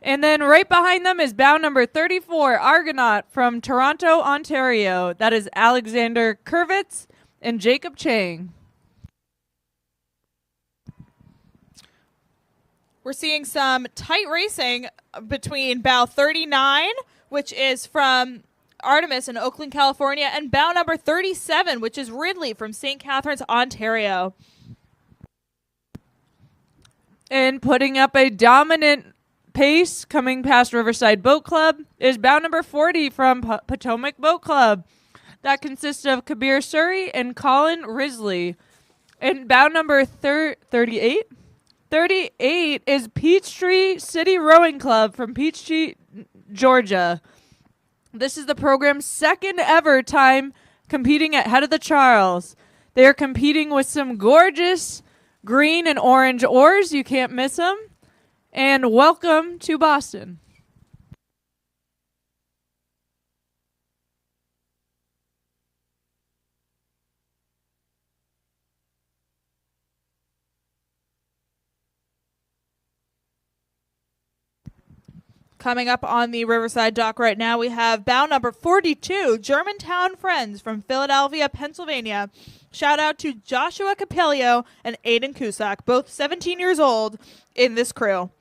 And then right behind them is bow number 34, Argonaut from Toronto, Ontario. That is Alexander Kurvitz and Jacob Chang. We're seeing some tight racing between bow 39, which is from Artemis in Oakland, California, and bow number 37, which is Ridley from St. Catharines, Ontario. And putting up a dominant pace coming past Riverside Boat Club is bow number 40 from Potomac Boat Club. That consists of Kabir Suri and Colin Risley. And bow number 38? 38 is Peachtree City Rowing Club from Peachtree, Georgia. This is the program's second ever time competing at Head of the Charles. They are competing with some gorgeous green and orange oars. You can't miss them. And welcome to Boston. Coming up on the Riverside dock right now, we have bow number 42, Germantown Friends from Philadelphia, Pennsylvania. Shout out to Joshua Capelio and Aiden Cusack, both 17 years old in this crew.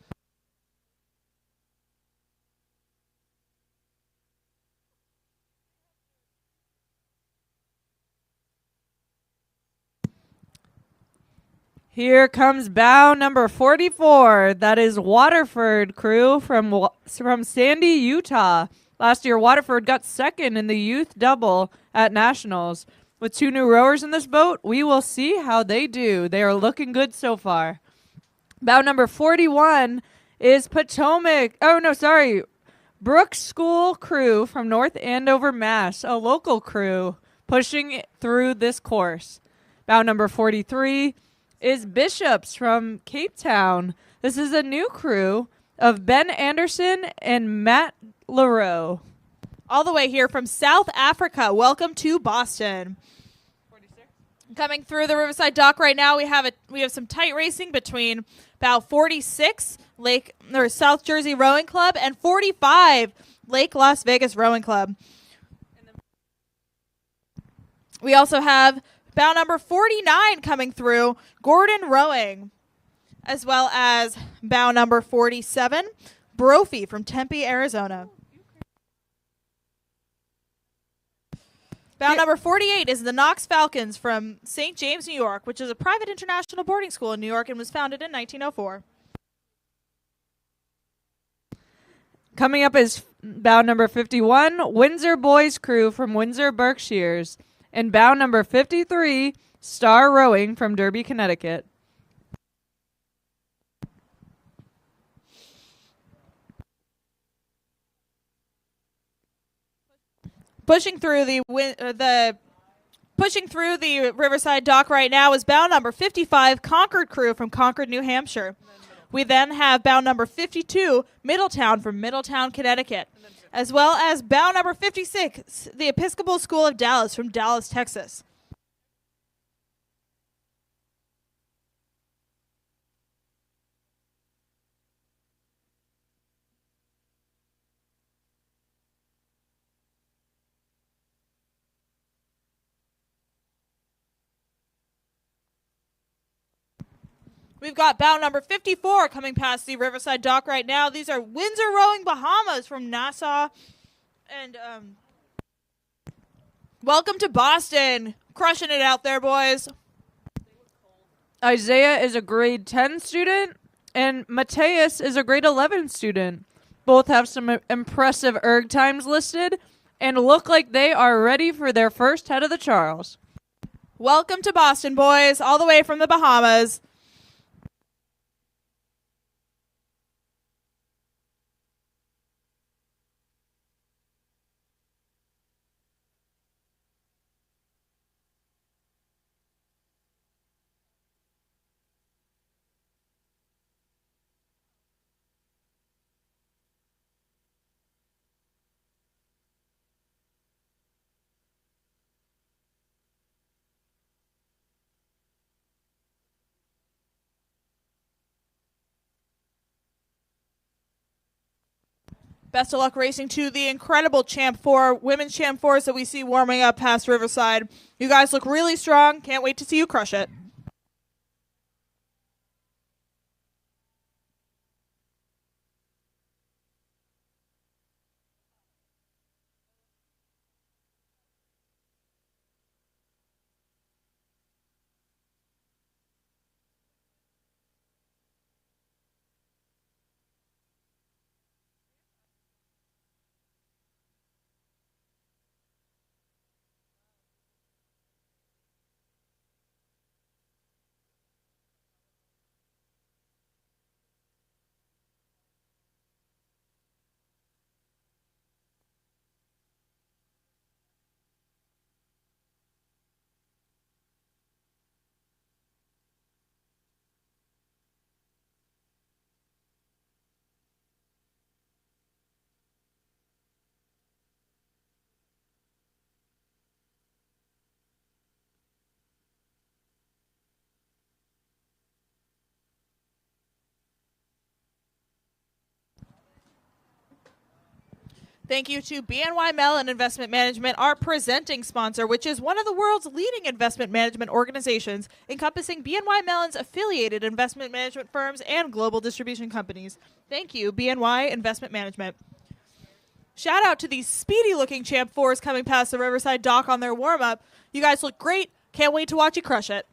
Here comes bow number 44. That is Waterford crew from Sandy, Utah. Last year, Waterford got second in the youth double at Nationals. With two new rowers in this boat, we will see how they do. They are looking good so far. Bow number 41 is Brooks School crew from North Andover, Mass., a local crew pushing through this course. Bow number 43 is Bishops from Cape Town. This is a new crew of Ben Anderson and Matt LaRoe. All the way here from South Africa. Welcome to Boston. 46. Coming through the Riverside dock right now, we have some tight racing between bow 46, South Jersey Rowing Club, and 45, Lake Las Vegas Rowing Club. We also have bow number 49 coming through, Gordon Rowing, as well as bow number 47, Brophy from Tempe, Arizona. Bow number 48 is the Knox Falcons from St. James, New York, which is a private international boarding school in New York and was founded in 1904. Coming up is bow number 51, Windsor Boys crew from Windsor, Berkshires. And bow number 53, Star Rowing from Derby, Connecticut. Pushing through the Riverside dock right now is bow number 55, Concord crew from Concord, New Hampshire. We then have bow number 52, Middletown from Middletown, Connecticut, as well as bow number 56, the Episcopal School of Dallas from Dallas, Texas. We've got bow number 54 coming past the Riverside dock right now. These are Windsor Rowing Bahamas from Nassau and Welcome to Boston. Crushing it out there, boys. Isaiah is a grade 10 student, and Mateus is a grade 11 student. Both have some impressive erg times listed and look like they are ready for their first head of the Charles. Welcome to Boston, boys, all the way from the Bahamas. Best of luck racing to the incredible Champ 4, women's Champ 4s that we see warming up past Riverside. You guys look really strong. Can't wait to see you crush it. Thank you to BNY Mellon Investment Management, our presenting sponsor, which is one of the world's leading investment management organizations, encompassing BNY Mellon's affiliated investment management firms and global distribution companies. Thank you, BNY Investment Management. Shout out to these speedy-looking Champ 4s coming past the Riverside dock on their warm-up. You guys look great. Can't wait to watch you crush it.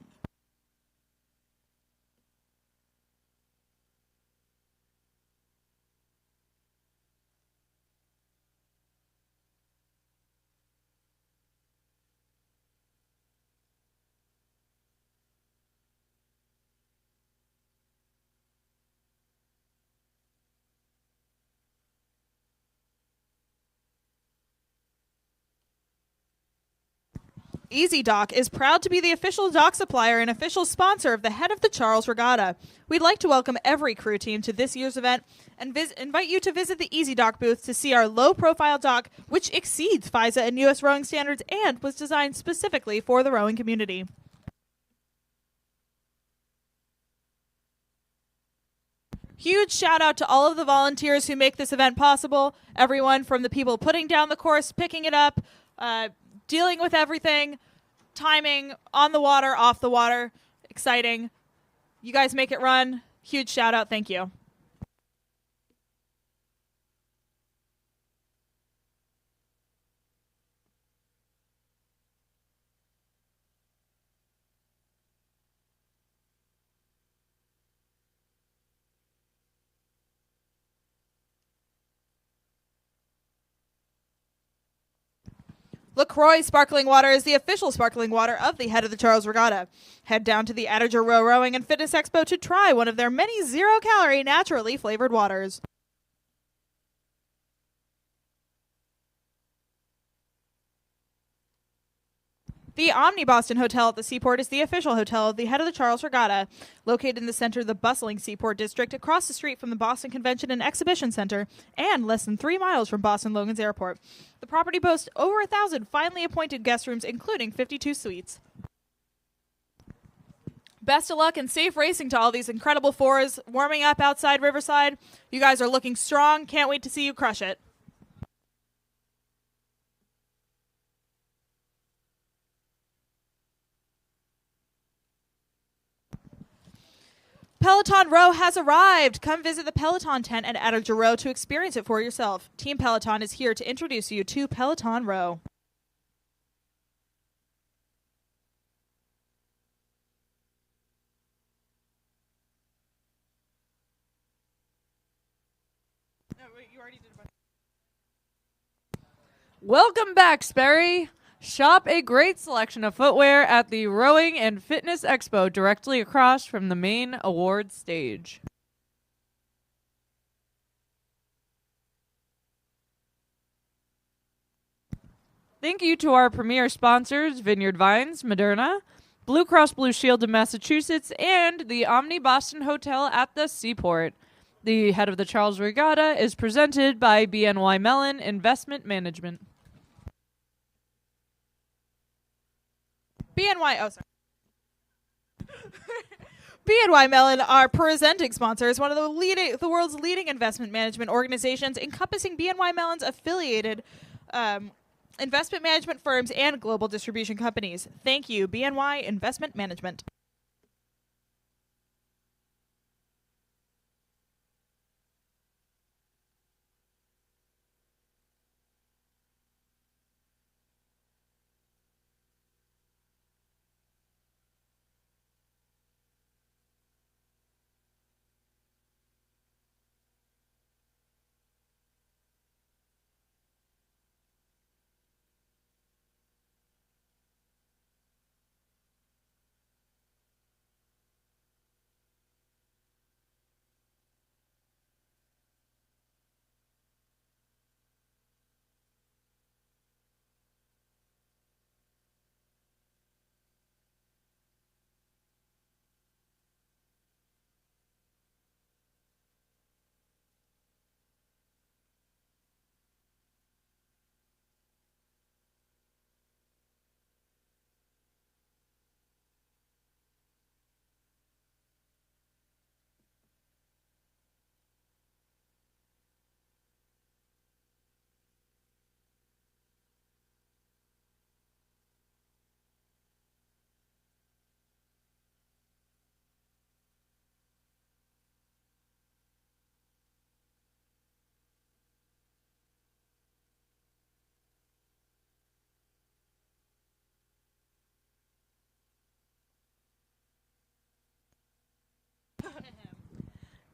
Easy Dock is proud to be the official dock supplier and official sponsor of the Head of the Charles Regatta. We'd like to welcome every crew team to this year's event and invite you to visit the Easy Dock booth to see our low-profile dock, which exceeds FISA and U.S. rowing standards and was designed specifically for the rowing community. Huge shout out to all of the volunteers who make this event possible. Everyone from the people putting down the course, picking it up, dealing with everything, timing, on the water, off the water. Exciting. You guys make it run. Huge shout out. Thank you. LaCroix Sparkling Water is the official sparkling water of the Head of the Charles Regatta. Head down to the Attager Row Rowing and Fitness Expo to try one of their many zero-calorie, naturally flavored waters. The Omni Boston Hotel at the Seaport is the official hotel of the Head of the Charles Regatta, located in the center of the bustling Seaport District across the street from the Boston Convention and Exhibition Center and less than 3 miles from Boston Logan's Airport. The property boasts over 1,000 finely appointed guest rooms, including 52 suites. Best of luck and safe racing to all these incredible fours warming up outside Riverside. You guys are looking strong. Can't wait to see you crush it. Peloton Row has arrived. Come visit the Peloton tent at Attager Row to experience it for yourself. Team Peloton is here to introduce you to Peloton Row. You already did a bunch. Welcome back, Sperry. Shop a great selection of footwear at the Rowing and Fitness Expo directly across from the main awards stage. Thank you to our premier sponsors, Vineyard Vines, Moderna, Blue Cross Blue Shield of Massachusetts, and the Omni Boston Hotel at the Seaport. The head of the Charles Regatta is presented by BNY Mellon Investment Management. BNY Mellon, our presenting sponsor, is one of the world's leading investment management organizations, encompassing BNY Mellon's affiliated investment management firms and global distribution companies. Thank you, BNY Investment Management.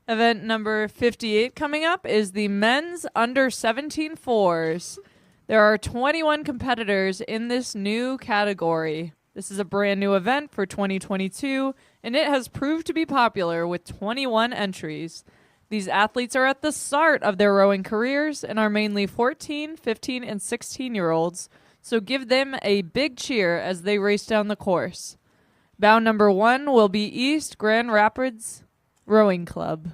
Event number 58 coming up is the men's under 17 fours. There are 21 competitors in this new category. This is a brand new event for 2022, and it has proved to be popular with 21 entries. These athletes are at the start of their rowing careers and are mainly 14, 15, and 16-year-olds, so give them a big cheer as they race down the course. Bound number 1 will be East Grand Rapids Rowing Club.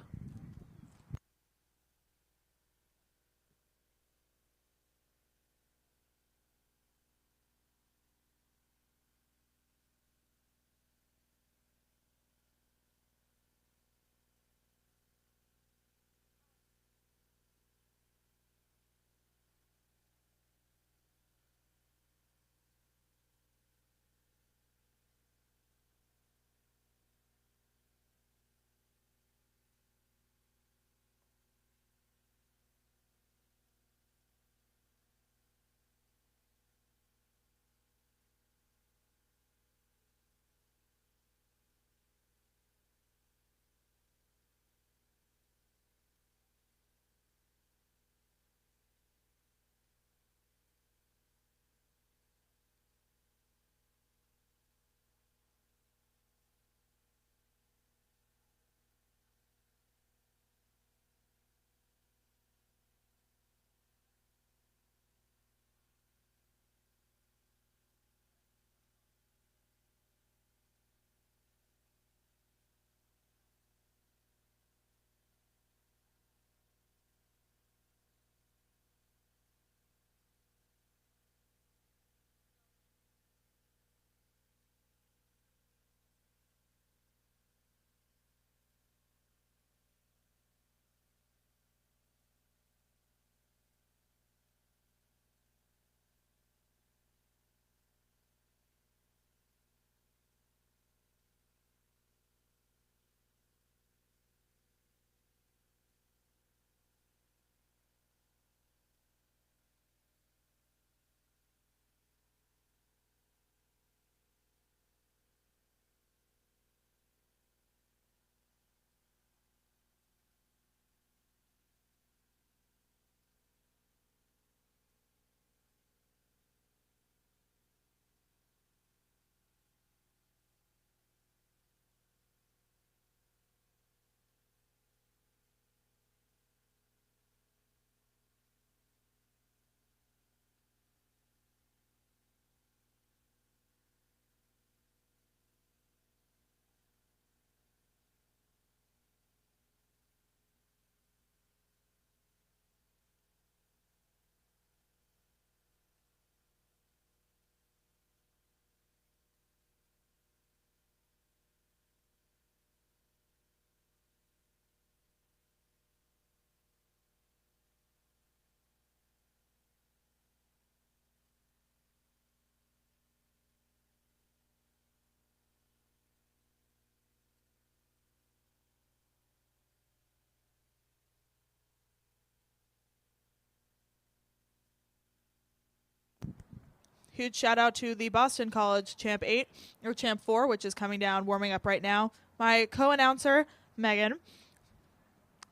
Huge shout out to the Boston College Champ 8 or Champ 4, which is coming down, warming up right now. My co-announcer, Megan.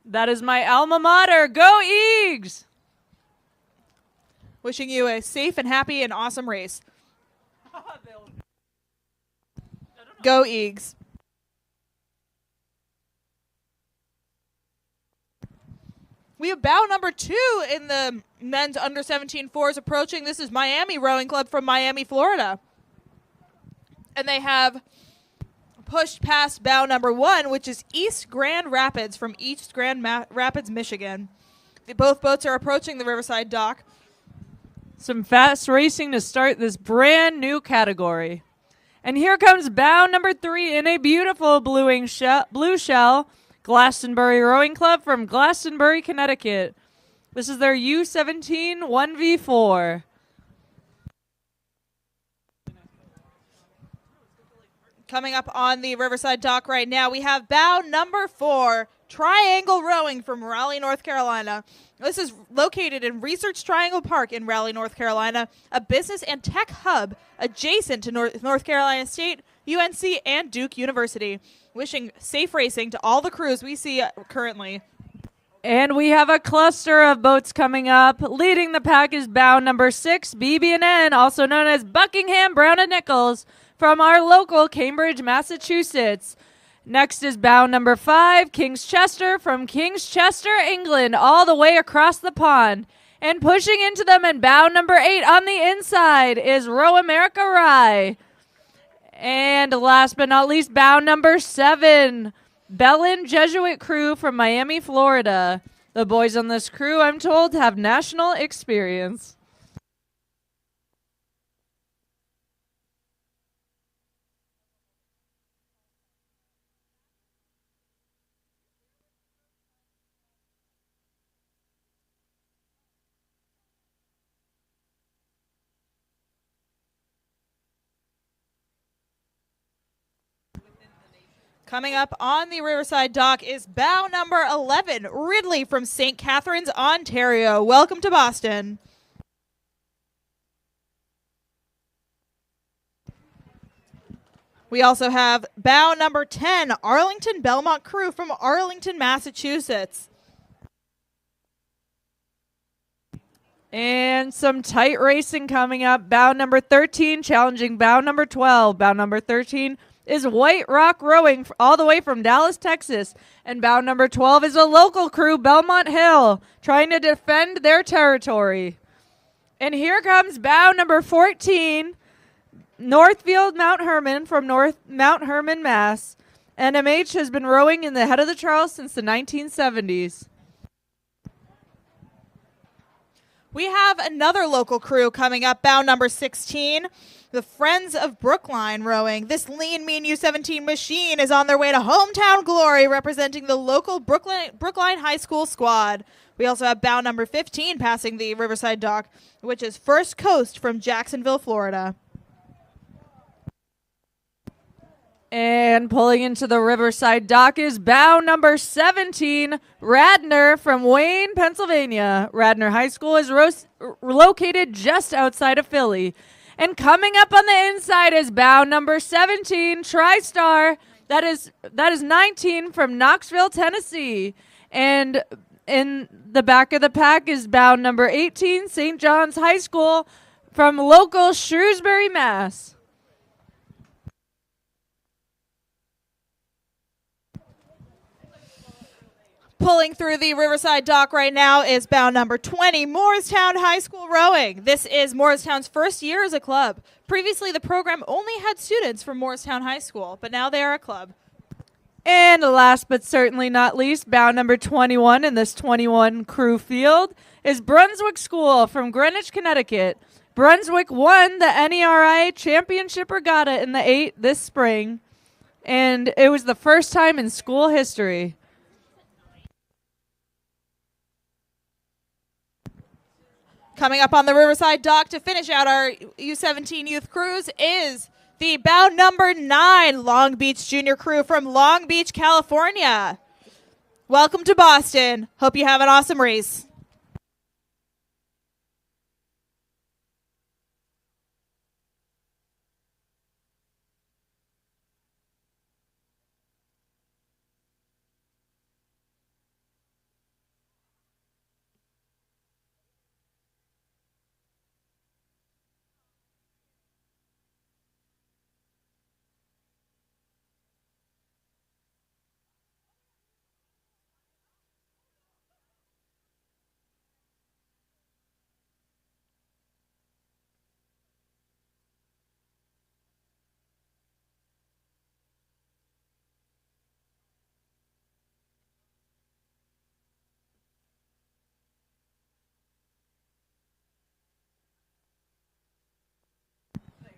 That is my alma mater. Go Eags! Wishing you a safe and happy and awesome race. Go Eags. We have bow number 2 in the men's under 17 fours approaching. This is Miami Rowing Club from Miami, Florida. And they have pushed past bow number 1, which is East Grand Rapids from East Grand Rapids, Michigan. Both boats are approaching the Riverside dock. Some fast racing to start this brand new category. And here comes bow number 3 in a beautiful blue shell. Glastonbury Rowing Club from Glastonbury, Connecticut. This is their U17 1v4. Coming up on the Riverside dock right now, we have bow number 4, Triangle Rowing from Raleigh, North Carolina. This is located in Research Triangle Park in Raleigh, North Carolina, a business and tech hub adjacent to North Carolina State, UNC, and Duke University. Wishing safe racing to all the crews we see currently. And we have a cluster of boats coming up. Leading the pack is bow number 6, BB&N, also known as Buckingham, Brown & Nichols, from our local Cambridge, Massachusetts. Next is bow number 5, King's Chester, from King's Chester, England, all the way across the pond. And pushing into them in bow number 8 on the inside is Row America Rye. And last but not least, bow number 7, Bellin Jesuit crew from Miami, Florida. The boys on this crew, I'm told, have national experience. Coming up on the Riverside dock is bow number 11, Ridley from St. Catharines, Ontario. Welcome to Boston. We also have bow number 10, Arlington Belmont crew from Arlington, Massachusetts. And some tight racing coming up. Bow number 13 challenging bow number 12. Bow number 13 is White Rock Rowing all the way from Dallas, Texas. And bow number 12 is a local crew, Belmont Hill, trying to defend their territory. And here comes bow number 14, Northfield Mount Herman from Mount Herman, Mass. NMH has been rowing in the head of the Charles since the 1970s. We have another local crew coming up, bow number 16, the Friends of Brookline Rowing. This lean, mean U17 machine is on their way to hometown glory, representing the local Brookline High School squad. We also have bow number 15 passing the Riverside dock, which is First Coast from Jacksonville, Florida. And pulling into the Riverside dock is bow number 17, Radnor from Wayne, Pennsylvania. Radnor High School is located just outside of Philly. And coming up on the inside is bow number 17, TriStar. That is 19 from Knoxville, Tennessee. And in the back of the pack is bow number 18, St. John's High School from local Shrewsbury, Mass. Pulling through the Riverside dock right now is bow number 20, Morristown High School Rowing. This is Morristown's first year as a club. Previously, the program only had students from Morristown High School, but now they are a club. And last but certainly not least, bow number 21 in this 21 crew field is Brunswick School from Greenwich, Connecticut. Brunswick won the NERI Championship Regatta in the 8 this spring, and it was the first time in school history. Coming up on the Riverside dock to finish out our U17 youth cruise is the bow number 9 Long Beach Junior crew from Long Beach, California. Welcome to Boston. Hope you have an awesome race.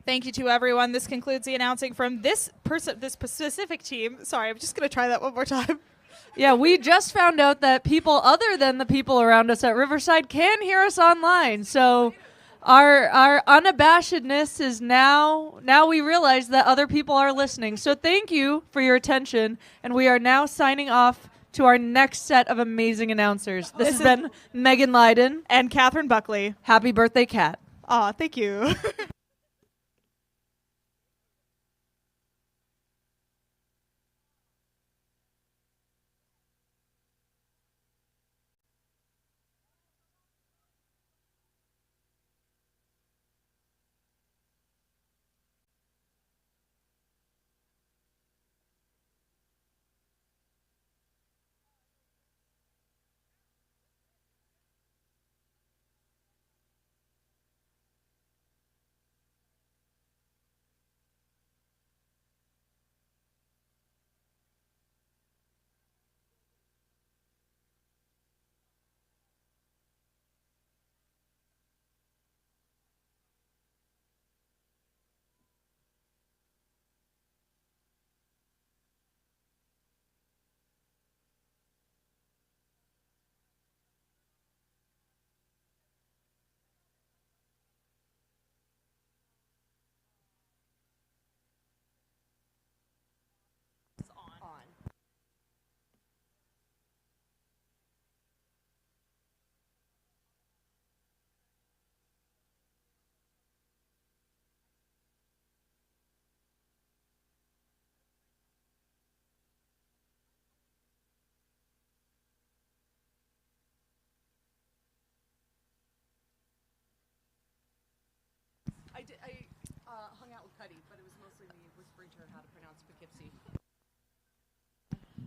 Thank you to everyone. This concludes the announcing from this specific team. Sorry, I'm just going to try that one more time. Yeah, we just found out that people other than the people around us at Riverside can hear us online. So our unabashedness is now we realize that other people are listening. So thank you for your attention, and we are now signing off to our next set of amazing announcers. This has been Megan Lyden and Catherine Buckley. Happy birthday, Kat. Aw, thank you. I hung out with Cuddy, but it was mostly me whispering to her how to pronounce Poughkeepsie.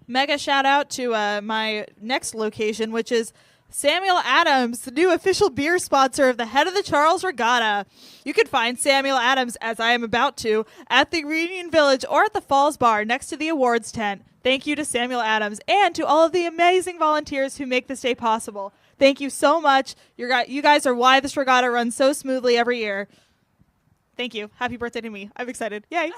Mega shout out to my next location, which is Samuel Adams, the new official beer sponsor of the Head of the Charles Regatta. You can find Samuel Adams, as I am about to, at the Reunion Village or at the Falls Bar next to the awards tent. Thank you to Samuel Adams and to all of the amazing volunteers who make this day possible. Thank you so much. You guys are why this regatta runs so smoothly every year. Thank you. Happy birthday to me. I'm excited. Yay.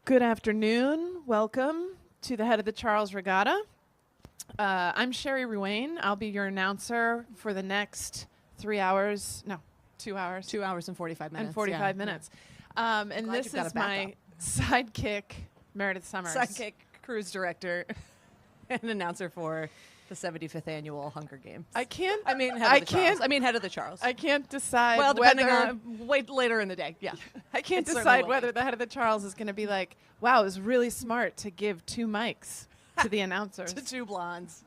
Good afternoon. Welcome to the Head of the Charles Regatta. I'm Sherry Ruane. I'll be your announcer for the next 2 hours. 2 hours and 45 minutes. And 45 minutes. And Glad this you've got is a backup. my sidekick, Meredith Summers. Sidekick, cruise director, and announcer for the 75th annual Hunger Games. I can't. I mean, I head of the can't. Charles. I mean, head of the Charles. I can't decide. Well, depending whether, on wait later in the day. Yeah, I can't It certainly decide will whether be. the Head of the Charles is going to be like, wow, it was really smart to give 2 mics to the announcers. to 2 blondes.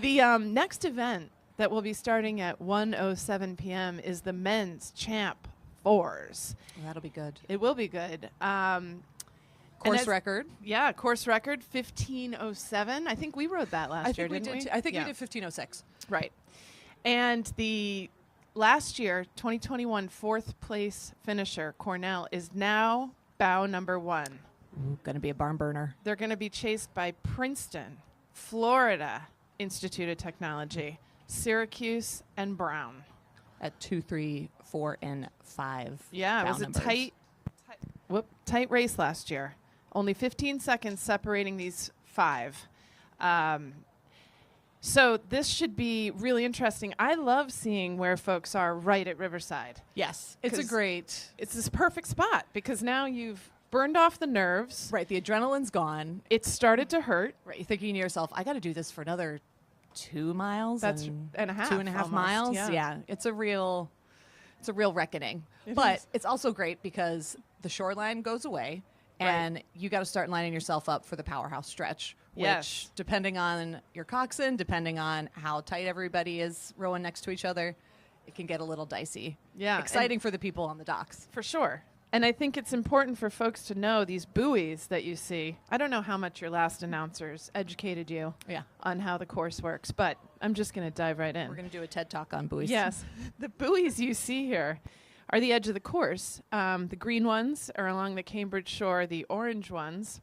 The next event that will be starting at 1:07 p.m. is the men's champ 4s. That'll be good. It will be good. Course as- record. Yeah, course record 15:07. I think we rode that last I year, think we didn't did. we? I think Yeah. we did 15:06. Right. And the last year, 2021 4th place finisher, Cornell, is now bow number 1. Going to be a barn burner. They're going to be chased by Princeton, Florida Institute of Technology, Syracuse, and Brown. At 2, 3, 4, and 5. Yeah, it bow was numbers. a tight race last year. Only 15 seconds separating these 5. So this should be really interesting. I love seeing where folks are right at Riverside. Yes, it's a 'Cause great. It's this perfect spot because now you've burned off the nerves. Right, the adrenaline's gone. It started to hurt. Right, you're thinking to yourself, I got to do this for another 2 miles. That's and and a half, 2.5 almost, miles. yeah. It's a real reckoning. It But is. it's also great because the shoreline goes away, Right. and you got to start lining yourself up for the powerhouse stretch. Yes. Which, depending on your coxswain, depending on how tight everybody is rowing next to each other, it can get a little dicey. Yeah, Exciting for the people on the docks. For sure. And I think it's important for folks to know these buoys that you see. I don't know how much your last announcers educated you Yeah. on how the course works, but I'm just going to dive right in. We're going to do a TED Talk on buoys. Yes. The buoys you see here are the edge of the course. The green ones are along the Cambridge shore. The orange ones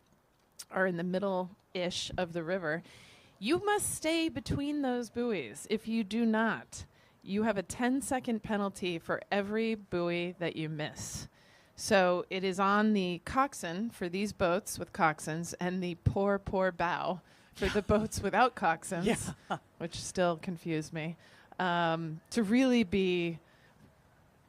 are in the middle-ish of the river. You must stay between those buoys. If you do not, you have a 10-second penalty for every buoy that you miss. So it is on the coxswain for these boats with coxswains and the poor bow for the boats without coxswains, which still confused me, to really be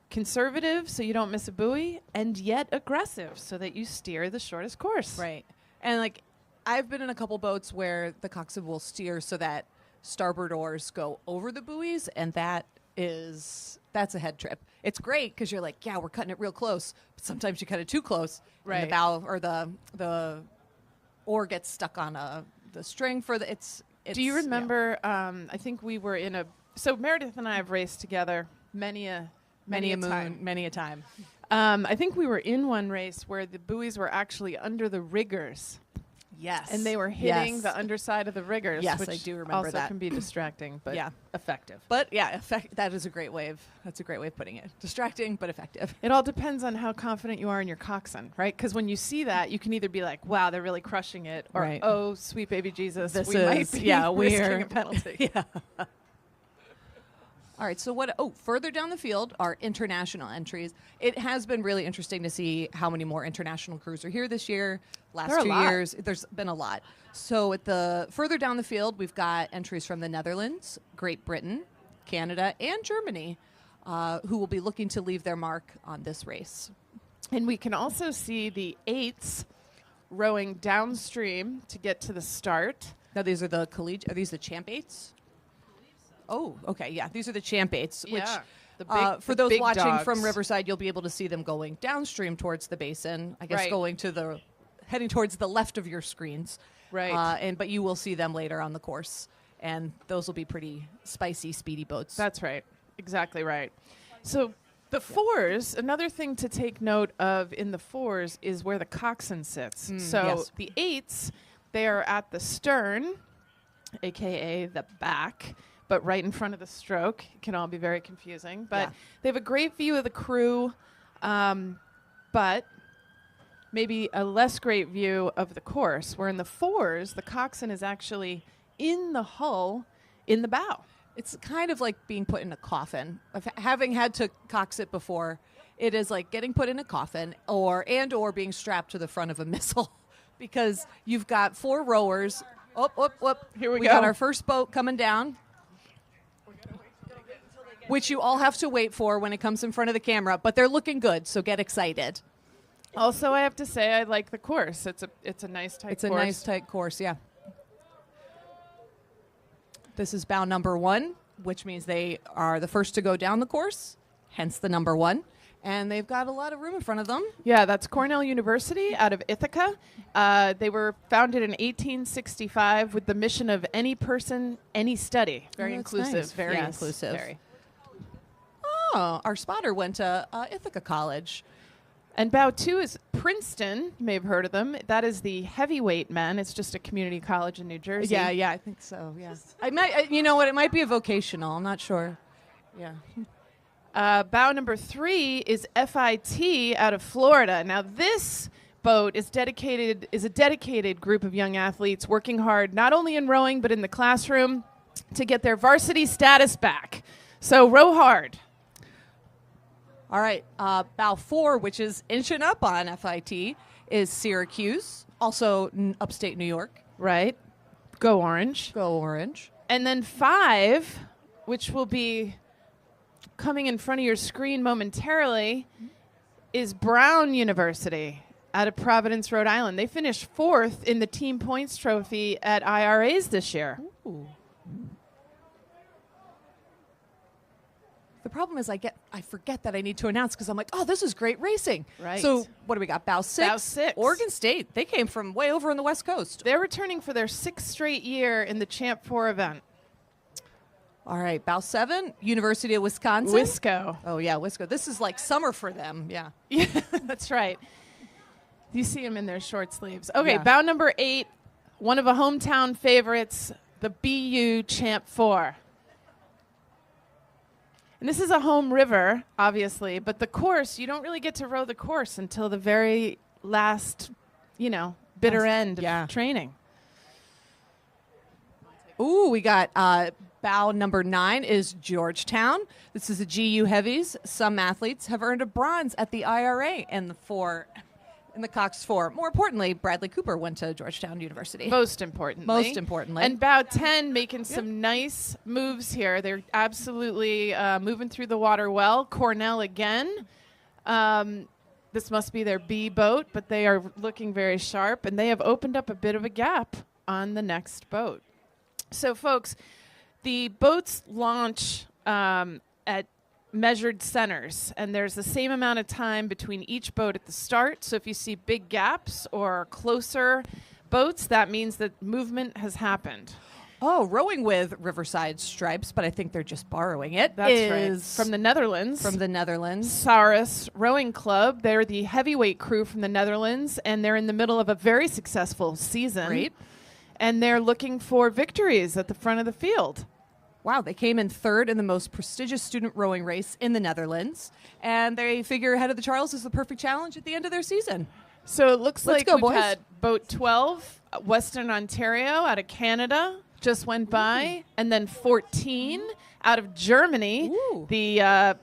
conservative so you don't miss a buoy and yet aggressive so that you steer the shortest course. Right. And like I've been in a couple boats where the coxswain will steer so that starboard oars go over the buoys, and that's a head trip. It's great because you're like, yeah, we're cutting it real close, but sometimes you cut it too close. And Right. the bow or the oar gets stuck on the string for the it's Do you yeah. remember, I think we were so Meredith and I have raced together many a time. many a time. I think we were in one race where the buoys were actually under the riggers. Yes. And they were hitting Yes. the underside of the riggers. Yes, which I do remember also that. can be distracting, but Yeah. effective. But yeah, that is a great way of putting it. Distracting but effective. It all depends on how confident you are in your coxswain, right? Because when you see that, you can either be like, wow, they're really crushing it, or, Right. oh, sweet baby Jesus, This we might is- be yeah, risking we're- a penalty. Yeah. All right, so further down the field are international entries. It has been really interesting to see how many more international crews are here this year. There are Last a 2 lot. years, there's been a lot. So at the further down the field, we've got entries from the Netherlands, Great Britain, Canada, and Germany, who will be looking to leave their mark on this race. And we can also see the 8s rowing downstream to get to the start. Now these are the are these the champ 8s? Oh, okay, yeah. These are the champ 8s, which Yeah, the for the those big watching dogs. from Riverside, you'll be able to see them going downstream towards the basin. I guess Right. heading towards the left of your screens. Right. But you will see them later on the course, and those will be pretty spicy, speedy boats. That's right. Exactly right. So the 4s, another thing to take note of in the 4s is where the coxswain sits. So yes. the 8s, they are at the stern, a.k.a. the back, but right in front of the stroke. It can all be very confusing. But Yeah. they have a great view of the crew, but maybe a less great view of the course, where in the 4s, the coxswain is actually in the hull in the bow. It's kind of like being put in a coffin. Having had to cox it before, it is like getting put in a coffin or being strapped to the front of a missile because you've got 4 rowers. Here we go. got our first boat coming down, which you all have to wait for when it comes in front of the camera, but they're looking good, so get excited. Also, I have to say I like the course. It's a nice tight It's course. a nice tight course, yeah. This is bow number 1, which means they are the first to go down the course, hence the number 1. And they've got a lot of room in front of them. Yeah, that's Cornell University out of Ithaca. They were founded in 1865 with the mission of any person, any study. Very Oh, that's inclusive. nice. Very Yes, inclusive. very. Oh, our spotter went to Ithaca College. And bow 2 is Princeton. You may have heard of them. That is the heavyweight men. It's just a community college in New Jersey. Yeah, I think so. Yeah, I might. You know what? It might be a vocational. I'm not sure. Yeah. Bow number 3 is FIT out of Florida. Now this boat is a dedicated group of young athletes working hard not only in rowing but in the classroom to get their varsity status back. So row hard. All right. Bow 4, which is inching up on FIT, is Syracuse, also upstate New York. Right. Go Orange. Go Orange. And then 5, which will be coming in front of your screen momentarily, is Brown University out of Providence, Rhode Island. They finished 4th in the team points trophy at IRAs this year. Ooh. The problem is I forget that I need to announce because I'm like, oh, this is great racing. Right. So what do we got? Bow 6? Bow 6. Oregon State. They came from way over on the West Coast. They're returning for their 6th straight year in the Champ 4 event. All right. Bow 7, University of Wisconsin. Wisco. Oh, yeah, Wisco. This is like summer for them. Yeah. Yeah, that's right. You see them in their short sleeves. Okay, Yeah. bow number 8, one of the hometown favorites, the BU Champ 4. And this is a home river, obviously, but the course, you don't really get to row the course until the very last, bitter end of training. Ooh, we got bow number 9 is Georgetown. This is a GU Heavies. Some athletes have earned a bronze at the IRA in the Cox 4. More importantly, Bradley Cooper went to Georgetown University. Most importantly. And bow 10 making some nice moves here. They're absolutely moving through the water well. Cornell again. This must be their B boat, but they are looking very sharp, and they have opened up a bit of a gap on the next boat. So, folks, the boats launch at measured centers, and there's the same amount of time between each boat at the start. So if you see big gaps or closer boats, that means that movement has happened. Oh, rowing with Riverside stripes, but I think they're just borrowing it. That's right. From the Netherlands. From the Netherlands. Saris Rowing Club. They're the heavyweight crew from the Netherlands, and they're in the middle of a very successful season. Great. And they're looking for victories at the front of the field. Wow, they came in 3rd in the most prestigious student rowing race in the Netherlands, and they figure Head of the Charles is the perfect challenge at the end of their season. So it looks Let's like go, we've boys. had boat 12, Western Ontario out of Canada just went by, and then 14 out of Germany, Ooh. the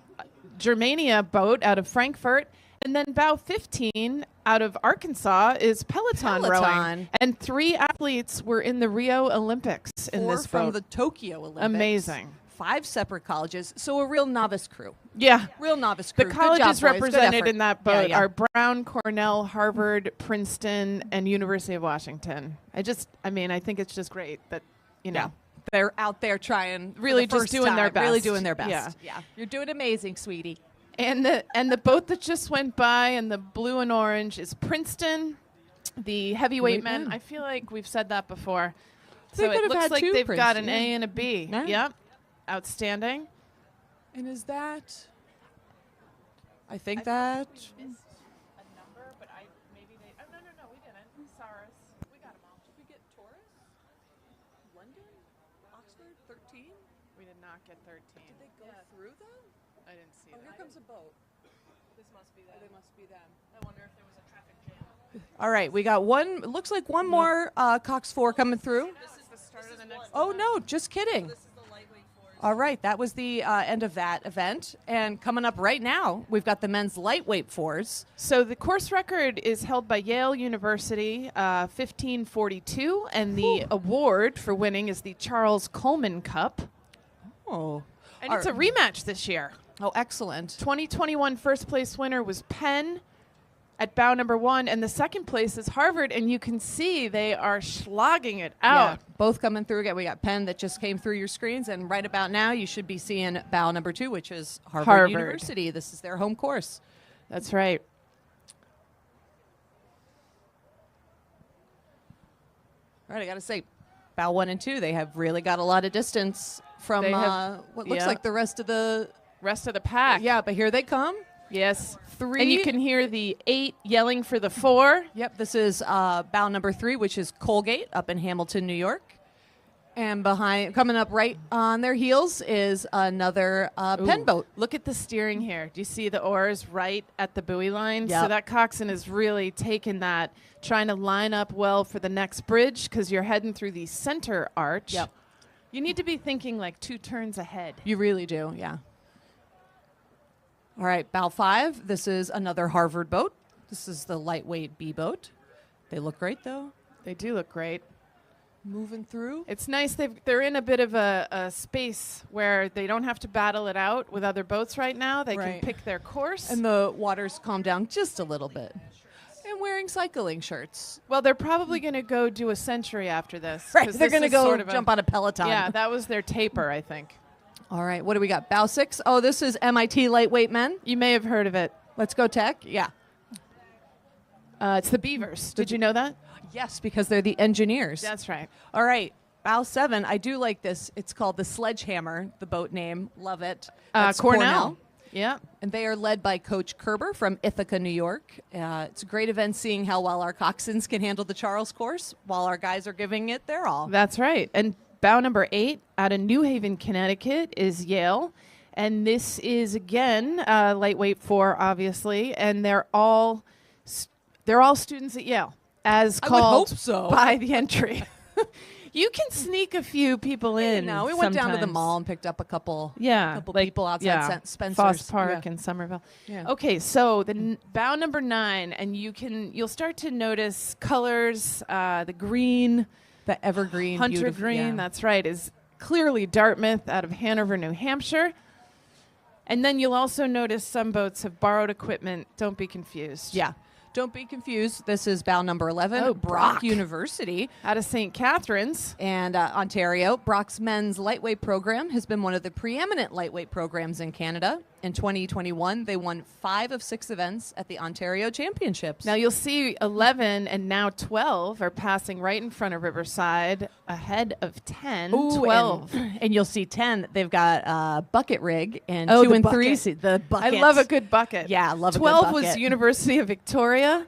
Germania boat out of Frankfurt, and then bow 15 out of Arkansas is Peloton rowing. And 3 athletes were in the Rio Olympics in 4 this from boat. the Tokyo Olympics. Amazing. 5 separate colleges, so a real novice crew. Yeah. Real novice The crew. Good colleges job, boys. Good represented effort. in that boat Yeah. are Brown, Cornell, Harvard, Princeton, and University of Washington. I think it's just great that, Yeah. They're out there trying for Really the just first doing their time, Really best. doing their best. Yeah. You're doing amazing, sweetie. And the boat that just went by in the blue and orange is Princeton, the heavyweight men. I feel like we've said that before. They So could it have looks had like 2 they've got an Princeton. A and a B. Yeah. Yep. Outstanding. And is that? I think that. A number, but maybe they. Oh, no, we didn't. Saris. We got them all. Did we get Taurus? London? Oxford? 13? We did not get 13. Did they go through though? I didn't see Oh, here comes a boat. This must be Oh, they must be them. I wonder if there was a traffic jam. All right, we got one. It looks like one more Cox 4 coming through. This is the start of the next. Oh no, just kidding. All right, that was the end of that event. And coming up right now, we've got the men's lightweight fours. So the course record is held by Yale University, 1542, and the award for winning is the Charles Coleman Cup. Oh. And it's a rematch this year. Oh, excellent. 2021 first place winner was Penn at bow number 1, and the second place is Harvard, and you can see they are slogging it out. Yeah, both coming through again. We got Penn that just came through your screens, and right about now you should be seeing bow number 2, which is Harvard University. This is their home course. That's right. All right, I got to say, bow 1 and 2, they have really got a lot of distance from what looks like the rest of the pack. Yeah, but here they come. Yes, 3. And you can hear the 8 yelling for the 4. Yep, this is bow number 3, which is Colgate up in Hamilton, New York. And coming up right on their heels is another Penn boat. Look at the steering here. Do you see the oars right at the buoy line? Yep. So that coxswain is really taking that, trying to line up well for the next bridge because you're heading through the center arch. Yep. You need to be thinking like 2 turns ahead. You really do, yeah. All right, bow 5. This is another Harvard boat. This is the lightweight B boat. They look great, though. They do look great. Moving through. It's nice. They're in a bit of a space where they don't have to battle it out with other boats right now. They can pick their course. And the water's calmed down just a little bit. And wearing cycling shirts. Well, they're probably going to go do a century after this. Right, they're going to go sort of jump on a Peloton. Yeah, that was their taper, I think. All right, what do we got? Bow 6. Oh, this is MIT lightweight men. You may have heard of it. Let's go Tech. Yeah. It's the Beavers. Did you know that? Yes, because they're the engineers. That's right. All right. Bow 7. I do like this. It's called the Sledgehammer, the boat name. Love it. That's Cornell. Yeah. And they are led by Coach Kerber from Ithaca, New York. It's a great event seeing how well our coxswains can handle the Charles course while our guys are giving it their all. That's right. And bow number 8 out of New Haven, Connecticut is Yale. And this is, again, lightweight 4, obviously. And they're all students at Yale, as called I would hope so. by the entry. You can sneak a few people in. No, we went down to the sometimes. mall and picked up a couple like, people outside Spencer's. Foss Park and Somerville. Yeah. Okay, so the bow number 9, and you'll start to notice colors. The green, the evergreen, hunter green. That's right. Is clearly Dartmouth out of Hanover, New Hampshire. And then you'll also notice some boats have borrowed equipment. Don't be confused. Yeah. Don't be confused. This is bow number 11, Oh, Brock Brock. University. Out of St. Catharines. And Ontario. Brock's men's lightweight program has been one of the preeminent lightweight programs in Canada. In 2021, they won 5 of 6 events at the Ontario Championships. Now you'll see 11 and now 12 are passing right in front of Riverside, ahead of 10. Ooh, 12. And you'll see 10. They've got bucket rig and Oh, 2 the and 3. bucket. See, the bucket. I love a good bucket. Yeah, I love a good 12 bucket. was University of Victoria.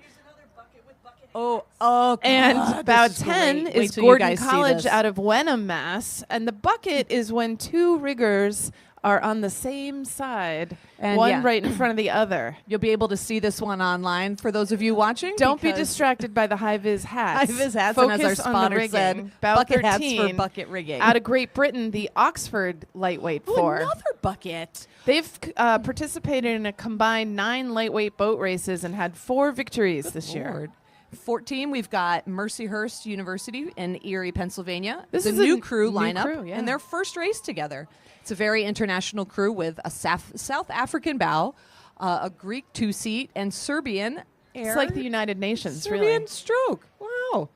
Oh, God, And about this is 10 great. Wait is till you Gordon guys see College this. out of Wenham, Mass. And the bucket is when 2 riggers are on the same side, And one yeah. right in front of the other. You'll be able to see this one online for those of you watching. Don't be because distracted by the high-vis hats. high-vis hats, Focus and as our on the spotter rigging. said, Bow bucket 13, hats for bucket rigging. Out of Great Britain, the Oxford lightweight Ooh, 4. another bucket. They've participated in a combined 9 lightweight boat races and had 4 victories this year. Lord. 14, we've got Mercyhurst University in Erie, Pennsylvania. This it's is a new a crew new lineup, crew, yeah. and their first race together. It's a very international crew with a South African bow, a Greek 2-seat, and Serbian air. It's like the United Nations, Serbian really. stroke. Wow.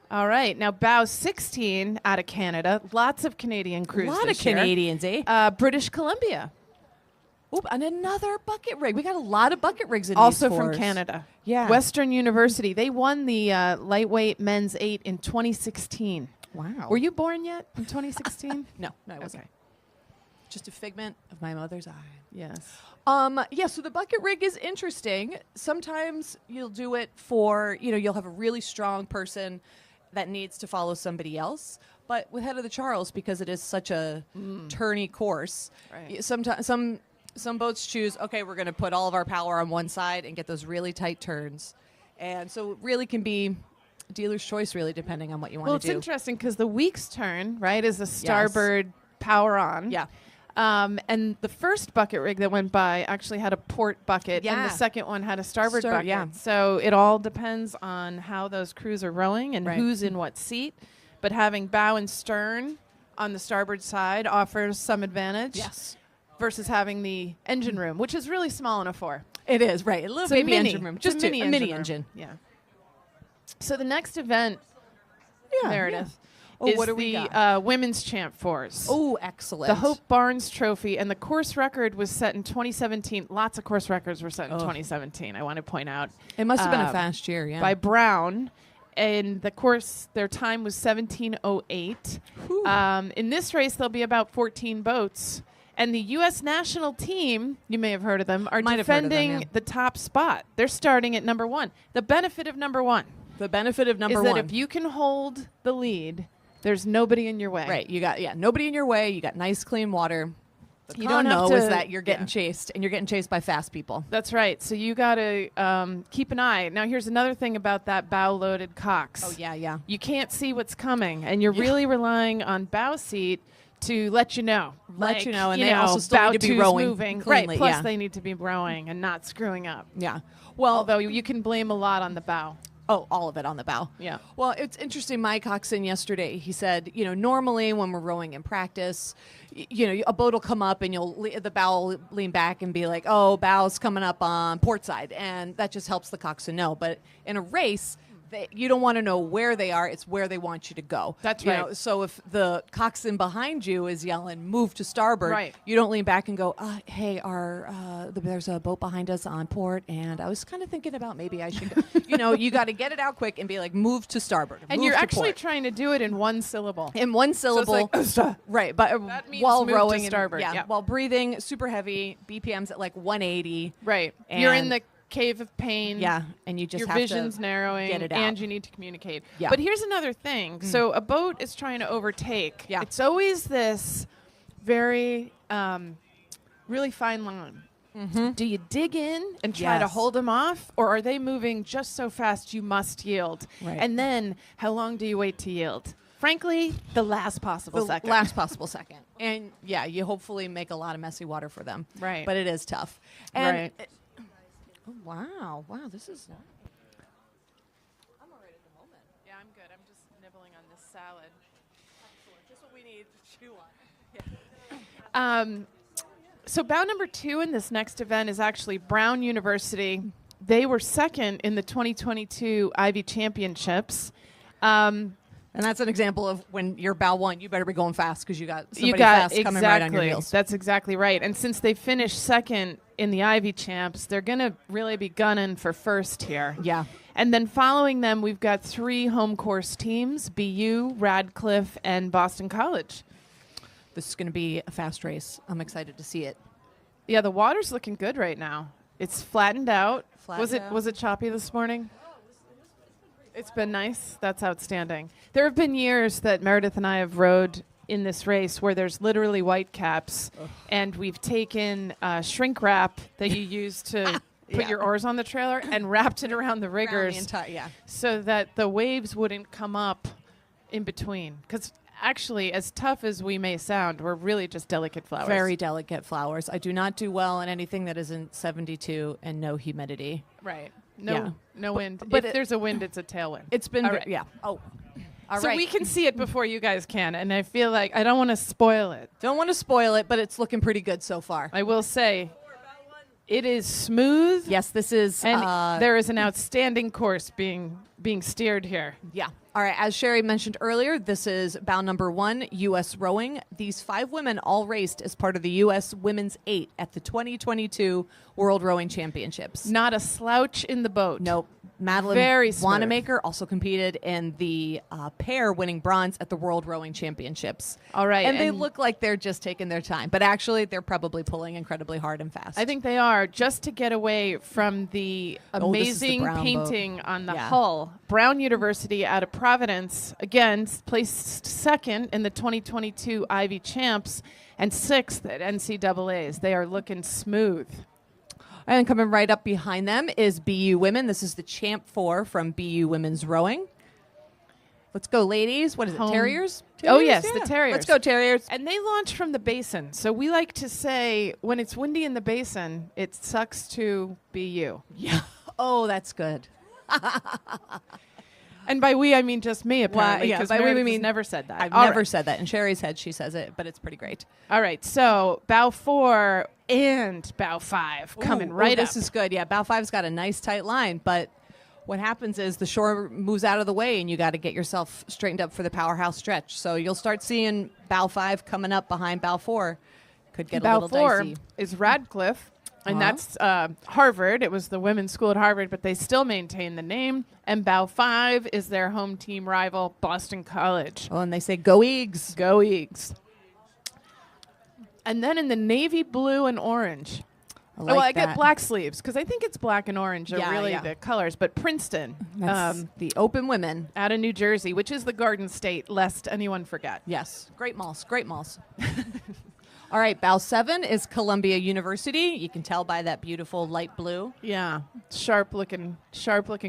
All right, now bow 16 out of Canada. Lots of Canadian A crews lot of this year. Canadians, eh? British Columbia, Oop, and another bucket rig. We got a lot of bucket rigs in also these from fours. Canada. Yeah. Western University. They won the lightweight men's 8 in 2016. Wow. Were you born yet in 2016? No, I wasn't. Okay. Just a figment of my mother's eye. Yes. Yeah, so the bucket rig is interesting. Sometimes you'll do it for, you'll have a really strong person that needs to follow somebody else. But with Head of the Charles, because it is such a turny course, Right. sometimes some boats choose, okay, we're going to put all of our power on one side and get those really tight turns. And so it really can be dealer's choice, really, depending on what you want Well, to it's do. interesting because the Weeks turn, right, is a starboard power on. Yeah. And the first bucket rig that went by actually had a port bucket, and Yeah. the second one had a starboard Star- bucket. yeah. So it all depends on how those crews are rowing and Right. who's in what seat. But having bow and stern on the starboard side offers some advantage. Yes. Versus having the engine room, which is really small in a 4. It is, right. A little It's a baby mini. engine room. It's a Just mini a mini room. engine. Yeah. So the next event, Meredith, Oh, is what do we the got? Women's Champ Fours. Oh, excellent. The Hope Barnes Trophy, and the course record was set in 2017. Lots of course records were set in 2017, I want to point out. It must have been a um, fast year, yeah. By Brown. And the course, their time was 17:08. In this race, there'll be about 14 boats. And the U.S. national team, you may have heard of them, are Might have heard of them, defending yeah. the top spot. They're starting at number 1. The benefit of number 1 The benefit of number is one. that if you can hold the lead, there's nobody in your way. Right. You got nobody in your way. You got nice clean water. The You con, don't have though, is to- that you're getting yeah. chased, and you're getting chased by fast people. That's right. So you got to keep an eye. Now, here's another thing about that bow-loaded Cox. Oh yeah. You can't see what's coming, and you're really relying on bow seat to let you know. Let you know, and they also still bow need to be two's rowing moving. cleanly, Right, plus yeah. they need to be rowing and not screwing up. Yeah. Well, Although you can blame a lot on the bow. oh, all of it on the bow. Yeah. Well, it's interesting. My coxswain yesterday, he said, normally when we're rowing in practice, a boat will come up and the bow will lean back and be like, oh, bow's coming up on port side. And that just helps the coxswain know. But in a race, you don't want to know where they are. It's where they want you to go. That's You right. know, so if the coxswain behind you is yelling, move to starboard, Right. you don't lean back and go, hey, there's a boat behind us on port, and I was kind of thinking about maybe I should go. You got to get it out quick and be like, move to starboard. And move you're to actually port. trying to do it in one syllable. In one syllable, like, right? But That means while move to rowing, starboard, yeah, yeah. while breathing, super heavy, BPMs at like 180. Right. You're in And- the cave of pain. Yeah, and you just Your have vision's to narrowing, get it out. and you need to communicate. Yeah. But here's another thing. So a boat is trying to overtake. Yeah. It's always this very, really fine line. Do you dig in and try to Yes. hold them off, or are they moving just so fast you must yield? Right. And then how long do you wait to yield? Frankly, the last possible the second. last possible second. And yeah, you hopefully make a lot of messy water for them. Right. But it is tough. And Right. oh, wow, this is nice. Yeah, I'm good. I'm just nibbling on this salad. Just what we need to chew on. So bow number 2 in this next event is actually Brown University. They were second in the 2022 Ivy Championships. And that's an example of when you're bow one, you better be going fast because you got somebody you got fast coming right on your exactly. heels. That's exactly right. And since they finished second in the Ivy Champs, they're going to really be gunning for first here. Yeah. And then following them, we've got 3 home course teams, BU, Radcliffe, and Boston College. This is going to be a fast race. I'm excited to see it. Yeah, the water's looking good right now. It's flattened out. Flattened out. Was it choppy this morning? It's been nice. That's outstanding. There have been years that Meredith and I have rowed in this race where there's literally white caps, and we've taken shrink wrap that you use to put Yeah. your oars on the trailer and wrapped it around the riggers Yeah. so that the waves wouldn't come up in between. Because actually, as tough as we may sound, we're really just delicate flowers. Very delicate flowers. I do not do well in anything that isn't 72 and no humidity. right. Yeah. No wind. but If there's a wind, it's a tailwind. It's been, All ve- right. yeah. Oh, all So right. we can see it before you guys can, and I feel like I don't want to spoil it. Don't want to spoil it, but it's looking pretty good so far. I will say, it is smooth, Yes, this is. and there is an outstanding course being steered here. Yeah. All right. As Sherry mentioned earlier, this is bow number 1, U.S. rowing. These 5 women all raced as part of the U.S. Women's 8 at the 2022 World Rowing Championships. Not a slouch in the boat. Nope. Madeline Very smooth. Wanamaker also competed in the pair winning bronze at the World Rowing Championships. All right, And they and- look like they're just taking their time, but actually they're probably pulling incredibly hard and fast. I think they are, just to get away from the Oh, this is the amazing Brown boat. painting on the Yeah. hull. Brown University out of Providence, again, placed second in the 2022 Ivy Champs and 6th at NCAAs. They are looking smooth. And coming right up behind them is BU Women. This is the Champ 4 from BU Women's Rowing. Let's go, ladies. What is it, Home. Terriers? Oh, yes, Yeah. the Terriers. Let's go, Terriers. And they launch from the basin. So we like to say when it's windy in the basin, it sucks to be you. Yeah. Oh, that's good. And by we, I mean just me, apparently. yeah, Because by we, Meredith we has mean- never said that. I've All never right. said that. In Sherry's head, she says it, but it's pretty great. All right, so bow 4 and bow 5 coming Ooh, right ooh, up. This is good. Yeah, bow 5's got a nice tight line, but what happens is the shore moves out of the way, and you got to get yourself straightened up for the powerhouse stretch. So you'll start seeing bow 5 coming up behind bow 4. Could get a bow little 4 dicey. is Radcliffe, and Uh-huh. that's Harvard. It was the women's school at Harvard, but they still maintain the name. And bow 5 is their home team rival, Boston College. Oh, and they say go Eags. Go Eags. And then in the navy blue and orange. I get that. black sleeves because I think it's black and orange are Yeah, really yeah. the colors. But Princeton, That's the open women. out of New Jersey, which is the Garden State, lest anyone forget. Yes, great malls, great malls. All right, bow 7 is Columbia University. You can tell by that beautiful light blue. Yeah, sharp looking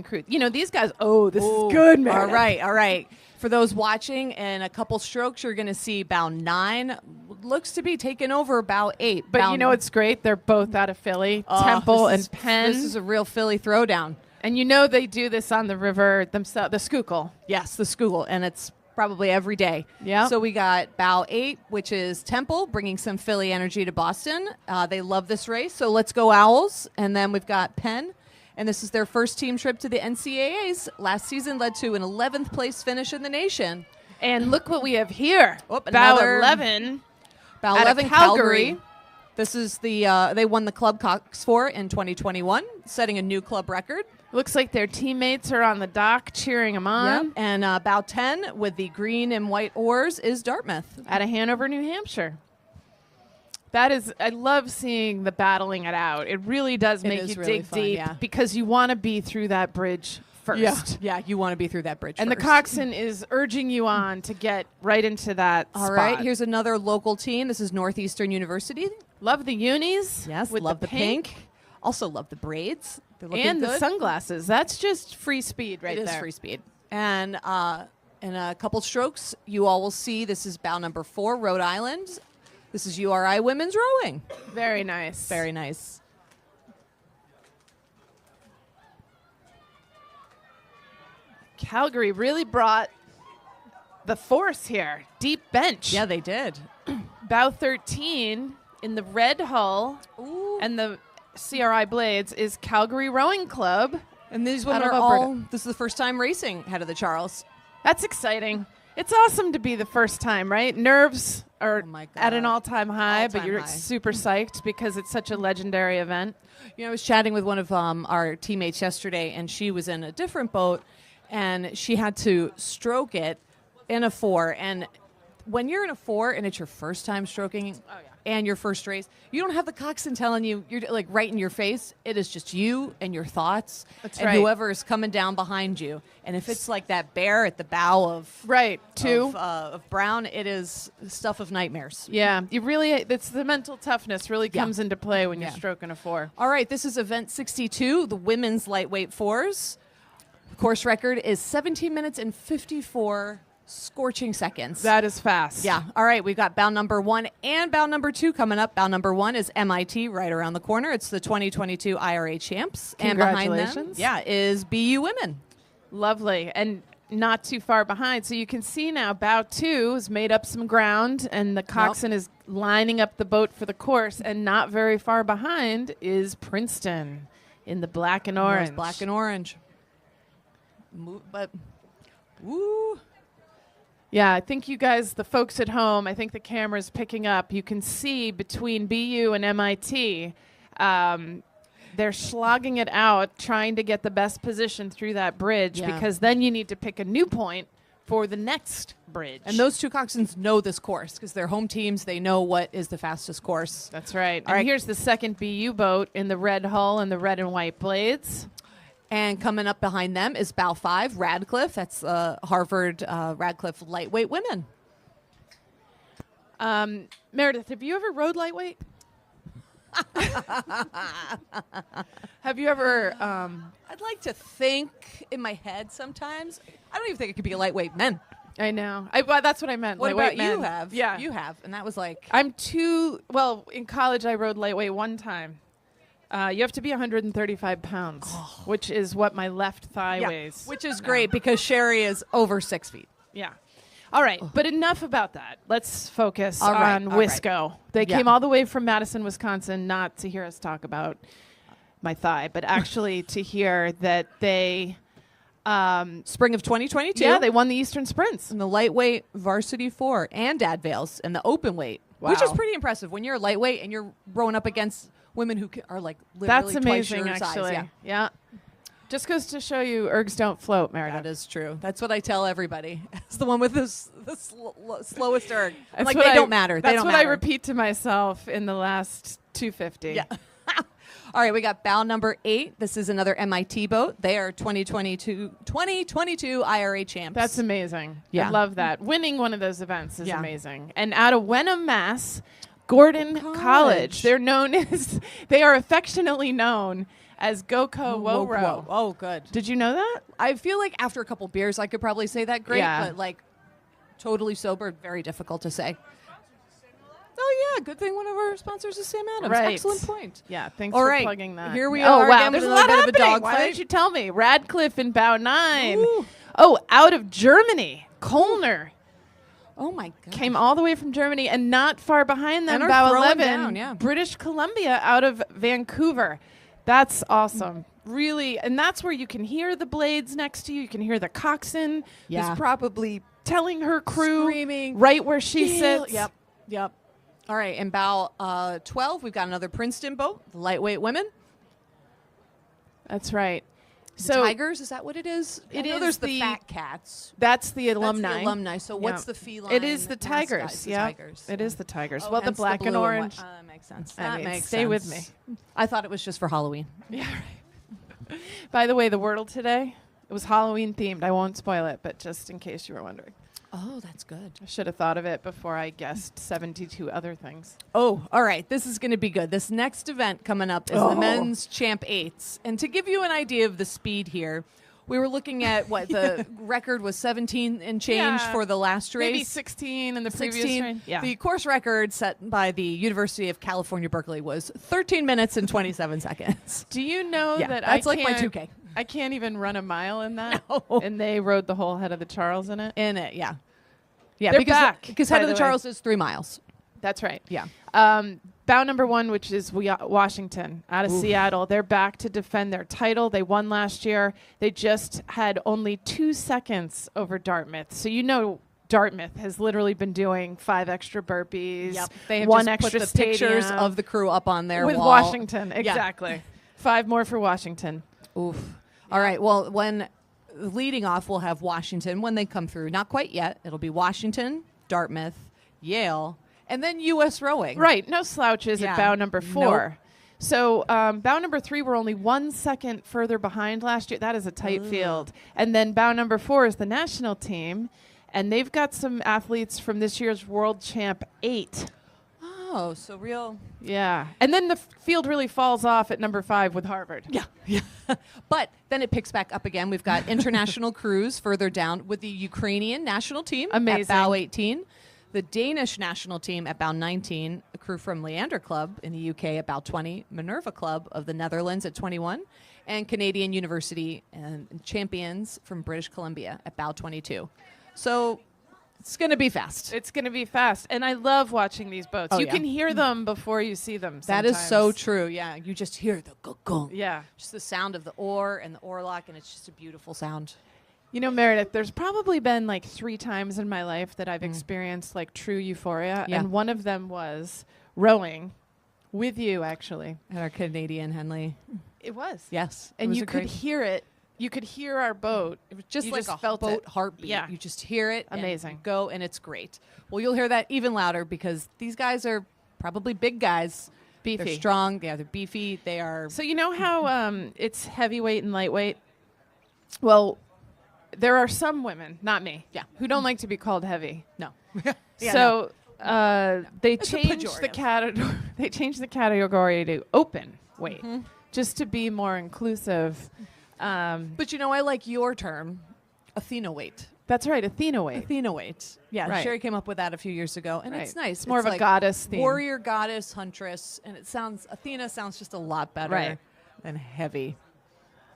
crew. You know these guys. Oh, this is good, man. All right. For those watching, in a couple strokes, you're going to see bow 9 looks to be taking over bow 8. But bow you know what's great? They're both out of Philly, Oh, Temple this and is- Penn. This is a real Philly throwdown. And you know they do this on the river themselves, the Schuylkill. Yes, the school, and it's probably every day. Yeah. So we got bow 8, which is Temple, bringing some Philly energy to Boston. They love this race, so let's go Owls. And then we've got Penn, and this is their first team trip to the NCAAs. Last season led to an 11th place finish in the nation. And look what we have here. Oh, Bow another- 11. Bow Out of 11, Calgary. This is the they won the Club Cox 4 in 2021, setting a new club record. Looks like their teammates are on the dock cheering them on. And bow 10 with the green and white oars is Dartmouth. Out of Hanover, New Hampshire. That is, I love seeing the battling it out. It really does It make is you really dig fun, deep yeah. because you want to be through that bridge first. Yeah, you want to be through that bridge And first. the coxswain is urging you on to get right into that All spot. right, here's another local team. This is Northeastern University. Love the unis. Yes, with love the pink. Also love the braids. They're looking And the good. sunglasses. That's just free speed right It is there. free speed. And in a couple strokes, you all will see this is bow number 4, Rhode Island. This is URI women's rowing. Very nice. Very nice. Calgary really brought the force here. Deep bench. Yeah, they did. Bow 13 in the red hull and the CRI blades is Calgary Rowing Club. And these Out women of are Alberta. all, this is the first time racing ahead of the Charles. That's exciting. It's awesome to be the first time, right? Nerves are Oh my at an God. all-time high, but All-time you're high. super psyched because it's such a legendary event. You know, I was chatting with one of our teammates yesterday, and she was in a different boat, and she had to stroke it in a 4. And when you're in a 4 and it's your first time stroking and your first race, you don't have the coxswain telling you, you're like right in your face. It is just you and your thoughts That's and right. whoever is coming down behind you. And if it's like that bear at the bow of Right, of Brown, it is stuff of nightmares. Yeah, you really, it's the mental toughness really comes into play when you're Yeah. stroking a 4. All right, this is event 62, the women's lightweight 4s. The course record is 17 minutes and 54 scorching seconds. That is fast. Yeah. All right, we've got bow number 1 and bow number 2 coming up. Bow number 1 is MIT right around the corner. It's the 2022 IRA champs. And behind them, Congratulations. is BU Women. Lovely. And not too far behind. So you can see now bow 2 has made up some ground and the coxswain is lining up the boat for the course. And not very far behind is Princeton in the black and orange. Yes, black and orange. But, woo. Yeah, I think you guys, the folks at home, I think the camera's picking up. You can see between BU and MIT, they're slogging it out, trying to get the best position through that bridge Yeah. because then you need to pick a new point for the next bridge. And those two coxswains know this course because they're home teams. They know what is the fastest course. That's right. All And right. here's the second BU boat in the red hull and the red and white blades. And coming up behind them is bow 5, Radcliffe. That's Harvard Radcliffe lightweight women. Meredith, have you ever rowed lightweight? Have you ever? I'd like to think in my head sometimes. I don't even think it could be a lightweight men. I know. That's what I meant. What lightweight about you men. have? Yeah, You have. And that was like... I'm too. Well, in college, I rode lightweight one time. You have to be 135 pounds, which is what my left thigh weighs. Which is great because Sherry is over 6 feet. Yeah. All right, but enough about that. Let's focus All right, on all right. Wisco. They Yeah. came all the way from Madison, Wisconsin, not to hear us talk about my thigh, but actually to hear that they, Spring of 2022. yeah, they won the Eastern Sprints. in the lightweight varsity 4 and Advales in the open weight, which is Wow. pretty impressive when you're a lightweight and you're rowing up against women who are like literally That's twice amazing, your actually. size. Yeah. Just goes to show you ergs don't float, Meredith. That is true. That's what I tell everybody. It's the one with the slowest erg. I'm That's like, what they I- don't matter. They That's don't what matter. I repeat to myself in the last 250. Yeah. All right, we got bow number 8. This is another MIT boat. They are 2022 IRA champs. That's amazing. Yeah. I love that. Winning one of those events is Yeah. amazing. And out of Wenham, Mass, Gordon College. They're known as, they are affectionately known as GoCo Wowrow. Oh, good. Did you know that? I feel like after a couple beers, I could probably say that great, Yeah. but like totally sober, very difficult to say. Oh, yeah. Good thing one of our sponsors is Sam Adams. Right. Excellent point. Yeah, thanks All for right, plugging that. here we Oh, are wow. again There's with a a lot little bit of a happening. dog Why fight. didn't you tell me? Radcliffe in bow 9. Ooh. Oh, out of Germany. Kolner Oh, my God. came all the way from Germany and not far behind them, And are bow throwing 11, down, yeah. British Columbia out of Vancouver. That's awesome. Really, and that's where you can hear the blades next to you. You can hear the coxswain Yeah. who's probably telling her crew Screaming. right where she sits. Yep. All right, in bow 12, we've got another Princeton boat, the lightweight women. That's right. The So Tigers, is that what it is? I It know is there's the the- fat cats. that's the That's alumni. the alumni. So what's Yeah. the feline? It is the mascot? Tigers. It's the Yeah, Tigers. it is the Tigers. Oh, well, the hence black and blue orange. white. That makes sense. I That mean, makes stay sense. with me. I thought it was just for Halloween. Yeah, right. By the way, the Wordle today, it was Halloween themed. I won't spoil it, but just in case you were wondering. Oh, that's good. I should have thought of it before I guessed 72 other things. Oh, all right. This is going to be good. This next event coming up is the men's Champ 8s. And to give you an idea of the speed here, we were looking at what the record was 17 and change Yeah. for the last race. Maybe 16 in the previous 16. train. Yeah. The course record set by the University of California, Berkeley was 13 minutes and 27 seconds. Do you know Yeah, that that's I like my can't- 2K. I can't even run a mile in that. No. And they rode the whole head of the Charles in it. In it, yeah. Yeah, They're because back, because by Head of the the way. Charles is 3 miles. That's right. Yeah. Bow number 1, which is Washington out of Seattle. They're back to defend their title. They won last year. They just had only 2 seconds over Dartmouth. So you know Dartmouth has literally been doing 5 extra burpees, They have one just extra put the pictures stadium of the crew up on their with wall. Washington. Exactly. 5 more for Washington. Oof. All right. Well, when leading off, we'll have Washington when they come through. Not quite yet. It'll be Washington, Dartmouth, Yale, and then U.S. rowing. Right. No slouches Yeah. at bow number 4. So bow number 3 were only 1 second further behind last year. That is a tight field. And then bow number 4 is the national team. And they've got some athletes from this year's World Champ 8. Oh, so real. Yeah. And then the field really falls off at number 5 with Harvard. Yeah. But then it picks back up again. We've got international crews further down with the Ukrainian national team Amazing. at bow 18. The Danish national team at bow 19, a crew from Leander Club in the UK at bow 20, Minerva Club of the Netherlands at 21, and Canadian University and champions from British Columbia at bow 22. So it's going to be fast. It's going to be fast. And I love watching these boats. Oh, You yeah. can hear them before you see them That is so sometimes. true. Yeah, you just hear the gong. Yeah. Just the sound of the oar and the oarlock, and it's just a beautiful sound. You know, Meredith, there's probably been like 3 times in my life that I've experienced like true euphoria. Yeah. And one of them was rowing with you, actually. At our Canadian Henley. It was. Yes. it And was you a could great- hear it. You could hear our boat. It was just you like just a felt boat it. heartbeat. Yeah. You just hear it. and Amazing. you go, and it's great. Well, you'll hear that even louder because these guys are probably big guys. Beefy. They're strong. Yeah, they're beefy. They are. So you know how it's heavyweight and lightweight? Well, there are some women, not me, who don't like to be called heavy. No. So they It's a changed the pejorative. category. they changed the category to open weight just to be more inclusive. But I like your term, Athena weight. That's right, Athena weight. Athena weight. Yeah, Right. Sherry came up with that a few years ago, and it's nice. It's more of a like goddess theme. warrior, goddess, huntress, and Athena sounds just a lot better Right. than heavy.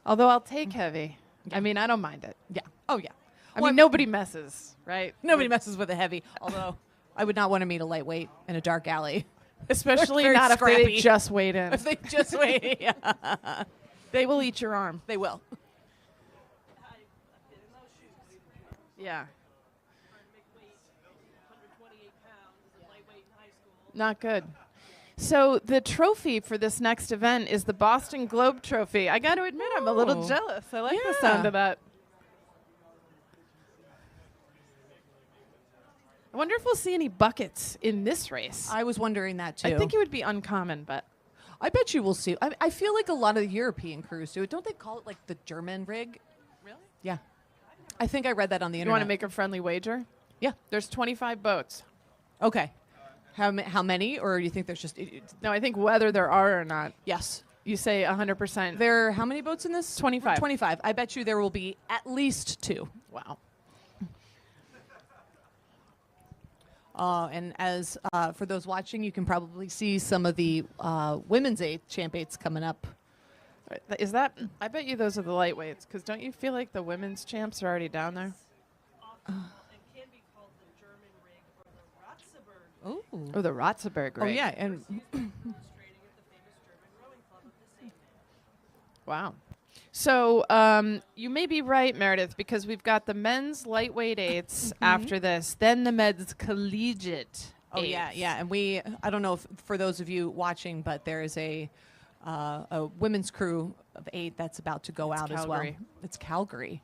Although I'll take heavy. I mean, I don't mind it. Yeah. Oh yeah. I mean, nobody messes, right? Nobody messes with a heavy. Although I would not want to meet a lightweight in a dark alley. Especially Very not if scrappy. they just weighed in. If they just wait, yeah. They will eat your arm. They will. Yeah. Not good. So the trophy for this next event is the Boston Globe Trophy. I got to admit, I'm a little Ooh. jealous. I like the Yeah. sound of that. I wonder if we'll see any buckets in this race. I was wondering that too. I think it would be uncommon, but I bet you will see. I feel like a lot of the European crews do it. Don't they call it like the German rig? really? Yeah. I think I read that on the You internet. want to make a friendly wager? Yeah. There's 25 boats. Okay. How many? Or do you think there's just... No, I think whether there are or not, yes. you say 100%. There are how many boats in this? 25. 25. I bet you there will be at least 2. Wow. And as for those watching, you can probably see some of the women's champ eights coming up. Is that? I bet you those are the lightweights. Because don't you feel like the women's champs are already down there? Oh. Oh, the Ratzeberg rig. Oh, yeah. And Wow. So you may be right, Meredith, because we've got the men's lightweight eights after this, then the men's collegiate. oh, yeah, eights. yeah. And I don't know if for those of you watching, but there is a women's crew of 8 that's about to go out as well. Calgary. It's Calgary.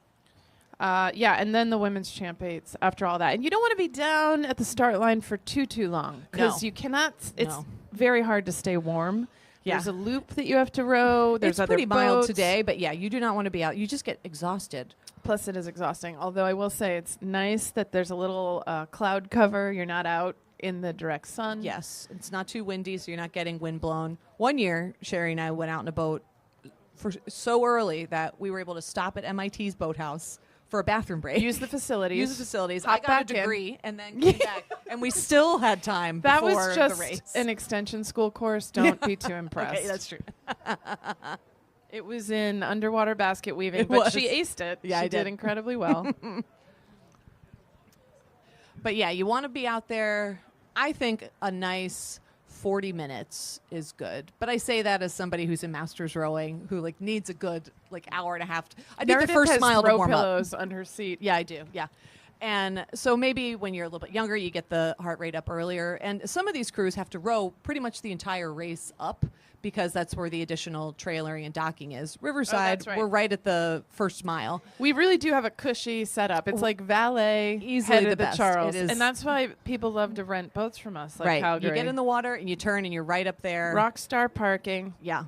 Yeah, and then the women's champ eights after all that. And you don't want to be down at the start line for too long because No. you cannot. It's No. very hard to stay warm. Yeah. There's a loop that you have to row. There's It's other pretty mild boats. today, but yeah, you do not want to be out. You just get exhausted. Plus, it is exhausting. Although I will say it's nice that there's a little cloud cover. You're not out in the direct sun. Yes, it's not too windy, so you're not getting wind blown. One year, Sherry and I went out in a boat for so early that we were able to stop at MIT's boathouse for a bathroom break. Use the facilities. Use the facilities. Hop I got a back in. degree and then came back, and we still had time That before was just the race. an extension school course. Don't be too impressed. Okay, that's true. It was in underwater basket weaving, It but was. she aced it. Yeah, she I did. incredibly well. But yeah, you want to be out there. I think a nice 40 minutes is good. But I say that as somebody who's in masters rowing who needs a good hour and a half. I think Meredith the first has mile to throw warm up. pillows under her seat. Yeah, I do. Yeah. And so maybe when you're a little bit younger, you get the heart rate up earlier. And some of these crews have to row pretty much the entire race up because that's where the additional trailering and docking is. Riverside, that's right. we're right at the first mile. We really do have a cushy setup. It's like valet, Easily head the of the best. Charles, It is- and that's why people love to rent boats from us, like right. Calgary. You get in the water and you turn and you're right up there. Rockstar parking. Yeah.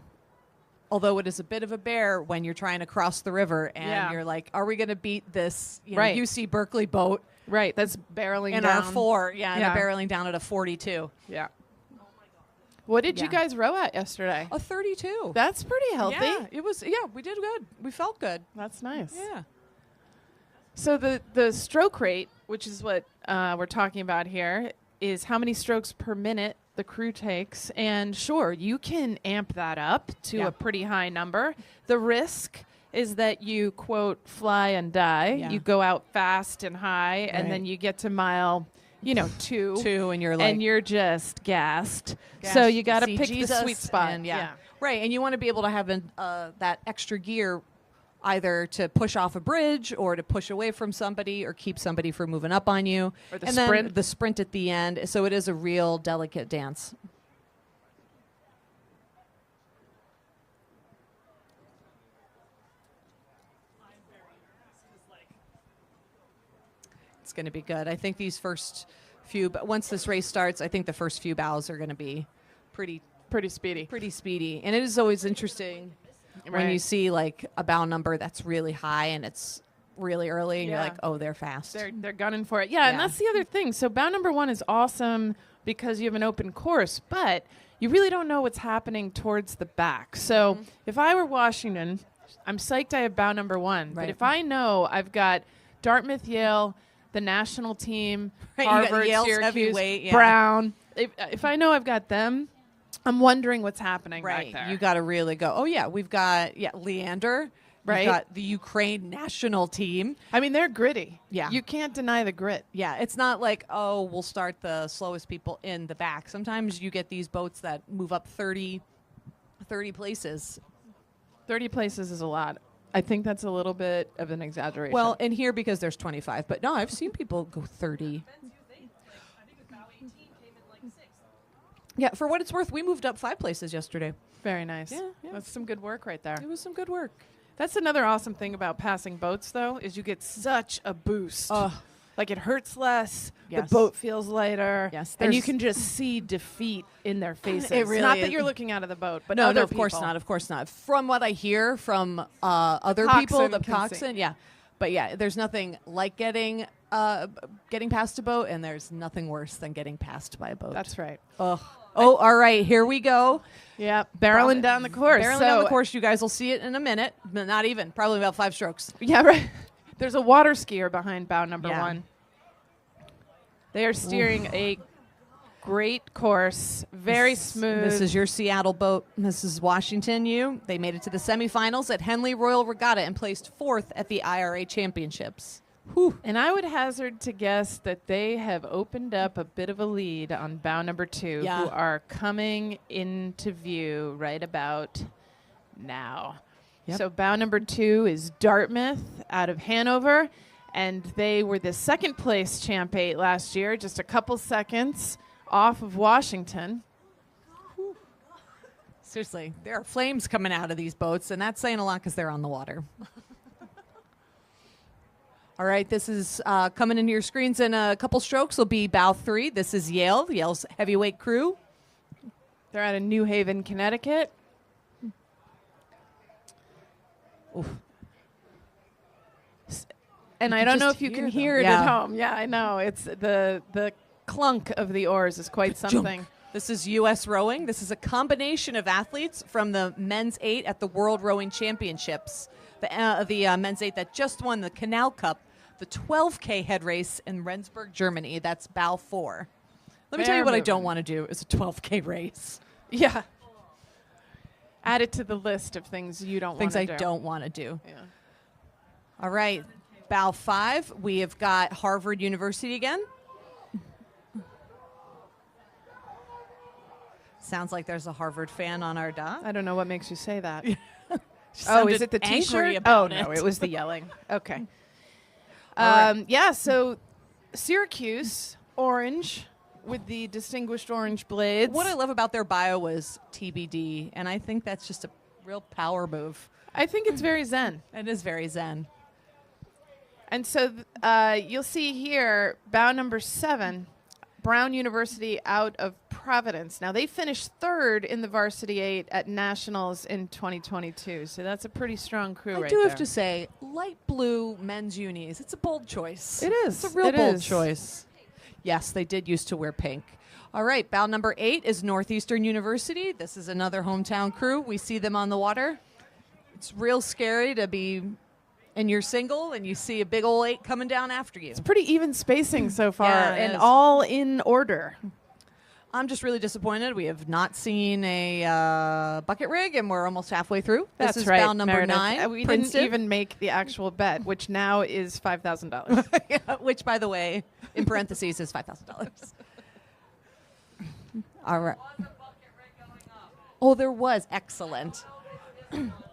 Although it is a bit of a bear when you're trying to cross the river and Yeah. you're like, are we going to beat this Right. UC Berkeley boat Right, that's barreling in down. our 4? Yeah, and Yeah. they're barreling down at a 42. Yeah. What did you Yeah. guys row at yesterday? A 32. That's pretty healthy. Yeah, it was. Yeah, we did good. We felt good. That's nice. Yeah. So the stroke rate, which is what we're talking about here, is how many strokes per minute the crew takes. And sure, you can amp that up to Yeah. a pretty high number. The risk is that you, quote, fly and die. Yeah. You go out fast and high, Right. and then you get to mile, 2. 2, and you're like, And you're just gassed. gosh, So you got to see pick Jesus the sweet spot. and right. And you want to be able to have that extra gear either to push off a bridge or to push away from somebody or keep somebody from moving up on you. Or the and sprint. then the sprint at the end. So it is a real delicate dance. It's going to be good. I think these first few, but once this race starts, I think the first few bows are going to be pretty Pretty speedy. speedy. And it is always interesting when you Right. see a bow number that's really high and it's really early and Yeah. you're like, oh, they're fast. They're gunning for it. Yeah, and Yeah. that's the other thing. So bow number 1 is awesome because you have an open course, but you really don't know what's happening towards the back. So if I were Washington, I'm psyched I have bow number 1. But Right. if I know I've got Dartmouth, Yale, the national team, Right, you got Harvard, Yale's Syracuse, heavyweight, yeah. Brown, if I know I've got them, I'm wondering what's happening Right. back there. You got to really go. Oh, yeah. We've got, Leander. Right. We've got the Ukraine national team. I mean, they're gritty. Yeah. You can't deny the grit. Yeah. It's not like, oh, we'll start the slowest people in the back. Sometimes you get these boats that move up 30 places. 30 places is a lot. I think that's a little bit of an exaggeration. Well, and here because there's 25. But no, I've seen people go 30. Yeah, for what it's worth, we moved up 5 places yesterday. very nice. Yeah, yeah. That's some good work right there. It was some good work. That's another awesome thing about passing boats, though, is you get such a boost. Like it hurts less. Yes. The boat feels lighter. Yes, and you there's- can just see defeat in their faces. It really not is. that you're looking out of the boat, but No, other of course people. not. Of course not. From what I hear from other coxswain people, the can see. coxswain, yeah. But yeah, there's nothing like getting past a boat, and there's nothing worse than getting passed by a boat. That's right. Ugh. Oh, all right. Here we go. Yeah, barreling down the course. Barreling down the course. You guys will see it in a minute. But not even. Probably about 5 strokes. Yeah, right. There's a water skier behind bow number Yeah. 1. They are steering a great course, very smooth. This is your Seattle boat. This is Washington U. They made it to the semifinals at Henley Royal Regatta and placed 4th at the IRA Championships. Whew. And I would hazard to guess that they have opened up a bit of a lead on bow number 2, Yeah. who are coming into view right about now. Yep. So bow number 2 is Dartmouth out of Hanover, and they were the 2nd place Champ 8 last year, just a couple seconds off of Washington. Seriously, there are flames coming out of these boats, and that's saying a lot because they're on the water. All right, this is coming into your screens in a couple strokes. Will be bow 3. This is Yale, Yale's heavyweight crew. They're out of New Haven, Connecticut. And I can don't know just if you can hear them. hear it Yeah. at home. Yeah, I know. It's the clunk of the oars is quite something. This is U.S. rowing. This is a combination of athletes from the men's 8 at the World Rowing Championships. The men's 8 that just won the Canal Cup, the 12K head race in Rendsburg, Germany. That's bow 4. Let me tell you what I don't want to do is a 12K race. Yeah. Add it to the list of things you don't want Things to I do. don't want to do. Yeah. All right, bow 5. We have got Harvard University again. Sounds like there's a Harvard fan on our dock. I don't know what makes you say that. Oh, sounded is it the angry T-shirt? about Oh, no, it. it was the yelling. Okay. All right. Yeah, so Syracuse, orange, with the distinguished orange blades. What I love about their bio was TBD, and I think that's just a real power move. I think it's very zen. It is very zen. And so you'll see here, bow number 7, Brown University out of Providence. Now, they finished 3rd in the Varsity 8 at Nationals in 2022, so that's a pretty strong crew I right do there. have to say, light blue men's unis. It's a bold choice. It is. It's a real It bold is. choice. Yes, they did used to wear pink. All right, bow number 8 is Northeastern University. This is another hometown crew. We see them on the water. It's real scary to be in your single and you see a big old 8 coming down after you. It's pretty even spacing so far, Yeah, it and is. all in order. I'm just really disappointed. We have not seen a bucket rig, and we're almost halfway through. That's this is right, bow number Meredith. 9. We Princeton. didn't even make the actual bet, which now is $5,000. Which, by the way, in parentheses, is $5,000. All right. Oh, there was. Excellent.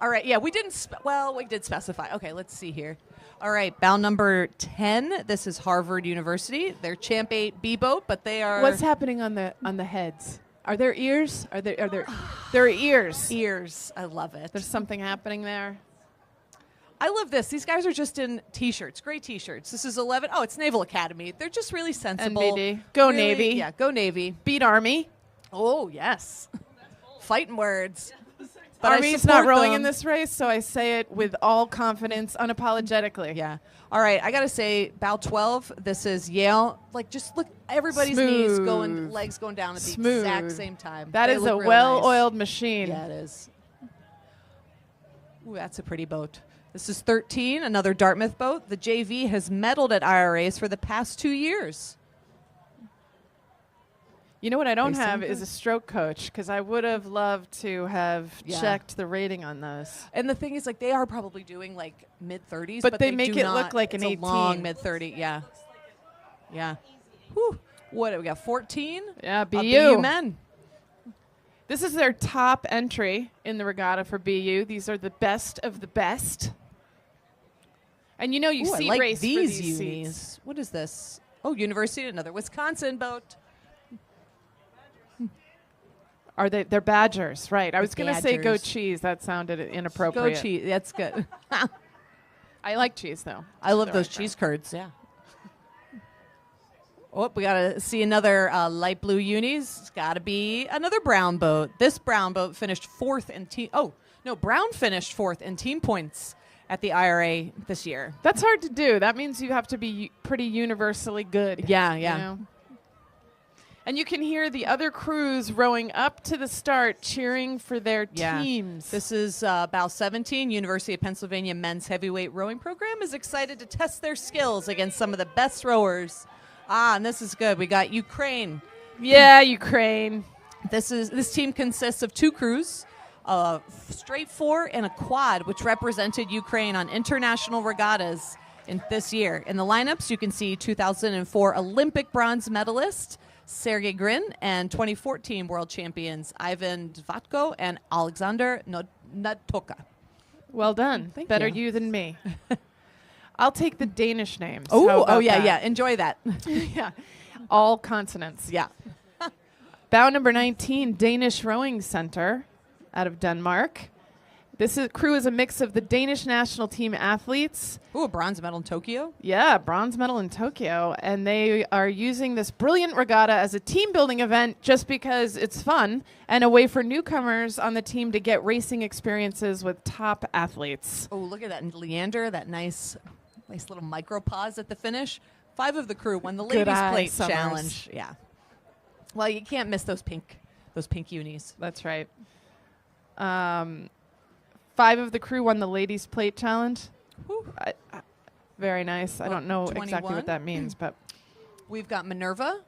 All right. Yeah, we didn't. We did specify. Okay, let's see here. All right, bow number 10. This is Harvard University. They're Champ 8 B boat, but they are What's happening on the heads? Are there ears? Are there there are ears? ears. I love it. There's something happening there. I love this. These guys are just in T-shirts, great T-shirts. This is 11. Oh, it's Naval Academy. They're just really sensible. NBD. Go Really- Navy. Yeah, go Navy. Beat Army. Oh, yes. Fighting words. But I Army's not support rowing them. in this race, so I say it with all confidence, unapologetically. Yeah. All right. I got to say, bow 12, this is Yale. Like, just look, everybody's knees going, Smooth. legs going down at the Smooth. exact same time. That They is look a real well-oiled nice. machine. Yeah, it is. Ooh, that's a pretty boat. This is 13, another Dartmouth boat. The JV has medaled at IRAs for the past 2 years. You know what I don't Racing have is boat? a stroke coach, because I would have loved to have Yeah. checked the rating on those. And the thing is, like, they are probably doing like mid-30s, But they they make do it not- look like it's an a long 18. mid-30. Yeah. Yeah. Whew. What do we got? 14. Yeah, BU men. This is their top entry in the regatta for BU. These are the best of the best. And you know you Ooh, I see like race these for these unis. seats. What is this? Oh, University, another Wisconsin boat. Are they? They're Badgers, right? I was going to say go Badgers. cheese. That sounded Go inappropriate. cheese. That's good. I like cheese though. I love The those right cheese curds. Yeah. Oh, we got to see another light blue unis. It's got to be another brown boat. This brown boat finished fourth in team. Oh, no, Brown finished fourth in team points at the IRA this year. That's hard to do. That means you have to be pretty universally good. Yeah, you yeah. know? And you can hear the other crews rowing up to the start, cheering for their Yeah. teams. This is bow 17. University of Pennsylvania men's heavyweight rowing program is excited to test their skills against some of the best rowers. And this is good. We got Ukraine. Yeah, Ukraine. This team consists of 2 crews, a straight 4 and a quad, which represented Ukraine on international regattas in this year. In the lineups, you can see 2004 Olympic bronze medalist Sergey Grin and 2014 world champions Ivan Dvatko and Alexander Nadtoka. Well done. Thank Better you. you than me. I'll take the Danish names. How about yeah, that? yeah. Enjoy that. Yeah. All consonants. Yeah. Bow number 19, Danish Rowing Center out of Denmark. This crew is a mix of the Danish national team athletes. Ooh, a bronze medal in Tokyo. Yeah, bronze medal in Tokyo. And they are using this brilliant regatta as a team building event just because it's fun and a way for newcomers on the team to get racing experiences with top athletes. Oh, look at that. And Leander, that nice little micro pause at the finish. 5 of the crew won the Good ladies' eye, plate Summers. challenge. Yeah. Well, you can't miss those pink unis. That's right. 5 of the crew won the ladies' plate challenge. Whew. Very nice. I Well, don't know 21. exactly what that means, but We've got Minerva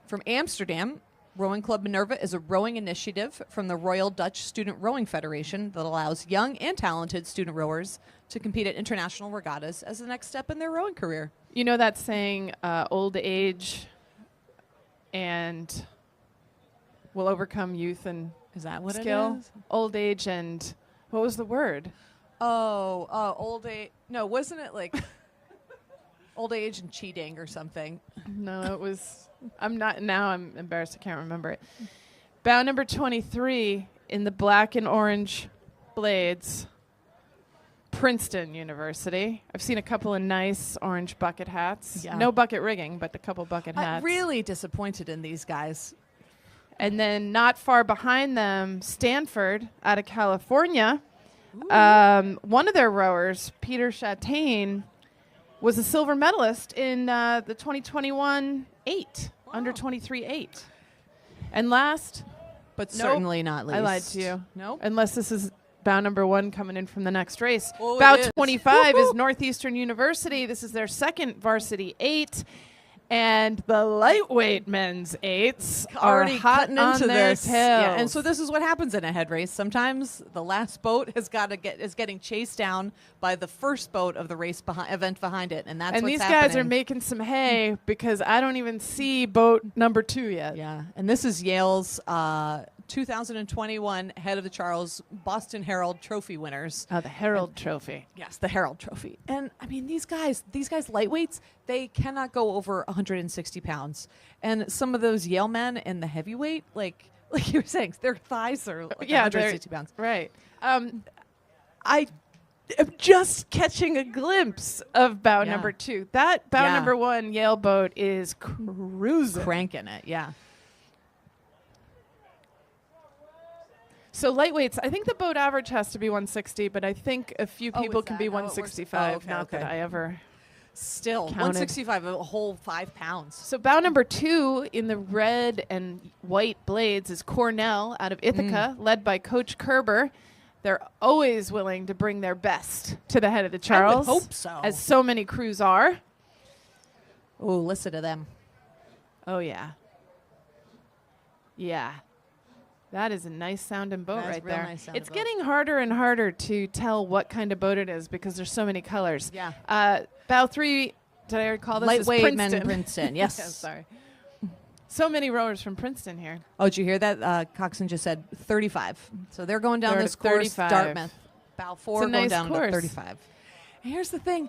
from Amsterdam. Rowing Club Minerva is a rowing initiative from the Royal Dutch Student Rowing Federation that allows young and talented student rowers to compete at international regattas as the next step in their rowing career. you know that saying, old age and will overcome youth and Is that what skill? it is? Old age and what was the word? Old age. No, wasn't it like old age and cheating or something? No, it was. I'm embarrassed. I can't remember it. Bow number 23 in the black and orange blades. Princeton University. I've seen a couple of nice orange bucket hats. Yeah. No bucket rigging, but a couple bucket I'm hats. really disappointed in these guys. And then not far behind them, Stanford out of California. One of their rowers, Peter Chatain, was a silver medalist in the 2021 8, under 23 8. And last, But Nope. certainly not least. I lied to you. Nope. Unless this is bow number 1 coming in from the next race. Oh, bow it is. 25 is Northeastern University. This is their second varsity 8. And the lightweight men's 8s are Already hot cutting on into their this. tails. Yeah, and so this is what happens in a head race. Sometimes the last boat is getting chased down by the first boat of the race event behind it, and that's and what's these happening. guys are making some hay because I don't even see boat number 2 yet. Yeah, and this is Yale's 2021 Head of the Charles Boston Herald Trophy winners. Oh, the Herald Trophy. Yes, the Herald Trophy. And I mean, these guys lightweights, they cannot go over 160 pounds. And some of those Yale men in the heavyweight, like you were saying, their thighs are like Yeah, 160 pounds. Right. I am just catching a glimpse of bow Yeah. number 2. That bow Yeah. number 1 Yale boat is cruising. Cranking it, yeah. So lightweights, I think the boat average has to be 160, but I think a few Oh, people is can that be how it works? 165. Oh, okay, Not that okay. I ever. Still, Counted. 165, a whole 5 pounds. So bow number 2 in the red and white blades is Cornell out of Ithaca, led by Coach Kerber. They're always willing to bring their best to the head of the Charles. I would hope so. As so many crews are. Oh, listen to them. Oh, yeah. Yeah. That is a nice sounding boat That is right real there. nice sounding It's boat. getting harder and harder to tell what kind of boat it is because there's so many colors. Yeah. Bow 3, did I already call this? is Lightweight Princeton. men Princeton, yes. Yeah, sorry. So many rowers from Princeton here. Oh, did you hear that? Coxswain just said 35. So they're going down They're this at course, 35. Dartmouth. Bow 4 It's a going nice down to course. 35. And here's the thing.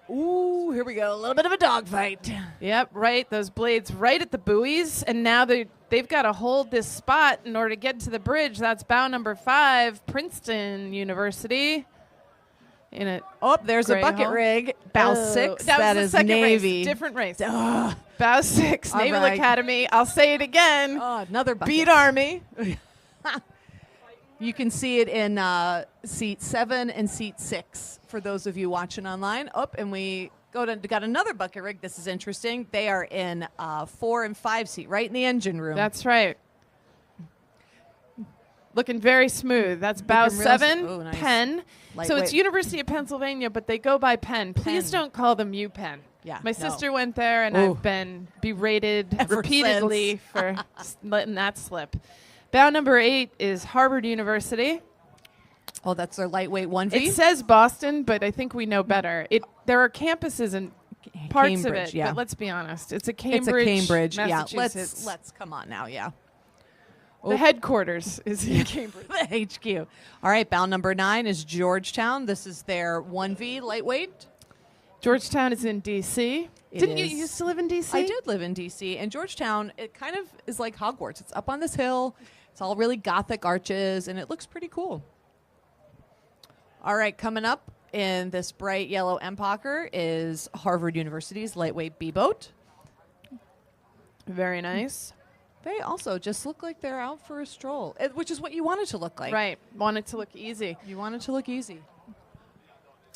Ooh, here we go. A little bit of a dogfight. Yep, right. Those blades right at the buoys, and now they've got to hold this spot in order to get to the bridge. That's bow number 5, Princeton University. In it. Oh, there's a Gray bucket hull. rig. Bow Oh, 6. That was the is second Navy. race. Different race. Ugh. Bow 6, All Naval right. Academy. I'll say it again. Oh, another bucket. Beat Army. You can see it in seat 7 and seat 6 for those of you watching online. Oh, and we got another bucket rig. This is interesting. They are in 4 and 5 seat, right in the engine room. That's right. Looking very smooth. That's bow Looking real 7, oh, nice. Penn. So Lightweight. it's University of Pennsylvania, but they go by Penn. Please Penn. don't call them UPenn. Yeah, My no. sister went there, and Ooh. I've been berated Ever repeatedly for letting that slip. Bow number 8 is Harvard University. Oh, that's their lightweight 1V. It says Boston, but I think we know better. There are campuses in parts of Cambridge, it, yeah. but let's be honest. It's a It's Cambridge, a Cambridge. Yeah, Massachusetts. let's come on now. Yeah. The headquarters is in Cambridge. The HQ. All right, bound number 9 is Georgetown. This is their 1V lightweight. Georgetown is in D.C. It Didn't you is. used to live in D.C.? I did live in D.C. and Georgetown. It kind of is like Hogwarts. It's up on this hill. It's all really Gothic arches, and it looks pretty cool. All right, coming up in this bright yellow Emphocker is Harvard University's lightweight B boat. Very nice. They also just look like they're out for a stroll, which is what you want it to look like. Right. Want it to look easy. You want it to look easy.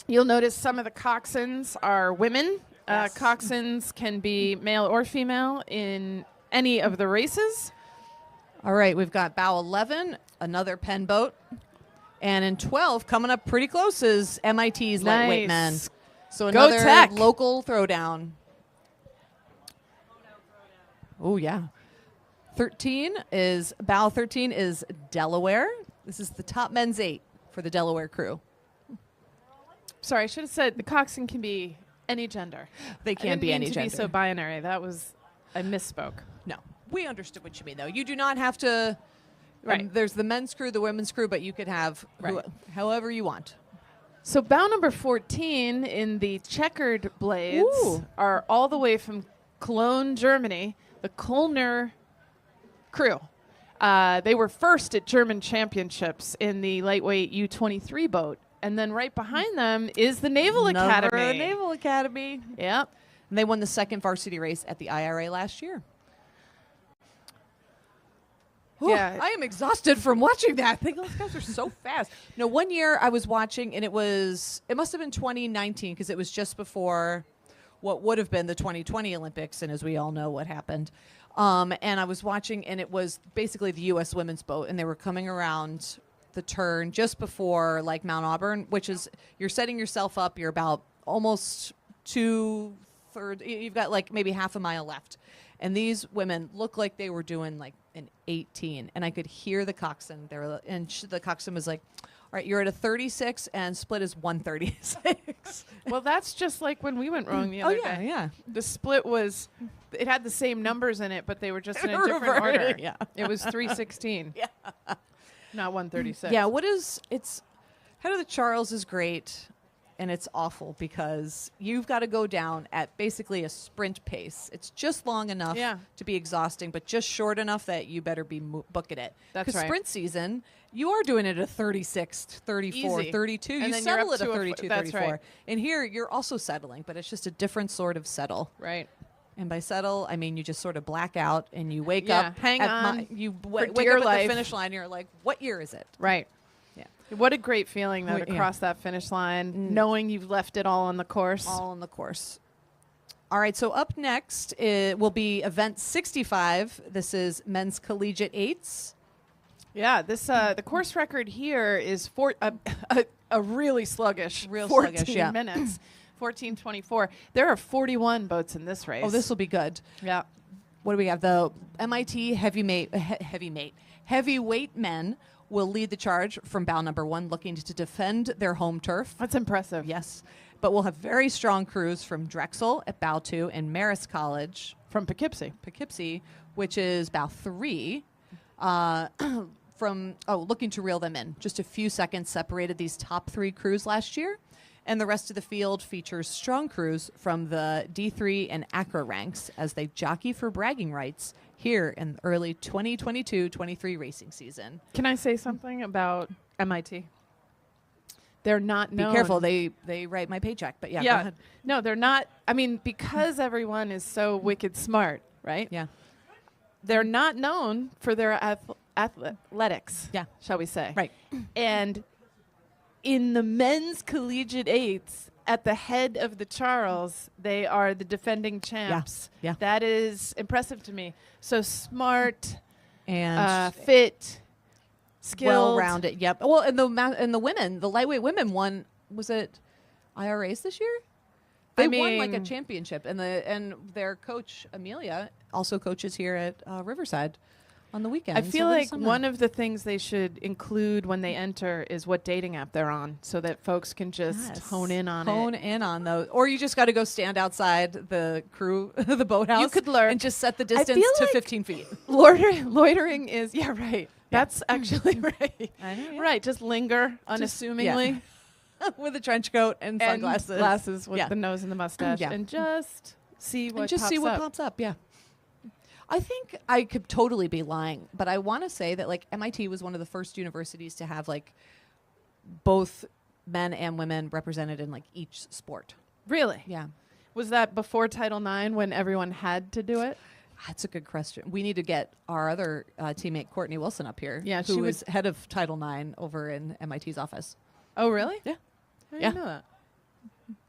You'll notice some of the coxswains are women. Yes. Coxswains can be male or female in any of the races. All right, we've got bow 11, another Penn boat. And in 12, coming up pretty close, is MIT's lightweight men. Nice. So Go another Tech. local throwdown. Oh, yeah. Bow 13 is Delaware. This is the top men's 8 for the Delaware crew. Sorry, I should have said the coxswain can be any gender. They I can didn't be mean any to gender. be so binary. I misspoke. No, we understood what you mean, though. You do not have to. Right. There's the men's crew, the women's crew, but you could have Right. however you want. So bow number 14 in the checkered blades Ooh. are all the way from Cologne, Germany, the Kölner crew. They were first at German championships in the lightweight U-23 boat. And then right behind them is the Naval Another Academy. Naval Academy. Yep. And they won the second varsity race at the IRA last year. Whew, Yeah. I am exhausted from watching that. I think those guys are so fast. No, one year I was watching, and it must have been 2019 because it was just before what would have been the 2020 Olympics, and as we all know what happened. And I was watching, and it was basically the U.S. women's boat, and they were coming around the turn just before like Mount Auburn, which is you're setting yourself up. You're about almost 2/3. You've got like maybe half a mile left, and these women look like they were doing like an 18, and I could hear the coxswain. The coxswain was like, "All right, you're at a 36, and split is 136." Well, that's just like when we went rowing the other day. yeah. The split it had the same numbers in it, but they were just in a different Reverted, order. yeah. It was 316. Yeah. Not 136. Yeah, Head of the Charles is great, and it's awful because you've got to go down at basically a sprint pace. It's just long enough Yeah. to be exhausting, but just short enough that you better be booking it. That's Because right. sprint season, you are doing it at a 36, 34, Easy. 32. And you then you're settle up at a to 32, that's 34. right. And here, you're also settling, but it's just a different sort of settle. Right. And by settle, I mean you just sort of black out and you wake Yeah, up. hang at on you for wake dear up at life. the finish line. And you're like, what year is it? Right. Yeah. What a great feeling, though, Wait, to yeah. cross that finish line, knowing you've left it all on the course. All on the course. All right, so up next will be event 65. This is men's collegiate eights. Yeah, this the course record here is a really sluggish, Real 14 sluggish, yeah. minutes, 14:24. There are 41 boats in this race. Oh, this will be good. yeah. What do we have? The MIT heavyweight men will lead the charge from bow number 1, looking to defend their home turf. That's impressive. Yes, but we'll have very strong crews from Drexel at bow 2 and Marist College From Poughkeepsie, which is bow 3. Looking to reel them in. Just a few seconds separated these top 3 crews last year. And the rest of the field features strong crews from the D3 and ACRA ranks as they jockey for bragging rights here in the early 2022-23 racing season. Can I say something about MIT? They're not known. Be careful, they write my paycheck, but yeah, go ahead. No, they're not. I mean, because everyone is so wicked smart, right? Yeah. They're not known for their athletics, Yeah. shall we say. Right. And in the men's collegiate eights, at the head of the Charles, they are the defending champs. Yeah. That is impressive to me. So smart, And fit, skilled. well-rounded. Yep. Well, and the women, the lightweight women won. Was it IRAs this year? They won like a mean- championship, and their coach Amelia also coaches here at Riverside on the weekend. I feel like one of the things they should include when they enter is what dating app they're on, so that folks can just hone in on those, or you just got to go stand outside the crew, the boathouse. You could lurk. and just set the distance feel to like 15 feet. Loitering is right. That's actually right. I know, yeah. Right, just linger unassumingly. With a trench coat and And sunglasses, glasses with Yeah. the nose and the mustache, Yeah. and just see what and just pops see what up. pops up. Yeah. I think I could totally be lying, but I want to say that like MIT was one of the first universities to have like both men and women represented in like each sport. Really? Yeah. Was that before Title IX when everyone had to do it? That's a good question. We need to get our other teammate Courtney Wilson up here. Yeah, she who would- was head of Title IX over in MIT's office. Oh, really? Yeah. I Yeah. didn't know that.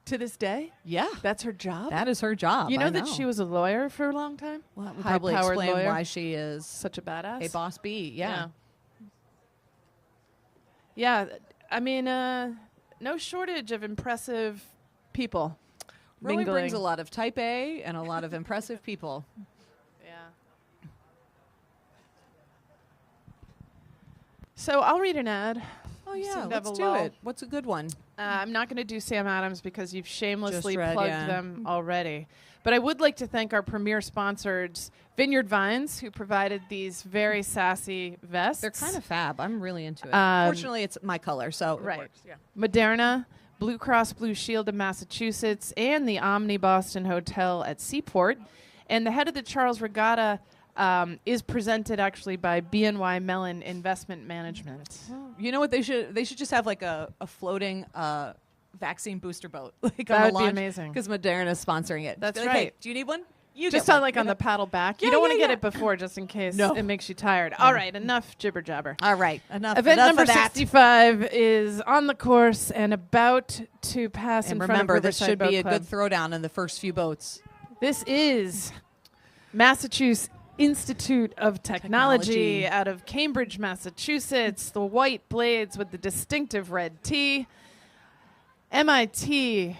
To this day? Yeah, That's her job? that is her job. You know I that she was a lawyer for a long time? Well, that would probably high-powered explain lawyer. why she is Such a badass. a boss bee. Yeah. Yeah. I mean, no shortage of impressive people. Really mingling. brings a lot of type A and a lot of impressive people. Yeah. So I'll read an ad. Oh yeah, Seem to have let's a do lull. it. What's a good one? I'm not going to do Sam Adams because you've shamelessly read, plugged yeah. them already. But I would like to thank our premier sponsors, Vineyard Vines, who provided these very sassy vests. They're kind of fab. I'm really into it. Um, Fortunately, it's my color, so right. it works. Yeah. Moderna, Blue Cross Blue Shield of Massachusetts, and the Omni Boston Hotel at Seaport. And the head of the Charles Regatta is presented actually by BNY Mellon Investment Management. You know what they should? They should just have like a floating vaccine booster boat, like That on would the be launch, amazing. because Moderna is sponsoring it. That's Be like, hey, right. do you need one? You Just get on one. like on the paddle back. You Yeah, don't want to yeah, get yeah. it before just in case No. it makes you tired. All right, enough jibber jabber. All right, enough. Event enough number of that. 65 is on the course and about to pass And in remember, front of this Riverside should be Boat a Club. good throwdown in the first few boats. This is Massachusetts Institute of Technology Technology. out of Cambridge, Massachusetts. The white blades with the distinctive red T. MIT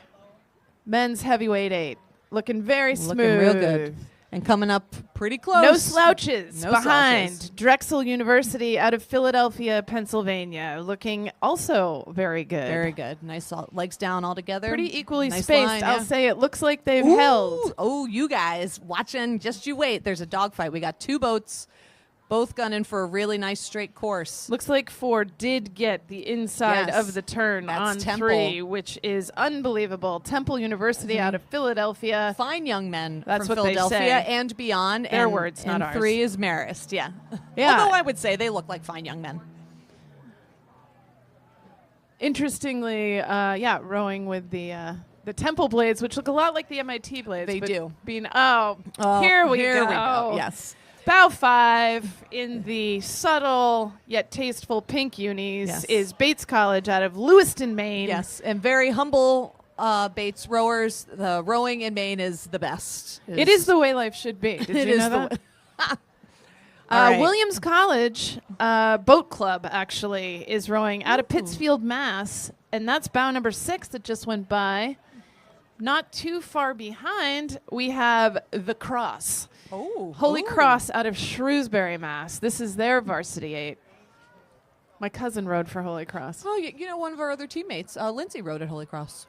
men's heavyweight 8. Looking very smooth. Looking real good. And coming up pretty close. No slouches No behind slouches. Drexel University out of Philadelphia, Pennsylvania. Looking also very good. Very good. Nice legs down all together. Pretty equally Nice spaced. line, I'll yeah. say it looks like they've Ooh. held. Oh, you guys watching, just you wait. There's a dogfight. We got two boats, both gunning for a really nice straight course. Looks like 4 did get the inside Yes. of the turn That's on Temple. 3, which is unbelievable. Temple University out of Philadelphia. Fine young men That's from what they Philadelphia say. and beyond. Their and, words, not and ours. 3 is Marist, yeah. Yeah. Although I would say they look like fine young men. Interestingly, rowing with the the Temple blades, which look a lot like the MIT blades. They but do. Here we go. Yes. Bow 5 in the subtle yet tasteful pink unis Yes. is Bates College out of Lewiston, Maine. Yes, and very humble Bates rowers. The rowing in Maine is the best. It is the way life should be. Did It you is know the that? All right. Williams College Boat Club actually is rowing out of Pittsfield, Mass. And that's bow number 6 that just went by. Not too far behind, we have the Cross. Oh, Holy Cross out of Shrewsbury, Mass. This is their varsity 8. My cousin rowed for Holy Cross. Oh, you know, one of our other teammates, Lindsay, rowed at Holy Cross.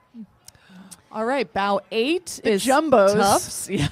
All right, bow 8 The is Jumbos. Tufts. Yeah.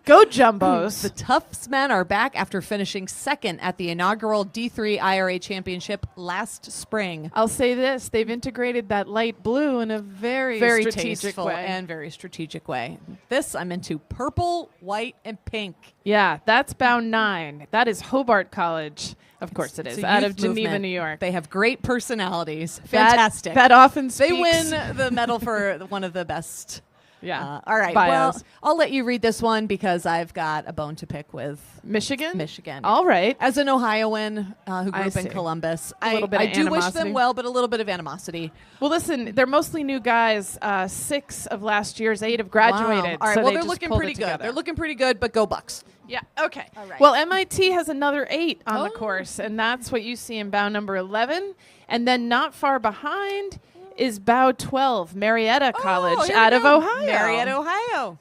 Go Jumbos. The Tufts men are back after finishing second at the inaugural D3 IRA Championship last spring. I'll say this. They've integrated that light blue in a very strategic tasteful way. and very strategic way. This I'm into purple, white, and pink. Yeah, that's bow 9. That is Hobart College. Of course it is. It's a Out youth of Geneva, movement. New York. They have great personalities. That- Fantastic. That often they speaks. win the medal for one of the best. Yeah. All right. Bios. Well, I'll let you read this one because I've got a bone to pick with Michigan? Michigan. All right. As an Ohioan who grew I up in see. Columbus, A little bit I of do wish animosity. them well, but a little bit of animosity. Well, listen, they're mostly new guys. 6 of last year's 8 have graduated. Wow. All right. so Well, they they're just looking pulled pretty it good. together. They're looking pretty good, but go Bucks. Yeah, okay. All right. Well, MIT has another 8 on the Oh. course, and that's what you see in bow number 11. And then not far behind is bow 12, Marietta College here out we of go. Ohio. Marietta, Ohio.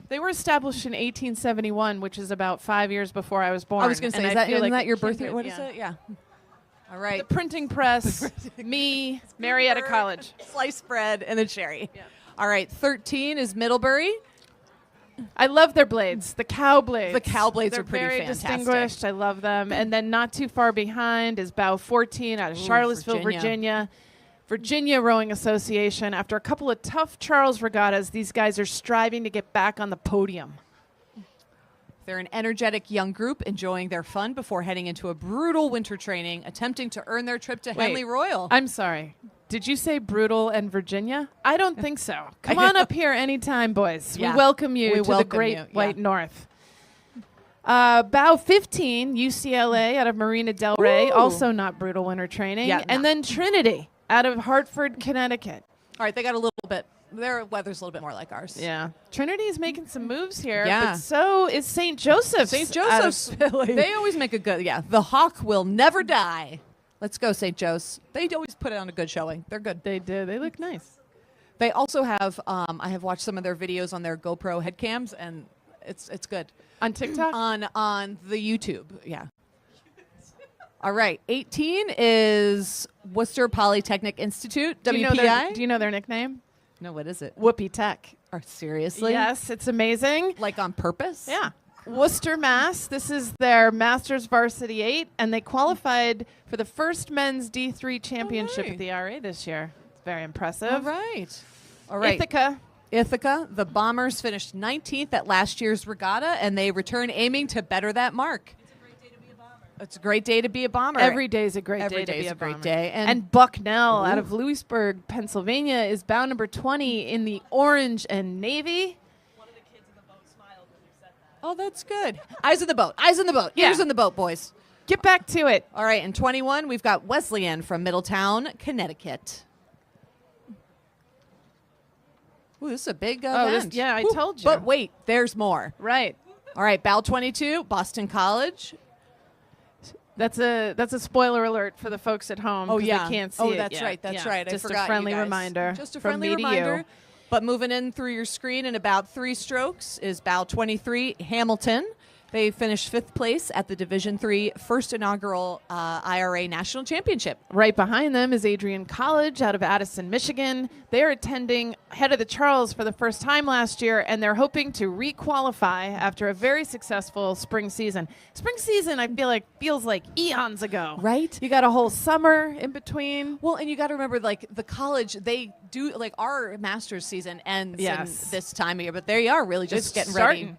They were established in 1871, which is about 5 years before I was born. I was going to say, and is I that, feel isn't like that your it birthday? kindred, What is it? Yeah. All right. The printing press, me, Marietta College. Sliced bread and a cherry. All right. 13 is Middlebury. I love their blades, the cow blades. The cow blades They're are pretty very fantastic. distinguished. I love them. And then not too far behind is bow 14 out of Charlottesville, Virginia. Virginia Rowing Association. After a couple of tough Charles regattas, these guys are striving to get back on the podium. They're an energetic young group enjoying their fun before heading into a brutal winter training, attempting to earn their trip to Wait, Henley Royal. I'm sorry. Did you say brutal and Virginia? I don't think so. Come on up here anytime, boys. Yeah. We welcome you We to the welcome great you, white yeah. north. Bow 15, UCLA out of Marina Del Rey, Ooh. also not brutal winter training. Yeah, and then Trinity out of Hartford, Connecticut. All right, they got a little bit. Their weather's a little bit more like ours. Yeah. Trinity is making some moves here, Yeah. but so is St. Joseph's. St. out of Joseph's. Philly. They always make a good. Yeah, the hawk will never die. Let's go, St. Joe's. They always put it on a good showing. They're good. They do. They look nice. They also have. I have watched some of their videos on their GoPro head cams, and it's good On TikTok? on the YouTube. Yeah. All right, 18 is Worcester Polytechnic Institute. Do you know WPI. do you know their nickname? No, what is it? Whoopie Tech. Or seriously? Yes, it's amazing. Like on purpose? Yeah. Worcester, Mass. This is their Masters Varsity 8, and they qualified for the first men's D3 championship right. at the RA this year. It's very impressive. All right. All right. Ithaca, the Bombers finished 19th at last year's regatta, and they return aiming to better that mark. It's a great day to be a bomber. Every day is a great Every day to day be is a a great bomber. day. And Bucknell out of Lewisburg, Pennsylvania is bow number 20 in the orange and navy. Oh, that's good. Eyes in the boat. Eyes in the boat. Yeah. Ears in the boat, boys. Get back to it. All right, in 21, we've got Wesleyan from Middletown, Connecticut. Ooh, this is a big event. yeah, I Woo. told you. But wait, there's more. Right. All right, bow 22, Boston College. That's a spoiler alert for the folks at home. 'cause they can't see it that's yet. right. That's Yeah. right. Just I forgot a friendly you guys. reminder. Just a from friendly me reminder. To you. But moving in through your screen in about 3 strokes is bow 23, Hamilton. They finished 5th place at the Division III first inaugural IRA National Championship. Right behind them is Adrian College out of Addison, Michigan. They're attending Head of the Charles for the first time last year, and they're hoping to re-qualify after a very successful spring season. Spring season, I feel like, feels like eons ago. Right? You got a whole summer in between. Well, and you got to remember, like, the college, they do, like, our master's season ends Yes. in this time of year, but they are really just It's getting starting. ready.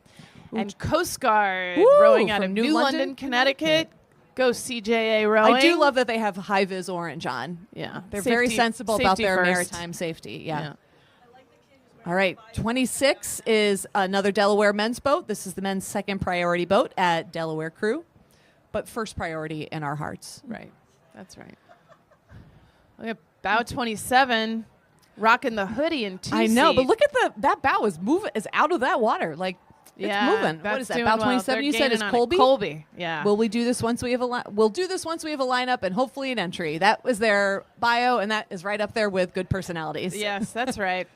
And Coast Guard Woo, rowing out from of New London, Connecticut. Connecticut. Go CJA rowing. I do love that they have high vis orange on. Yeah. They're very sensible about safety their first. maritime safety. Yeah. All right, 26 is another Delaware men's boat. This is the men's second priority boat at Delaware Crew, but first priority in our hearts. Right. That's right. Look at bow 27, rocking the hoodie in 2 I know, but look at that bow is moving, is out of that water. Like, it's moving. What is that? Bow 27 you said is Colby? Colby, yeah. Will we do this once we have we'll do this once we have a lineup and hopefully an entry. That was their bio, and that is right up there with good personalities. Yes, that's right.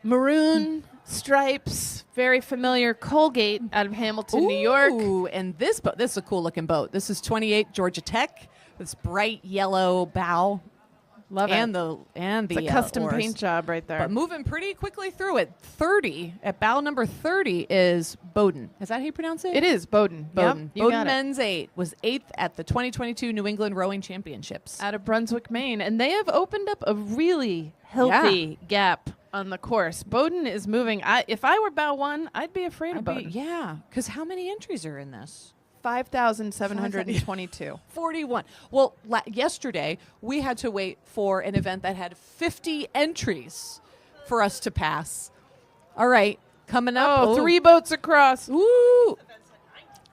Maroon stripes, very familiar Colgate out of Hamilton, New York. Ooh, and this boat, this is a cool looking boat. This is 28 Georgia Tech. This bright yellow bow. Love and it. The It's a custom oars. paint job right there. But moving pretty quickly through it. 30 at bow number 30 is Bowdoin. Is that how you pronounce it? It is Bowdoin. Bowdoin. Yep, you Bowdoin got it. men's 8 was 8th at the 2022 New England Rowing Championships. Out of Brunswick, Maine, and they have opened up a really healthy gap on the course. Bowdoin is moving. If I were bow 1, I'd be afraid of Bowdoin. Yeah, because how many entries are in this? 5,722. 41. Well, yesterday we had to wait for an event that had 50 entries for us to pass. All right, coming up. Oh, 3 boats across. Ooh.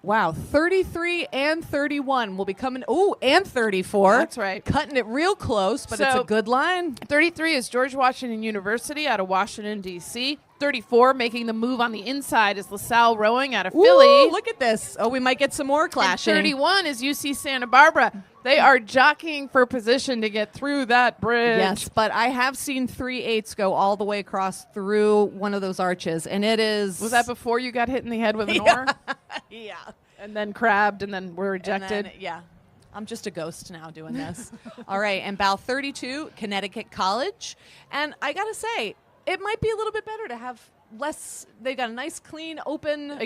Wow, 33 and 31 will be coming. Ooh, and 34. That's right. Cutting it real close, but it's a good line. 33 is George Washington University out of Washington, D.C. 34 making the move on the inside is LaSalle Rowing out of Philly. Ooh, look at this. Oh, we might get some more clashing. And 31 is UC Santa Barbara. They are jockeying for position to get through that bridge. Yes, but I have seen 3/8 go all the way across through one of those arches, and it is... Was that before you got hit in the head with an oar? Yeah. And then crabbed and then were rejected? Yeah. I'm just a ghost now doing this. All right, and bow 32, Connecticut College. And I got to say, it might be a little bit better to have less... They got a nice, clean, open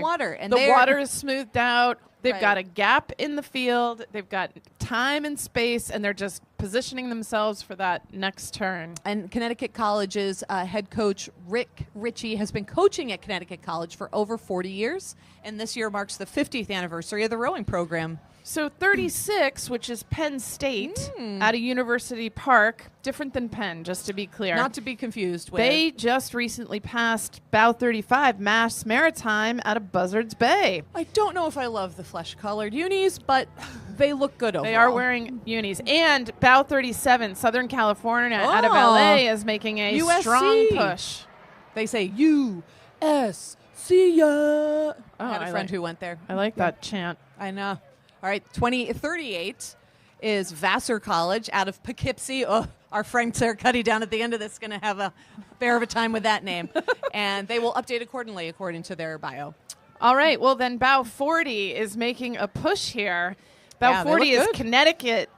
water. And the water is smoothed out. They've Right. got a gap in the field. They've got time and space, and they're just positioning themselves for that next turn. And Connecticut College's head coach, Rick Ritchie, has been coaching at Connecticut College for over 40 years. And this year marks the 50th anniversary of the rowing program. So 36, which is Penn State out of University Park, different than Penn, just to be clear. Not to be confused with... They just recently passed bow 35, Mass Maritime out of Buzzards Bay. I don't know if I love the flesh-colored unis, but they look good overall. They are wearing unis. And bow 37, Southern California out of LA is making a USC. strong push. They say U-S-C-A. I had a I friend like- who went there. I like that chant. I know. All right, 38 is Vassar College out of Poughkeepsie. Oh, our Frank Sarcuddy down at the end of this is going to have a bear of a time with that name. And they will update accordingly according to their bio. All right, well then bow 40 is making a push here. Bow Yeah, they 40 look is good. Connecticut,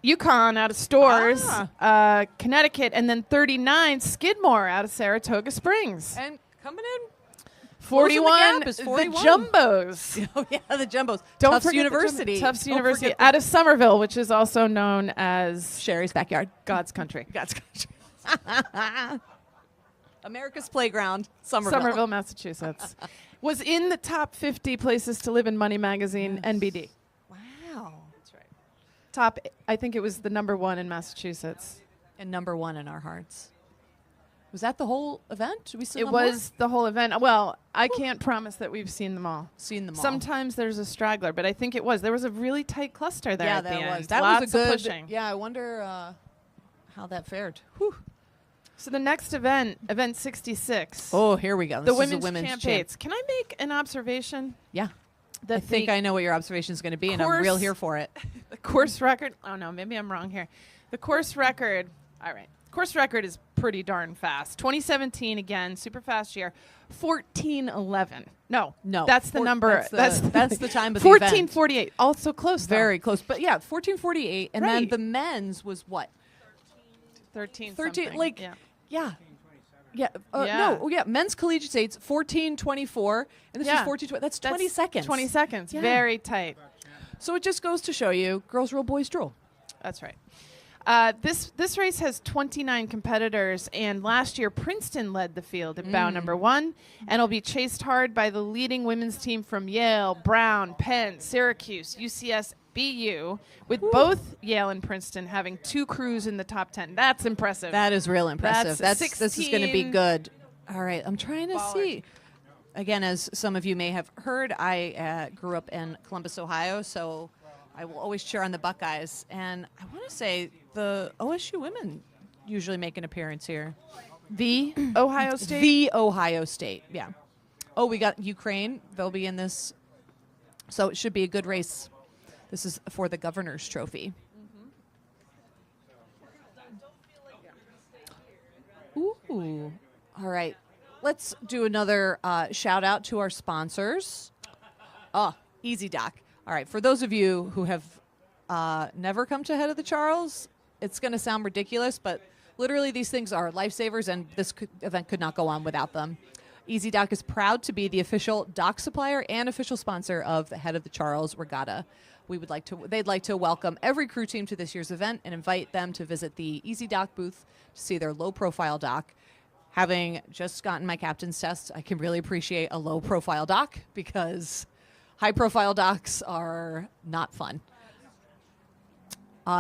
Yukon out of Stores, Connecticut, and then 39 Skidmore out of Saratoga Springs. And coming in, 41 gap is the 41. Jumbos. oh yeah, the Jumbos. Don't Tufts forget the University. Tufts Don't University forget out of Somerville, which is also known as Sherry's backyard. God's country. God's country. America's playground, Somerville. Massachusetts. Was in the top 50 places to live in Money Magazine, NBD. Wow. That's right. Top, I think it was the number 1 in Massachusetts. And number 1 in our hearts. Was that the whole event? Did we see It was the whole event. Well, I can't promise that we've seen them all. Seen them all. Sometimes there's a straggler, but I think it was. There was a really tight cluster there Yeah, at the that end. was. That Lots was a good. of pushing. Yeah, I wonder how that fared. Whew. So the next event, event 66. Oh, here we go. The This is women's champ. champions. Can I make an observation? Yeah. That I think I know what your observation is going to be, and I'm real course- here for it. The course record. Oh no, maybe I'm wrong here. The course record. All right. Course record is pretty darn fast. 2017 again, super fast year. 14:11. No, that's the number. That's the time of the event. 14:48. Also close. Though. Very close, but yeah, 14:48, and then Right. the men's was what? 13. 13. something. Like yeah. yeah. Yeah. Yeah. No. Oh, yeah. Men's collegiate states 14:24, and this is 14:20. That's 20 seconds. 20 seconds. Yeah. Very tight. So it just goes to show you, girls rule, boys drool. That's right. This race has 29 competitors, and last year Princeton led the field at bow number 1, and will be chased hard by the leading women's team from Yale, Brown, Penn, Syracuse, UCS, BU, with both Yale and Princeton having 2 crews in the top 10. That's impressive. That is real impressive. This is going to be 16 good. All right, I'm trying to see. Again, as some of you may have heard, I grew up in Columbus, Ohio, so I will always cheer on the Buckeyes. And I want to say the OSU women usually make an appearance here. The Ohio State? The Ohio State, yeah. Oh, we got Ukraine. They'll be in this. So it should be a good race. This is for the Governor's Trophy. Ooh. All right. Let's do another shout out to our sponsors. Easy Doc. All right. For those of you who have never come to Head of the Charles, it's going to sound ridiculous, but literally these things are lifesavers, and this event could not go on without them. Easy Doc is proud to be the official dock supplier and official sponsor of the Head of the Charles Regatta. They'd like to welcome every crew team to this year's event and invite them to visit the Easy Dock booth to see their low-profile dock. Having just gotten my captain's test, I can really appreciate a low-profile dock because high-profile docks are not fun.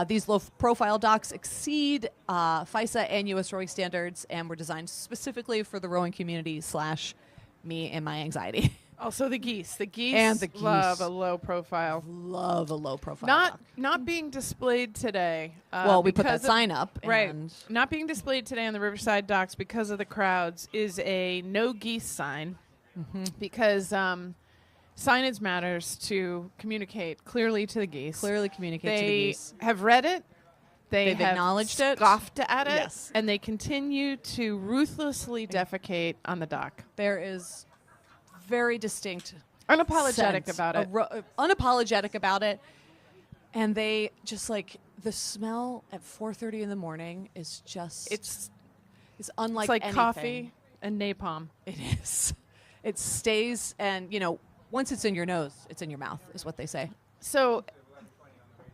These low-profile docks exceed FISA and U.S. rowing standards and were designed specifically for the rowing community / me and my anxiety. Also the geese. The geese, And the geese. love a low profile. Love a low-profile dock. Not being displayed today. Well, we put that because of- sign up. Right. And Not being displayed today on the Riverside docks because of the crowds is a no geese sign because signage matters to communicate clearly to the geese. clearly communicate to the They geese. have read it. They've have acknowledged it. scoffed at it. Yes. And they continue to ruthlessly defecate on the dock. There is very distinct Unapologetic sense, a about it. unapologetic about it, and they just like the smell at 4:30 in the morning is just It's unlike like anything. coffee and napalm. It is. It stays, and once it's in your nose, it's in your mouth, is what they say. So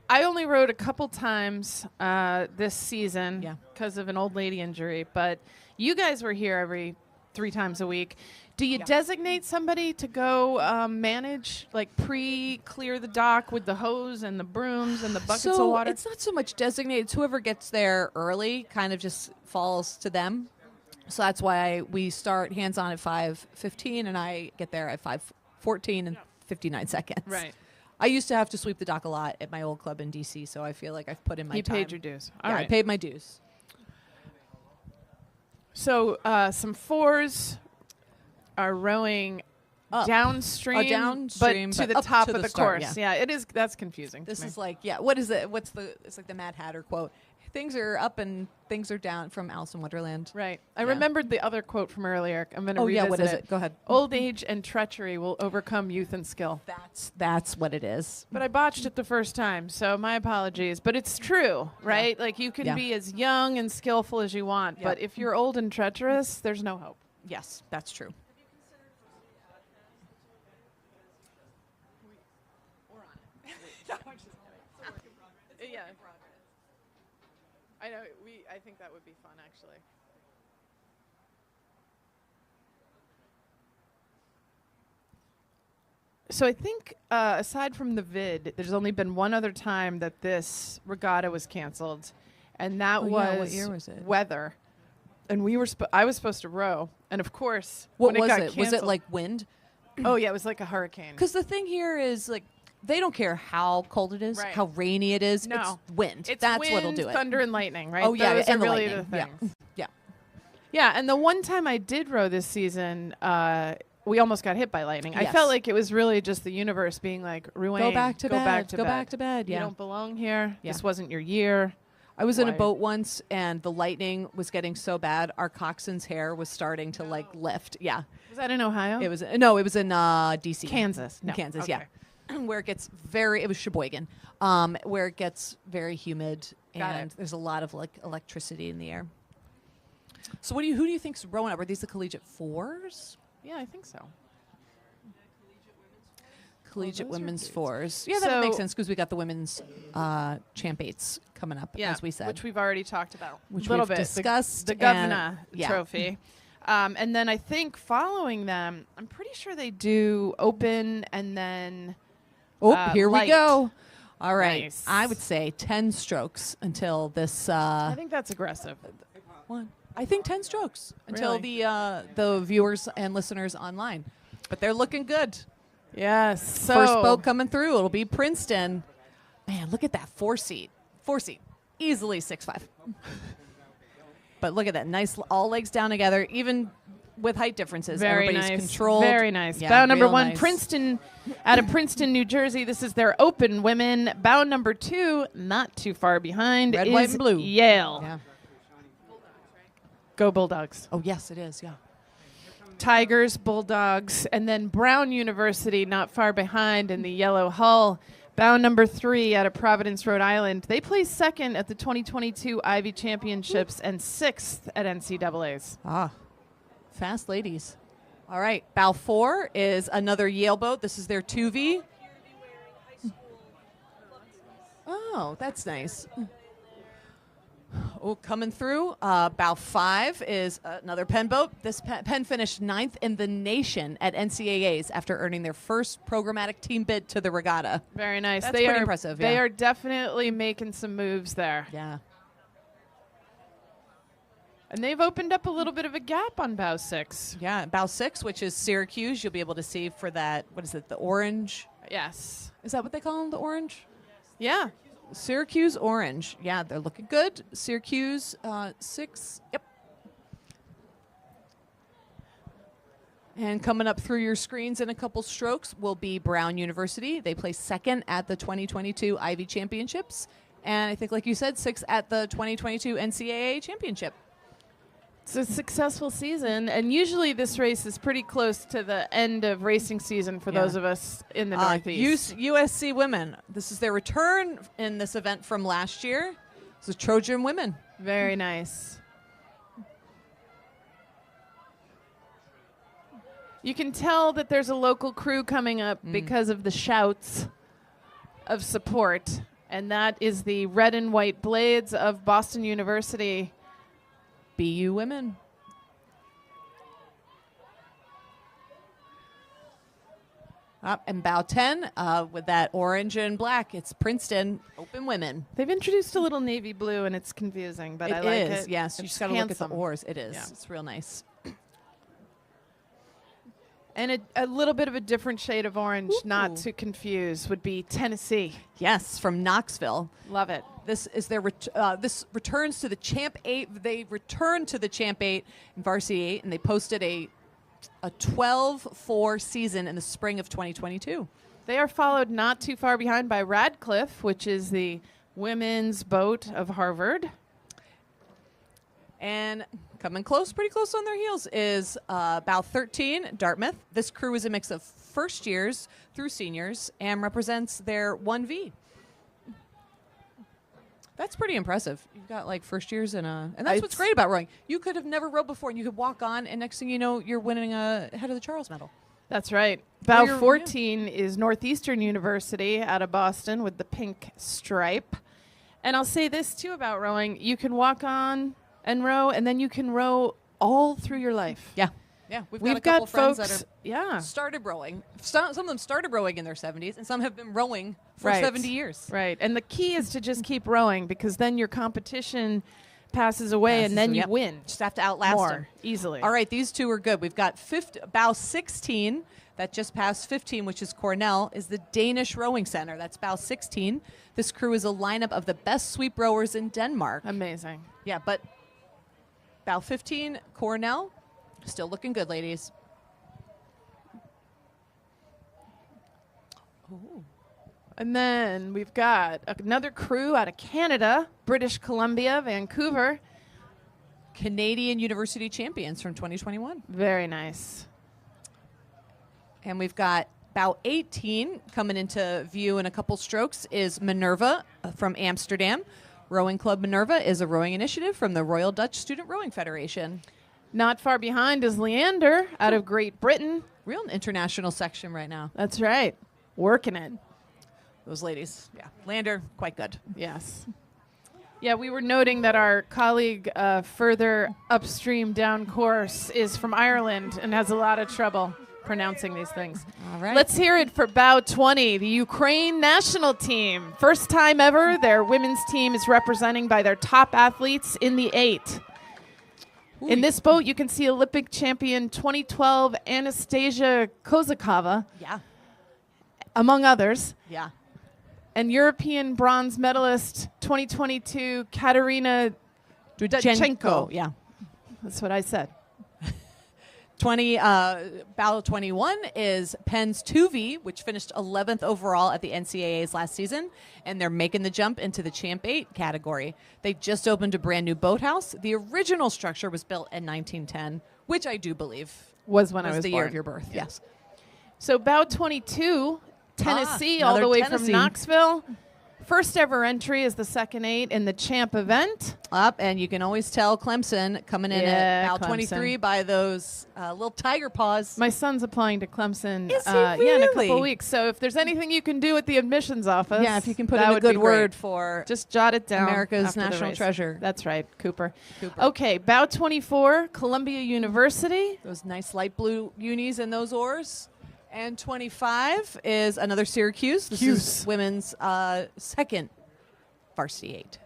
I only rode a couple times this season Yeah. because of an old lady injury, but you guys were here every 3 times a week. Do you designate somebody to go manage, like pre-clear the dock with the hose and the brooms and the buckets of water? It's not so much designated. It's whoever gets there early kind of just falls to them. So that's why we start hands-on at 5:15, and I get there at 5:14 and 59 seconds. Right. I used to have to sweep the dock a lot at my old club in D.C., so I feel like I've put in my You time. paid your dues. All Yeah, right. I paid my dues. So some 4s are rowing Up. downstream, downstream, but to but the up top to of the the start, course. yeah. Yeah, it is. That's confusing. This to me. is like, what is it? It's like the Mad Hatter quote. Things are up and things are down from Alice in Wonderland. Right. I Yeah. remembered the other quote from earlier. I'm going to Oh, revisit yeah, what is it? Go ahead. Old age and treachery will overcome youth and skill. That's what it is. But I botched it the first time, so my apologies. But it's true, right? Like you can Yeah. be as young and skillful as you want, but if you're old and treacherous, there's no hope. Yes, that's true. Yeah. I know. I think that would be fun, actually. So I think, aside from the vid, there's only been one other time that this regatta was canceled, and that Oh, was, yeah, what year was it? weather. And we were. I was supposed to row, and of course, What when was got it? Was it canceled- like wind? Oh yeah, it was like a hurricane. Because the thing here is like they don't care how cold it is, Right. how rainy it is. No. It's wind. It's That's wind, what'll do it. thunder, and lightning, right? Oh, yeah, Those and are the really lightning. the Yeah. things. Yeah. Yeah, and the one time I did row this season, we almost got hit by lightning. I Yes. felt like it was really just the universe being like, Ruane, Go back to go bed. back to Go bed. back to bed. You Yeah. don't belong here. Yeah. This wasn't your year. I was in a Why? boat once, and the lightning was getting so bad, our coxswain's hair was starting to like lift. Yeah, Was that in Ohio? it was. No, it was in D.C. Kansas. No. Kansas, Okay. yeah. Where it gets it was Sheboygan, where it gets very humid Got and it. there's a lot of like electricity in the air. So who do you think's rowing up? Are these the collegiate 4s? Yeah, I think so. Collegiate those are women's cute. 4s. Yeah, that So- makes sense because we got the women's champ 8s coming up, Yeah, as we said. which we've already talked about. Which a little we've bit. discussed, The and- Governor yeah. Trophy. And then I think following them, I'm pretty sure they do open and then Here light. we go. All right. Nice. I would say 10 strokes until this I think that's aggressive. one. I think 10 strokes until Really? the viewers and listeners online. But they're looking good. Yes. So First boat coming through. It'll be Princeton. Man, look at that 4-seat. 4-seat. Easily 6'5". But look at that. Nice, all legs down together, even with height differences. Very Everybody's nice. controlled. Very nice. Yeah, Bow number real 1, nice. Princeton, out of Princeton, New Jersey. This is their open women. Bow number 2, not too far behind, Red, is white, and blue. Yale. Yeah. Go Bulldogs. Oh, yes, it is. Yeah. Tigers, Bulldogs, and then Brown University not far behind in the yellow hull. Bow number 3 out of Providence, Rhode Island. They placed second at the 2022 Ivy Championships and 6th at NCAAs. Ah, fast ladies. All right. Bow 4 is another Yale boat. This is their 2V. Oh, that's nice. Oh, coming through. Bow 5 is another Penn boat. This Penn finished 9th in the nation at NCAAs after earning their first programmatic team bid to the regatta. Very nice. That's they pretty are impressive, They yeah. are definitely making some moves there. Yeah. And they've opened up a little bit of a gap on bow 6. Yeah. Bow 6, which is Syracuse, you'll be able to see for that, what is it, the orange? Yes. Is that what they call them, the orange? Yeah. Syracuse orange. Yeah, they're looking good. Syracuse 6. Yep. And coming up through your screens in a couple strokes will be Brown University. They placed second at the 2022 Ivy Championships. And I think, like you said, 6th at the 2022 NCAA Championship. It's a successful season, and usually this race is pretty close to the end of racing season for Yeah. those of us in the Northeast. USC women. This is their return in this event from last year. This is Trojan women. Very nice. You can tell that there's a local crew coming up because of the shouts of support, and that is the red and white blades of Boston University. BU women. And bow 10 with that orange and black. It's Princeton Open Women. They've introduced a little navy blue, and it's confusing, but I like is, it. yes. You It's just got to look at handsome. the oars. It is. Yeah. It's real nice. And a little bit of a different shade of orange, not Ooh. to confuse, would be Tennessee. Yes, from Knoxville. Love it. This is their this returns to the Champ 8. They returned to the Champ 8 in Varsity 8, and they posted a 12-4 season in the spring of 2022. They are followed not too far behind by Radcliffe, which is the women's boat of Harvard. And coming close, pretty close on their heels, is bow 13, Dartmouth. This crew is a mix of first years through seniors and represents their 1V. That's pretty impressive. You've got like first years and that's what's great about rowing. You could have never rowed before, and you could walk on, and next thing you know, you're winning a Head of the Charles medal. That's right. Or Bow you're- 14 is Northeastern University out of Boston with the pink stripe. And I'll say this too about rowing. You can walk on and row, and then you can row all through your life. Yeah. Yeah. We've We've got a couple got friends folks. that Yeah. are started rowing. Some of them started rowing in their 70s, and some have been rowing for Right. 70 years. Right. And the key is to just keep rowing, because then your competition passes away, and then you Yep. win Just have to outlast more them. easily. All right, these two are good. We've got bow 16, that just passed 15, which is Cornell, is the Danish Rowing Center. That's bow 16. This crew is a lineup of the best sweep rowers in Denmark. Amazing. Yeah, but bow 15, Cornell, still looking good, ladies. Ooh. And then we've got another crew out of Canada, British Columbia, Vancouver. Canadian University champions from 2021. Very nice. And we've got bow 18 coming into view in a couple strokes is Minerva from Amsterdam. Rowing Club Minerva is a rowing initiative from the Royal Dutch Student Rowing Federation. Not far behind is Leander out of Great Britain. Real international section right now. That's right. Working it. Those ladies, yeah. Lander, quite good. Yes. Yeah, we were noting that our colleague further upstream down course is from Ireland and has a lot of trouble pronouncing these things. All right. Let's hear it for Bow 20, the Ukraine national team. First time ever, their women's team is representing by their top athletes in the 8. In this boat, you can see Olympic champion 2012 Anastasia Kozakova, Yeah. among others, Yeah. and European bronze medalist 2022 Katerina Dudchenko. Yeah. That's what I said. 20 Battle 21 is Penn's 2V, which finished 11th overall at the NCAAs last season, and they're making the jump into the Champ 8 category. They just opened a brand new boathouse. The original structure was built in 1910, which I do believe Was when I was the born. year of your birth. Yes. So Bow 22, Tennessee, all another the way Tennessee. from Knoxville. First ever entry is the second 8 in the Champ event. Up, and you can always tell Clemson coming in Yeah, at Bow Clemson. 23 by those little tiger paws. My son's applying to Clemson Is he yeah, in a couple really? weeks. So if there's anything you can do at the admissions office, Yeah, if you can put that in a would be good great. word for Just jot it down. America's after the national race. treasure. That's right, Cooper. Cooper. Okay, Bow 24, Columbia University. Those nice light blue unis and those oars. And 25 is another Syracuse. This is women's second varsity 8.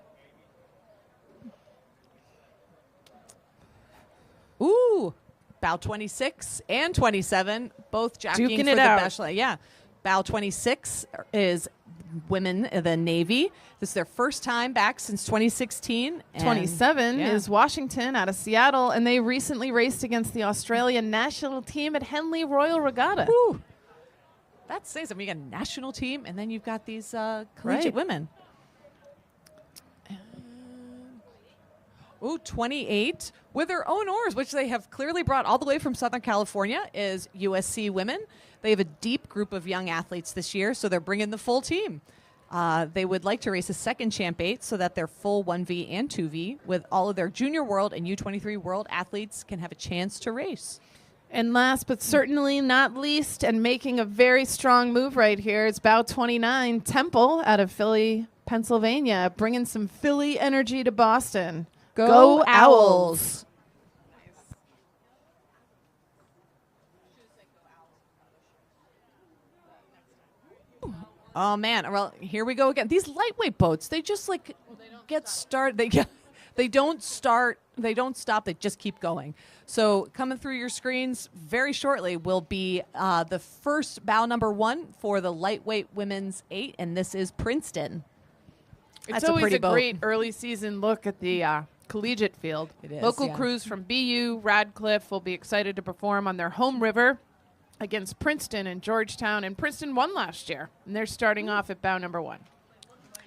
Ooh, Bow 26 and 27, both jockeying Duking for it the out. bachelor. Yeah. Bow 26 is women, the Navy. This is their first time back since 2016. and 27 yeah. is Washington out of Seattle, and they recently raced against the Australian national team at Henley Royal Regatta. Woo. That says something. You got a national team, and then you've got these collegiate Right. women. Ooh, 28 with their own oars, which they have clearly brought all the way from Southern California, is USC women. They have a deep group of young athletes this year, so they're bringing the full team. They would like to race a second Champ 8 so that their full 1V and 2V with all of their junior world and U23 world athletes can have a chance to race. And last but certainly not least, and making a very strong move right here, is Bow 29, Temple out of Philly, Pennsylvania, bringing some Philly energy to Boston. Go Owls! Oh man! Well, here we go again. These lightweight boats, they just like get started. They don't start. They don't stop. They just keep going. So coming through your screens very shortly will be the first bow number 1 for the lightweight women's 8, and this is Princeton. It's That's a always pretty a boat. great early season look at the collegiate field. It is, Local yeah. crews from BU, Radcliffe will be excited to perform on their home river against Princeton and Georgetown, and Princeton won last year, and they're starting off at bow number 1.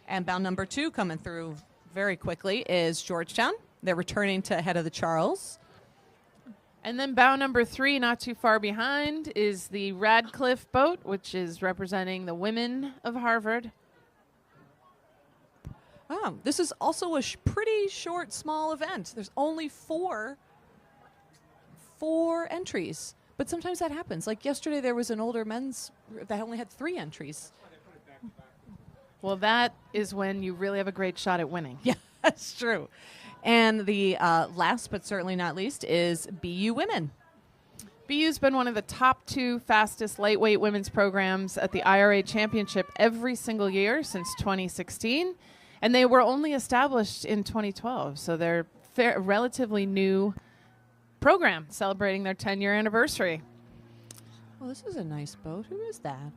And bow number 2 coming through very quickly is Georgetown. They're returning to Head of the Charles. And then bow number 3, not too far behind, is the Radcliffe boat, which is representing the women of Harvard. Oh, this is also a pretty short, small event. There's only four entries. But sometimes that happens. Like yesterday, there was an older men's that only had 3 entries. Well, that is when you really have a great shot at winning. Yeah, that's true. And the last but certainly not least is BU Women. BU's been one of the top 2 fastest lightweight women's programs at the IRA Championship every single year since 2016. And they were only established in 2012. So they're a relatively new program celebrating their 10-year anniversary. Well, this is a nice boat. Who is that?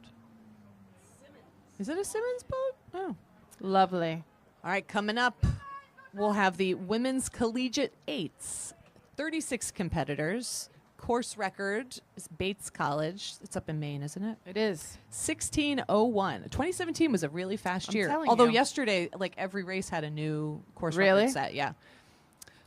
Is it a Simmons boat? Oh. Lovely. All right, coming up, we'll have the Women's Collegiate 8s. 36 competitors. Course record is Bates College. It's up in Maine, isn't it? It is. 16:01. 2017 was a really fast I'm year. telling Although you. yesterday, like every race had a new course Really? record set. Yeah.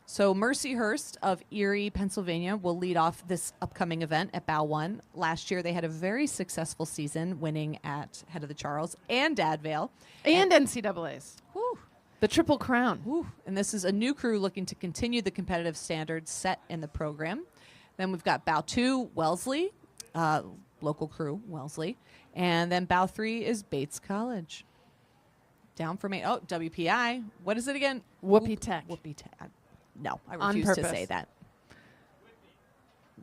So Mercy Hurst of Erie, Pennsylvania, will lead off this upcoming event at Bow 1. Last year, they had a very successful season, winning at Head of the Charles and Dadvale. And NCAAs. Whew. The Triple Crown. Whew. And this is a new crew looking to continue the competitive standards set in the program. Then we've got Bow 2, Wellesley, local crew, Wellesley. And then Bow 3 is Bates College. down for me. Oh, WPI. What is it again? Whoopee Tech. Whoopee Tech. No, I On refuse to purpose. say that.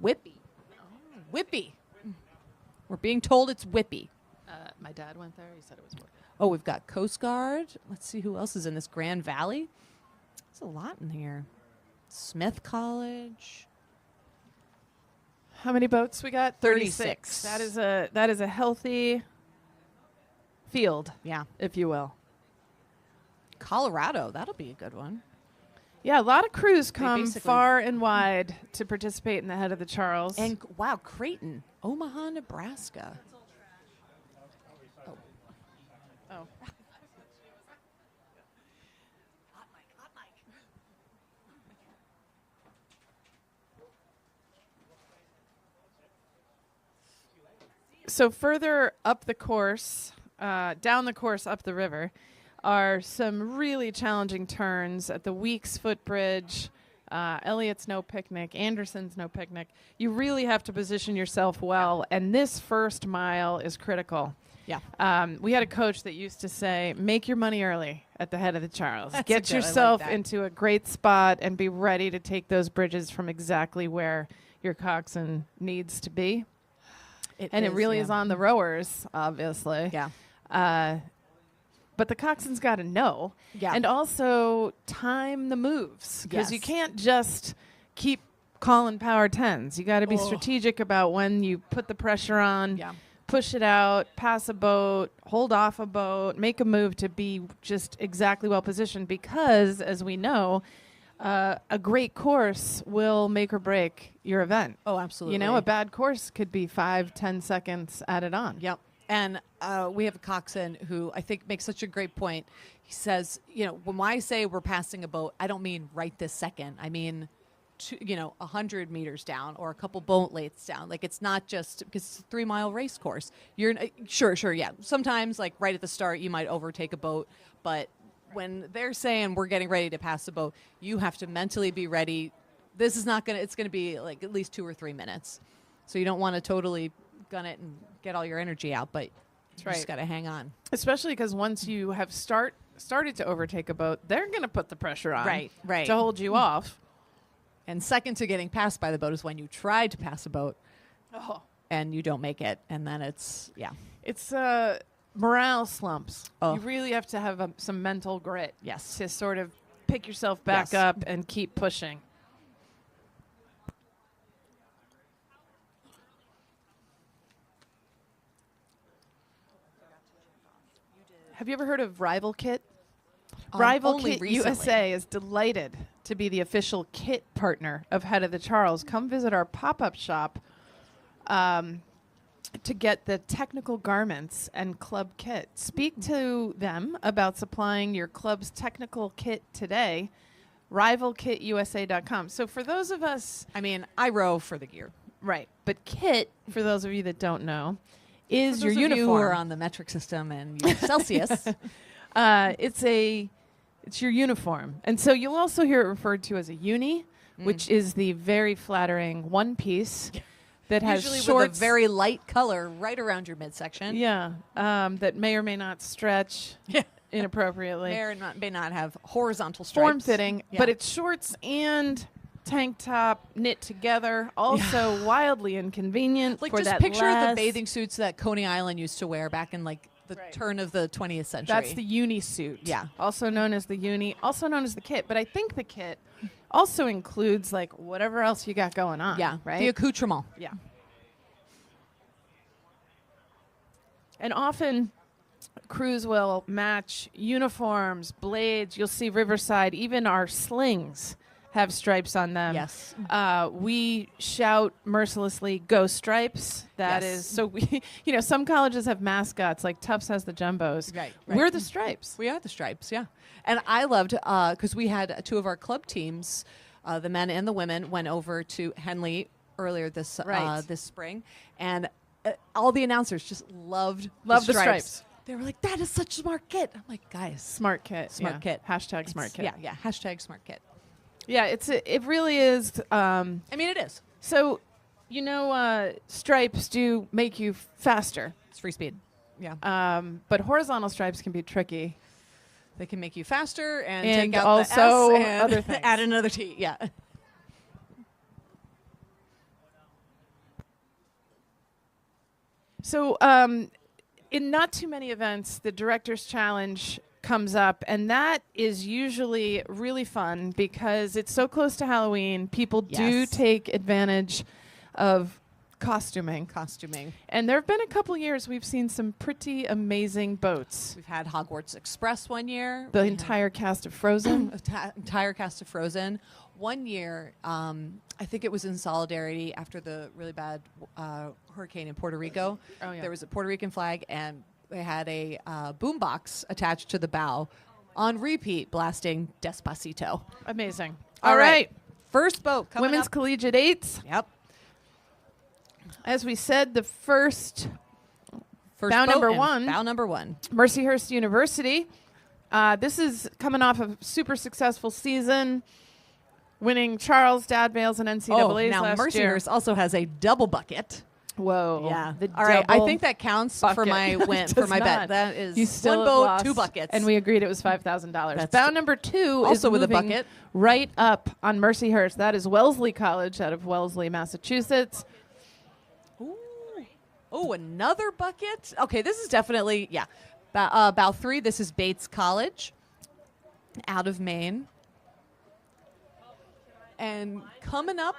Whippy. Oh, Whippy. We're being told it's Whippy. My dad went there. He said it was Whoopee. Oh, we've got Coast Guard. Let's see who else is in this Grand Valley. There's a lot in here. Smith College. How many boats we got? 36. That is a healthy field, Yeah. if you will. Colorado. That'll be a good one. Yeah, a lot of crews come basically- far and wide to participate in the Head of the Charles. And wow, Creighton, Omaha, Nebraska. oh. So further up the course, down the course up the river, are some really challenging turns at the Weeks Footbridge, Elliott's No Picnic, Anderson's No Picnic. You really have to position yourself well, and this first mile is critical. Yeah. We had a coach that used to say, make your money early at the Head of the Charles. That's Get I like yourself that. into a great spot and be ready to take those bridges from exactly where your coxswain needs to be. It really is on the rowers, obviously. Yeah. But the coxswain's got to know. Yeah. And also time the moves. Because you Yes. can't just keep calling power tens. You got to be strategic about when you put the pressure on, Yeah. push it out, pass a boat, hold off a boat, make a move to be just exactly well positioned. Because, as we know, a great course will make or break your event. Oh, absolutely. You know, a bad course could be 5-10 seconds added on. Yep. And we have a coxswain who I think makes such a great point. He says, when I say we're passing a boat, I don't mean right this second. I mean, 100 meters down or a couple boat lengths down. Like, it's not just because it's a 3-mile race course. You're sure, yeah. Sometimes, like right at the start, you might overtake a boat, but when they're saying we're getting ready to pass a boat, you have to mentally be ready. This is not gonna. It's gonna be like at least 2 or 3 minutes. So you don't want to totally gun it and get all your energy out, but you just got to hang on. Especially because once you have started to overtake a boat, they're going to put the pressure on Right. to hold you off. And second to getting passed by the boat is when you try to pass a boat Oh. and you don't make it, and then it's It's morale slumps. Oh. You really have to have some mental grit yes. to sort of pick yourself back Yes. up and keep pushing. Have you ever heard of Rival Kit? Rival only Kit recently. USA is delighted to be the official kit partner of Head of the Charles. Come visit our pop-up shop to get the technical garments and club kit. Speak to them about supplying your club's technical kit today. RivalKitUSA.com. So for those of us, I mean, I row for the gear. right, but kit, for those of you that don't know, is For your those of you uniform. who are on the metric system and use Celsius. It's your uniform. And so you'll also hear it referred to as a uni, which is the very flattering one piece that has Usually shorts. with a very light color right around your midsection. Yeah, that may or may not stretch inappropriately. May not have horizontal stripes. Form-fitting, Yeah. but it's shorts and tank top knit together, also wildly inconvenient Like, for just that picture last- the bathing suits that Coney Island used to wear back in like the turn of the 20th century. That's the uni suit. Yeah. Also known as the uni, also known as the kit. But I think the kit also includes like whatever else you got going on. yeah, Right? the accoutrement. Yeah. And often crews will match uniforms, blades. You'll see Riverside, even our slings have stripes on them. Yes. We shout mercilessly, "Go Stripes!" That Yes. is so. We, some colleges have mascots like Tufts has the Jumbos. Right. We're the Stripes. We are the Stripes, yeah. And I loved, because we had 2 of our club teams, the men and the women, went over to Henley earlier this this spring. And all the announcers just loved Love the stripes. They were like, that is such a smart kit. I'm like, guys. Smart kit. Smart yeah. kit. Hashtag smart kit. Yeah. Hashtag smart kit. Yeah. It really is. I mean, it is. So, stripes do make you faster. It's free speed. Yeah. But horizontal stripes can be tricky. They can make you faster and And take out also the S and other things. add another T. Yeah. So, in not too many events, the Director's Challenge comes up, and that is usually really fun because it's so close to Halloween. People do Yes. take advantage of costuming. And there have been a couple years we've seen some pretty amazing boats. We've had Hogwarts Express one year. The We entire cast of Frozen. had entire cast of Frozen. One year, I think it was in solidarity after the really bad hurricane in Puerto Rico. Oh, yeah. There was a Puerto Rican flag, and they had a boombox attached to the bow on repeat blasting Despacito. Amazing. All All right. First boat coming Women's up. Collegiate Eights. Yep. As we said, the first First bow boat number and one. Bow number one. Mercyhurst University. This is coming off a super successful season, winning Charles, Dad Bales, and NCAA's now last year. Mercyhurst also has a double bucket. Whoa. Yeah. The All right. I double think that counts for bucket. my win It for does my bet. not. That is You still one have boat, lost, 2 buckets. and we agreed it was $5,000. That's Bow true. number 2 is Also with a moving bucket. right up on Mercyhurst. That is Wellesley College out of Wellesley, Massachusetts. Oh, another bucket. Okay, this is definitely bow 3. This is Bates College, out of Maine, and coming up,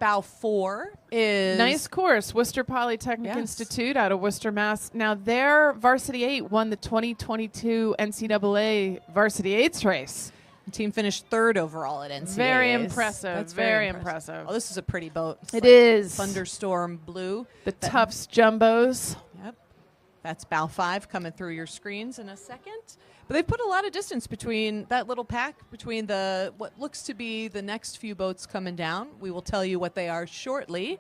bow 4 is Nice course, Worcester Polytechnic Yes. Institute out of Worcester, Mass. Now, their Varsity 8 won the 2022 NCAA Varsity 8s race. The team finished 3rd overall at NCAAs. Very impressive. That's Very impressive. Oh, this is a pretty boat. It's It like is. thunderstorm blue. The Tufts Jumbos. Yep. That's bow 5 coming through your screens in a second. But they've put a lot of distance between that little pack, between the what looks to be the next few boats coming down. We will tell you what they are shortly.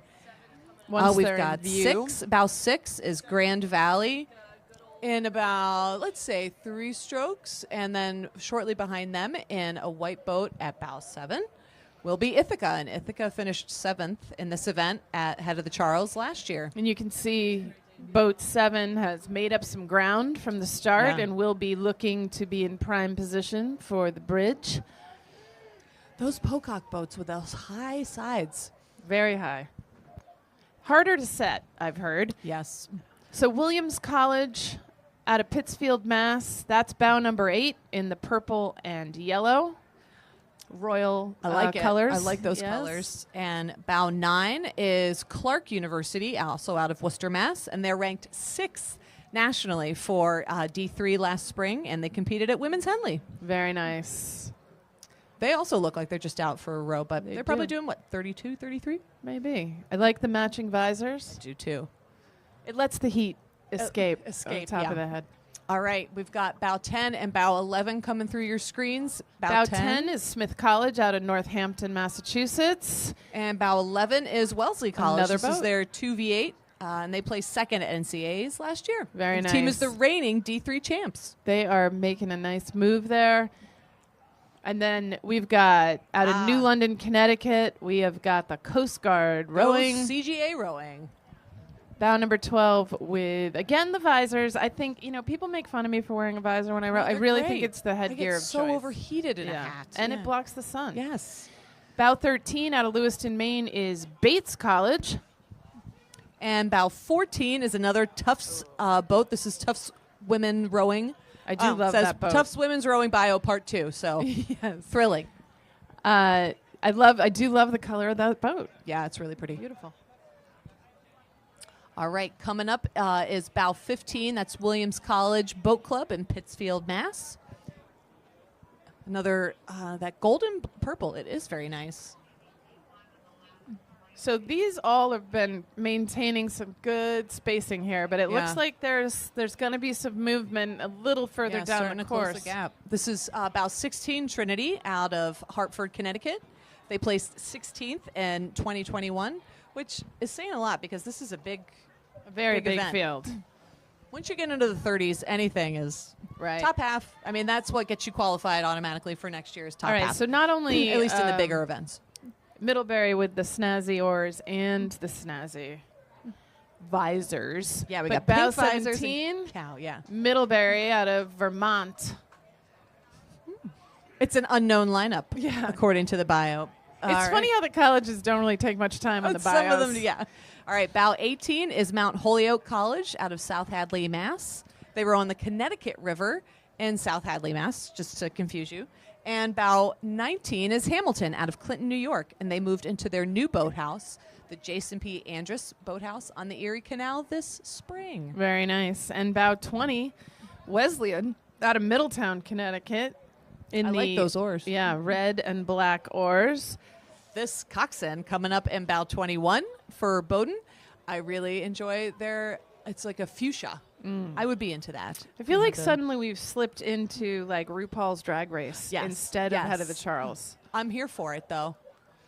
Once We've they're in got view. 6. Bow 6 is Grand Valley in about, let's say, 3 strokes. And then shortly behind them in a white boat at bow 7 will be Ithaca. And Ithaca finished 7th in this event at head of the Charles last year. And you can see Boat 7 has made up some ground from the start Yeah. and will be looking to be in prime position for the bridge. Those Pocock boats with those high sides. Very high. Harder to set, I've heard. Yes. So Williams College out of Pittsfield, Mass. That's bow number 8 in the purple and yellow. Royal I like it. colors. I like those Yes. colors. And bow 9 is Clark University, also out of Worcester, Mass. And they're ranked 6th nationally for D3 last spring. And they competed at Women's Henley. Very nice. They also look like they're just out for a row, but They they're probably do. doing, 32, 33? Maybe. I like the matching visors. Do too. It lets the heat escape, escape, on top yeah. of the head. All right. We've got bow 10 and bow 11 coming through your screens. Bow 10 is Smith College out of Northampton, Massachusetts. And bow 11 is Wellesley College. Another This is boat. their 2v8, and they placed 2nd at NCAAs last year. Very And the team is nice. the reigning D3 champs. They are making a nice move there. And then we've got out of New London, Connecticut, we have got the Coast Guard rowing. Go CGA rowing. Bow number 12 with, again, the visors. I think, people make fun of me for wearing a visor when I row. I They're really great. think it's the I headgear get of so choice. overheated in a Yeah. hat. And Yeah. it blocks the sun. Yes. Bow 13 out of Lewiston, Maine is Bates College. And bow 14 is another Tufts boat. This is Tufts Women Rowing. I do love says that boat. Tufts Women's Rowing Bio Part 2. So Yes. thrilling. I do love the color of that boat. Yeah, it's really pretty. Beautiful. All right, coming up is bow 15. That's Williams College Boat Club in Pittsfield, Mass. Another, that golden purple. It is very nice. So these all have been maintaining some good spacing here, but it Yeah. looks like there's going to be some movement a little further Yeah, down starting the to close course. the gap. This is bow 16 Trinity out of Hartford, Connecticut. They placed 16th in 2021, which is saying a lot because this is a big, A very big event. field. Once you get into the 30s, anything is Right. top half. I mean, that's what gets you qualified automatically for next year's top All right, half. so not only at least in the bigger events. Middlebury with the snazzy oars and the snazzy visors. Yeah, we But got bow pink visors and 17, cow. Yeah, Middlebury out of Vermont. it's an unknown lineup. Yeah. according to the bio. It's funny how the colleges don't really take much time on the bios. Some of them, yeah. All right, bow 18 is Mount Holyoke College out of South Hadley, Mass. They were on the Connecticut River in South Hadley, Mass, just to confuse you. And bow 19 is Hamilton out of Clinton, New York, and they moved into their new boathouse, the Jason P. Andrus Boathouse on the Erie Canal this spring. Very nice. And bow 20, Wesleyan out of Middletown, Connecticut. In I like those oars. Yeah, red and black oars. This coxswain coming up in bow 21 for Bowdoin. I really enjoy it's like a fuchsia. I would be into that. I feel like suddenly we've slipped into like RuPaul's Drag Race Yes, instead of yes. Head of the Charles. I'm here for it, though.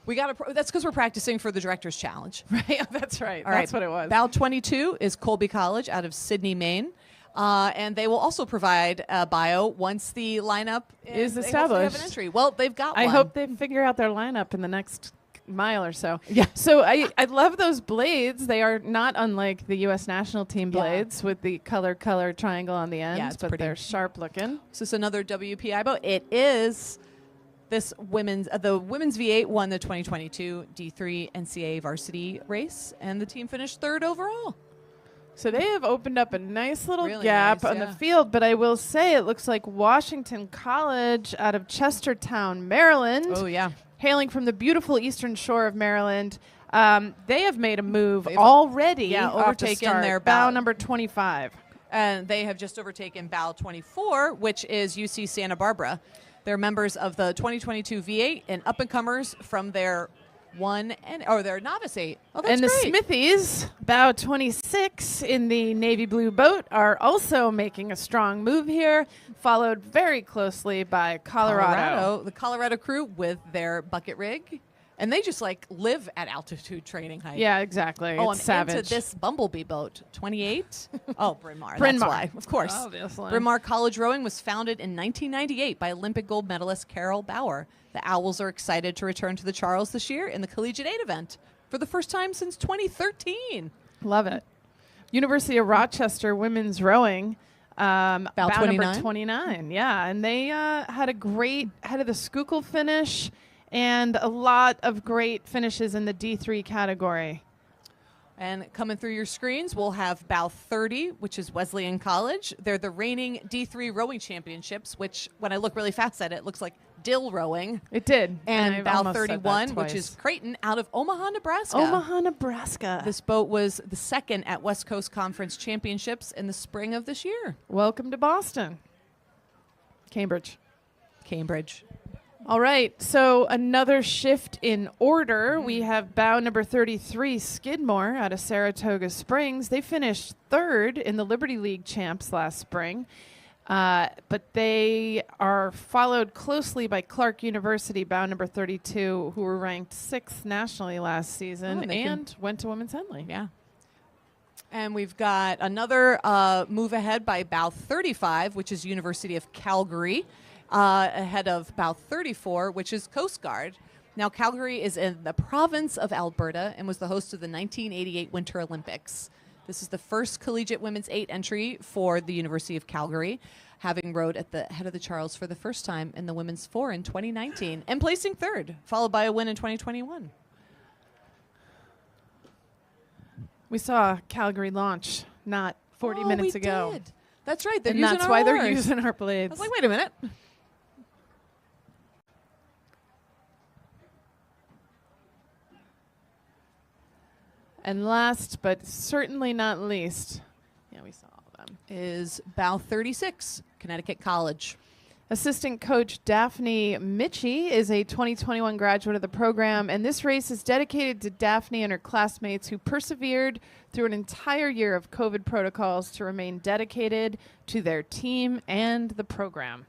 We got to. That's because we're practicing for the Director's Challenge. Right, that's right. All That's right. what it was. Bow 22 is Colby College out of Sydney, Maine. And they will also provide a bio once the lineup Is they hopefully established. have an entry. Well, they've got I one. hope they figure out their lineup in the next mile or so. Yeah. So I love those blades. They are not unlike the U.S. national team Yeah. blades with the color triangle on the end, Yeah, it's but pretty. they're sharp looking. Is this another WPI boat? It is. This the women's V8 won the 2022 D3 NCAA varsity race, and the team finished third overall. So they have opened up a nice little Really gap nice, on yeah. the field, but I will say it looks like Washington College out of Chestertown, Maryland, Oh yeah, hailing from the beautiful eastern shore of Maryland. They have made a move They've already. yeah, off the overtaken start. their bow bow. number 25. and they have just overtaken bow 24, which is UC Santa Barbara. They're members of the 2022 V8 and up and comers from their their novice 8. Oh, that's And the great. Smithies, bow 26 in the navy blue boat, are also making a strong move here, followed very closely by Colorado. The Colorado crew with their bucket rig, and they just like live at altitude training height. Yeah, exactly. Oh, It's I'm savage. into this bumblebee boat, 28. Oh, Bryn Mawr. Bryn That's Mawr. why, of course. Obviously. Bryn Mawr College Rowing was founded in 1998 by Olympic gold medalist Carol Bauer. The Owls are excited to return to the Charles this year in the Collegiate 8 event for the first time since 2013. Love it. University of Rochester women's rowing. Bow number 29? 29. Yeah, and they had a great head of the Schuylkill finish and a lot of great finishes in the D3 category. And coming through your screens, we'll have bow 30, which is Wesleyan College. They're the reigning D3 rowing championships, which when I look really fast at it, looks like dill rowing. It did. And I've bow almost said that 31, which twice. is Creighton out of Omaha, Nebraska. Omaha, Nebraska. This boat was the second at West Coast Conference Championships in the spring of this year. Welcome to Boston. Cambridge. Cambridge. All right, so another shift in order. We have bow number 33, Skidmore, out of Saratoga Springs. They finished third in the Liberty League champs last spring, but they are followed closely by Clark University, bow number 32, who were ranked 6th nationally last season Oh, and they and went to Women's Henley. Yeah. And we've got another move ahead by bow 35, which is University of Calgary, ahead of bow 34, which is Coast Guard. Now, Calgary is in the province of Alberta and was the host of the 1988 Winter Olympics. This is the first collegiate women's 8 entry for the University of Calgary, having rowed at the head of the Charles for the first time in the women's 4 in 2019 and placing third, followed by a win in 2021. We saw Calgary launch not 40 minutes we ago. Did. That's right. They're And using that's our why they're oars. using our I blades. was like, wait a minute. And last but certainly not least, yeah, we saw all of them. Is bow 36, Connecticut College. Assistant coach Daphne Mitchie is a 2021 graduate of the program, and this race is dedicated to Daphne and her classmates who persevered through an entire year of COVID protocols to remain dedicated to their team and the program.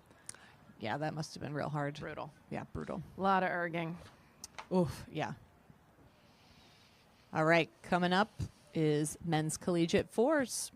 Yeah, that must have been real hard. Brutal. Yeah, brutal. A lot of erging. Oof, yeah. All right, coming up is men's collegiate 4s.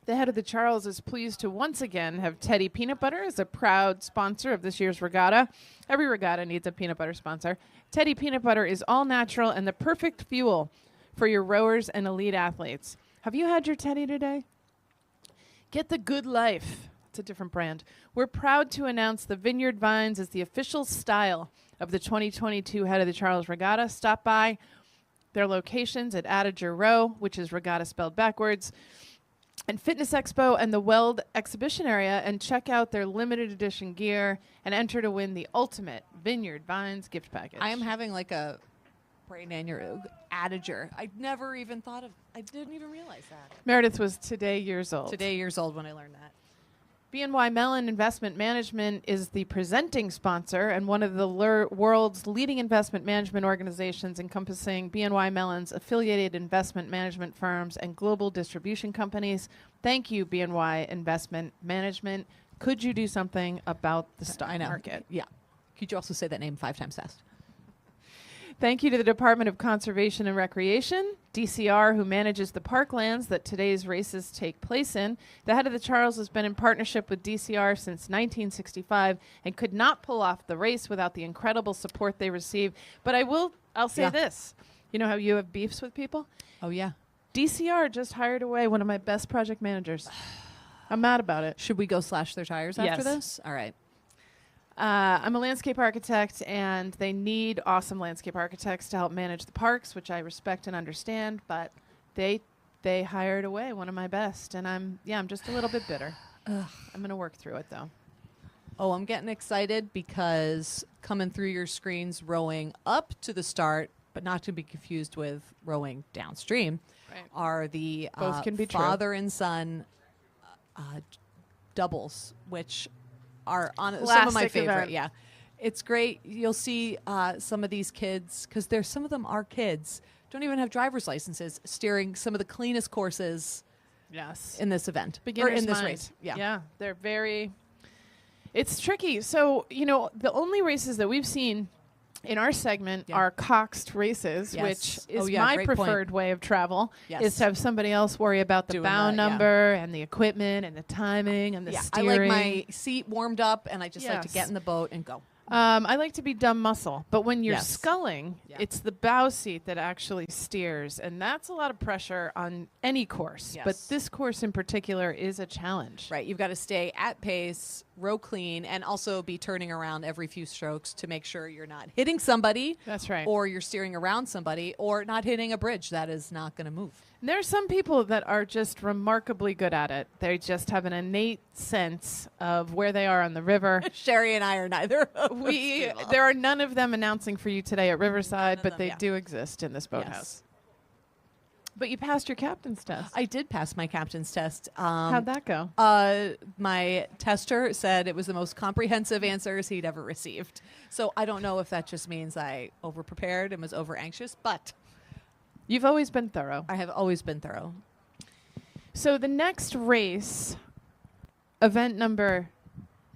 the head of the Charles is pleased to once again have Teddy Peanut Butter as a proud sponsor of this year's regatta. Every regatta needs a peanut butter sponsor. Teddy Peanut Butter is all natural and the perfect fuel for your rowers and elite athletes. Have you had your Teddy today? Get the good life. It's a different brand. We're proud to announce the Vineyard Vines as the official style of the 2022 Head of the Charles Regatta. Stop by their locations at Adager Row, which is regatta spelled backwards, and Fitness Expo and the Weld exhibition area, and check out their limited edition gear and enter to win the ultimate Vineyard Vines gift package. I am having like a brain aneurysm. Adager. I never even thought of. I didn't even realize that. Meredith was today years old. Today years old when I learned that. BNY Mellon Investment Management is the presenting sponsor and one of the world's leading investment management organizations, encompassing BNY Mellon's affiliated investment management firms and global distribution companies. Thank you, BNY Investment Management. Could you do something about the stock market? Yeah. Could you also say that name 5 times fast? Thank you to the Department of Conservation and Recreation, DCR, who manages the parklands that today's races take place in. The Head of the Charles has been in partnership with DCR since 1965 and could not pull off the race without the incredible support they receive. But I'll say this. You know how you have beefs with people? Oh, yeah. DCR just hired away one of my best project managers. I'm mad about it. Should we go slash their tires after this? All right. I'm a landscape architect, and they need awesome landscape architects to help manage the parks, which I respect and understand, but they hired away one of my best, and I'm just a little bit bitter. I'm going to work through it, though. Oh, I'm getting excited because coming through your screens, rowing up to the start, but not to be confused with rowing downstream, are the Both can be father and son doubles, which are on some of my Classic favorite. event. Yeah, it's great. You'll see some of these kids, because some of them are kids, don't even have driver's licenses, steering some of the cleanest courses. Yes. In this event, Beginner's or in this mind. race. Yeah, they're very. It's tricky. So the only races that we've seen in our segment are coxed races, Yes. which is yeah, my great preferred point. way of travel, Yes. is to have somebody else worry about the Doing bow that, yeah. number and the equipment and the timing and the I steering. like my seat warmed up, and I just like to Yes. get in the boat and go. I like to be dumb muscle, but when you're Yes. sculling, it's the bow seat that actually steers, and that's a lot of pressure on any course. Yes. But this course in particular is a challenge. Right, you've got to stay at pace, row clean, and also be turning around every few strokes to make sure you're not hitting somebody. That's right. Or you're steering around somebody, or not hitting a bridge that is not going to move. There are some people that are just remarkably good at it. They just have an innate sense of where they are on the river. Sherry and I are neither of those people. There are none of them announcing for you today at Riverside, but them, they yeah. do exist in this boathouse. Yes. But you passed your captain's test. I did pass my captain's test. How'd that go? My tester said it was the most comprehensive answers he'd ever received. So I don't know if that just means I over-prepared and was over-anxious, but You've always been thorough. I have always been thorough. So the next race, event number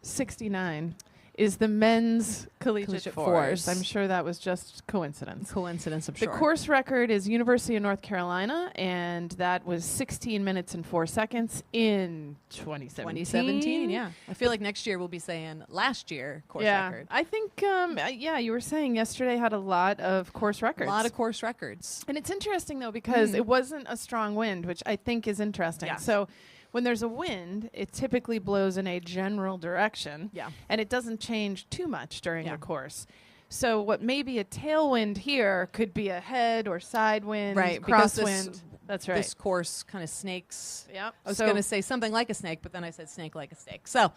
69, is the men's collegiate fours. I'm sure that was just coincidence. Coincidence, I'm The sure. course record is University of North Carolina, and that was 16 minutes and 4 seconds in 2017. 2017, yeah. I feel like next year we'll be saying last year course record. I think, you were saying yesterday had a lot of course records. A lot of course records. And it's interesting, though, because it wasn't a strong wind, which I think is interesting. Yeah. So when there's a wind, it typically blows in a general direction. Yeah. And it doesn't change too much during Yeah. the course. So what may be a tailwind here could be a head or side wind, Right, because crosswind. That's right. This course kind of snakes. Yep. I was So- going to say something like a snake, but then I said snake like a steak. So,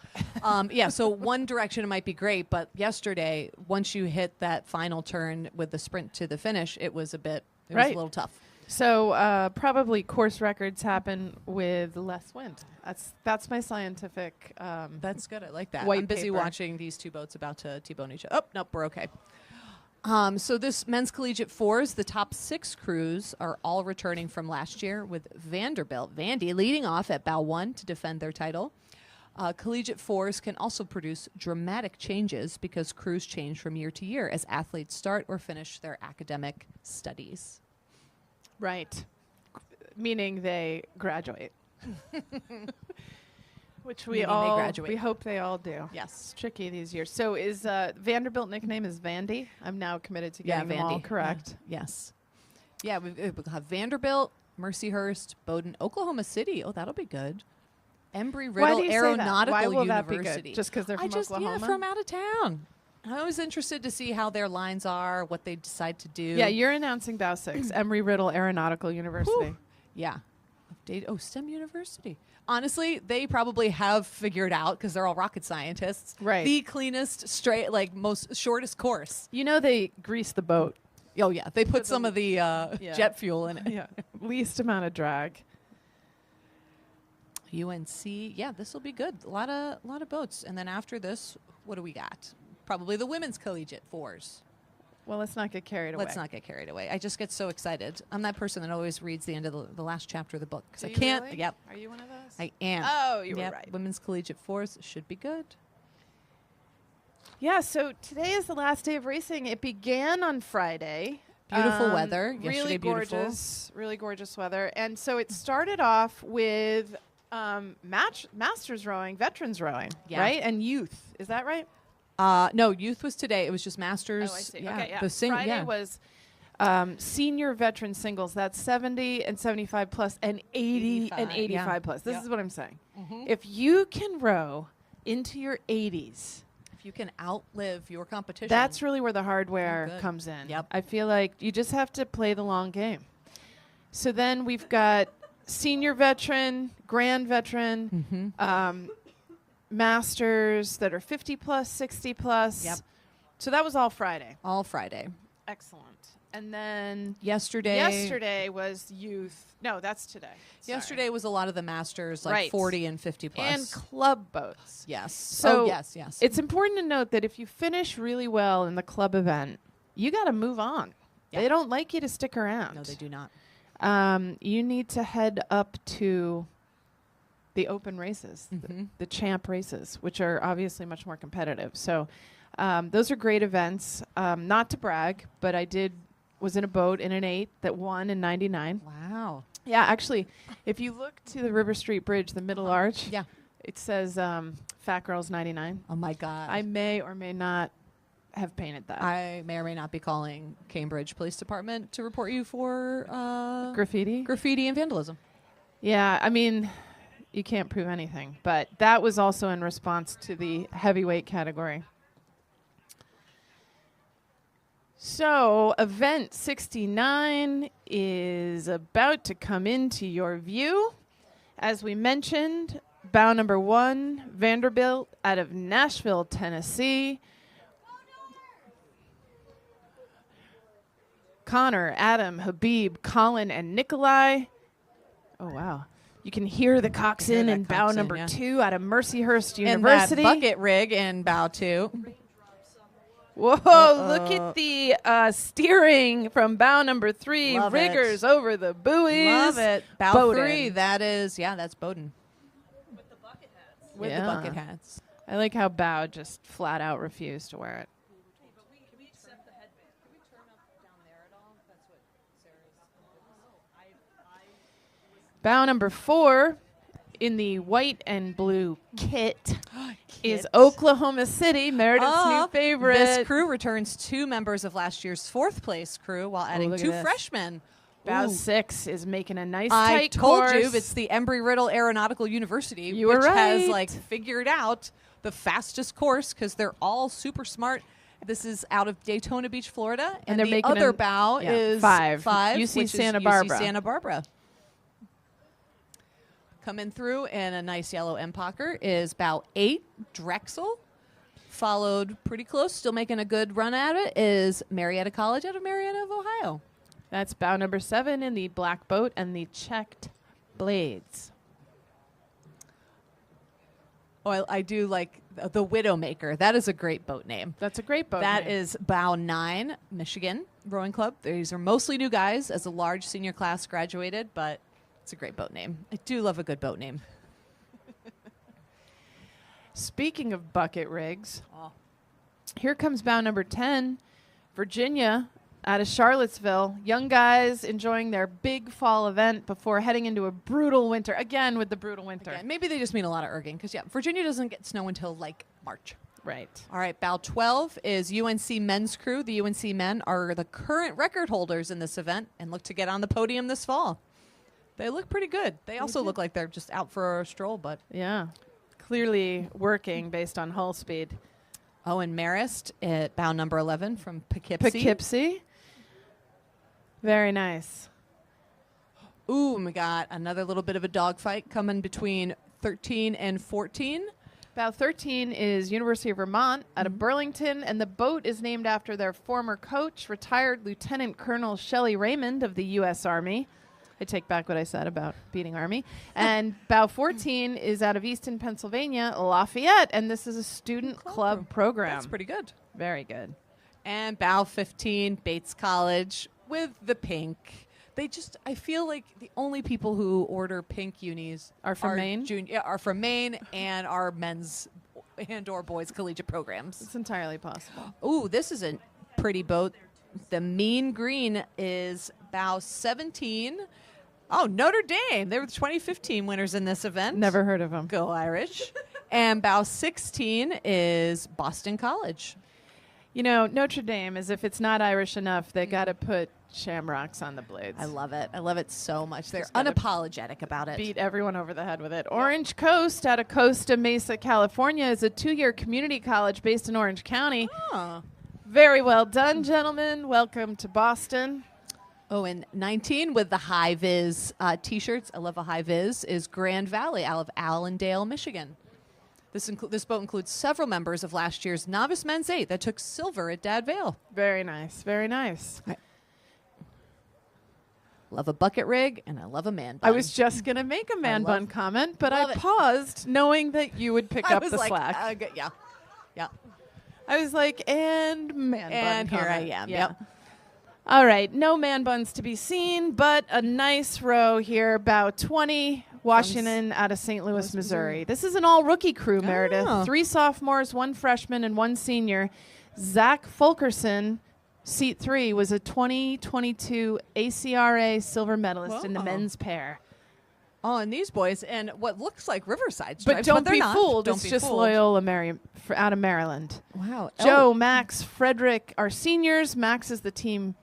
so one direction it might be great, but yesterday, once you hit that final turn with the sprint to the finish, it was a little tough. So probably course records happen with less wind. That's my scientific. That's good. I like that. White I'm busy paper. watching these two boats about to T-bone each other. Oh, nope, we're okay. So this men's collegiate fours, the top 6 crews are all returning from last year, with Vandy leading off at bow 1 to defend their title. Collegiate fours can also produce dramatic changes because crews change from year to year as athletes start or finish their academic studies. Right. Meaning they graduate. Which we Meaning they all graduate. we hope they all do. Yes. It's tricky these years. So is Vanderbilt nickname is Vandy? I'm now committed to getting them all Vandy. correct. Yes. Yeah, we'll have Vanderbilt, Mercyhurst, Bowdoin, Oklahoma City. Oh, that'll be good. Embry-Riddle Why do you say that? Aeronautical Why will that University. be good? Just because they're from Oklahoma? from out of town. I was interested to see how their lines are, what they decide to do. Yeah, you're announcing Bow 6, Embry-Riddle Aeronautical University. Whew. Yeah. STEM University. Honestly, they probably have figured out, because they're all rocket scientists, Right. the cleanest, straight, most shortest course. You know they grease the boat. Oh, yeah. They put some of the jet fuel in it. Yeah, least amount of drag. UNC. Yeah, this will be good. A lot of boats. And then after this, what do we got? Probably the women's collegiate fours. Well, let's not get carried away. Let's not get carried away. I just get so excited. I'm that person that always reads the end of the last chapter of the book because Do I you can't. really? Yep, Are you one of those? I am. Oh, you were Yep, right. Women's collegiate fours should be good. Yeah, so today is the last day of racing. It began on Friday. Beautiful weather. Really Yesterday, beautiful. gorgeous. Really gorgeous weather. And so it started off with masters rowing, veterans rowing, Yeah. right? And youth. Is that right? No, youth was today. It was just masters. Oh, I see. Yeah, Okay, yeah. The Friday was senior veteran singles. That's 70 and 75 plus and 80 and 85, 85 yeah. plus. This Yep. is what I'm saying. Mhm. If you can row into your 80s, If you can outlive your competition, that's really where the hardware good. comes in. Yep. I feel like you just have to play the long game. So then we've got senior veteran, grand veteran, masters that are 50 plus, 60 plus. Yep. So that was all Friday. all Friday. Excellent. And then Yesterday was youth. No, that's today. Sorry. Yesterday was a lot of the masters, like Right. 40 and 50 plus. And club boats. yes. So yes. It's important to note that if you finish really well in the club event, you got to move on. Yeah. They don't like you to stick around. No, they do not. You need to head up to the open races, Mhm. the champ races, which are obviously much more competitive. So those are great events. Not to brag, but I was in a boat in an 8 that won in 99. Wow. Yeah, actually, if you look to the River Street Bridge, the middle arch, Yeah. it says Fat Girls 99. Oh my God. I may or may not have painted that. I may or may not be calling Cambridge Police Department to report you for Graffiti? graffiti and vandalism. Yeah, I mean, you can't prove anything, but that was also in response to the heavyweight category. So, event 69 is about to come into your view. As we mentioned, bow number 1, Vanderbilt out of Nashville, Tennessee. Connor, Adam, Habib, Colin, and Nikolai. Oh, wow. You can hear the coxswain that in bow coxswain, number yeah. 2 out of Mercyhurst And University. that bucket rig in bow 2. Whoa, look at the steering from bow number 3. Love it. Riggers over the buoys. Love it. Bow Bowdoin. 3, that's Bowdoin. With Yeah. the bucket hats. I like how bow just flat out refused to wear it. Bow number 4 in the white and blue kit is Oklahoma City, Meredith's new favorite. This crew returns 2 members of last year's 4th place crew while adding look at 2 this. freshmen. Bow Ooh. 6 is making a nice I tight told course. you it's the Embry-Riddle Aeronautical University, You were which has right. figured out the fastest course because they're all super smart. This is out of Daytona Beach, Florida, And they're the making other an- bow yeah, is 5. 5, UC which is Santa Barbara. UC Santa Barbara. Coming through in a nice yellow Empacher is bow 8, Drexel. Followed pretty close, still making a good run at it, is Marietta College out of Marietta of Ohio. That's bow number 7 in the black boat and the checked blades. Oh, I do like the Widowmaker. That is a great boat name. That's a great boat. That name. is bow 9, Michigan Rowing Club. These are mostly new guys as a large senior class graduated, but it's a great boat name. I do love a good boat name. Speaking of bucket rigs, Oh. here comes bow number 10, Virginia, out of Charlottesville. Young guys enjoying their big fall event before heading into a brutal winter. Again with the brutal winter. Again, maybe they just mean a lot of erging because, Virginia doesn't get snow until like March. Right. All right, bow 12 is UNC men's crew. The UNC men are the current record holders in this event and look to get on the podium this fall. They look pretty good. They also look like they're just out for a stroll, but Yeah. Clearly working based on hull speed. Owen Marist at bow number 11 from Poughkeepsie. Poughkeepsie. Very nice. Ooh, we got another little bit of a dogfight coming between 13 and 14. Bow 13 is University of Vermont out of Burlington, and the boat is named after their former coach, retired Lieutenant Colonel Shelley Raymond of the U.S. Army. I take back what I said about beating Army. And bow 14 is out of Easton, Pennsylvania, Lafayette, and this is a student club program. That's pretty good. Very good. And bow 15, Bates College with the pink. I feel like the only people who order pink unis Are from Maine? Are from Maine and our men's and or boys collegiate programs. It's entirely possible. Ooh, this is a pretty boat. The mean green is bow 17. Oh, Notre Dame. They were the 2015 winners in this event. Never heard of them. Go Irish. And bow 16 is Boston College. You know, Notre Dame, as if it's not Irish enough, they got to put shamrocks on the blades. I love it. I love it so much. They're Just gotta unapologetic about it. Beat everyone over the head with it. Orange Coast out of Costa Mesa, California is a 2-year community college based in Orange County. Oh. Very well done, gentlemen. Welcome to Boston. Oh, and 19 with the high vis T-shirts. I love a high vis. Is Grand Valley out of Allendale, Michigan. This boat includes several members of last year's Novice Men's 8 that took silver at Dad Vale. Very nice. Very nice. Love a bucket rig, and I love a man bun. I was just going to make a man bun comment, but I love it. paused knowing that you would pick I up was the like, slack. yeah. Yeah. I was like, and man bun And here I comment. am. Yeah. Yep. All right, no man buns to be seen, but a nice row here, about 20, Washington out of St. Louis, Missouri. This is an all-rookie crew, Meredith. Oh. 3 sophomores, 1 freshman, and 1 senior. Zach Fulkerson, seat 3, was a 2022 ACRA silver medalist in the Whoa. men's pair. Oh, and these boys, and what looks like Riverside But stripes, don't they're be not. fooled. Don't it's be just fooled. Loyola out of Maryland. Wow. Joe, Max, Frederick are seniors. Max is the team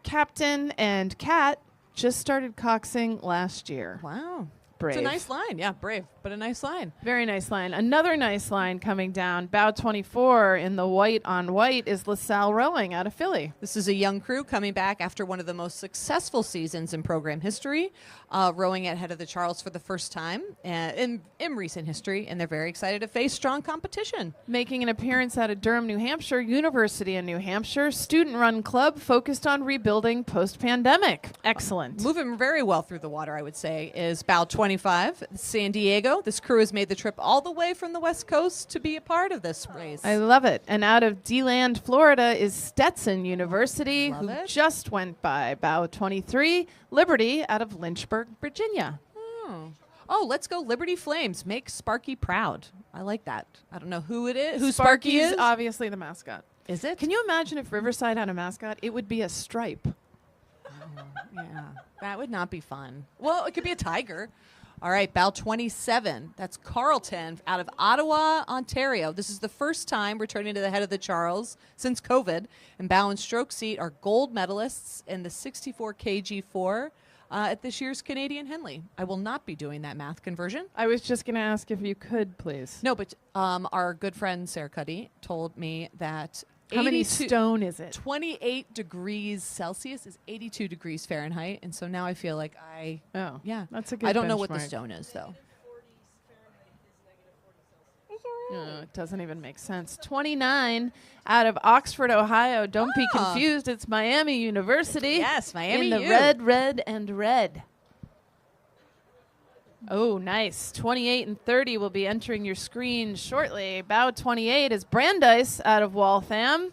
captain, and Kat just started coxing last year. Wow. Brave. It's a nice line. Yeah, brave, but a nice line. Very nice line. Another nice line coming down. Bow 24 in the white on white is LaSalle Rowing out of Philly. This is a young crew coming back after one of the most successful seasons in program history, rowing at head of the Charles for the first time in recent history, and they're very excited to face strong competition. Making an appearance out of Durham, New Hampshire, University in New Hampshire, student-run club focused on rebuilding post-pandemic. Excellent. Moving very well through the water, I would say, is bow 25, San Diego. This crew has made the trip all the way from the West Coast to be a part of this race. I love it. And out of DeLand, Florida is Stetson University, Love who it. just went by. Bow 23, Liberty out of Lynchburg, Virginia. Oh, let's go Liberty Flames. Make Sparky proud. I like that. I don't know who it is. Who Sparky Sparky's is? obviously the mascot. Is it? Can you imagine if Riverside had a mascot? It would be a stripe. Yeah, that would not be fun. Well, it could be a tiger. All right, bow 27. That's Carlton out of Ottawa, Ontario. This is the first time returning to the head of the Charles since COVID. And bow and stroke seat are gold medalists in the 64 kg4 at this year's Canadian Henley. I will not be doing that math conversion. I was just going to ask if you could, please. No, but our good friend Sarah Cuddy told me that How many 82 stone is it? 28 degrees Celsius is 82 degrees Fahrenheit. And so now I feel like Oh, yeah. that's a good I don't know what the benchmark. stone is, though. It doesn't even make sense. 29 out of Oxford, Ohio. Don't be Ah. confused. It's Miami University. Yes, Miami in the U. red, and red. Oh, nice. 28 and 30 will be entering your screen shortly. Bow 28 is Brandeis out of Waltham.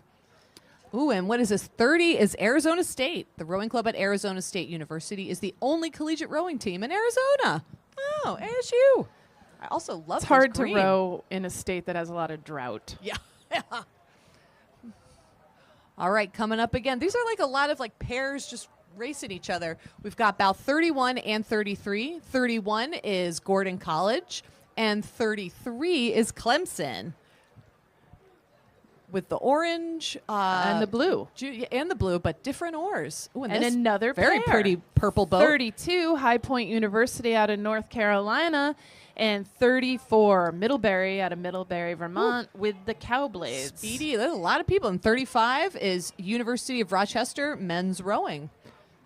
Ooh, and what is this? 30 is Arizona State. The rowing club at Arizona State University is the only collegiate rowing team in Arizona. Oh, ASU. I also love It's hard to green. row in a state that has a lot of drought. Yeah. All right, coming up again. These are like a lot of like pairs just racing each other. We've got bow 31 and 33. 31 is Gordon College, and 33 is Clemson. With the orange and the blue. And the blue, but different oars. Ooh, And this another very pair. pretty purple boat. 32, High Point University out of North Carolina. And 34, Middlebury out of Middlebury, Vermont, with the Cowblades. Speedy. There's a lot of people. And 35 is University of Rochester men's rowing.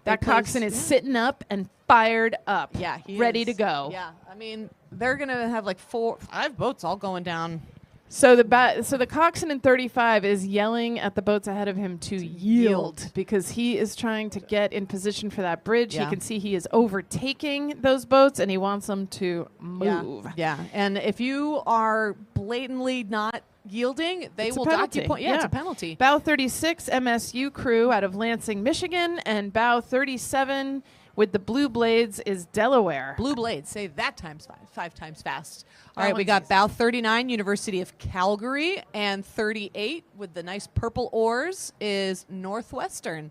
That They play- coxswain is sitting up and fired up. Yeah, he ready is. to go. Yeah, I mean, they're going to have like 5 boats all going down. So the coxswain in 35 is yelling at the boats ahead of him to yield because he is trying to get in position for that bridge. Yeah. He can see he is overtaking those boats and he wants them to move. Yeah, and if you are blatantly not yielding, they It's a will dock penalty. you point. Yeah, it's a penalty. Bow 36 MSU crew out of Lansing, Michigan, and bow 37 with the Blue Blades is Delaware. Blue Blades, say that times 5 times fast. All That right, we one's got easy. bow 39, University of Calgary, and 38 with the nice purple oars is Northwestern.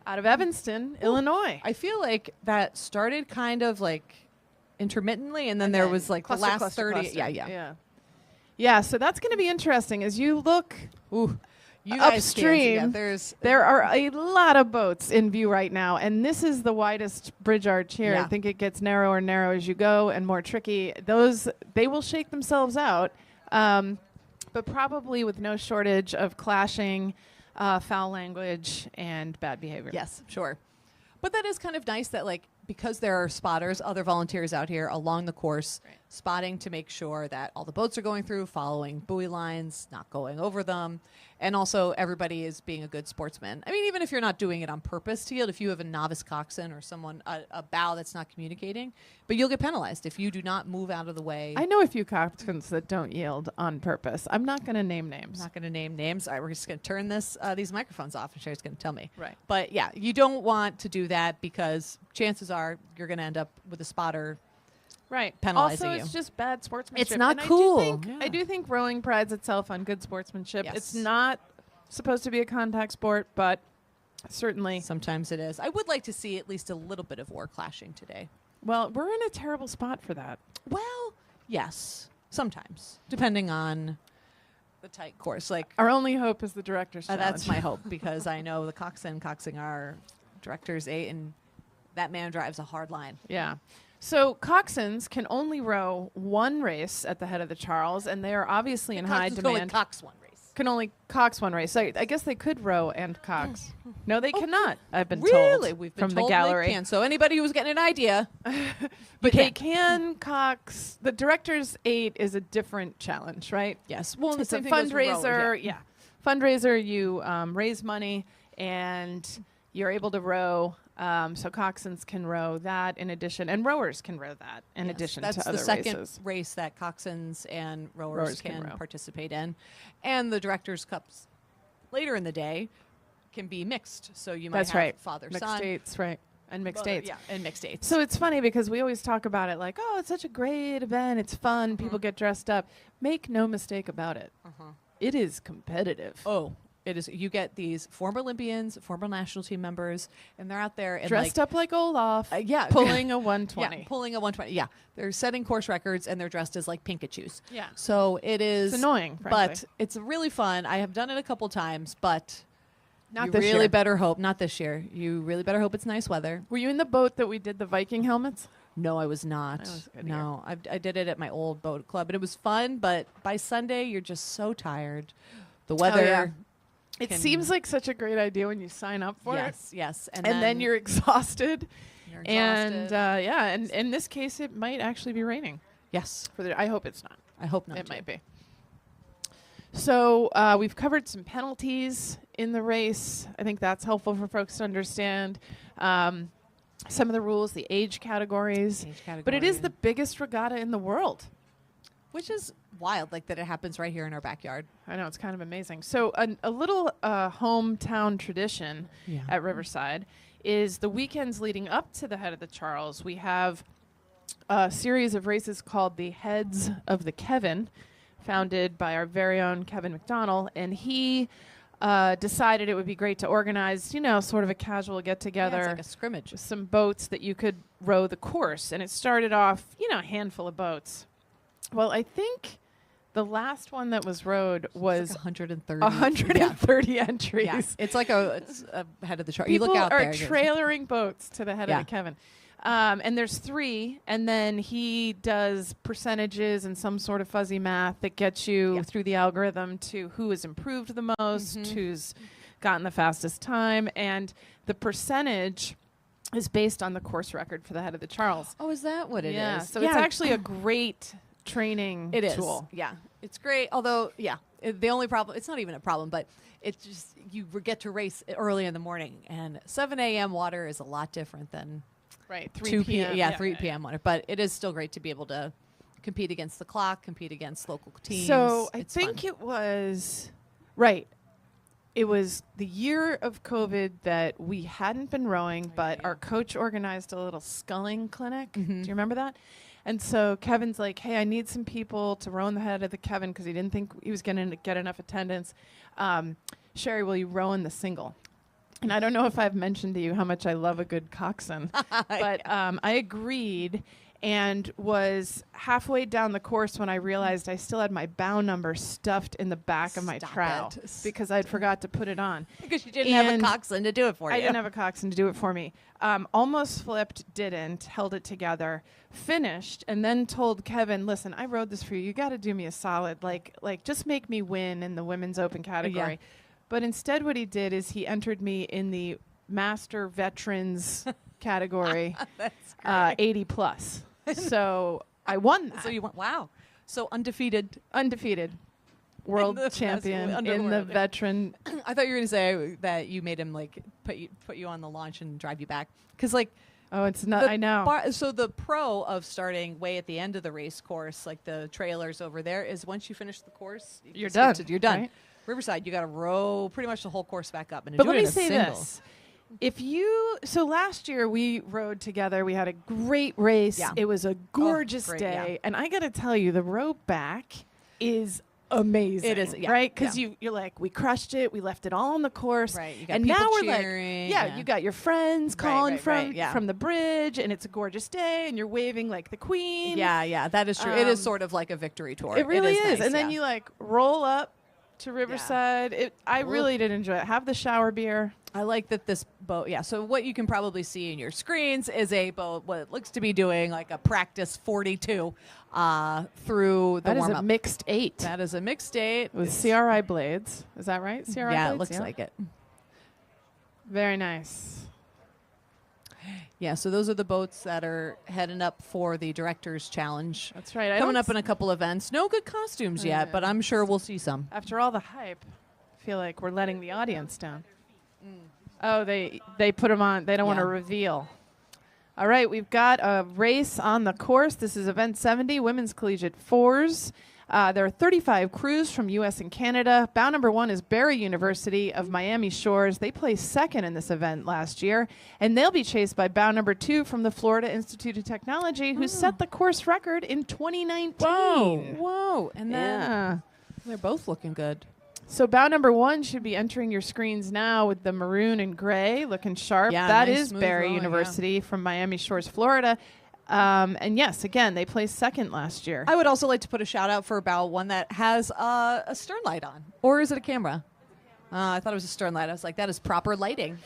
Out of Evanston, Illinois. I feel like that started kind of like intermittently, and then there was like the last 30. Yeah. Yeah, so that's going to be interesting as you look Ooh, you guys can see, upstream. there's There are a lot of boats in view right now, and this is the widest bridge arch here. Yeah. I think it gets narrower and narrower as you go and more tricky. They will shake themselves out, but probably with no shortage of clashing, foul language, and bad behavior. Yes, sure. But that is kind of nice that, like, because there are spotters, other volunteers out here along the course, spotting to make sure that all the boats are going through, following buoy lines, not going over them. And also everybody is being a good sportsman. I mean, even if you're not doing it on purpose to yield, if you have a novice coxswain or someone, a bow that's not communicating, but you'll get penalized if you do not move out of the way. I know a few coxswains that don't yield on purpose. I'm not going to name names. I'm not going to name names. All right, we're just going to turn these microphones off and Sherry's going to tell me. Right. But yeah, you don't want to do that because chances are you're going to end up with a spotter. Right. Penalizing also, you. it's just bad sportsmanship. It's not And cool. I do think rowing prides itself on good sportsmanship. Yes. It's not supposed to be a contact sport, but certainly. Sometimes it is. I would like to see at least a little bit of war clashing today. Well, we're in a terrible spot for that. Well, yes, sometimes, depending on the tight course. Like Our only hope is the director's challenge. that's my hope because I know the coxswain are directors 8, and that man drives a hard line. Yeah. So coxswains can only row one race at the head of the Charles, and they are obviously in high Coxswains go like demand. cox one race. Can only cox one race. So I guess they could row and cox. No, they cannot. I've been Really? told We've been from told the gallery. they can. So anybody who's getting an idea, But they can cox. The director's 8 is a different challenge, right? yes. Well, and the It's a same thing goes for rowers, fundraiser. Yeah. Fundraiser, you raise money and you're able to row. So coxswains can row that in addition, and rowers can row that in Yes, addition that's to other the second races. race that coxswains and rowers Rowers can can row. participate in, and the directors' cups later in the day can be mixed. So you might That's have right. father Mixed son, states, right? And mixed states. yeah, and mixed states. So it's funny because we always talk about it like, oh, it's such a great event. It's fun. People get dressed up. Make no mistake about it. It is competitive. oh, it is. You get these former Olympians, former national team members, and they're out there and Dressed up like Olaf. yeah, Pulling a 120. Yeah, pulling a 120. Yeah, they're setting course records and they're dressed as like Pinkachus. Yeah. So it is It's annoying, but frankly. it's really fun. I have done it a couple times, but Not you this really year. better hope not this year. You really better hope it's nice weather. Were you in the boat that we did the Viking helmets? No, I was not. That was good No, I did it at my old boat club, and it was fun. But by Sunday, you're just so tired. The weather. yeah. It can- seems like such a great idea when you sign up for Yes, yes, it. And then you're exhausted. you're And exhausted. yeah, and in this case, it might actually be raining. yes, I hope it's not. I hope not. It to. might be. So we've covered some penalties in the race. I think that's helpful for folks to understand. Some of the rules, the age categories. But it is the biggest regatta in the world. which is wild, like that it happens right here in our backyard. I know, it's kind of amazing. So a little hometown tradition Yeah. at Riverside is the weekends leading up to the head of the Charles. We have a series of races called the Heads of the Kevin, founded by our very own Kevin McDonnell, and he decided it would be great to organize, sort of a casual get-together. Yeah, it's like a scrimmage. With some boats that you could row the course. And it started off, a handful of boats. Well, I think the last one that was rowed was like 130. 130 entries. Yeah. It's ahead of the chart. People you look out are there. trailering boats to the head of the Kevin. And there's 3, and then he does percentages and some sort of fuzzy math that gets you through the algorithm to who has improved the most, who's gotten the fastest time, and the percentage is based on the course record for the head of the Charles. Oh, is that what it is? So it's actually a great training tool. Yeah, it's great. Although, the only problem, it's not even a problem, but it's just you get to race early in the morning, and 7 a.m. water is a lot different than 3 p.m. 3 p.m. water. But it is still great to be able to compete against the clock, compete against local teams. So I It's think fun. it was right. It was the year of COVID that we hadn't been rowing, but our coach organized a little sculling clinic. Do you remember that? And so Kevin's like, hey, I need some people to row in the head of the Kevin because he didn't think he was going to get enough attendance. Sherry, will you row in the single? And I don't know if I've mentioned to you how much I love a good coxswain, but I agreed and was halfway down the course when I realized I still had my bow number stuffed in the back of my trow because I'd forgot to put it on. Because you didn't have a coxswain to do it for you. I didn't have a coxswain to do it for me. Almost flipped, didn't, held it together, finished, and then told Kevin, listen, I rode this for you. You got to do me a solid. Like just make me win in the women's open category. But instead what he did is he entered me in the master veterans category, That's great. 80 plus. So I won that. So you went, wow. So undefeated. World In the champion festival, in the underworld. veteran. I thought you were going to say that you made him put you on the launch and drive you back. Because Oh, it's not, I know. So the pro of starting way at the end of the race course, like the trailers over there, is once you finish the course, you You're just done, You're done. right? Riverside, you got to row pretty much the whole course back up. And But do let it me in a say single. this. So last year we rode together. We had a great race. Yeah. It was a gorgeous great, day. And I got to tell you, the row back is amazing. It is, yeah, right? Because yeah. you're like, we crushed it. We left it all on the course. Right, you got and people now we're cheering, like, you got your friends calling right, yeah. from the bridge, and it's a gorgeous day, and you're waving like the queen. Yeah, that is true. It is sort of like a victory tour. It really is. nice, and then yeah. you like roll up to Riverside. I really did enjoy it. Have the shower beer. I like that this boat, so what you can probably see in your screens is a boat, what it looks to be doing like a practice 42 through the That is warm-up. a mixed 8. That is a mixed eight. With CRI blades. Is that right? CRI blades? Yeah, it looks like it. Very nice. Yeah, so those are the boats that are heading up for the Directors Challenge. That's right. Coming up in a couple events. No good costumes yet, but I'm sure we'll see some. After all the hype, I feel like we're letting the audience down. Oh, they put them on. They don't want to reveal. All right, we've got a race on the course. This is Event 70, Women's Collegiate Fours. There are 35 crews from U.S. and Canada. Bow number 1 is Barry University of Miami Shores. They placed second in this event last year, and they'll be chased by bow number 2 from the Florida Institute of Technology, who set the course record in 2019. Whoa. And then they're both looking good. So bow number 1 should be entering your screens now with the maroon and gray looking sharp. Yeah, that nice is smooth Barry rowing, University from Miami Shores, Florida. And yes, again, they placed second last year. I would also like to put a shout out for bow 1 that has a stern light on. Or is it a camera? I thought it was a stern light. I was like, that is proper lighting.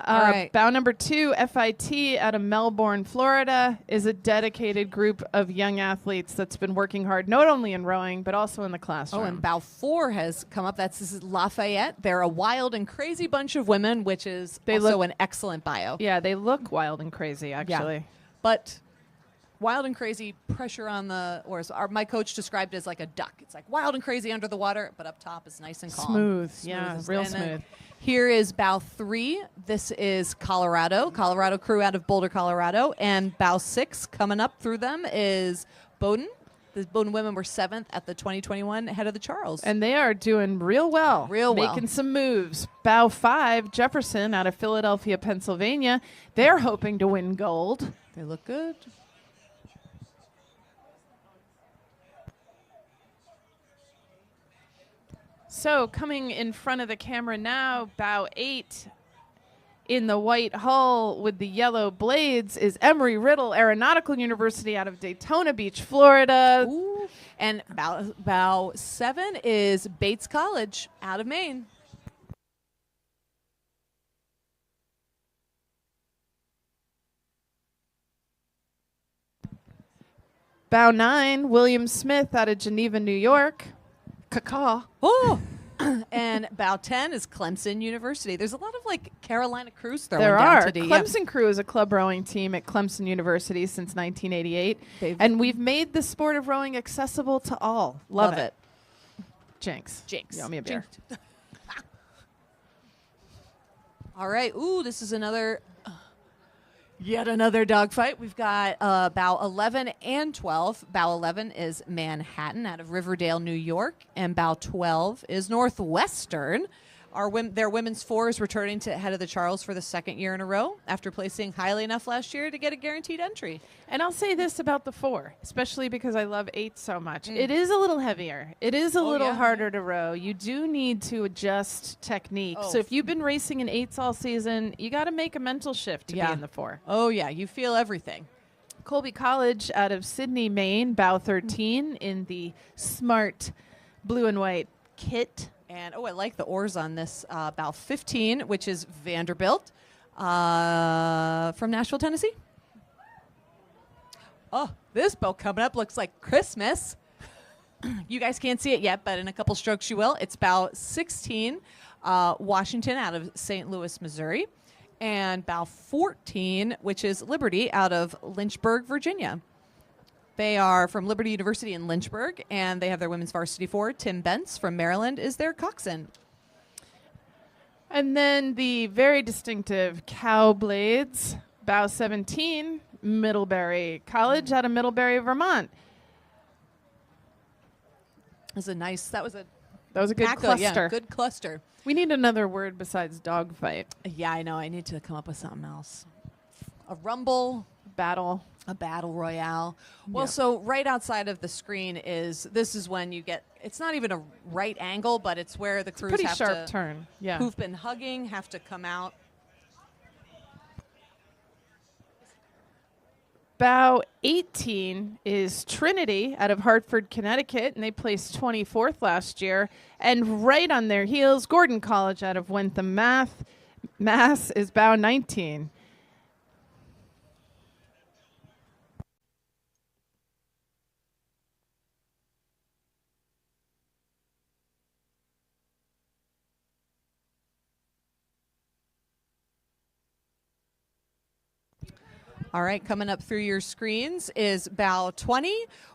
All right. Bow number 2, FIT out of Melbourne, Florida, is a dedicated group of young athletes that's been working hard, not only in rowing, but also in the classroom. Oh, and bow 4 has come up. This is Lafayette. They're a wild and crazy bunch of women, which is also an excellent bio. Yeah, they look wild and crazy, actually. Yeah. But wild and crazy pressure on the oars. My coach described it as like a duck. It's like wild and crazy under the water, but up top it's nice and calm. Smooth. Yeah, as- real and then smooth. Here is bow 3. This is Colorado crew out of Boulder, Colorado. And bow 6 coming up through them is Bowdoin. The Bowdoin women were 7th at the 2021 head of the Charles. And they are doing real well. Making some moves. Bow 5, Jefferson out of Philadelphia, Pennsylvania. They're hoping to win gold. They look good. So coming in front of the camera now, bow 8 in the white hull with the yellow blades is Embry-Riddle Aeronautical University out of Daytona Beach, Florida. Ooh. And bow 7 is Bates College out of Maine. Bow 9, William Smith out of Geneva, New York. Cacaw. Oh. And bow 10 is Clemson University. There's a lot of like Carolina crews throwing There down are. today. Clemson Crew is a club rowing team at Clemson University since 1988. And we've made the sport of rowing accessible to all. Love it. Jinx. Jinx. You owe me a beer. All right. Ooh, this is yet another dogfight. We've got bow 11 and 12. Bow 11 is Manhattan out of Riverdale, New York, and bow 12 is Northwestern. Their women's 4 is returning to head of the Charles for the second year in a row after placing highly enough last year to get a guaranteed entry. And I'll say this about the 4, especially because I love 8 so much. It is a little heavier. It is a little harder to row. You do need to adjust technique. So if you've been racing in 8s all season, you got to make a mental shift to be in the 4. Oh, yeah. You feel everything. Colby College out of Sydney, Maine, bow 13 in the smart blue and white kit. And, I like the oars on this bow 15, which is Vanderbilt from Nashville, Tennessee. Oh, this boat coming up looks like Christmas. You guys can't see it yet, but in a couple strokes you will. It's bow 16, Washington out of St. Louis, Missouri. And bow 14, which is Liberty out of Lynchburg, Virginia. They are from Liberty University in Lynchburg, and they have their women's varsity 4. Tim Bentz from Maryland is their coxswain. And then the very distinctive cow blades, bow 17, Middlebury College out of Middlebury, Vermont. That was a good cluster. Yeah, good cluster. We need another word besides dogfight. Yeah, I know. I need to come up with something else. A rumble. Battle. A battle royale. Well, so right outside of the screen is when you get, it's not even a right angle, but it's where the crews pretty have sharp to, turn. Yeah. who've been hugging, have to come out. Bow 18 is Trinity out of Hartford, Connecticut, and they placed 24th last year. And right on their heels, Gordon College out of Wentham, Mass is bow 19. All right, coming up through your screens is bow 20,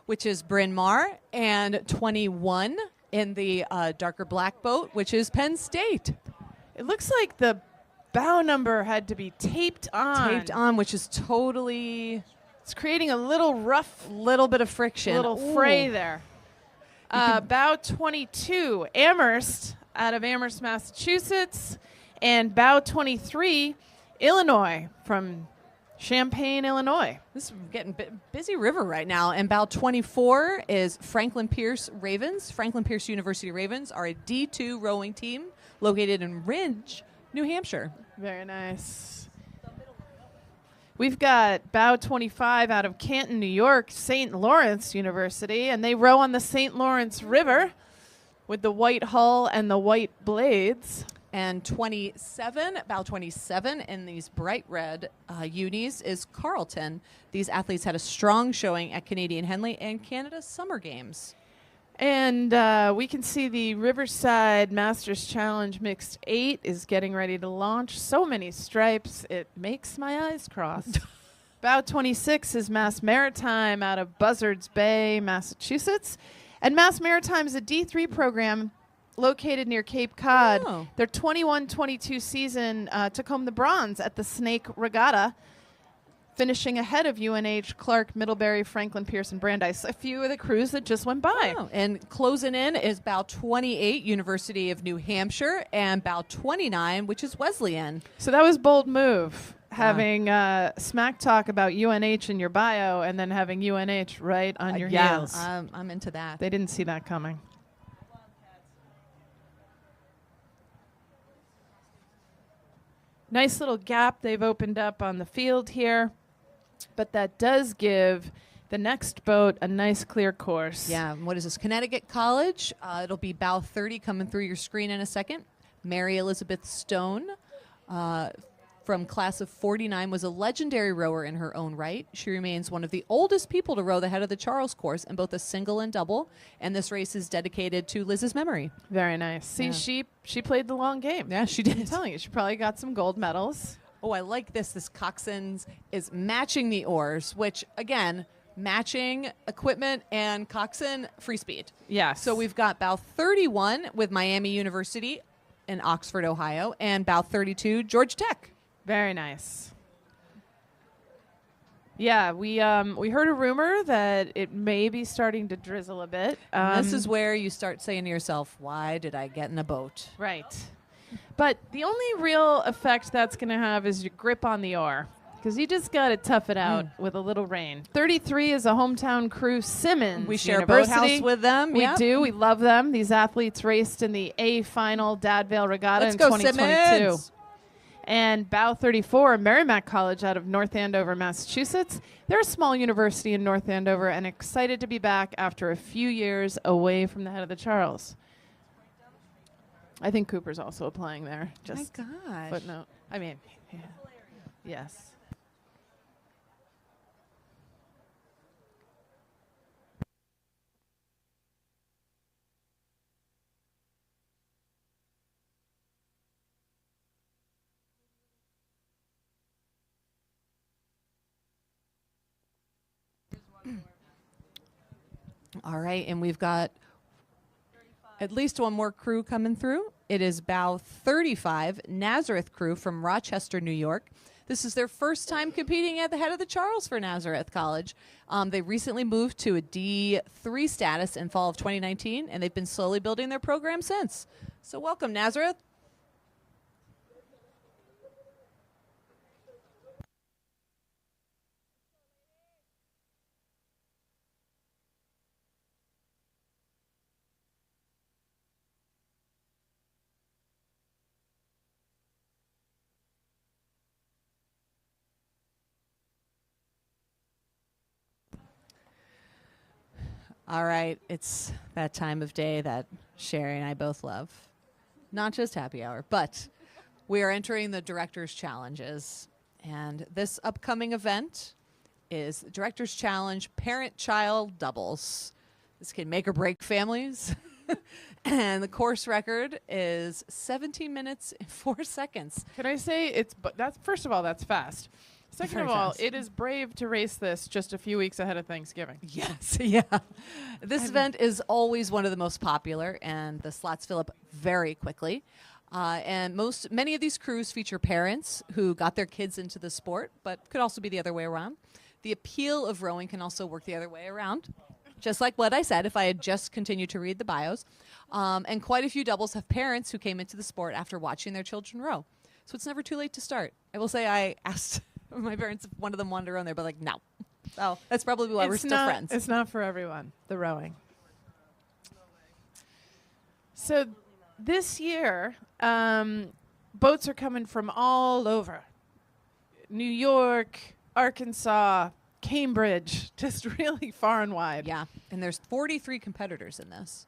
which is Bryn Mawr, and 21 in the darker black boat, which is Penn State. It looks like the bow number had to be taped on. Which is totally... It's creating a little bit of friction. Little fray there. Bow 22, Amherst out of Amherst, Massachusetts, and bow 23, Illinois from Champaign, Illinois. This is getting busy river right now. And bow 24 is Franklin Pierce Ravens. Franklin Pierce University Ravens are a D2 rowing team located in Ridge, New Hampshire. Very nice. We've got bow 25 out of Canton, New York, St. Lawrence University, and they row on the St. Lawrence River with the white hull and the white blades. And bow 27 in these bright red unis is Carleton. These athletes had a strong showing at Canadian Henley and Canada Summer Games. And we can see the Riverside Masters Challenge Mixed 8 is getting ready to launch. So many stripes, it makes my eyes cross. Bow 26 is Mass Maritime out of Buzzards Bay, Massachusetts. And Mass Maritime is a D3 program located near Cape Cod. Oh. Their 21-22 season took home the bronze at the Snake Regatta, finishing ahead of UNH, Clark, Middlebury, Franklin, Pierce, and Brandeis, a few of the crews that just went by. Oh. And closing in is bow 28, University of New Hampshire, and bow 29, which is Wesleyan. So that was bold move, having smack talk about UNH in your bio and then having UNH right on your heels. I'm into that. They didn't see that coming. Nice little gap they've opened up on the field here, but that does give the next boat a nice clear course. Yeah, and what is this? Connecticut College. It'll be bow 30 coming through your screen in a second. Mary Elizabeth Stone from class of 49 was a legendary rower in her own right. She remains one of the oldest people to row the head of the Charles course in both a single and double, and this race is dedicated to Liz's memory. Very nice. See, Yeah. she played the long game. Yeah, she I'm did. telling you, she probably got some gold medals. Oh, I like this. This coxswain is matching the oars, which, again, matching equipment and coxswain free speed. Yes. So we've got bow 31 with Miami University in Oxford, Ohio, and bow 32, Georgia Tech. Very nice. Yeah, we heard a rumor that it may be starting to drizzle a bit. And this is where you start saying to yourself, why did I get in a boat? Right. But the only real effect that's going to have is your grip on the oar, because you just got to tough it out with a little rain. 33 is a hometown crew, Simmons We share a University. boathouse with them. We Yep. do. We love them. These athletes raced in the A final Dadvale Regatta Let's in go, 2022. Simmons. And Bow 34, Merrimack College out of North Andover, Massachusetts. They're a small university in North Andover and excited to be back after a few years away from the head of the Charles. I think Cooper's also applying there. Just My gosh. footnote. I mean, yeah. Yes. All right, and we've got at least one more crew coming through. It is bow 35, Nazareth crew from Rochester, New York. This is their first time competing at the head of the Charles for Nazareth College. They recently moved to a D3 status in fall of 2019, and they've been slowly building their program since. So welcome, Nazareth. All right, it's that time of day that Sherry and I both love. Not just happy hour, but we are entering the Director's Challenges. And this upcoming event is the Director's Challenge Parent-Child Doubles. This can make or break families. And the course record is 17 minutes and 4 seconds. Can I say that's first of all, that's fast. Second Very of all, fast. it is brave to race this just a few weeks ahead of Thanksgiving. Yes, yeah. This event is always one of the most popular, and the slots fill up very quickly. And many of these crews feature parents who got their kids into the sport, but could also be the other way around. The appeal of rowing can also work the other way around, just like what I said if I had just continued to read the bios. And quite a few doubles have parents who came into the sport after watching their children row. So it's never too late to start. I will say I asked my parents if one of them wanted to row, and they're like, no. So that's probably why we're still friends. It's not for everyone, the rowing. So this year, boats are coming from all over. New York, Arkansas, Cambridge, just really far and wide. Yeah, and there's 43 competitors in this.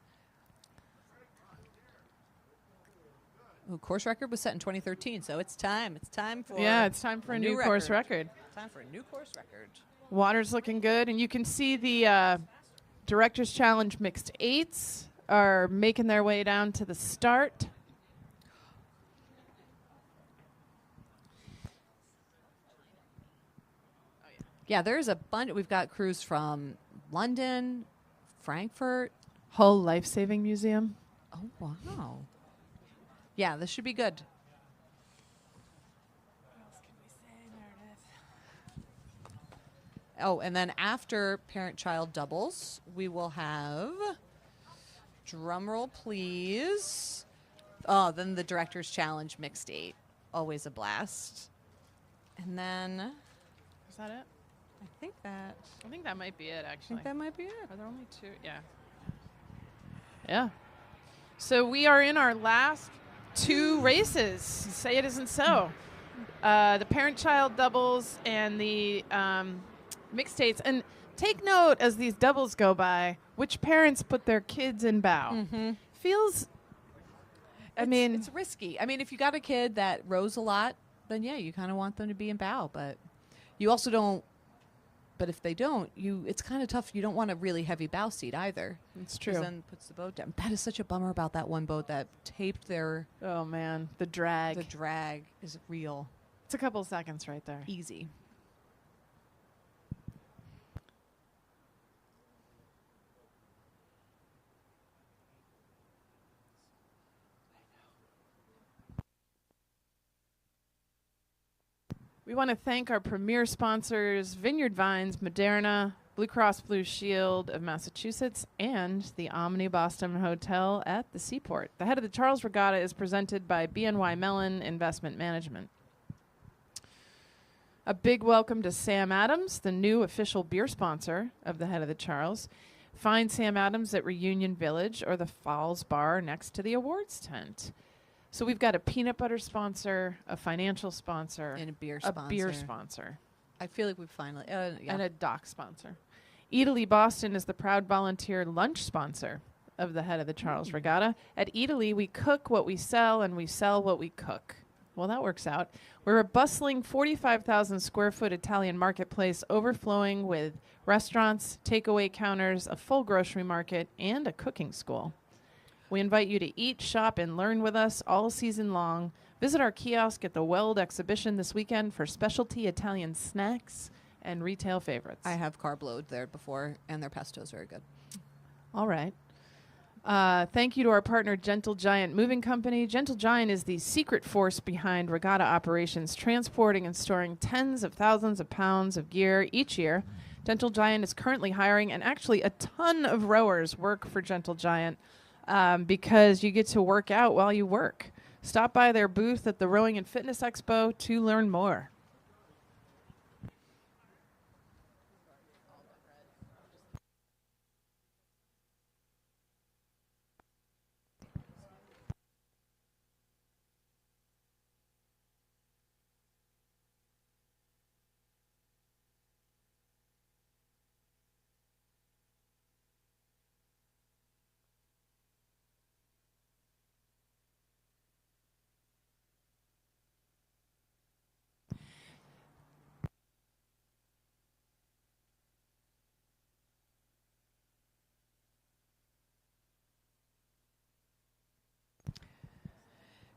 Ooh, course record was set in 2013, so it's time. It's time for It's time for a new course record. Time for a new course record. Water's looking good, and you can see the Director's Challenge Mixed Eights are making their way down to the start. Yeah, there's a bunch. We've got crews from London, Frankfurt. Hull Life Saving Museum. Oh, wow. Yeah, this should be good. Oh, and then after parent-child doubles, we will have, drum roll please. Oh, then the Director's Challenge Mixed Eight. Always a blast. And then, Is that it? I think that might be it, actually. that might be it. Are there only two? Yeah. Yeah. So we are in our last two races. Say it isn't so. the parent-child doubles and the mixed states. And take note as these doubles go by, which parents put their kids in bow. Feels, It's risky. I mean, if you got a kid that rows a lot, then yeah, you kind of want them to be in bow, but you also don't. But if they don't, it's kind of tough. You don't want a really heavy bow seat either. it's 'Cause true. then puts the boat down. That is such a bummer about that one boat that taped their. Oh, man. The drag. The drag is real. It's a couple seconds right there. Easy. We want to thank our premier sponsors, Vineyard Vines, Moderna, Blue Cross Blue Shield of Massachusetts, and the Omni Boston Hotel at the Seaport. The Head of the Charles Regatta is presented by BNY Mellon Investment Management. A big welcome to Sam Adams, the new official beer sponsor of the Head of the Charles. Find Sam Adams at Reunion Village or the Falls Bar next to the awards tent. So we've got a peanut butter sponsor, a financial sponsor, And a beer a sponsor. beer sponsor, I feel like we finally. Yeah. and a dock sponsor. Italy Boston is the proud volunteer lunch sponsor of the Head of the Charles Regatta. At Italy, we cook what we sell and we sell what we cook. Well, that works out. We're a bustling 45,000 square foot Italian marketplace overflowing with restaurants, takeaway counters, a full grocery market, and a cooking school. We invite you to eat, shop, and learn with us all season long. Visit our kiosk at the Weld exhibition this weekend for specialty Italian snacks and retail favorites. I have carb load there before, and their pesto is very good. All right. Thank you to our partner, Gentle Giant Moving Company. Gentle Giant is the secret force behind regatta operations, transporting and storing tens of thousands of pounds of gear each year. Gentle Giant is currently hiring, and actually a ton of rowers work for Gentle Giant because you get to work out while you work. Stop by their booth at the Rowing and Fitness Expo to learn more.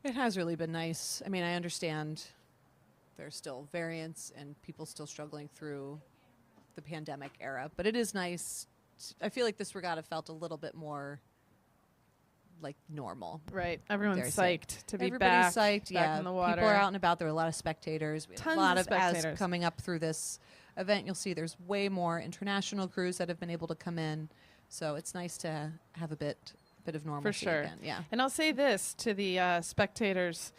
It has really been nice. I mean, I understand there's still variants and people still struggling through the pandemic era, but it is nice. I feel like this regatta felt a little bit more like normal. Right. Everyone's Dare I say. psyched to be Everybody's back, psyched. Yeah, in the water. people are out and about. There were a lot of spectators. We had Tons a lot of of as spectators. coming up through this event. You'll see there's way more international crews that have been able to come in. So it's nice to have a bit of normalcy sure. again. Yeah. And I'll say this to the spectators.